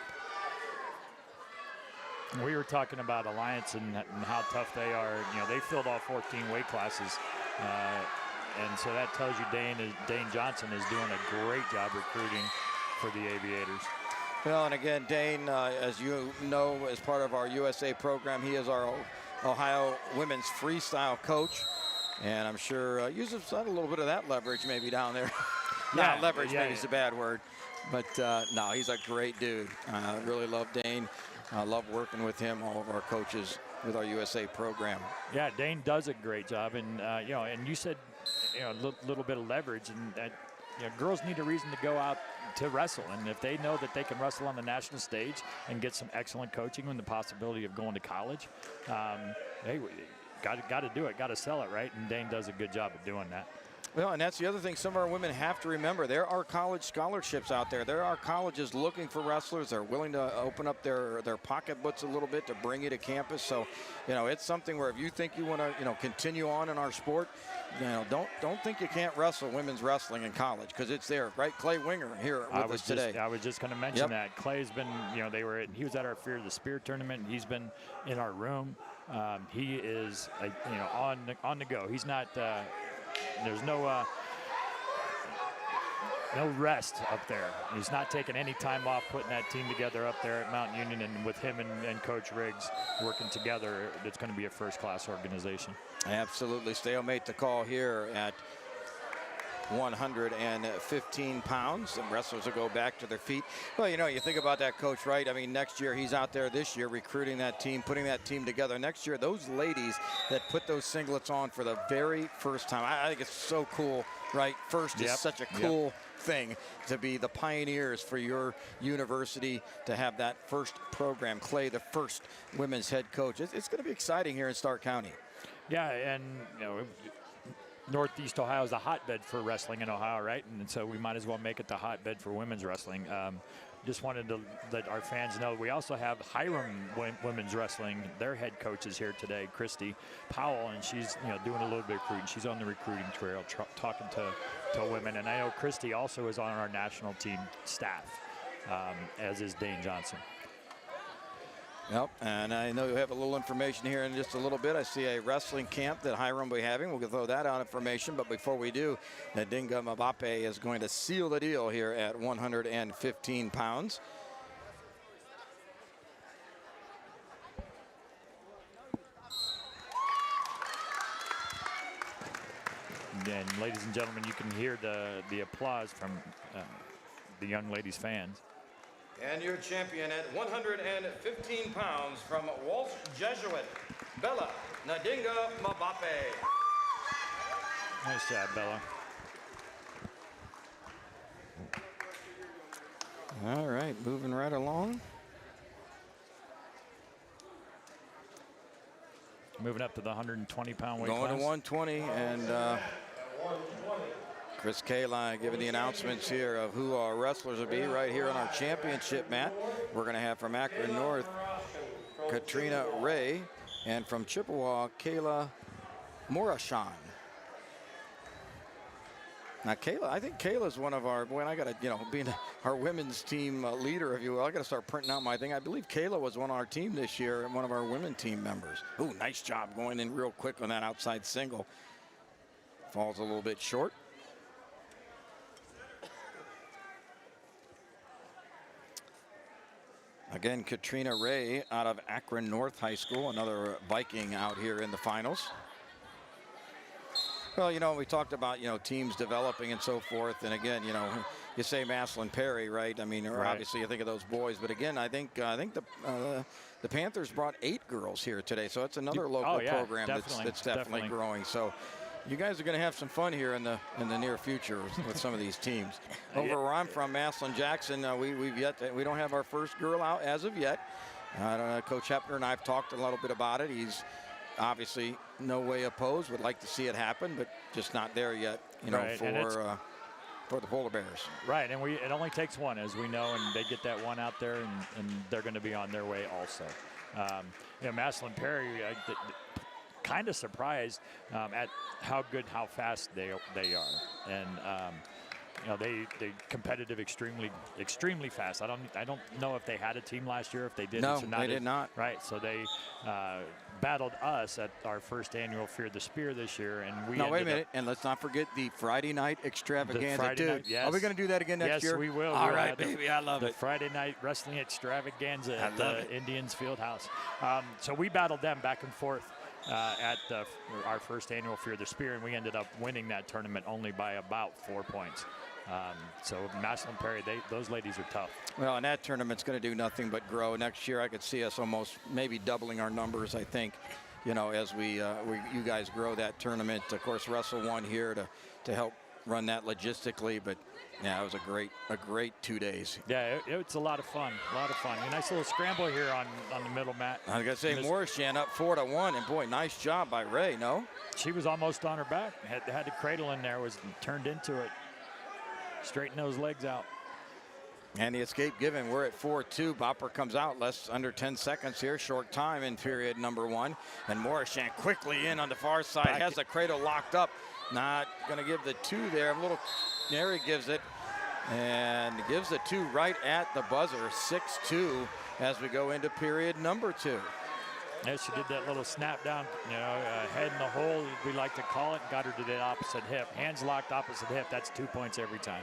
We were talking about Alliance and how tough they are. They filled all 14 weight classes. And so that tells you Dane Johnson is doing a great job recruiting for the Aviators. Well, and again, Dane, as you know, as part of our USA program, he is our Ohio women's freestyle coach. And I'm sure Yusuf's had a little bit of that leverage maybe down there. Not leverage, maybe is a bad word. But no, he's a great dude. Really love Dane. I love working with him, all of our coaches with our USA program. Yeah, Dane does a great job. And, you know, and you said, you know, a little bit of leverage. And that, you know, girls need a reason to go out to wrestle. And if they know that they can wrestle on the national stage and get some excellent coaching and the possibility of going to college, hey, got to do it, got to sell it, right? And Dane does a good job of doing that. Well, and that's the other thing some of our women have to remember. There are college scholarships out there. There are colleges looking for wrestlers. They're willing to open up their pocketbooks a little bit to bring you to campus. So, you know, it's something where if you think you want to, you know, continue on in our sport, you know, don't think you can't wrestle women's wrestling in college, because it's there, right? Clay Wenger here with us today. I was just going to mention that. Clay's been, you know, he was at our Fear of the Spear tournament. And he's been in our room. He is, you know, on the go. He's not. There's no rest up there. He's not taking any time off putting that team together up there at Mount Union, and with him and Coach Riggs working together, it's going to be a first-class organization. Absolutely. Stalemate the call here at 115 pounds. And wrestlers will go back to their feet. Well, you know, you think about that, Coach, right? I mean, next year he's out there this year recruiting that team, putting that team together. Next year, those ladies that put those singlets on for the very first time, I think it's so cool, right? First is such a cool thing to be the pioneers for your university, to have that first program. Clay, the first women's head coach. It's going to be exciting here in Stark County. Yeah, and, you know, Northeast Ohio is a hotbed for wrestling in Ohio, right? And so we might as well make it the hotbed for women's wrestling. Just wanted to let our fans know we also have Hiram Women's Wrestling. Their head coach is here today, Christy Powell, and she's, you know, doing a little bit of recruiting. She's on the recruiting trail, talking to women. And I know Christy also is on our national team staff, as is Dane Johnson. Yep, and I know you have a little information here in just a little bit. I see a wrestling camp that Hiram will be having. We'll throw that out information, but before we do, Nadinga Mabape is going to seal the deal here at 115 pounds. And ladies and gentlemen, you can hear the applause from the young ladies' fans. And your champion at 115 pounds from Walsh Jesuit, Bella Nadinga Mabape. Nice job, Bella. All right, moving right along. Moving up to the 120-pound weight Going class. to 120, and Chris Kallai giving the announcements here of who our wrestlers will be right here on our championship mat. We're going to have from Akron North, Katrina Ray, and from Chippewa, Kayla Morashan. Now, Kayla, I think Kayla's one of our, I got to, you know, being our women's team leader, if you will, I got to start printing out my thing. I believe Kayla was on our team this year and one of our women team members. Ooh, nice job going in real quick on that outside single. Falls a little bit short. Again, Katrina Ray out of Akron North High School, another Viking out here in the finals. Well, you know, we talked about, you know, teams developing and so forth. And again, you know, you say Maslin Perry, right? I mean, obviously you think of those boys. But again, I think the Panthers brought 8 girls here today. So it's another local program that's definitely growing. So you guys are going to have some fun here in the near future with some of these teams. Over where I'm from, Maslin Jackson, we don't have our first girl out as of yet. Coach Hepner and I have talked a little bit about it. He's obviously no way opposed, would like to see it happen, but just not there yet, you know, for the Polar Bears. Right, and it only takes one, as we know, and they get that one out there, and they're going to be on their way also. You know, Maslin Perry, kind of surprised at how good, how fast they are, and you know, they competitive, extremely fast. I don't know if they had a team last year. If they did, no, they did not. Right, so they battled us at our first annual Fear the Spear this year, and we. No, wait a minute, and let's not forget the Friday night extravaganza, dude. Yes. Are we going to do that again next year? Yes, we will. All right, baby, I love it. The Friday night wrestling extravaganza at the Indians Field House. So we battled them back and forth. at our first annual Fear the Spear, and we ended up winning that tournament only by about 4 points. So Massillon Perry, those ladies are tough. Well, and that tournament's going to do nothing but grow. Next year, I could see us almost maybe doubling our numbers, I think, you know, as you guys grow that tournament. Of course, Russell won here to help run that logistically, but yeah, it was a great 2 days. Yeah, it's a lot of fun, A nice little scramble here on the middle mat. I was going to say, Morrishan up 4-1, and boy, nice job by Ray, no? She was almost on her back. Had the cradle in there, was turned into it. Straighten those legs out. And the escape given. We're at 4-2. Bopper comes out under 10 seconds here. Short time in period number 1. And Morrishan quickly in on the far side. Has the cradle locked up. Not going to give the 2 there. There he gives it. And gives the 2 right at the buzzer. 6-2 as we go into period number 2. Yeah, she did that little snap down, head in the hole, we like to call it, got her to the opposite hip. Hands locked opposite hip, that's 2 points every time.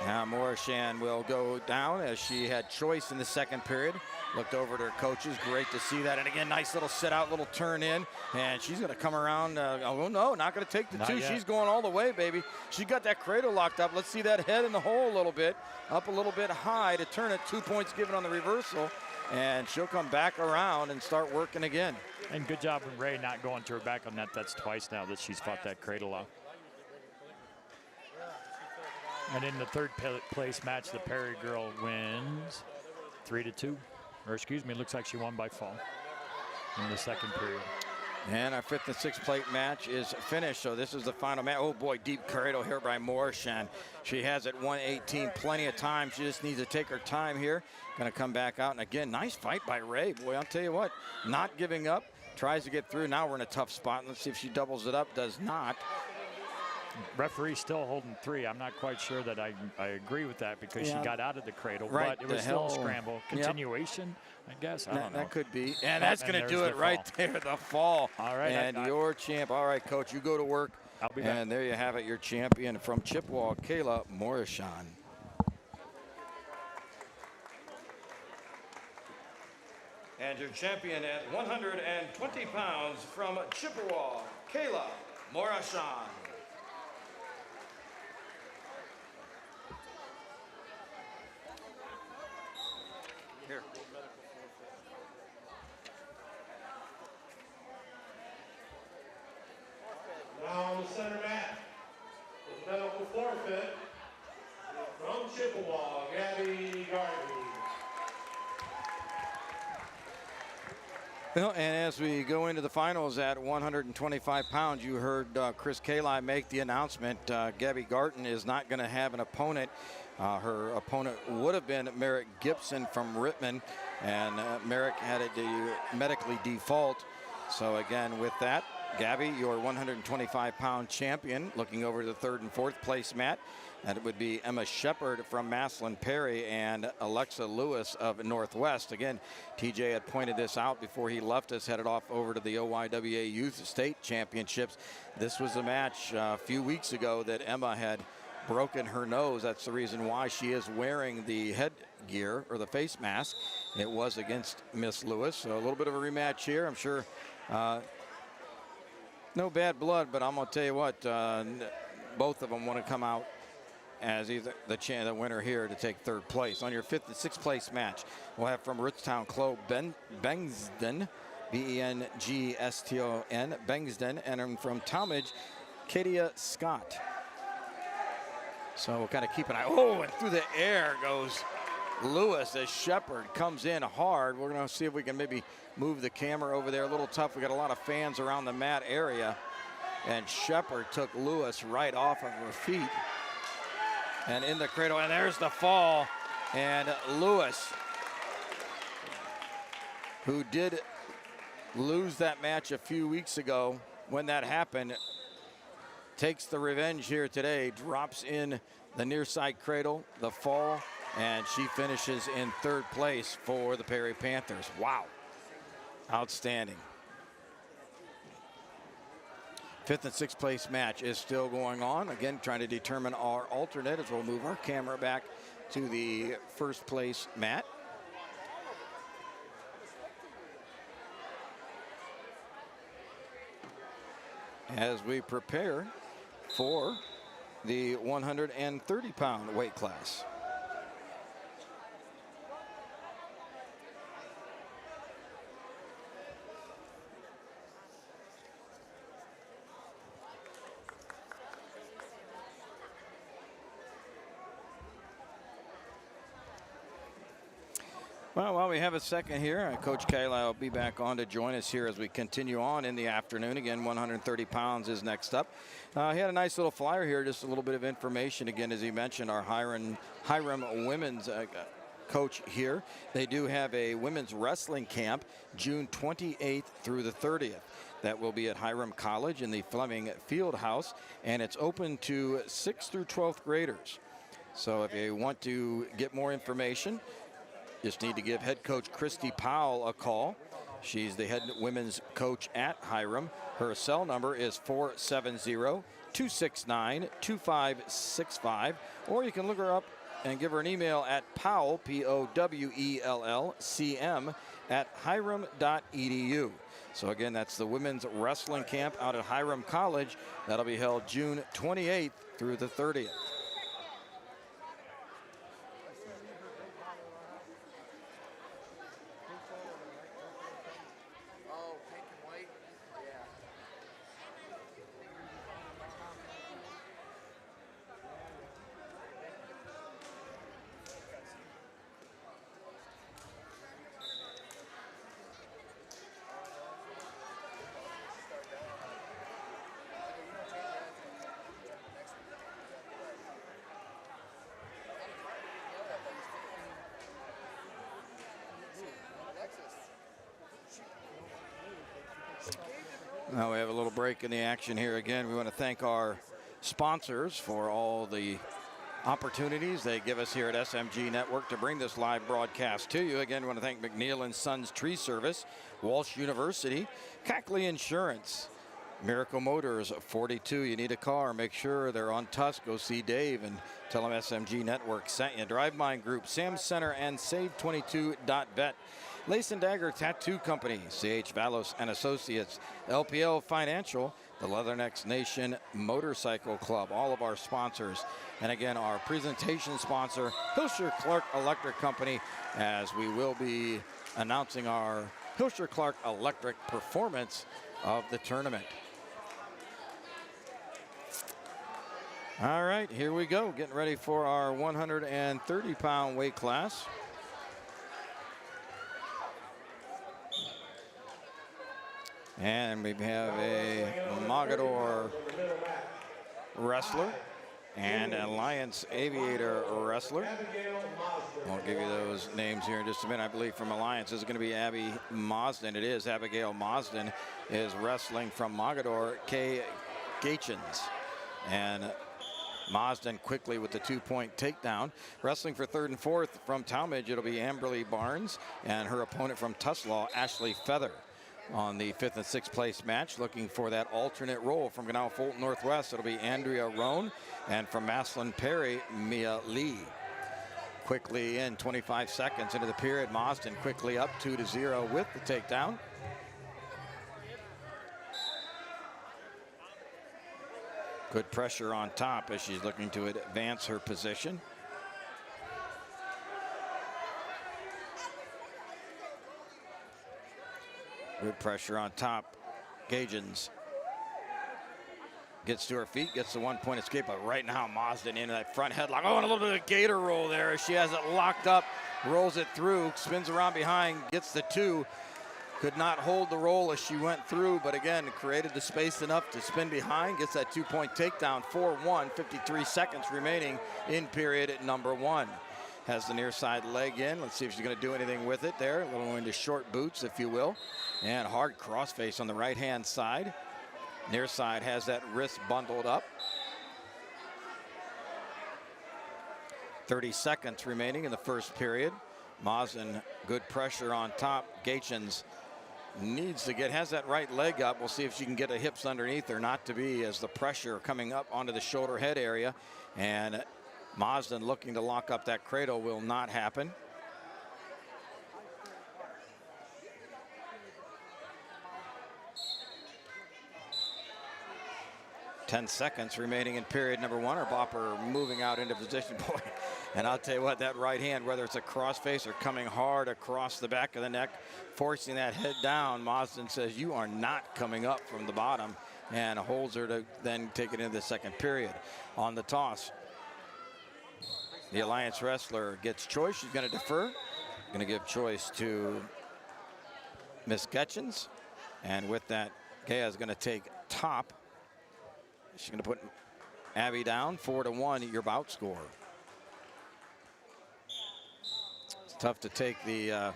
Now Morrishan will go down as she had choice in the second period. Looked over at her coaches, great to see that. And again, nice little sit out, little turn in. And she's gonna come around, oh no, not gonna take the 2. She's going all the way, baby. She got that cradle locked up. Let's see that head in the hole a little bit. Up a little bit high to turn it, 2 points given on the reversal. And she'll come back around and start working again. And good job with Ray not going to her back on that. That's twice now that she's fought that cradle off. And in the third place match, the Perry girl wins 3-2. Or excuse me, looks like she won by fall in the second period. And our 5th and 6th plate match is finished. So this is the final match. Oh boy, deep cradle here by Morrishan. She has it 118, plenty of time. She just needs to take her time here. Gonna come back out, and again, nice fight by Ray. Boy, I'll tell you what, not giving up, tries to get through. Now we're in a tough spot. Let's see if she doubles it up, does not. Referee still holding 3. I'm not quite sure that I agree with that because she got out of the cradle, right, but it was still a scramble. Continuation, I guess, I don't know. That could be, and that's gonna do it right there, the fall. All right. And your champ, all right, Coach, you go to work. I'll be back. And there you have it, your champion from Chippewa, Kayla Morrishan. And your champion at 120 pounds from Chippewa, Kayla Morrishan. Here. Now on the center mat, the medical forfeit from Chippewa, Gabby Garden. Well, and as we go into the finals at 125 pounds, you heard Chris Kallai make the announcement. Gabby Garton is not going to have an opponent. Her opponent would have been Merrick Gibson from Rittman, and Merrick had to medically default. So again, with that, Gabby, your 125-pound champion, looking over to the 3rd and 4th place mat. And it would be Emma Shepard from Massillon Perry and Alexa Lewis of Northwest. Again, TJ had pointed this out before he left us, headed off over to the OYWA Youth State Championships. This was a match a few weeks ago that Emma had broken her nose. That's the reason why she is wearing the headgear or the face mask. It was against Miss Lewis. So a little bit of a rematch here. I'm sure no bad blood, but I'm going to tell you what, both of them want to come out as either the winner here to take 3rd place. On your 5th and 6th place match, we'll have from Ritztown, Chloe Bengston, B-E-N-G-S-T-O-N, Bengston, and from Talmadge, Katia Scott. So we'll kind of keep an eye. Oh, and through the air goes Lewis as Shepard comes in hard. We're going to see if we can maybe move the camera over there. A little tough. We got a lot of fans around the mat area. And Shepard took Lewis right off of her feet. And in the cradle, and there's the fall. And Lewis, who did lose that match a few weeks ago when that happened, takes the revenge here today, drops in the near side cradle, the fall, and she finishes in 3rd place for the Perry Panthers. Wow. Outstanding. 5th and 6th place match is still going on. Again, trying to determine our alternate as we'll move our camera back to the 1st place mat. as we prepare for the 130-pound weight class. Well, while we have a second here, Coach Kallai will be back on to join us here as we continue on in the afternoon. Again, 130 pounds is next up. He had a nice little flyer here, just a little bit of information. Again, as he mentioned, our Hiram women's coach here. They do have a women's wrestling camp June 28th through the 30th. That will be at Hiram College in the Fleming Field House, and it's open to 6th through 12th graders. So if you want to get more information, just need to give head coach Christy Powell a call. She's the head women's coach at Hiram. Her cell number is 470-269-2565. Or you can look her up and give her an email at Powell, Powellcm, @hiram.edu. So again, that's the women's wrestling camp out at Hiram College. That'll be held June 28th through the 30th. Now we have a little break in the action here again. We want to thank our sponsors for all the opportunities they give us here at SMG Network to bring this live broadcast to you. Again, we want to thank McNeil and Sons Tree Service, Walsh University, Kackley Insurance, Miracle Motors, 42. You need a car, make sure they're on Tusk. Go see Dave and tell him SMG Network sent you. Drive Mine Group, Sam's Center, and Save22.bet. Lace and Dagger Tattoo Company, C.H. Valos and Associates, LPL Financial, the Leathernecks Nation Motorcycle Club, all of our sponsors. And again, our presentation sponsor, Hilscher Clark Electric Company, as we will be announcing our Hilscher Clark Electric performance of the tournament. All right, here we go, getting ready for our 130-pound weight class. And we have a Mogador wrestler and Alliance Aviator wrestler. I'll give you those names here in just a minute. I believe from Alliance this is going to be Abby Mosden. It is. Abigail Mosden is wrestling from Mogador, Kay Gachens. And Mosden quickly with the 2-point takedown. Wrestling for third and fourth from Talmadge, it'll be Amberly Barnes and her opponent from Tuslaw, Ashley Feather. On the 5th and 6th place match, looking for that alternate role from Canal Fulton Northwest, it'll be Andrea Roan, and from Maslin Perry, Mia Lee. Quickly in 25 seconds into the period, Mosden quickly up 2-0 with the takedown. Good pressure on top as she's looking to advance her position. Good pressure on top. Gagins gets to her feet, gets the 1-point escape, but right now Mosden into that front headlock. Oh, and a little bit of a gator roll there as she has it locked up, rolls it through, spins around behind, gets the 2. Could not hold the roll as she went through, but again, created the space enough to spin behind, gets that 2-point takedown, 4-1, 53 seconds remaining in period at number 1. Has the near side leg in. Let's see if she's going to do anything with it there. A little into short boots, if you will. And hard crossface on the right-hand side. Near side has that wrist bundled up. 30 seconds remaining in the first period. Mosden, good pressure on top. Gachens needs to has that right leg up. We'll see if she can get the hips underneath her, not to be, as the pressure coming up onto the shoulder head area. And Mosden looking to lock up that cradle will not happen. 10 seconds remaining in period number 1. Our bopper moving out into position. Boy, and I'll tell you what, that right hand, whether it's a crossface or coming hard across the back of the neck, forcing that head down, Marsden says, you are not coming up from the bottom, and holds her to then take it into the second period. On the toss, the Alliance wrestler gets choice. She's going to defer. Going to give choice to Miss Getchins. And with that, Gaya is going to take top. She's going to put Abby down 4-1, your bout score. It's tough to take the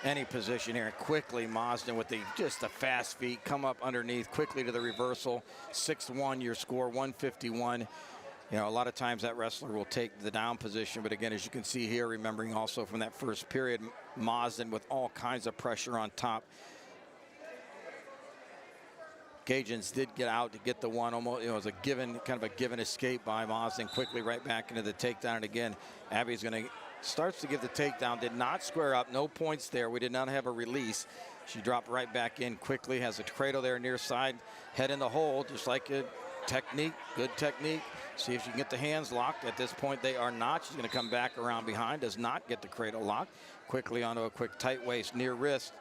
any position here. Quickly, Marsden with just the fast feet, come up underneath quickly to the reversal. 6-1, your score, 151. You know, a lot of times that wrestler will take the down position, but again, as you can see here, remembering also from that first period, Marsden with all kinds of pressure on top. Gagins did get out to get the one, almost, you know, it was a given, kind of a given escape by Marsden, quickly right back into the takedown. And again, Abby's going to, starts to give the takedown, did not square up, no points there. We did not have a release. She dropped right back in quickly, has a cradle there near side, head in the hole, just like a technique, good technique. See if she can get the hands locked. At this point, they are not. She's going to come back around behind, does not get the cradle locked. Quickly onto a quick tight waist near wrist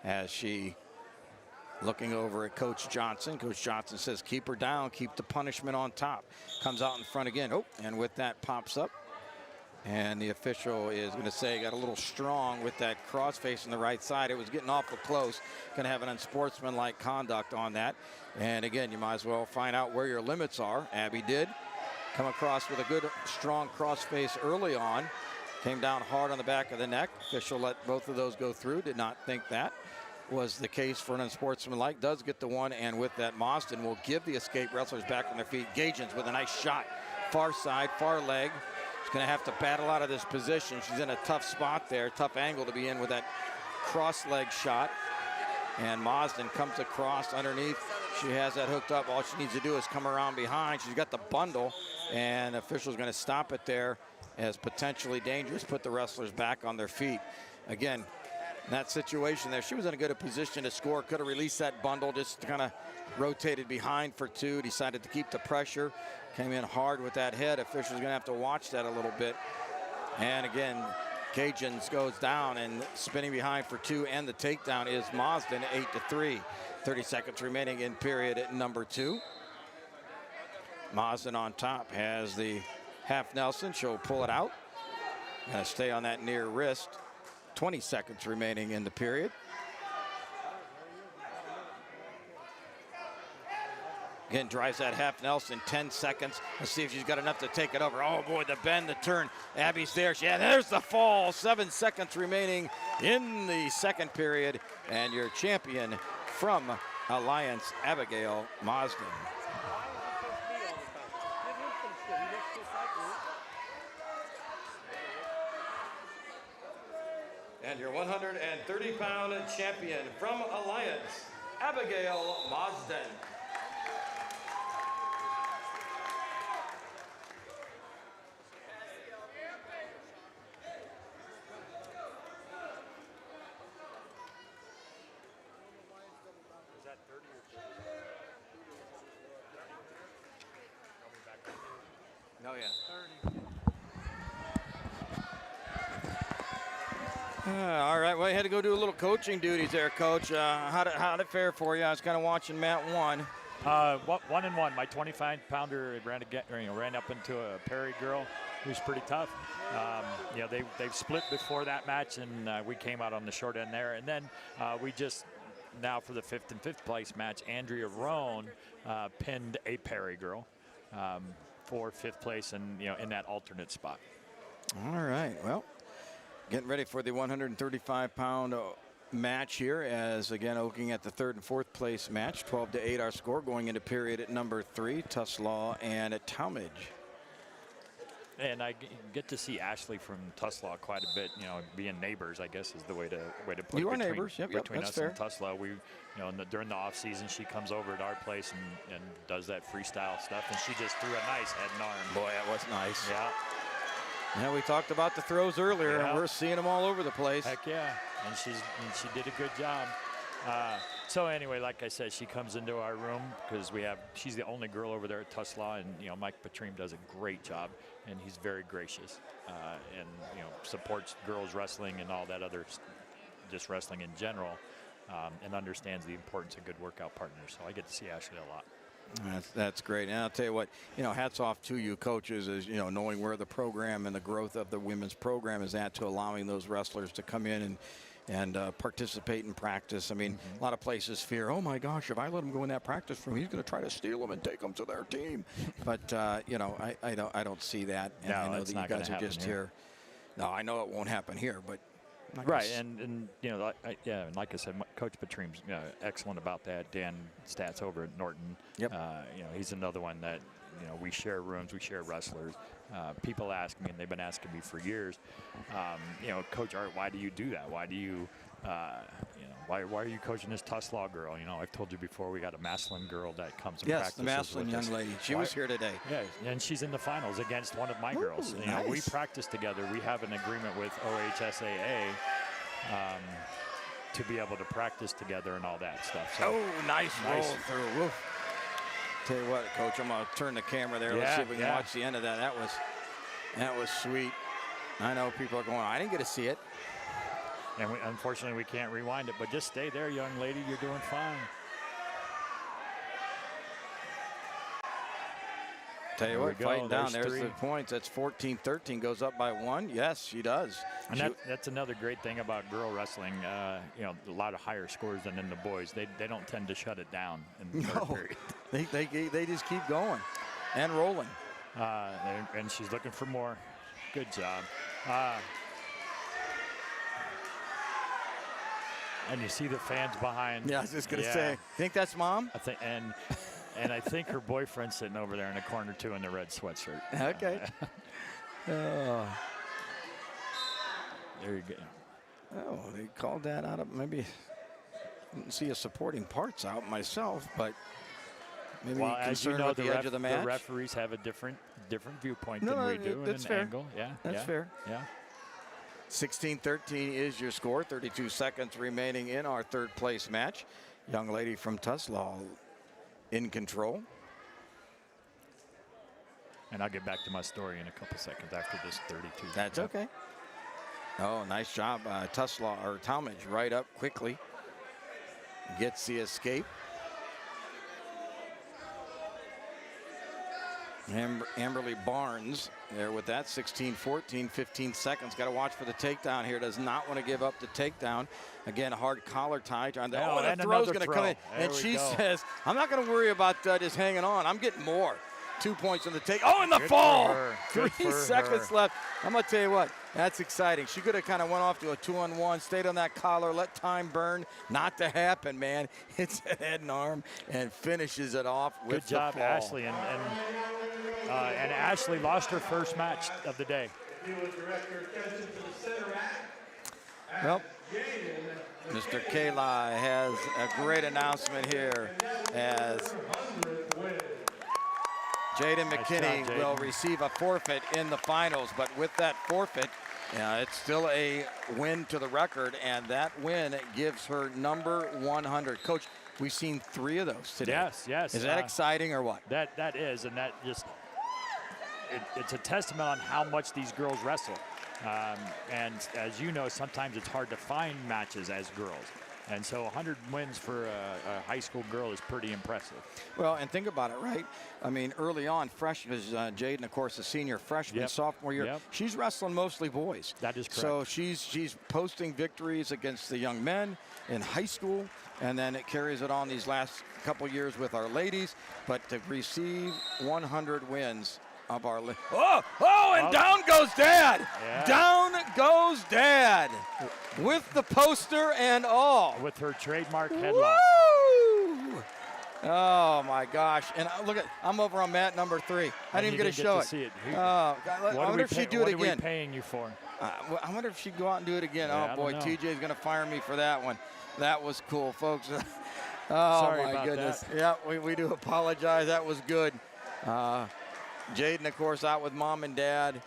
as she looking over at Coach Johnson. Coach Johnson says, keep her down, keep the punishment on top. Comes out in front again. Oh, and with that pops up. And the official is going to say, got a little strong with that crossface on the right side. It was getting awful close. Going to have an unsportsmanlike conduct on that. And again, you might as well find out where your limits are. Abby did come across with a good, strong crossface early on. Came down hard on the back of the neck. Official let both of those go through. Did not think that was the case for an unsportsmanlike. Does get the one, and with that, Marsden will give the escape wrestlers back on their feet. Gagins with a nice shot. Far side, far leg. She's going to have to battle out of this position. She's in a tough spot there, tough angle to be in with that cross leg shot. And Marsden comes across underneath. She has that hooked up. All she needs to do is come around behind. She's got the bundle, and official's going to stop it there as potentially dangerous, put the wrestlers back on their feet. Again, in that situation there, she was in a good position to score. Could have released that bundle, just kind of rotated behind for two, decided to keep the pressure. Came in hard with that head. Official's going to have to watch that a little bit. And again, Gagins goes down, and spinning behind for two, and the takedown is Marsden, 8-3. 30 seconds remaining in period at number 2. Marsden on top has the half Nelson. She'll pull it out. Gonna stay on that near wrist. 20 seconds remaining in the period. Again, drives that half Nelson, 10 seconds. Let's see if she's got enough to take it over. Oh boy, the bend, the turn. Abby's there. Yeah, there's the fall. 7 seconds remaining in the second period. And your champion from Alliance, Abigail Marsden. And your 130-pound champion from Alliance, Abigail Marsden. Oh, yeah. All right, well, you had to go do a little coaching duties there, Coach. How'd it fare for you? I was kind of watching Matt 1. 1-1. My 25-pounder ran up into a Perry girl who's pretty tough. You know, they've split before that match, and we came out on the short end there. And then we just, now for the 5th and 5th place match, Andrea Roan pinned a Perry girl for 5th place, and in that alternate spot. All right, well, getting ready for the 135-pound match here, as again looking at the 3rd and 4th place match. 12-8 our score going into period at number 3, Tuslaw and at Talmadge. And I get to see Ashley from Tuslaw quite a bit. Being neighbors, I guess, is the way to put it. You are neighbors, yep, between that's us fair. and Tuslaw. We, during the off season, she comes over at our place and does that freestyle stuff, and she just threw a nice head and arm. Boy, that was nice. Yeah. Yeah, we talked about the throws earlier, and we're seeing them all over the place. Heck yeah, and she did a good job. So anyway, like I said, she comes into our room because she's the only girl over there at Tuslaw, and Mike Patrim does a great job, and he's very gracious, and supports girls wrestling and all that other, just wrestling in general, and understands the importance of good workout partners. So I get to see Ashley a lot. That's great. And I'll tell you what, hats off to you coaches, as knowing where the program and the growth of the women's program is at, to allowing those wrestlers to come in and participate in practice. I mean, a lot of places fear, oh my gosh, if I let him go in that practice room, he's going to try to steal them and take them to their team. But I don't see that. And I know that you guys are just here. No, I know it won't happen here, but. Right, and like I said, Coach Patrim's excellent about that. Dan Stats over at Norton. Yep. He's another one that we share rooms, we share wrestlers. People ask me, and they've been asking me for years, Coach Art, why do you do that? Why do you, why are you coaching this Tuslaw girl? I've told you before, we got a Maslin girl that comes and practices. Yes, the Maslin young lady. She was here today. Yeah, and she's in the finals against one of my girls. Nice. We practice together. We have an agreement with OHSAA to be able to practice together and all that stuff. So, nice roll through. Woof. Tell you what, Coach, I'm going to turn the camera there. Let's see if we can watch the end of that. That was sweet. I know people are going, I didn't get to see it. And unfortunately, we can't rewind it, but just stay there, young lady. You're doing fine. Tell you what, fighting down. There's the points. That's 14-13. Goes up by 1. Yes, she does. And that's another great thing about girl wrestling. A lot of higher scores than in the boys. They don't tend to shut it down in the third period. They just keep going and rolling. And she's looking for more. Good job. And you see the fans behind. Yeah, I was just going to say. Think that's Mom? I think, and I think her boyfriend's sitting over there in the corner, too, in the red sweatshirt. Okay. There you go. Oh, they called that out of maybe. Didn't see a supporting parts out myself, but maybe concerned with the edge of the match. The referees have a different viewpoint than we do. That's and fair. Angle. Yeah, that's fair. Yeah. 16-13 is your score. 32 seconds remaining in our third place match. Young lady from Tuslaw in control. And I'll get back to my story in a couple seconds after this 32. That's okay. Oh, nice job. Tuslaw, or Talmadge, right up quickly. Gets the escape. Amberly Barnes there with that. 16-14, 15 seconds. Got to watch for the takedown here. Does not want to give up the takedown. Again, hard collar tie. That throw's going to come in. And she says, I'm not going to worry about just hanging on. I'm getting more. 2 points on the take. Oh, and the fall. 3 seconds left. I'm going to tell you what, that's exciting. She could have kind of went off to a 2-on-1, stayed on that collar, let time burn. Not to happen, man. Hits a head and arm and finishes it off with the fall. Good job, Ashley. And Ashley lost her first match of the day. Well, Mr. Kallai has a great announcement here as Jaden McKinney will receive a forfeit in the finals, but with that forfeit, it's still a win to the record, and that win gives her number 100. Coach, we've seen 3 of those today. Yes. Is that exciting or what? That is, and that just it's a testament on how much these girls wrestle. And as you know, sometimes it's hard to find matches as girls. And so 100 wins for a high school girl is pretty impressive. Well, and think about it, right? I mean, early on, Jaden, of course, a senior freshman, sophomore year. She's wrestling mostly boys. That is correct. So she's posting victories against the young men in high school, and then it carries it on these last couple years with our ladies. But to receive 100 wins of our and down goes Dad. Yeah. Down goes Dad with the poster and all. With her trademark headlock. Woo! Oh my gosh! And look I'm over on mat number 3. I didn't even get to show it. I wonder if she'd do it again. What are we paying you for? I wonder if she'd go out and do it again. Yeah, oh boy, TJ's gonna fire me for that one. That was cool, folks. Sorry my about goodness. that. Yeah, we do apologize. That was good. Jaden, of course, out with Mom and Dad.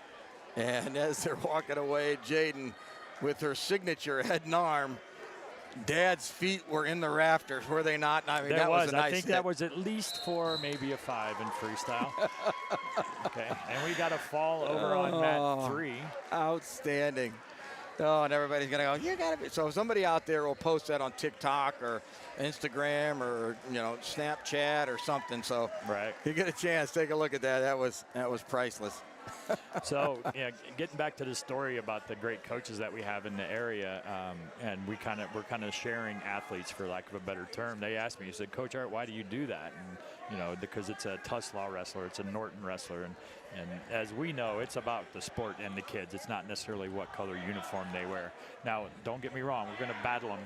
And as they're walking away, Jaden with her signature head and arm Dad's feet were in the rafters, were they not? I mean, There that was a nice I think hit. that was at least 4, maybe a 5 in freestyle. Okay, and we got a fall over on mat 3. Outstanding. Oh, and everybody's gonna go, you gotta be. So somebody out there will post that on TikTok or Instagram or Snapchat or something. So right, you get a chance, take a look at that. That was priceless. So, yeah, getting back to the story about the great coaches that we have in the area, and we're kind of sharing athletes, for lack of a better term. They asked me, he said, Coach Art, why do you do that? And because it's a Tuslaw wrestler, it's a Norton wrestler, and as we know, it's about the sport and the kids. It's not necessarily what color uniform they wear. Now, don't get me wrong, we're going to battle them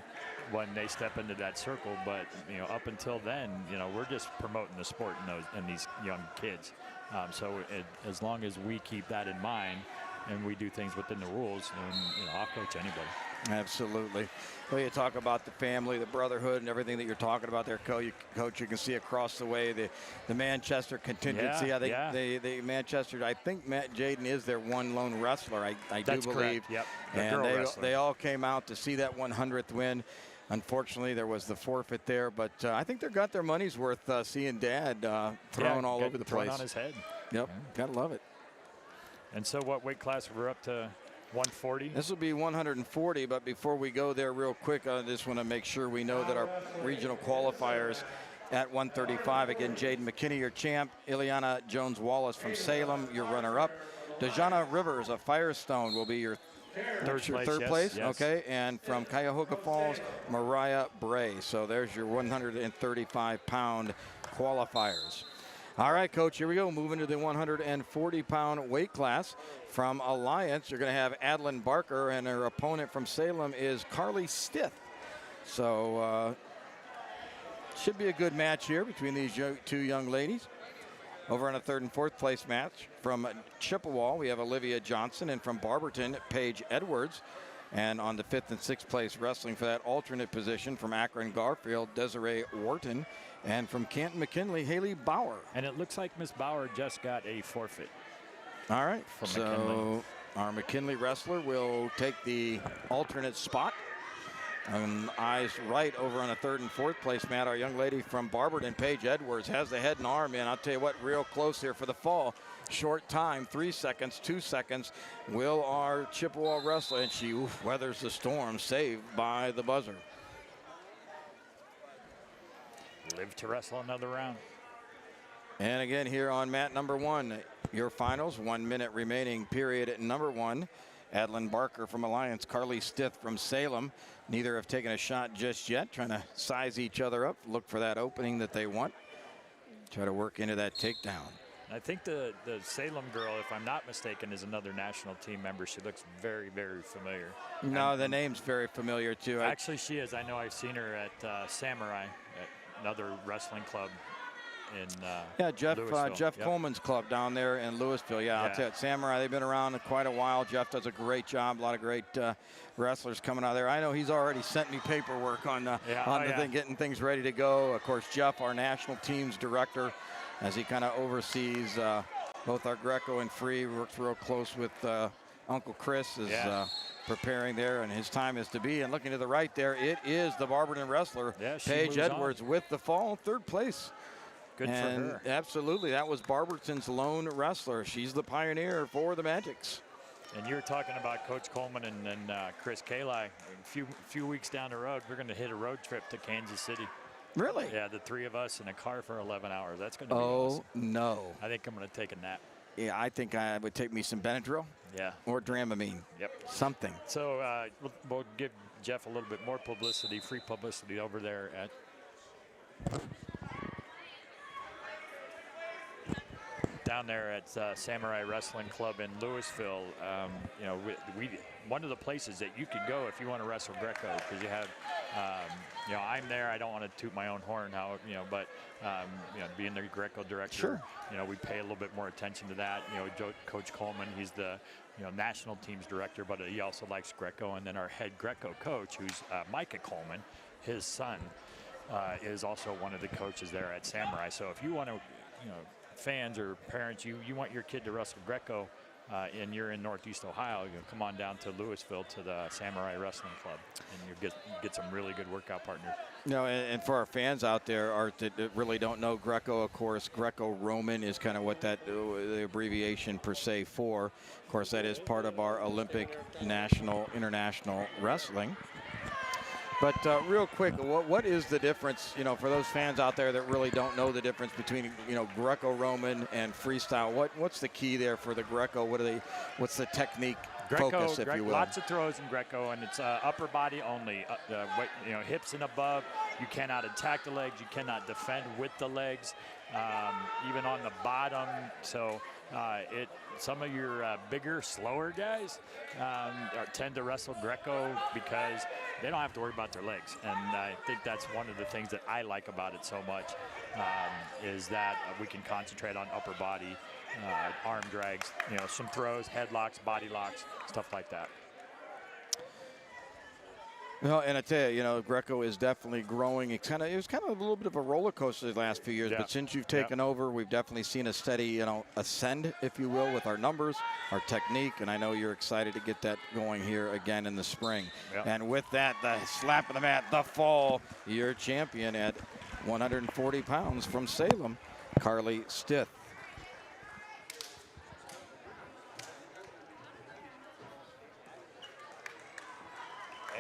when they step into that circle, but up until then, we're just promoting the sport in these young kids. As long as we keep that in mind and we do things within the rules, then I'll coach anybody. Absolutely. Well, you talk about the family, the brotherhood, and everything that you're talking about there, Coach. You can see across the way the Manchester contingency. Yeah, they Manchester. I think Matt Jaden is their one lone wrestler. I do believe. Correct. Yep. And they all came out to see that 100th win. Unfortunately, there was the forfeit there, but I think they got their money's worth seeing Dad thrown all over the place. On his head. Yep, gotta love it. And so, what weight class we're up to? 140. This will be 140, but before we go there real quick, I just want to make sure we know that our regional qualifiers at 135, again, Jaden McKinney, your champ, Ileana Jones-Wallace from Salem, your runner-up. Dejana Rivers of Firestone will be your third place. Yes. Okay, and from Cuyahoga Falls, Mariah Bray. So there's your 135-pound qualifiers. All right, Coach, here we go. Moving to the 140-pound weight class. From Alliance, you're going to have Adeline Barker, and her opponent from Salem is Carly Stith. So should be a good match here between these two young ladies. Over on a third and fourth place match from Chippewa, we have Olivia Johnson, and from Barberton, Paige Edwards. And on the fifth and sixth place wrestling for that alternate position from Akron Garfield, Desiree Wharton. And from Canton McKinley, Haley Bauer. And it looks like Miss Bauer just got a forfeit. All right, from so McKinley. Our McKinley wrestler will take the alternate spot. And eyes right over on the third and fourth place, Matt. Our young lady from Barberton, Paige Edwards, has the head and arm in. I'll tell you what, real close here for the fall. Short time, 3 seconds, 2 seconds. Will our Chippewa wrestler, and she weathers the storm, saved by the buzzer. Live to wrestle another round. And again here on mat number 1, your finals, 1 minute remaining period at number 1. Adeline Barker from Alliance, Carly Stith from Salem. Neither have taken a shot just yet, trying to size each other up, look for that opening that they want. Try to work into that takedown. I think the Salem girl, if I'm not mistaken, is another national team member. She looks very, very familiar. No, the name's very familiar too. Actually, she is. I know I've seen her at Samurai, at another wrestling club in Jeff Coleman's club down there in Louisville. I'll tell you, Samurai, they've been around quite a while. Jeff does a great job. A lot of great wrestlers coming out of there. I know he's already sent me paperwork on the thing, getting things ready to go. Of course, Jeff, our national teams director, as he kind of oversees both our Greco and free, works real close with Uncle Chris is preparing there, and his time is to be. And looking to the right there, it is the Barberton wrestler, Paige Edwards, with the fall, third place. Good for her. Absolutely, that was Barberton's lone wrestler. She's the pioneer for the Magics. And you're talking about Coach Coleman and Chris Kallai. A few weeks down the road, we're going to hit a road trip to Kansas City. Really? Yeah, the three of us in a car for 11 hours. That's going to be awesome. No. I think I'm going to take a nap. Yeah, I think I would take me some Benadryl. Yeah. Or Dramamine. Yep. Something. So we'll give Jeff a little bit more publicity, free publicity over there at down there at Samurai Wrestling Club in Louisville. We one of the places that you could go if you want to wrestle Greco, because you have, I'm there. I don't want to toot my own horn, but being the Greco director, sure. We pay a little bit more attention to that. Coach Coleman, he's the national teams director, but he also likes Greco. And then our head Greco coach, who's Micah Coleman, his son, is also one of the coaches there at Samurai. So if you want to, fans or parents, you want your kid to wrestle Greco, and you're in Northeast Ohio, you come on down to Louisville to the Samurai Wrestling Club, and you get some really good workout partners. No, and for our fans out there, Art, that really don't know Greco, of course, Greco-Roman is kind of what that the abbreviation per se for. Of course, that is part of our Olympic, national, international wrestling. But real quick, what is the difference, for those fans out there that really don't know the difference between, Greco-Roman and freestyle? What's the key there for the Greco? What's the technique focus, if you will? Lots of throws in Greco, and it's upper body only. Hips and above. You cannot attack the legs. You cannot defend with the legs, even on the bottom. So some of your bigger, slower guys tend to wrestle Greco because they don't have to worry about their legs. And I think that's one of the things that I like about it so much, is that we can concentrate on upper body, arm drags, some throws, headlocks, body locks, stuff like that. Well, and I tell you, Greco is definitely growing. It was kind of a little bit of a roller coaster the last few years, but since you've taken over, we've definitely seen a steady, ascend, if you will, with our numbers, our technique, and I know you're excited to get that going here again in the spring. And with that, the slap of the mat, the fall, your champion at 140 pounds from Salem, Kallai Stith.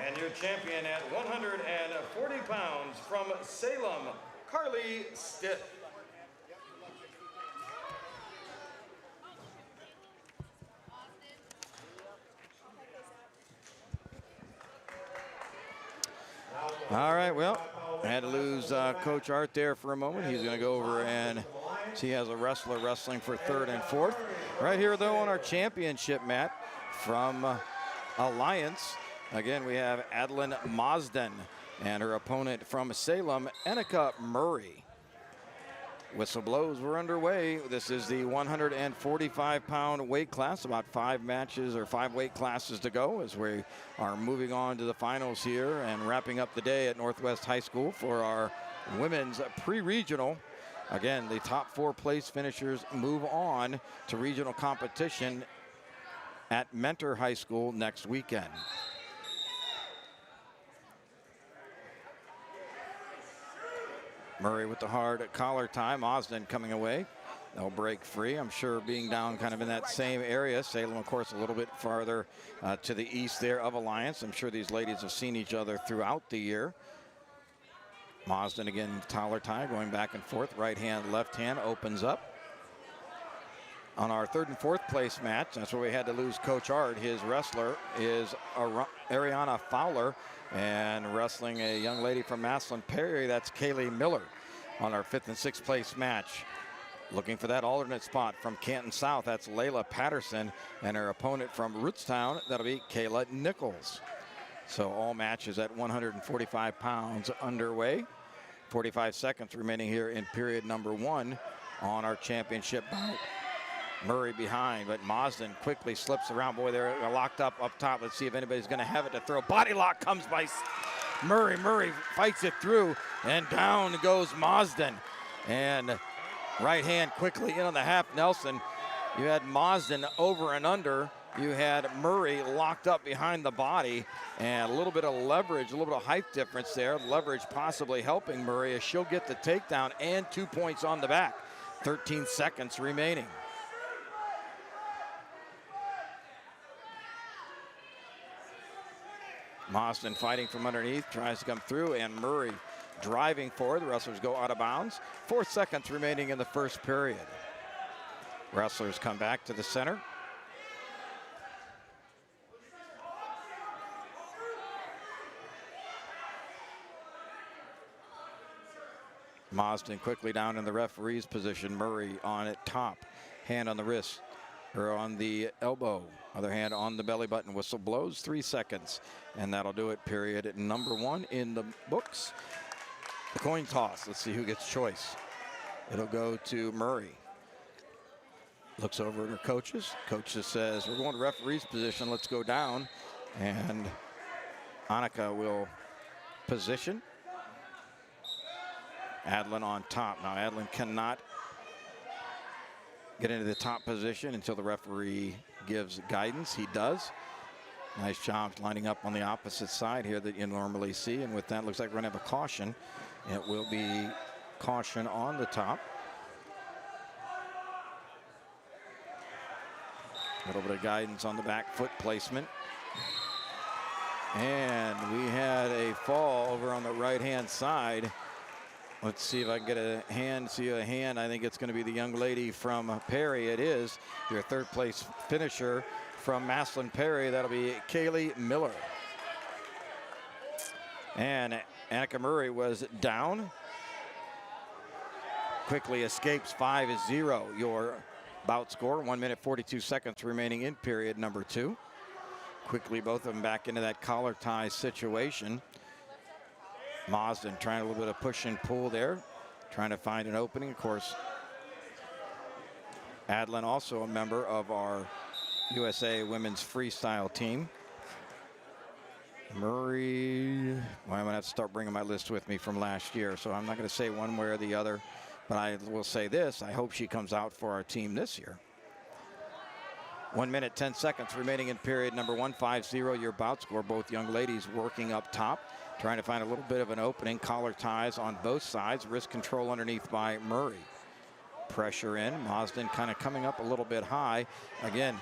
And your champion at 140 pounds from Salem, Kallai Stith. All right, well, I had to lose Coach Art there for a moment. He's going to go over and he has a wrestler wrestling for third and fourth. Right here, though, on our championship mat from Alliance. Again, we have Adeline Mazden and her opponent from Salem, Annika Murray. Whistle blows, we're underway. This is the 145-pound weight class, about 5 weight classes to go as we are moving on to the finals here and wrapping up the day at Northwest High School for our women's pre-regional. Again, the top 4 place finishers move on to regional competition at Mentor High School next weekend. Murray with the hard collar tie. Osden coming away. They'll break free. I'm sure being down kind of in that same area. Salem, of course, a little bit farther to the east there of Alliance. I'm sure these ladies have seen each other throughout the year. Osden again, collar tie, going back and forth. Right hand, left hand opens up. On our third and fourth place match, that's where we had to lose Coach Art. His wrestler is Ariana Fowler, and wrestling a young lady from Maslin Perry, that's Kaylee Miller. On our fifth and sixth place match, looking for that alternate spot from Canton South, that's Layla Patterson, and her opponent from Rootstown, that'll be Kayla Nichols. So all matches at 145 pounds underway. 45 seconds remaining here in period number 1 on our championship bout. Murray behind, but Mazden quickly slips around. Boy, they're locked up top. Let's see if anybody's going to have it to throw. Body lock comes by Murray. Murray fights it through, and down goes Mazden. And right hand quickly in on the half Nelson. You had Mazden over and under. You had Murray locked up behind the body, and a little bit of leverage, a little bit of height difference there. Leverage possibly helping Murray as she'll get the takedown and 2 points on the back. 13 seconds remaining. Mazden fighting from underneath, tries to come through, and Murray driving forward. The wrestlers go out of bounds. 4 seconds remaining in the first period. Wrestlers come back to the center. Mazden quickly down in the referee's position. Murray on it top, hand on the wrist, or on the elbow. Other hand on the belly button. Whistle blows, 3 seconds. And that'll do it, period at number 1 in the books. The coin toss, let's see who gets choice. It'll go to Murray. Looks over at her coaches. Coach just says, we're going to referee's position, let's go down. And Annika will position. Adeline on top. Now Adeline cannot get into the top position until the referee gives guidance. He does. Nice job lining up on the opposite side here that you normally see. And with that, looks like we're going to have a caution. It will be caution on the top. A little bit of guidance on the back foot placement. And we had a fall over on the right-hand side. Let's see if I can get a hand. See a hand. I think it's going to be the young lady from Perry. It is your third place finisher from Maslin Perry. That'll be Kaylee Miller. And Annika Murray was down. Quickly escapes 5-0. Your bout score. 1 minute 42 seconds remaining in period number 2. Quickly, both of them back into that collar tie situation. Marsden trying a little bit of push and pull there, trying to find an opening. Of course, Adlin also a member of our USA women's freestyle team. Murray, well, I'm gonna have to start bringing my list with me from last year, so I'm not gonna say one way or the other, but I will say this, I hope she comes out for our team this year. 1 minute 10 seconds remaining in period number 1. 5-0 your bout score. Both young ladies working up top, trying to find a little bit of an opening. Collar ties on both sides. Wrist control underneath by Murray. Pressure in. Marsden kind of coming up a little bit high. Again,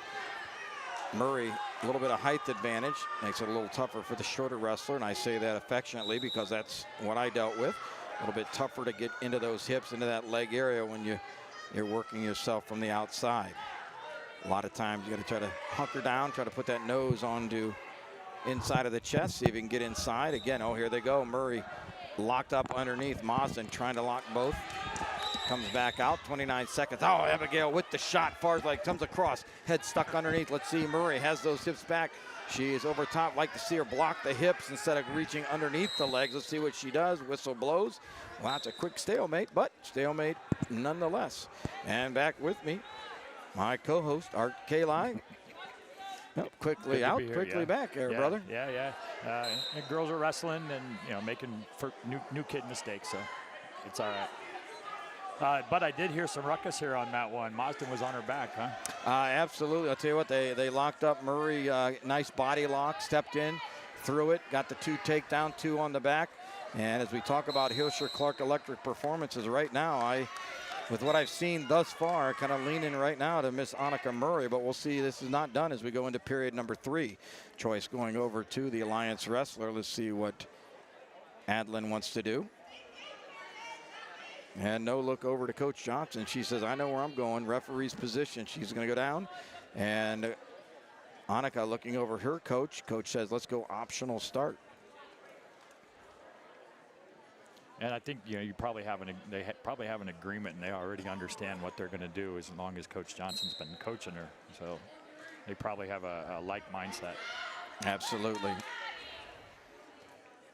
Murray, a little bit of height advantage. Makes it a little tougher for the shorter wrestler, and I say that affectionately because that's what I dealt with. A little bit tougher to get into those hips, into that leg area when you're working yourself from the outside. A lot of times you got to try to hunker down, try to put that nose onto inside of the chest, see if you can get inside. Again, oh, here they go. Murray locked up underneath. Marsden trying to lock both. Comes back out, 29 seconds. Oh, Abigail with the shot, far as like comes across. Head stuck underneath. Let's see, Murray has those hips back. She is over top. Like to see her block the hips instead of reaching underneath the legs. Let's see what she does. Whistle blows. Well, that's a quick stalemate, but stalemate nonetheless. And back with me, my co-host, Art Kallai. Well, quickly out, quickly back there, brother. Yeah. And girls are wrestling and making new kid mistakes, so it's all right. But I did hear some ruckus here on mat 1. Marsden was on her back, huh? Absolutely. I'll tell you what, they locked up Murray. Nice body lock, stepped in, threw it, got the 2 takedown, 2 on the back. And as we talk about Hilscher Clark Electric performances right now, with what I've seen thus far, kind of leaning right now to Miss Annika Murray, but we'll see. This is not done as we go into period number 3. Choice going over to the Alliance wrestler. Let's see what Adlin wants to do. And no look over to Coach Johnson. She says, I know where I'm going. Referee's position. She's going to go down. And Annika looking over her coach. Coach says, let's go optional start. And I think you probably they probably have an agreement, and they already understand what they're going to do as long as Coach Johnson's been coaching her. So they probably have a like mindset. Absolutely.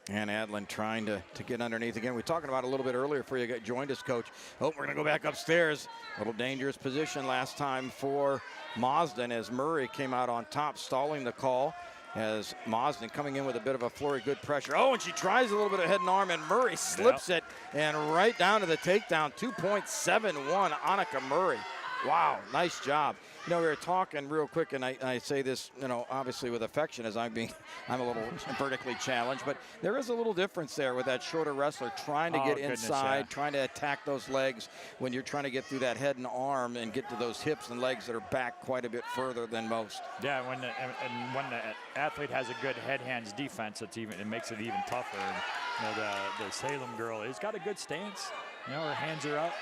And Adlin trying to get underneath again. We were talking about a little bit earlier before you joined us, Coach. Oh, we're going to go back upstairs. A little dangerous position last time for Marsden as Murray came out on top, stalling the call. As Marsden coming in with a bit of a flurry, good pressure. Oh, and she tries a little bit of head and arm, and Murray slips it, and right down to the takedown, 2.71, Annika Murray. Wow, nice job. We were talking real quick, and I say this, obviously with affection, as I'm a little vertically challenged, but there is a little difference there with that shorter wrestler trying to get inside, trying to attack those legs when you're trying to get through that head and arm and get to those hips and legs that are back quite a bit further than most. Yeah, when the athlete has a good head-hands defense, it makes it even tougher. And, the Salem girl has got a good stance. Her hands are up.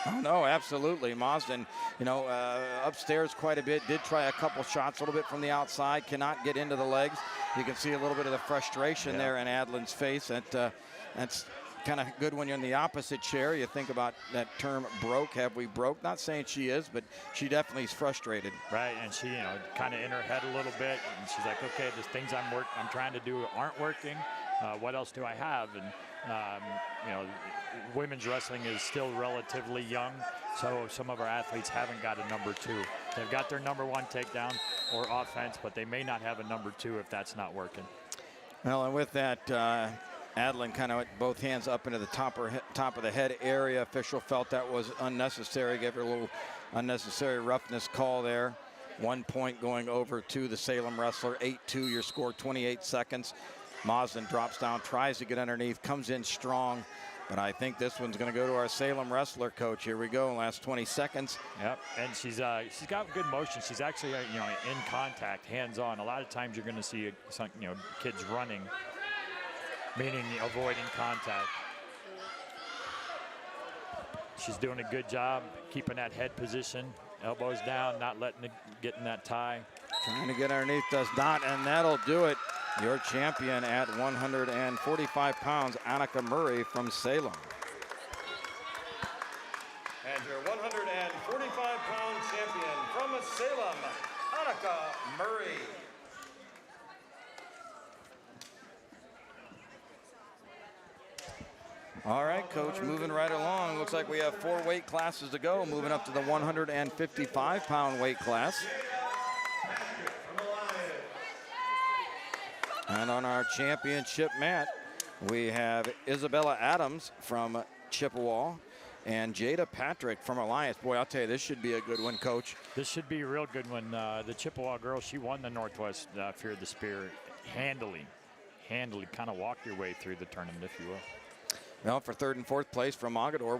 Oh, no, absolutely. Marsden, upstairs quite a bit. Did try a couple shots a little bit from the outside. Cannot get into the legs. You can see a little bit of the frustration there in Adlin's face. That's kind of good when you're in the opposite chair. You think about that term broke. Have we broke? Not saying she is, but she definitely is frustrated. Right, and she, kind of in her head a little bit. And she's like, okay, the things I'm trying to do aren't working. What else do I have? And, women's wrestling is still relatively young, so some of our athletes haven't got a number 2. They've got their number 1 takedown or offense, but they may not have a number 2 if that's not working. Well, and with that, Adlin kind of both hands up into the top of the head area. Official felt that was unnecessary, gave her a little unnecessary roughness call there. 1 point going over to the Salem wrestler. 8-2, your score, 28 seconds. Mausden drops down, tries to get underneath, comes in strong. But I think this one's going to go to our Salem wrestler coach. Here we go, last 20 seconds. Yep, and she's got good motion. She's actually in contact, hands-on. A lot of times you're going to see some, kids running, meaning avoiding contact. She's doing a good job keeping that head position, elbows down, not letting it get in that tie. Trying to get underneath, does not, and that'll do it. Your champion at 145 pounds, Annika Murray from Salem. And your 145-pound champion from Salem, Annika Murray. All right, Coach, moving right along. Looks like we have 4 weight classes to go, moving up to the 155-pound weight class. And on our championship mat, we have Isabella Adams from Chippewa and Jada Patrick from Alliance. Boy, I'll tell you, this should be a good one, Coach. This should be a real good one. The Chippewa girl, she won the Northwest Fear of the Spear handily, kind of walked your way through the tournament, if you will. Well, for 3rd and 4th place from Mogador,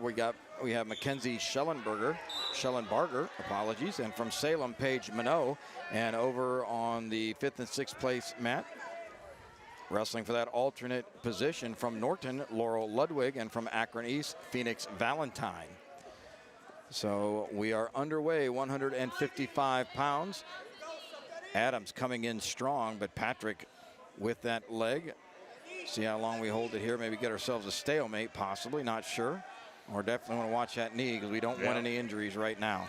we have Mackenzie Schellenbarger, apologies, and from Salem, Paige Minot, and over on the 5th and 6th place mat, wrestling for that alternate position from Norton, Laurel Ludwig, and from Akron East, Phoenix Valentine. So we are underway, 155 pounds. Adams coming in strong, but Patrick with that leg. See how long we hold it here. Maybe get ourselves a stalemate, possibly, not sure. Or definitely want to watch that knee because we don't want any injuries right now.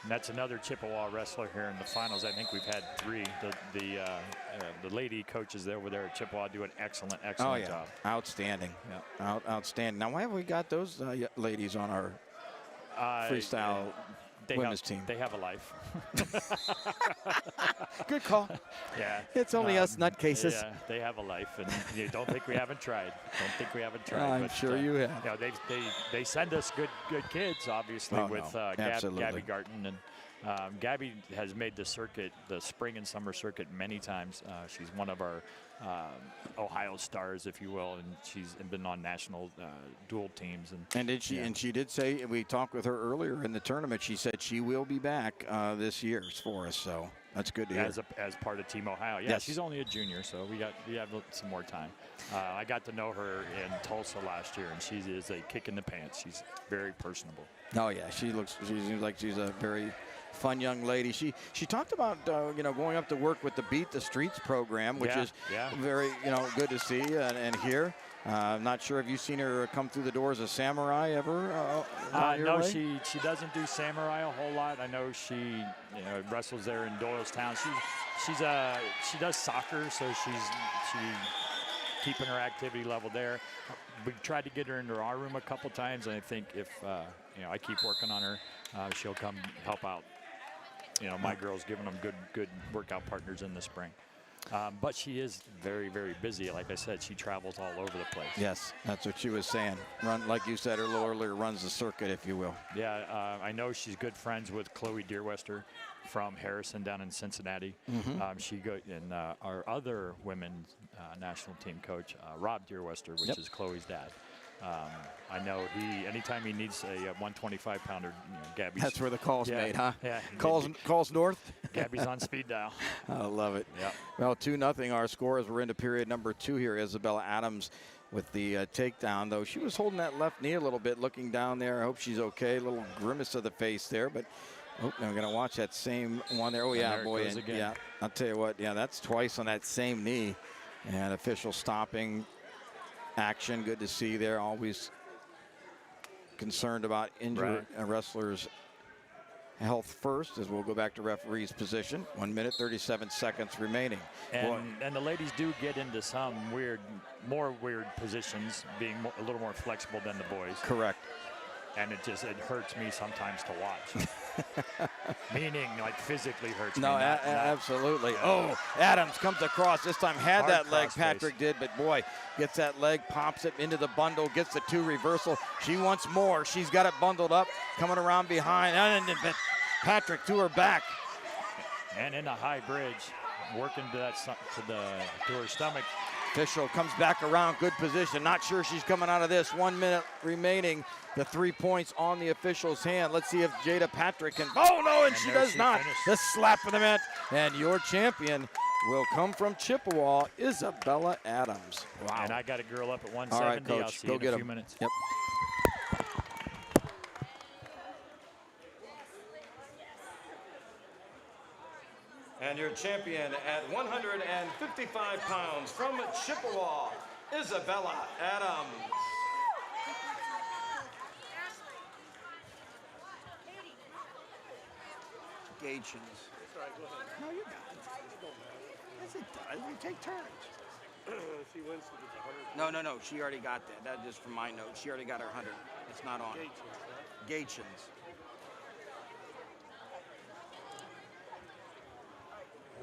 And that's another Chippewa wrestler here in the finals. I think we've had 3. The lady coaches over there at Chippewa do an excellent job. Outstanding. Yeah. Outstanding. Now, why have we got those ladies on our freestyle women's team? They have a life. Good call. Yeah. It's only us nutcases. Yeah, they have a life, and you don't think we haven't tried. I'm sure you have. They send us good kids, obviously, with Gabby Garton. And Gabby has made the circuit, the spring and summer circuit, many times. She's one of our Ohio stars, if you will, and she's been on national dual teams. And she did say, we talked with her earlier in the tournament, she said she will be back this year for us, so that's good to hear. As part of Team Ohio. Yeah, yes. She's only a junior, so we have some more time. I got to know her in Tulsa last year, and she is a kick in the pants. She's very personable. Oh yeah, she seems like she's a very fun young lady. She talked about going up to work with the Beat the Streets program, which is very good to see and hear. I'm not sure if you've seen her come through the doors of Samurai ever. No, she doesn't do Samurai a whole lot. I know she wrestles there in Doylestown. She does soccer, so she's keeping her activity level there. We tried to get her into our room a couple times, and I think if I keep working on her, she'll come help out. My girls giving them good workout partners in the spring. But she is very, very busy. Like I said, she travels all over the place. Yes, that's what she was saying. Like you said a little earlier, runs the circuit, if you will. Yeah, I know she's good friends with Chloe Deerwester from Harrison down in Cincinnati. Mm-hmm. And our other women's national team coach, Rob Deerwester, which is Chloe's dad. I know anytime he needs a 125-pounder, Gabby's. That's where the call's made, huh? Yeah. Calls north. Gabby's on speed dial. I love it. Yeah. Well, 2-0 our score as we're into period number 2 here. Isabella Adams with the takedown, though. She was holding that left knee a little bit, looking down there. I hope she's okay. A little grimace of the face there, but I'm going to watch that same one there. Oh, yeah, there boy. It goes again. Yeah, I'll tell you what. Yeah, that's twice on that same knee. And official stopping action. Good to see there. Always concerned about injured wrestlers' health first, as we'll go back to referee's position. 1 minute, 37 seconds remaining. And the ladies do get into some more weird positions, being a little more flexible than the boys. Correct. And it hurts me sometimes to watch. Meaning, like, physically hurts me. No, absolutely. Oh, Adams comes across. This time had that leg, Patrick did, but boy, gets that leg, pops it into the bundle, gets the 2 reversal. She wants more. She's got it bundled up, coming around behind. Patrick to her back. And in a high bridge, working to that to her stomach. Official comes back around, good position. Not sure she's coming out of this. 1 minute remaining. The 3 points on the official's hand. Let's see if Jada Patrick can. Oh no, and she does not. Finished. The slap of the mat, and your champion will come from Chippewa, Isabella Adams. Wow. And I got a girl up at 170. All right, Coach, I'll see go you in get a few him. minutes. Yep. And your champion at 155 pounds from Chippewa, Isabella Adams. Gations. No, you got it. Yes, it does. We take turns. She wins to get the 100. No. She already got that. That's just from my notes. She already got her 100. It's not on. Gations.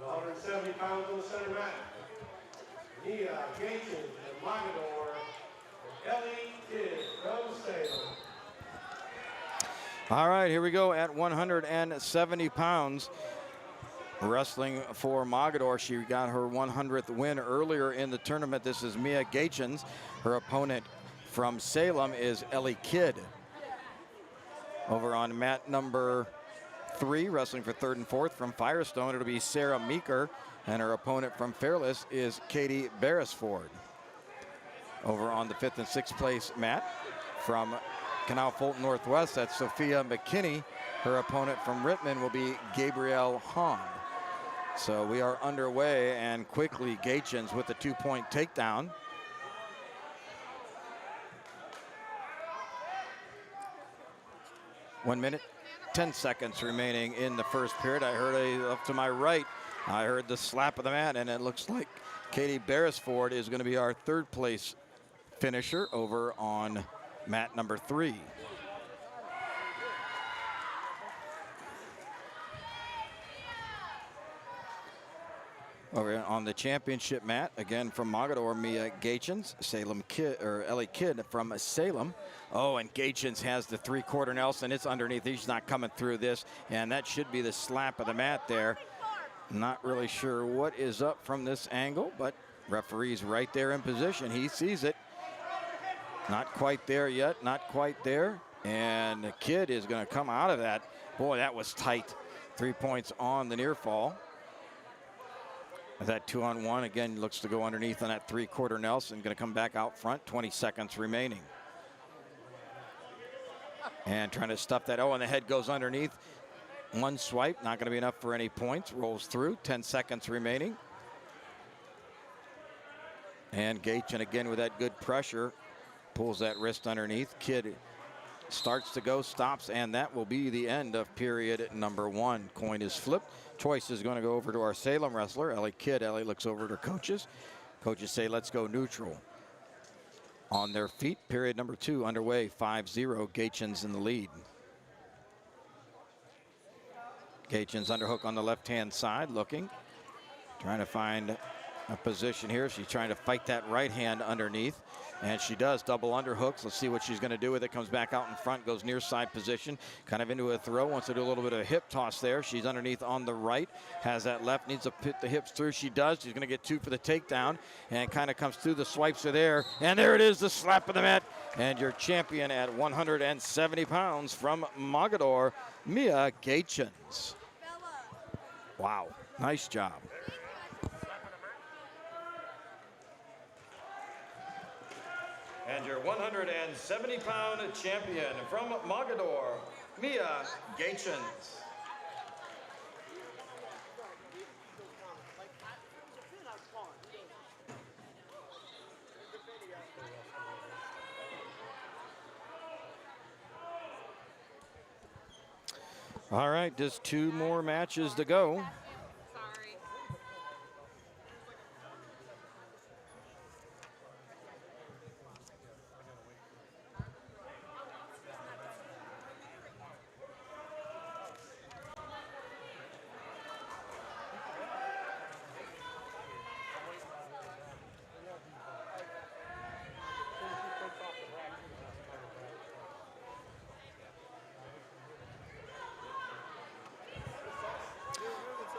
170 pounds on the center mat. Nia Gaten and Magador and Ellie Kidd from Salem. All right, here we go at 170 pounds. Wrestling for Mogador. She got her 100th win earlier in the tournament. This is Mia Gachens. Her opponent from Salem is Ellie Kidd. Over on mat number 3, wrestling for 3rd and 4th from Firestone, it'll be Sarah Meeker, and her opponent from Fairless is Katie Beresford. Over on the 5th and 6th place mat from Canal Fulton Northwest, that's Sophia McKinney. Her opponent from Rittman will be Gabrielle Hahn. So we are underway, and quickly Gachens with the 2-point takedown. One minute, 10 seconds remaining in the first period. I heard up to my right, I heard the slap of the mat, and it looks like Katie Beresford is going to be our 3rd place finisher over on mat number 3. Over on the championship mat, again from Mogador, Mia Gachens, Ellie Kidd from Salem. Oh, and Gachens has the 3/4 Nelson. It's underneath. He's not coming through this, and that should be the slap of the mat there. Not really sure what is up from this angle, but referee's right there in position. He sees it. Not quite there yet, not quite there. And the Kidd is going to come out of that. Boy, that was tight. 3 points on the near fall. That 2-on-1 again looks to go underneath on that 3/4 Nelson. Going to come back out front. 20 seconds remaining. And trying to stuff that. Oh, and the head goes underneath. One swipe, not going to be enough for any points. Rolls through. 10 seconds remaining. And Gachen again with that good pressure. Pulls that wrist underneath. Kidd starts to go, stops, and that will be the end of period number 1. Coin is flipped. Choice is going to go over to our Salem wrestler, Ellie Kidd. Ellie looks over at her coaches. Coaches say, let's go neutral. On their feet, period number 2 underway, 5-0, Gachens in the lead. Gachens underhook on the left-hand side, looking, trying to find a position here. She's trying to fight that right hand underneath, and she does. Double underhooks. Let's see what she's going to do with it. Comes back out in front, goes near side position, kind of into a throw. Wants to do a little bit of a hip toss there. She's underneath on the right, has that left, needs to put the hips through. She does. She's going to get 2 for the takedown, and kind of comes through. The swipes are there, and there it is, the slap of the mat. And your champion at 170 pounds from Mogador, Mia Gachens. Wow, nice job. And your 170-pound champion from Mogador, Mia Gachens. All right, just 2 more matches to go.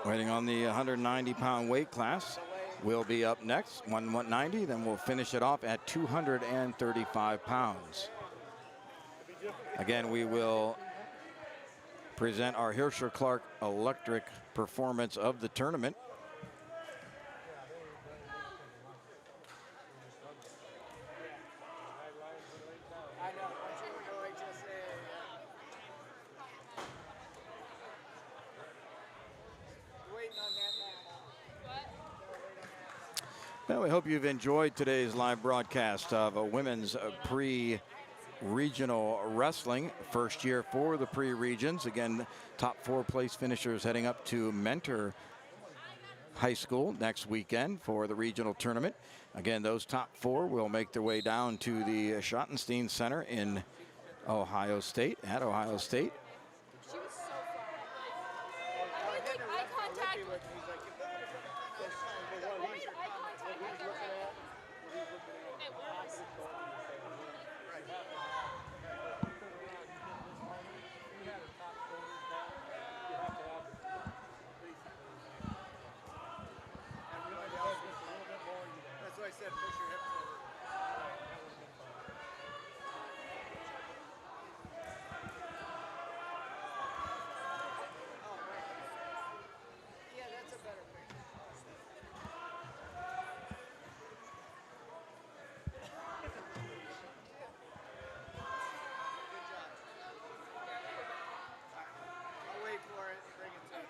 Waiting on the 190-pound weight class. Will be up next, 190. Then we'll finish it off at 235 pounds. Again, we will present our Hirscher Clark Electric performance of the tournament. Well, we hope you've enjoyed today's live broadcast of a women's pre-regional wrestling. First year for the pre-regions. Again, top 4 place finishers heading up to Mentor High School next weekend for the regional tournament. Again, those top 4 will make their way down to the Schottenstein Center in Ohio State, at Ohio State. She was so fun. I made like eye contact with her. It works. That's why I said push your hips over. Yeah, that's a better picture. I'll wait for it. Bring it to me.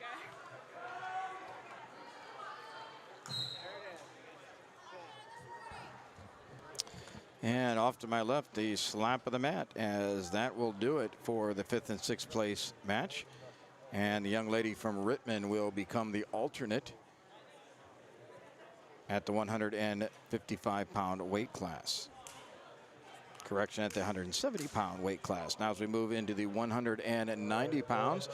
There it is. And off to my left, the slap of the mat, as that will do it for the 5th and 6th place match. And the young lady from Rittman will become the alternate at the 155-pound weight class. Correction, at the 170-pound weight class. Now as we move into the 190 pounds,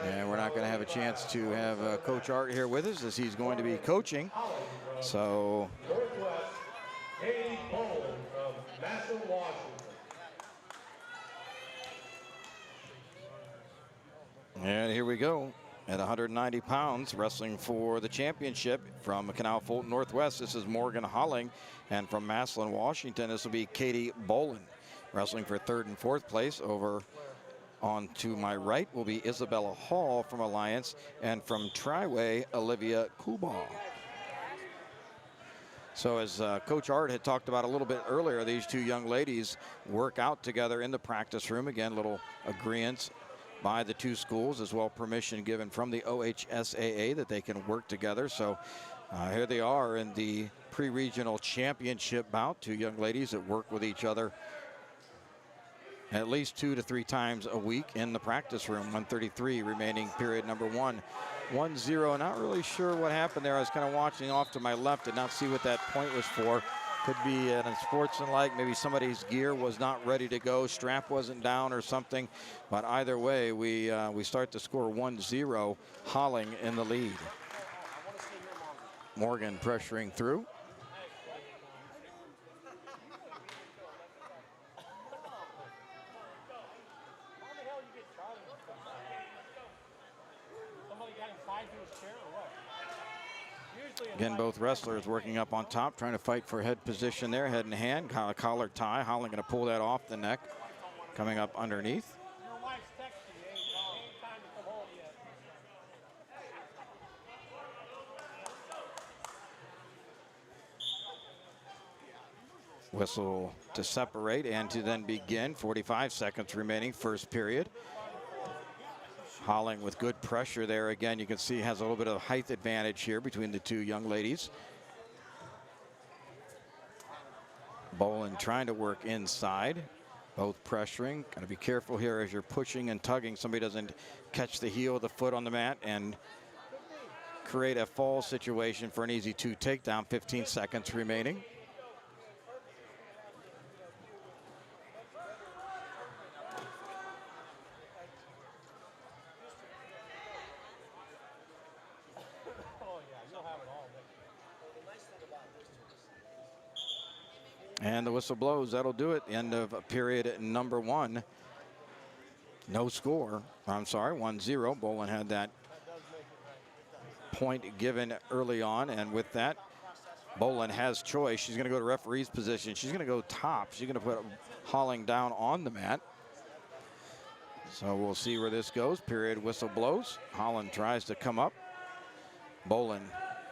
and we're not going to have a chance to have Coach Art here with us, as he's going to be coaching. So Katie Bowen from Massillon, Washington. And here we go. At 190 pounds, wrestling for the championship from Canal Fulton Northwest, this is Morgan Holling. And from Massillon, Washington, this will be Katie Boland. Wrestling for 3rd and 4th place. Over on to my right will be Isabella Hall from Alliance. And from Triway, Olivia Kubal. So as Coach Art had talked about a little bit earlier, these two young ladies work out together in the practice room. Again, little agreements by the two schools, as well permission given from the OHSAA that they can work together. So here they are in the pre-regional championship bout. Two young ladies that work with each other at least 2 to 3 times a week in the practice room. 1:33 remaining period number 1. 1-0. Not really sure what happened there. I was kind of watching off to my left, did not see what that point was for. Could be an unsportsmanlike, maybe somebody's gear was not ready to go, strap wasn't down or something. But either way, we start to score 1-0, Holling in the lead. Morgan pressuring through. Again, both wrestlers working up on top, trying to fight for head position there, head in hand, kind of collar tie. Holling going to pull that off the neck, coming up underneath. Whistle to separate and to then begin. 45 seconds remaining, first period. Holling with good pressure there. Again, you can see has a little bit of height advantage here between the two young ladies. Boland trying to work inside, both pressuring. Got to be careful here as you're pushing and tugging. Somebody doesn't catch the heel of the foot on the mat and create a fall situation for an easy 2 takedown. 15 seconds remaining. And the whistle blows. That'll do it. End of period number 1. No score. I'm sorry, 1-0. Boland had that point given early on, and with that, Bolin has choice. She's going to go to referee's position. She's going to go top. She's going to put Holling down on the mat. So we'll see where this goes. Period whistle blows. Holland tries to come up. Bolin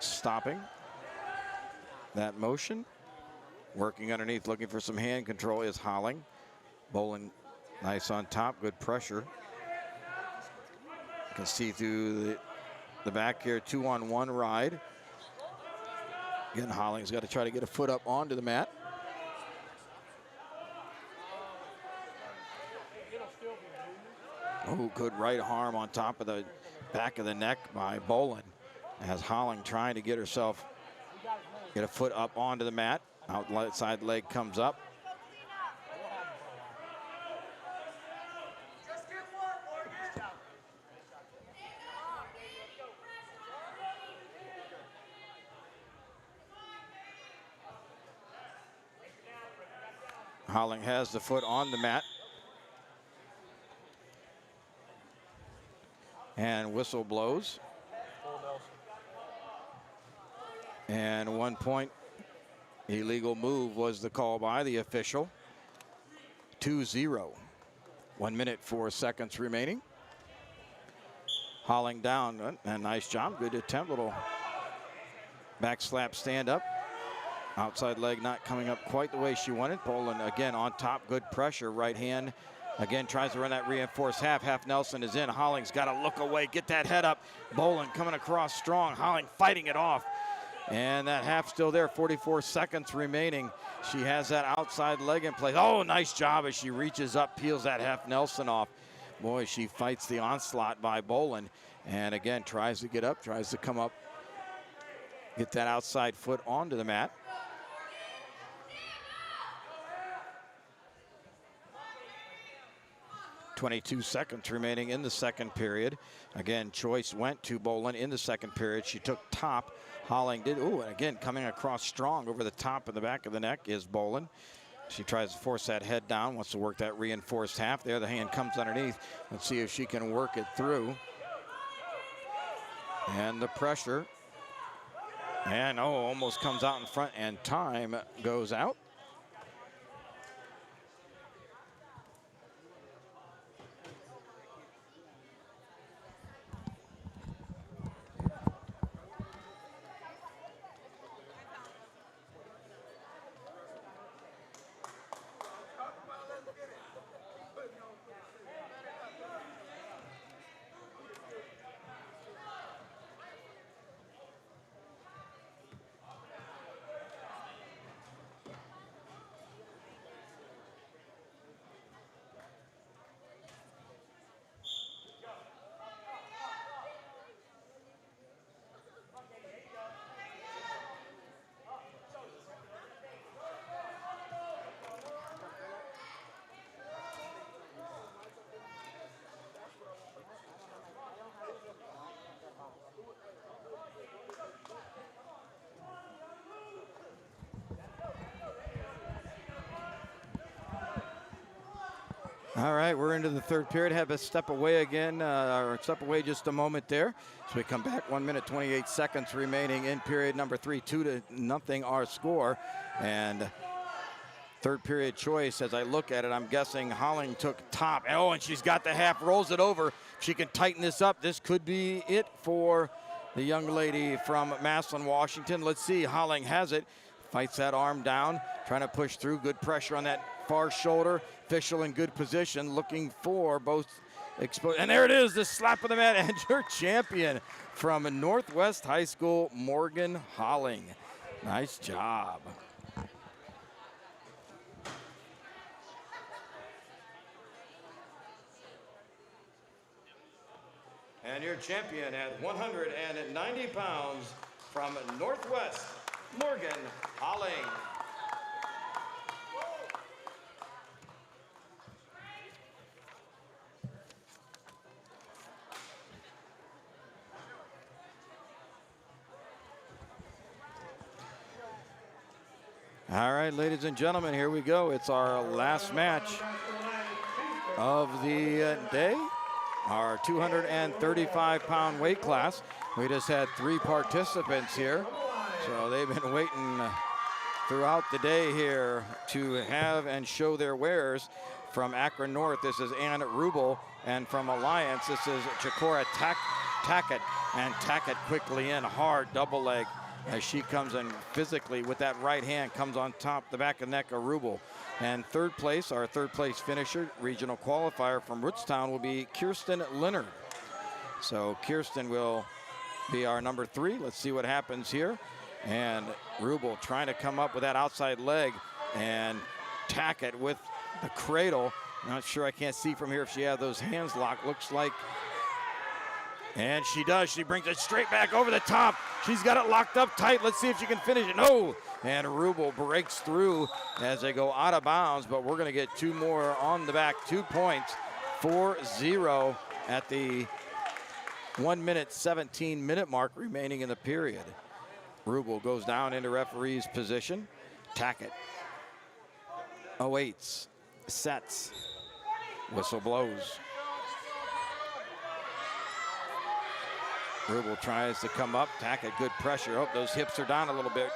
stopping that motion. Working underneath, looking for some hand control is Holling. Bolin nice on top, good pressure. You can see through the back here, 2-on-1 ride. Again, Holling's got to try to get a foot up onto the mat. Oh, good right arm on top of the back of the neck by Bolin. As Holling trying to get herself, get a foot up onto the mat. Outside leg comes up. Holling has the foot on the mat. And whistle blows. And 1 point illegal move was the call by the official. 2-0. 1 minute, 4 seconds remaining. Holling down, and nice job, good attempt, little back slap stand up. Outside leg not coming up quite the way she wanted. Bolin again on top, good pressure, right hand. Again, tries to run that reinforced half. Half Nelson is in. Holling's got to look away, get that head up. Bolin coming across strong. Holling fighting it off. And that half still there, 44 seconds remaining. She has that outside leg in place. Oh, nice job as she reaches up, peels that half Nelson off. Boy, she fights the onslaught by Bolin. And again, tries to get up, tries to come up, get that outside foot onto the mat. .22 seconds remaining in the second period. Again, choice went to Bolin in the second period. She took top. Holling did. Ooh, and again, coming across strong over the top and the back of the neck is Bolin. She tries to force that head down, wants to work that reinforced half. There, the hand comes underneath. Let's see if she can work it through. And the pressure. And, oh, almost comes out in front, and time goes out. All right, we're into the third period. Have a step away again, or step away just a moment there. So we come back, 1 minute, 28 seconds remaining in period number 3, 2-0 our score. And third period choice, as I look at it, I'm guessing Holling took top. Oh, and she's got the half, rolls it over. She can tighten this up. This could be it for the young lady from Massillon, Washington. Let's see, Holling has it. Fights that arm down, trying to push through. Good pressure on that far shoulder. Official in good position, looking for both exposed. And there it is, the slap of the mat, and your champion from Northwest High School, Morgan Holling. Nice job. And your champion at 190 pounds from Northwest, Morgan Holling. All right, ladies and gentlemen, here we go. It's our last match of the day. our 235-pound weight class. We just had 3 participants here, so they've been waiting throughout the day here to have and show their wares. From Akron North, this is Ann Rubel, and from Alliance, this is Chikora Tackett, and Tackett quickly in, hard double leg as she comes in physically with that right hand, comes on top the back of the neck of Rubel. And third place, our third place finisher, regional qualifier from Rootstown, will be Kirsten Leonard. So Kirsten will be our number 3. Let's see what happens here. And Rubel trying to come up with that outside leg, and Tackett with the cradle. Not sure, I can't see from here if she has those hands locked. Looks like, and she does. She brings it straight back over the top. She's got it locked up tight. Let's see if she can finish it. No, and Rubel breaks through as they go out of bounds, but we're gonna get 2 more on the back. 2 points, 4-0 at the 1-minute, 17-minute mark remaining in the period. Rubel goes down into referee's position. Tackett awaits, sets, whistle blows. Rubel tries to come up. Tackett, good pressure. Oh, those hips are down a little bit.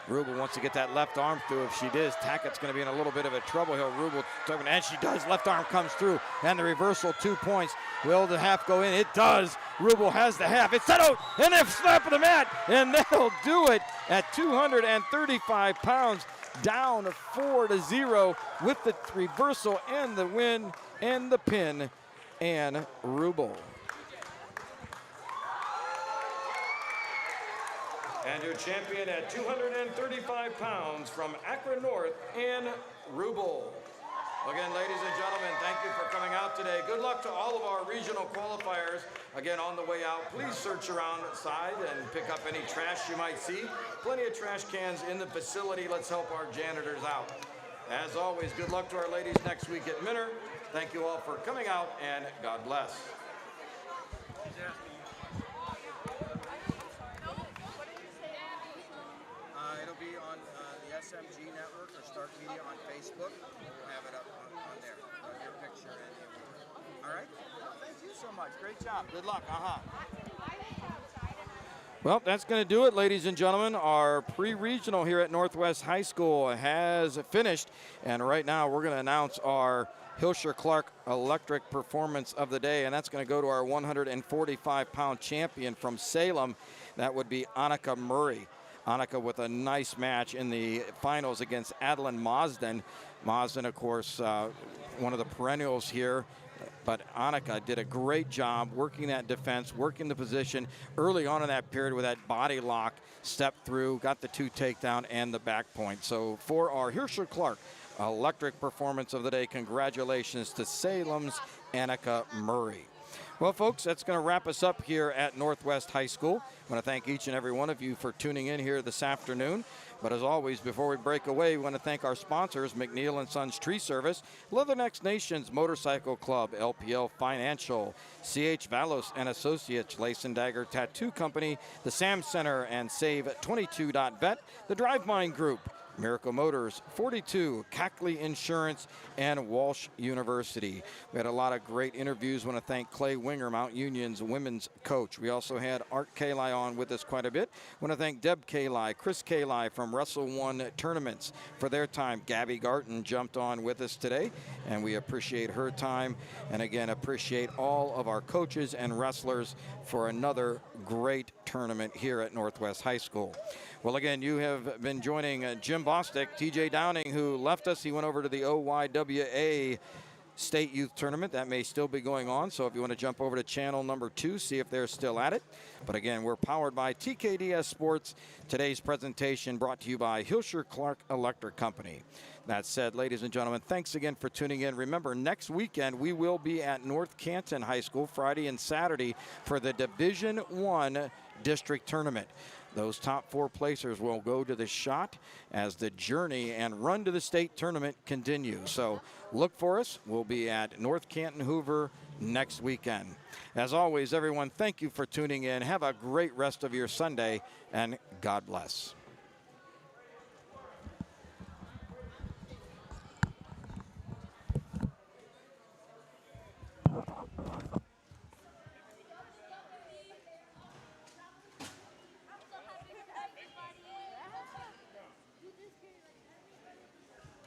Rubel wants to get that left arm through. If she does, Tackett's going to be in a little bit of a trouble here. Rubel, and she does. Left arm comes through, and the reversal, 2 points. Will the half go in? It does. Rubel has the half. It's set out, and a slap of the mat, and they'll do it at 235 pounds, down 4-0 with the reversal and the win and the pin, and Rubel. And your champion at 235 pounds from Akron North, Ann Rubel. Again, ladies and gentlemen, thank you for coming out today. Good luck to all of our regional qualifiers. Again, on the way out, please search around the side and pick up any trash you might see. Plenty of trash cans in the facility. Let's help our janitors out. As always, good luck to our ladies next week at Minner. Thank you all for coming out, and God bless. It'll be on the SMG network or Start Media on Facebook. We'll have it up on there. Your picture and all right? Thank you so much. Great job. Good luck. Well, that's going to do it, ladies and gentlemen. Our pre-regional here at Northwest High School has finished, and right now we're going to announce our Hilscher Clark Electric Performance of the Day, and that's going to go to our 145-pound champion from Salem. That would be Annika Murray. Annika with a nice match in the finals against Adeline Mosden. Mosden, of course, one of the perennials here. But Annika did a great job working that defense, working the position early on in that period with that body lock, stepped through, got the 2 takedown and the back point. So for our Hilscher Clark Electric Performance of the Day, congratulations to Salem's Annika Murray. Well, folks, that's going to wrap us up here at Northwest High School. I want to thank each and every one of you for tuning in here this afternoon. But as always, before we break away, we want to thank our sponsors, McNeil & Sons Tree Service, Leathernecks Nations Motorcycle Club, LPL Financial, C.H. Valos and Associates, Lace & Dagger Tattoo Company, the Sam Center and Save22.vet, the Drive Mine Group, Miracle Motors, 42, Cackley Insurance, and Walsh University. We had a lot of great interviews. I want to thank Clay Wenger, Mount Union's women's coach. We also had Art Kallai on with us quite a bit. I want to thank Deb Kallai, Chris Kallai from Wrestle One Tournaments for their time. Gabby Garton jumped on with us today, and we appreciate her time. And again, appreciate all of our coaches and wrestlers for another great tournament here at Northwest High School. Well, again, you have been joining Jim Bostic, TJ Downing, who left us. He went over to the OYWA State Youth Tournament. That may still be going on, so if you want to jump over to channel number 2, see if they're still at it. But again, we're powered by TKDS Sports. Today's presentation brought to you by Hilscher Clark Electric Company. That said, ladies and gentlemen, thanks again for tuning in. Remember, next weekend we will be at North Canton High School Friday and Saturday for the Division I District Tournament. Those top 4 placers will go to the shot as the journey and run to the state tournament continues. So look for us. We'll be at North Canton Hoover next weekend. As always, everyone, thank you for tuning in. Have a great rest of your Sunday, and God bless.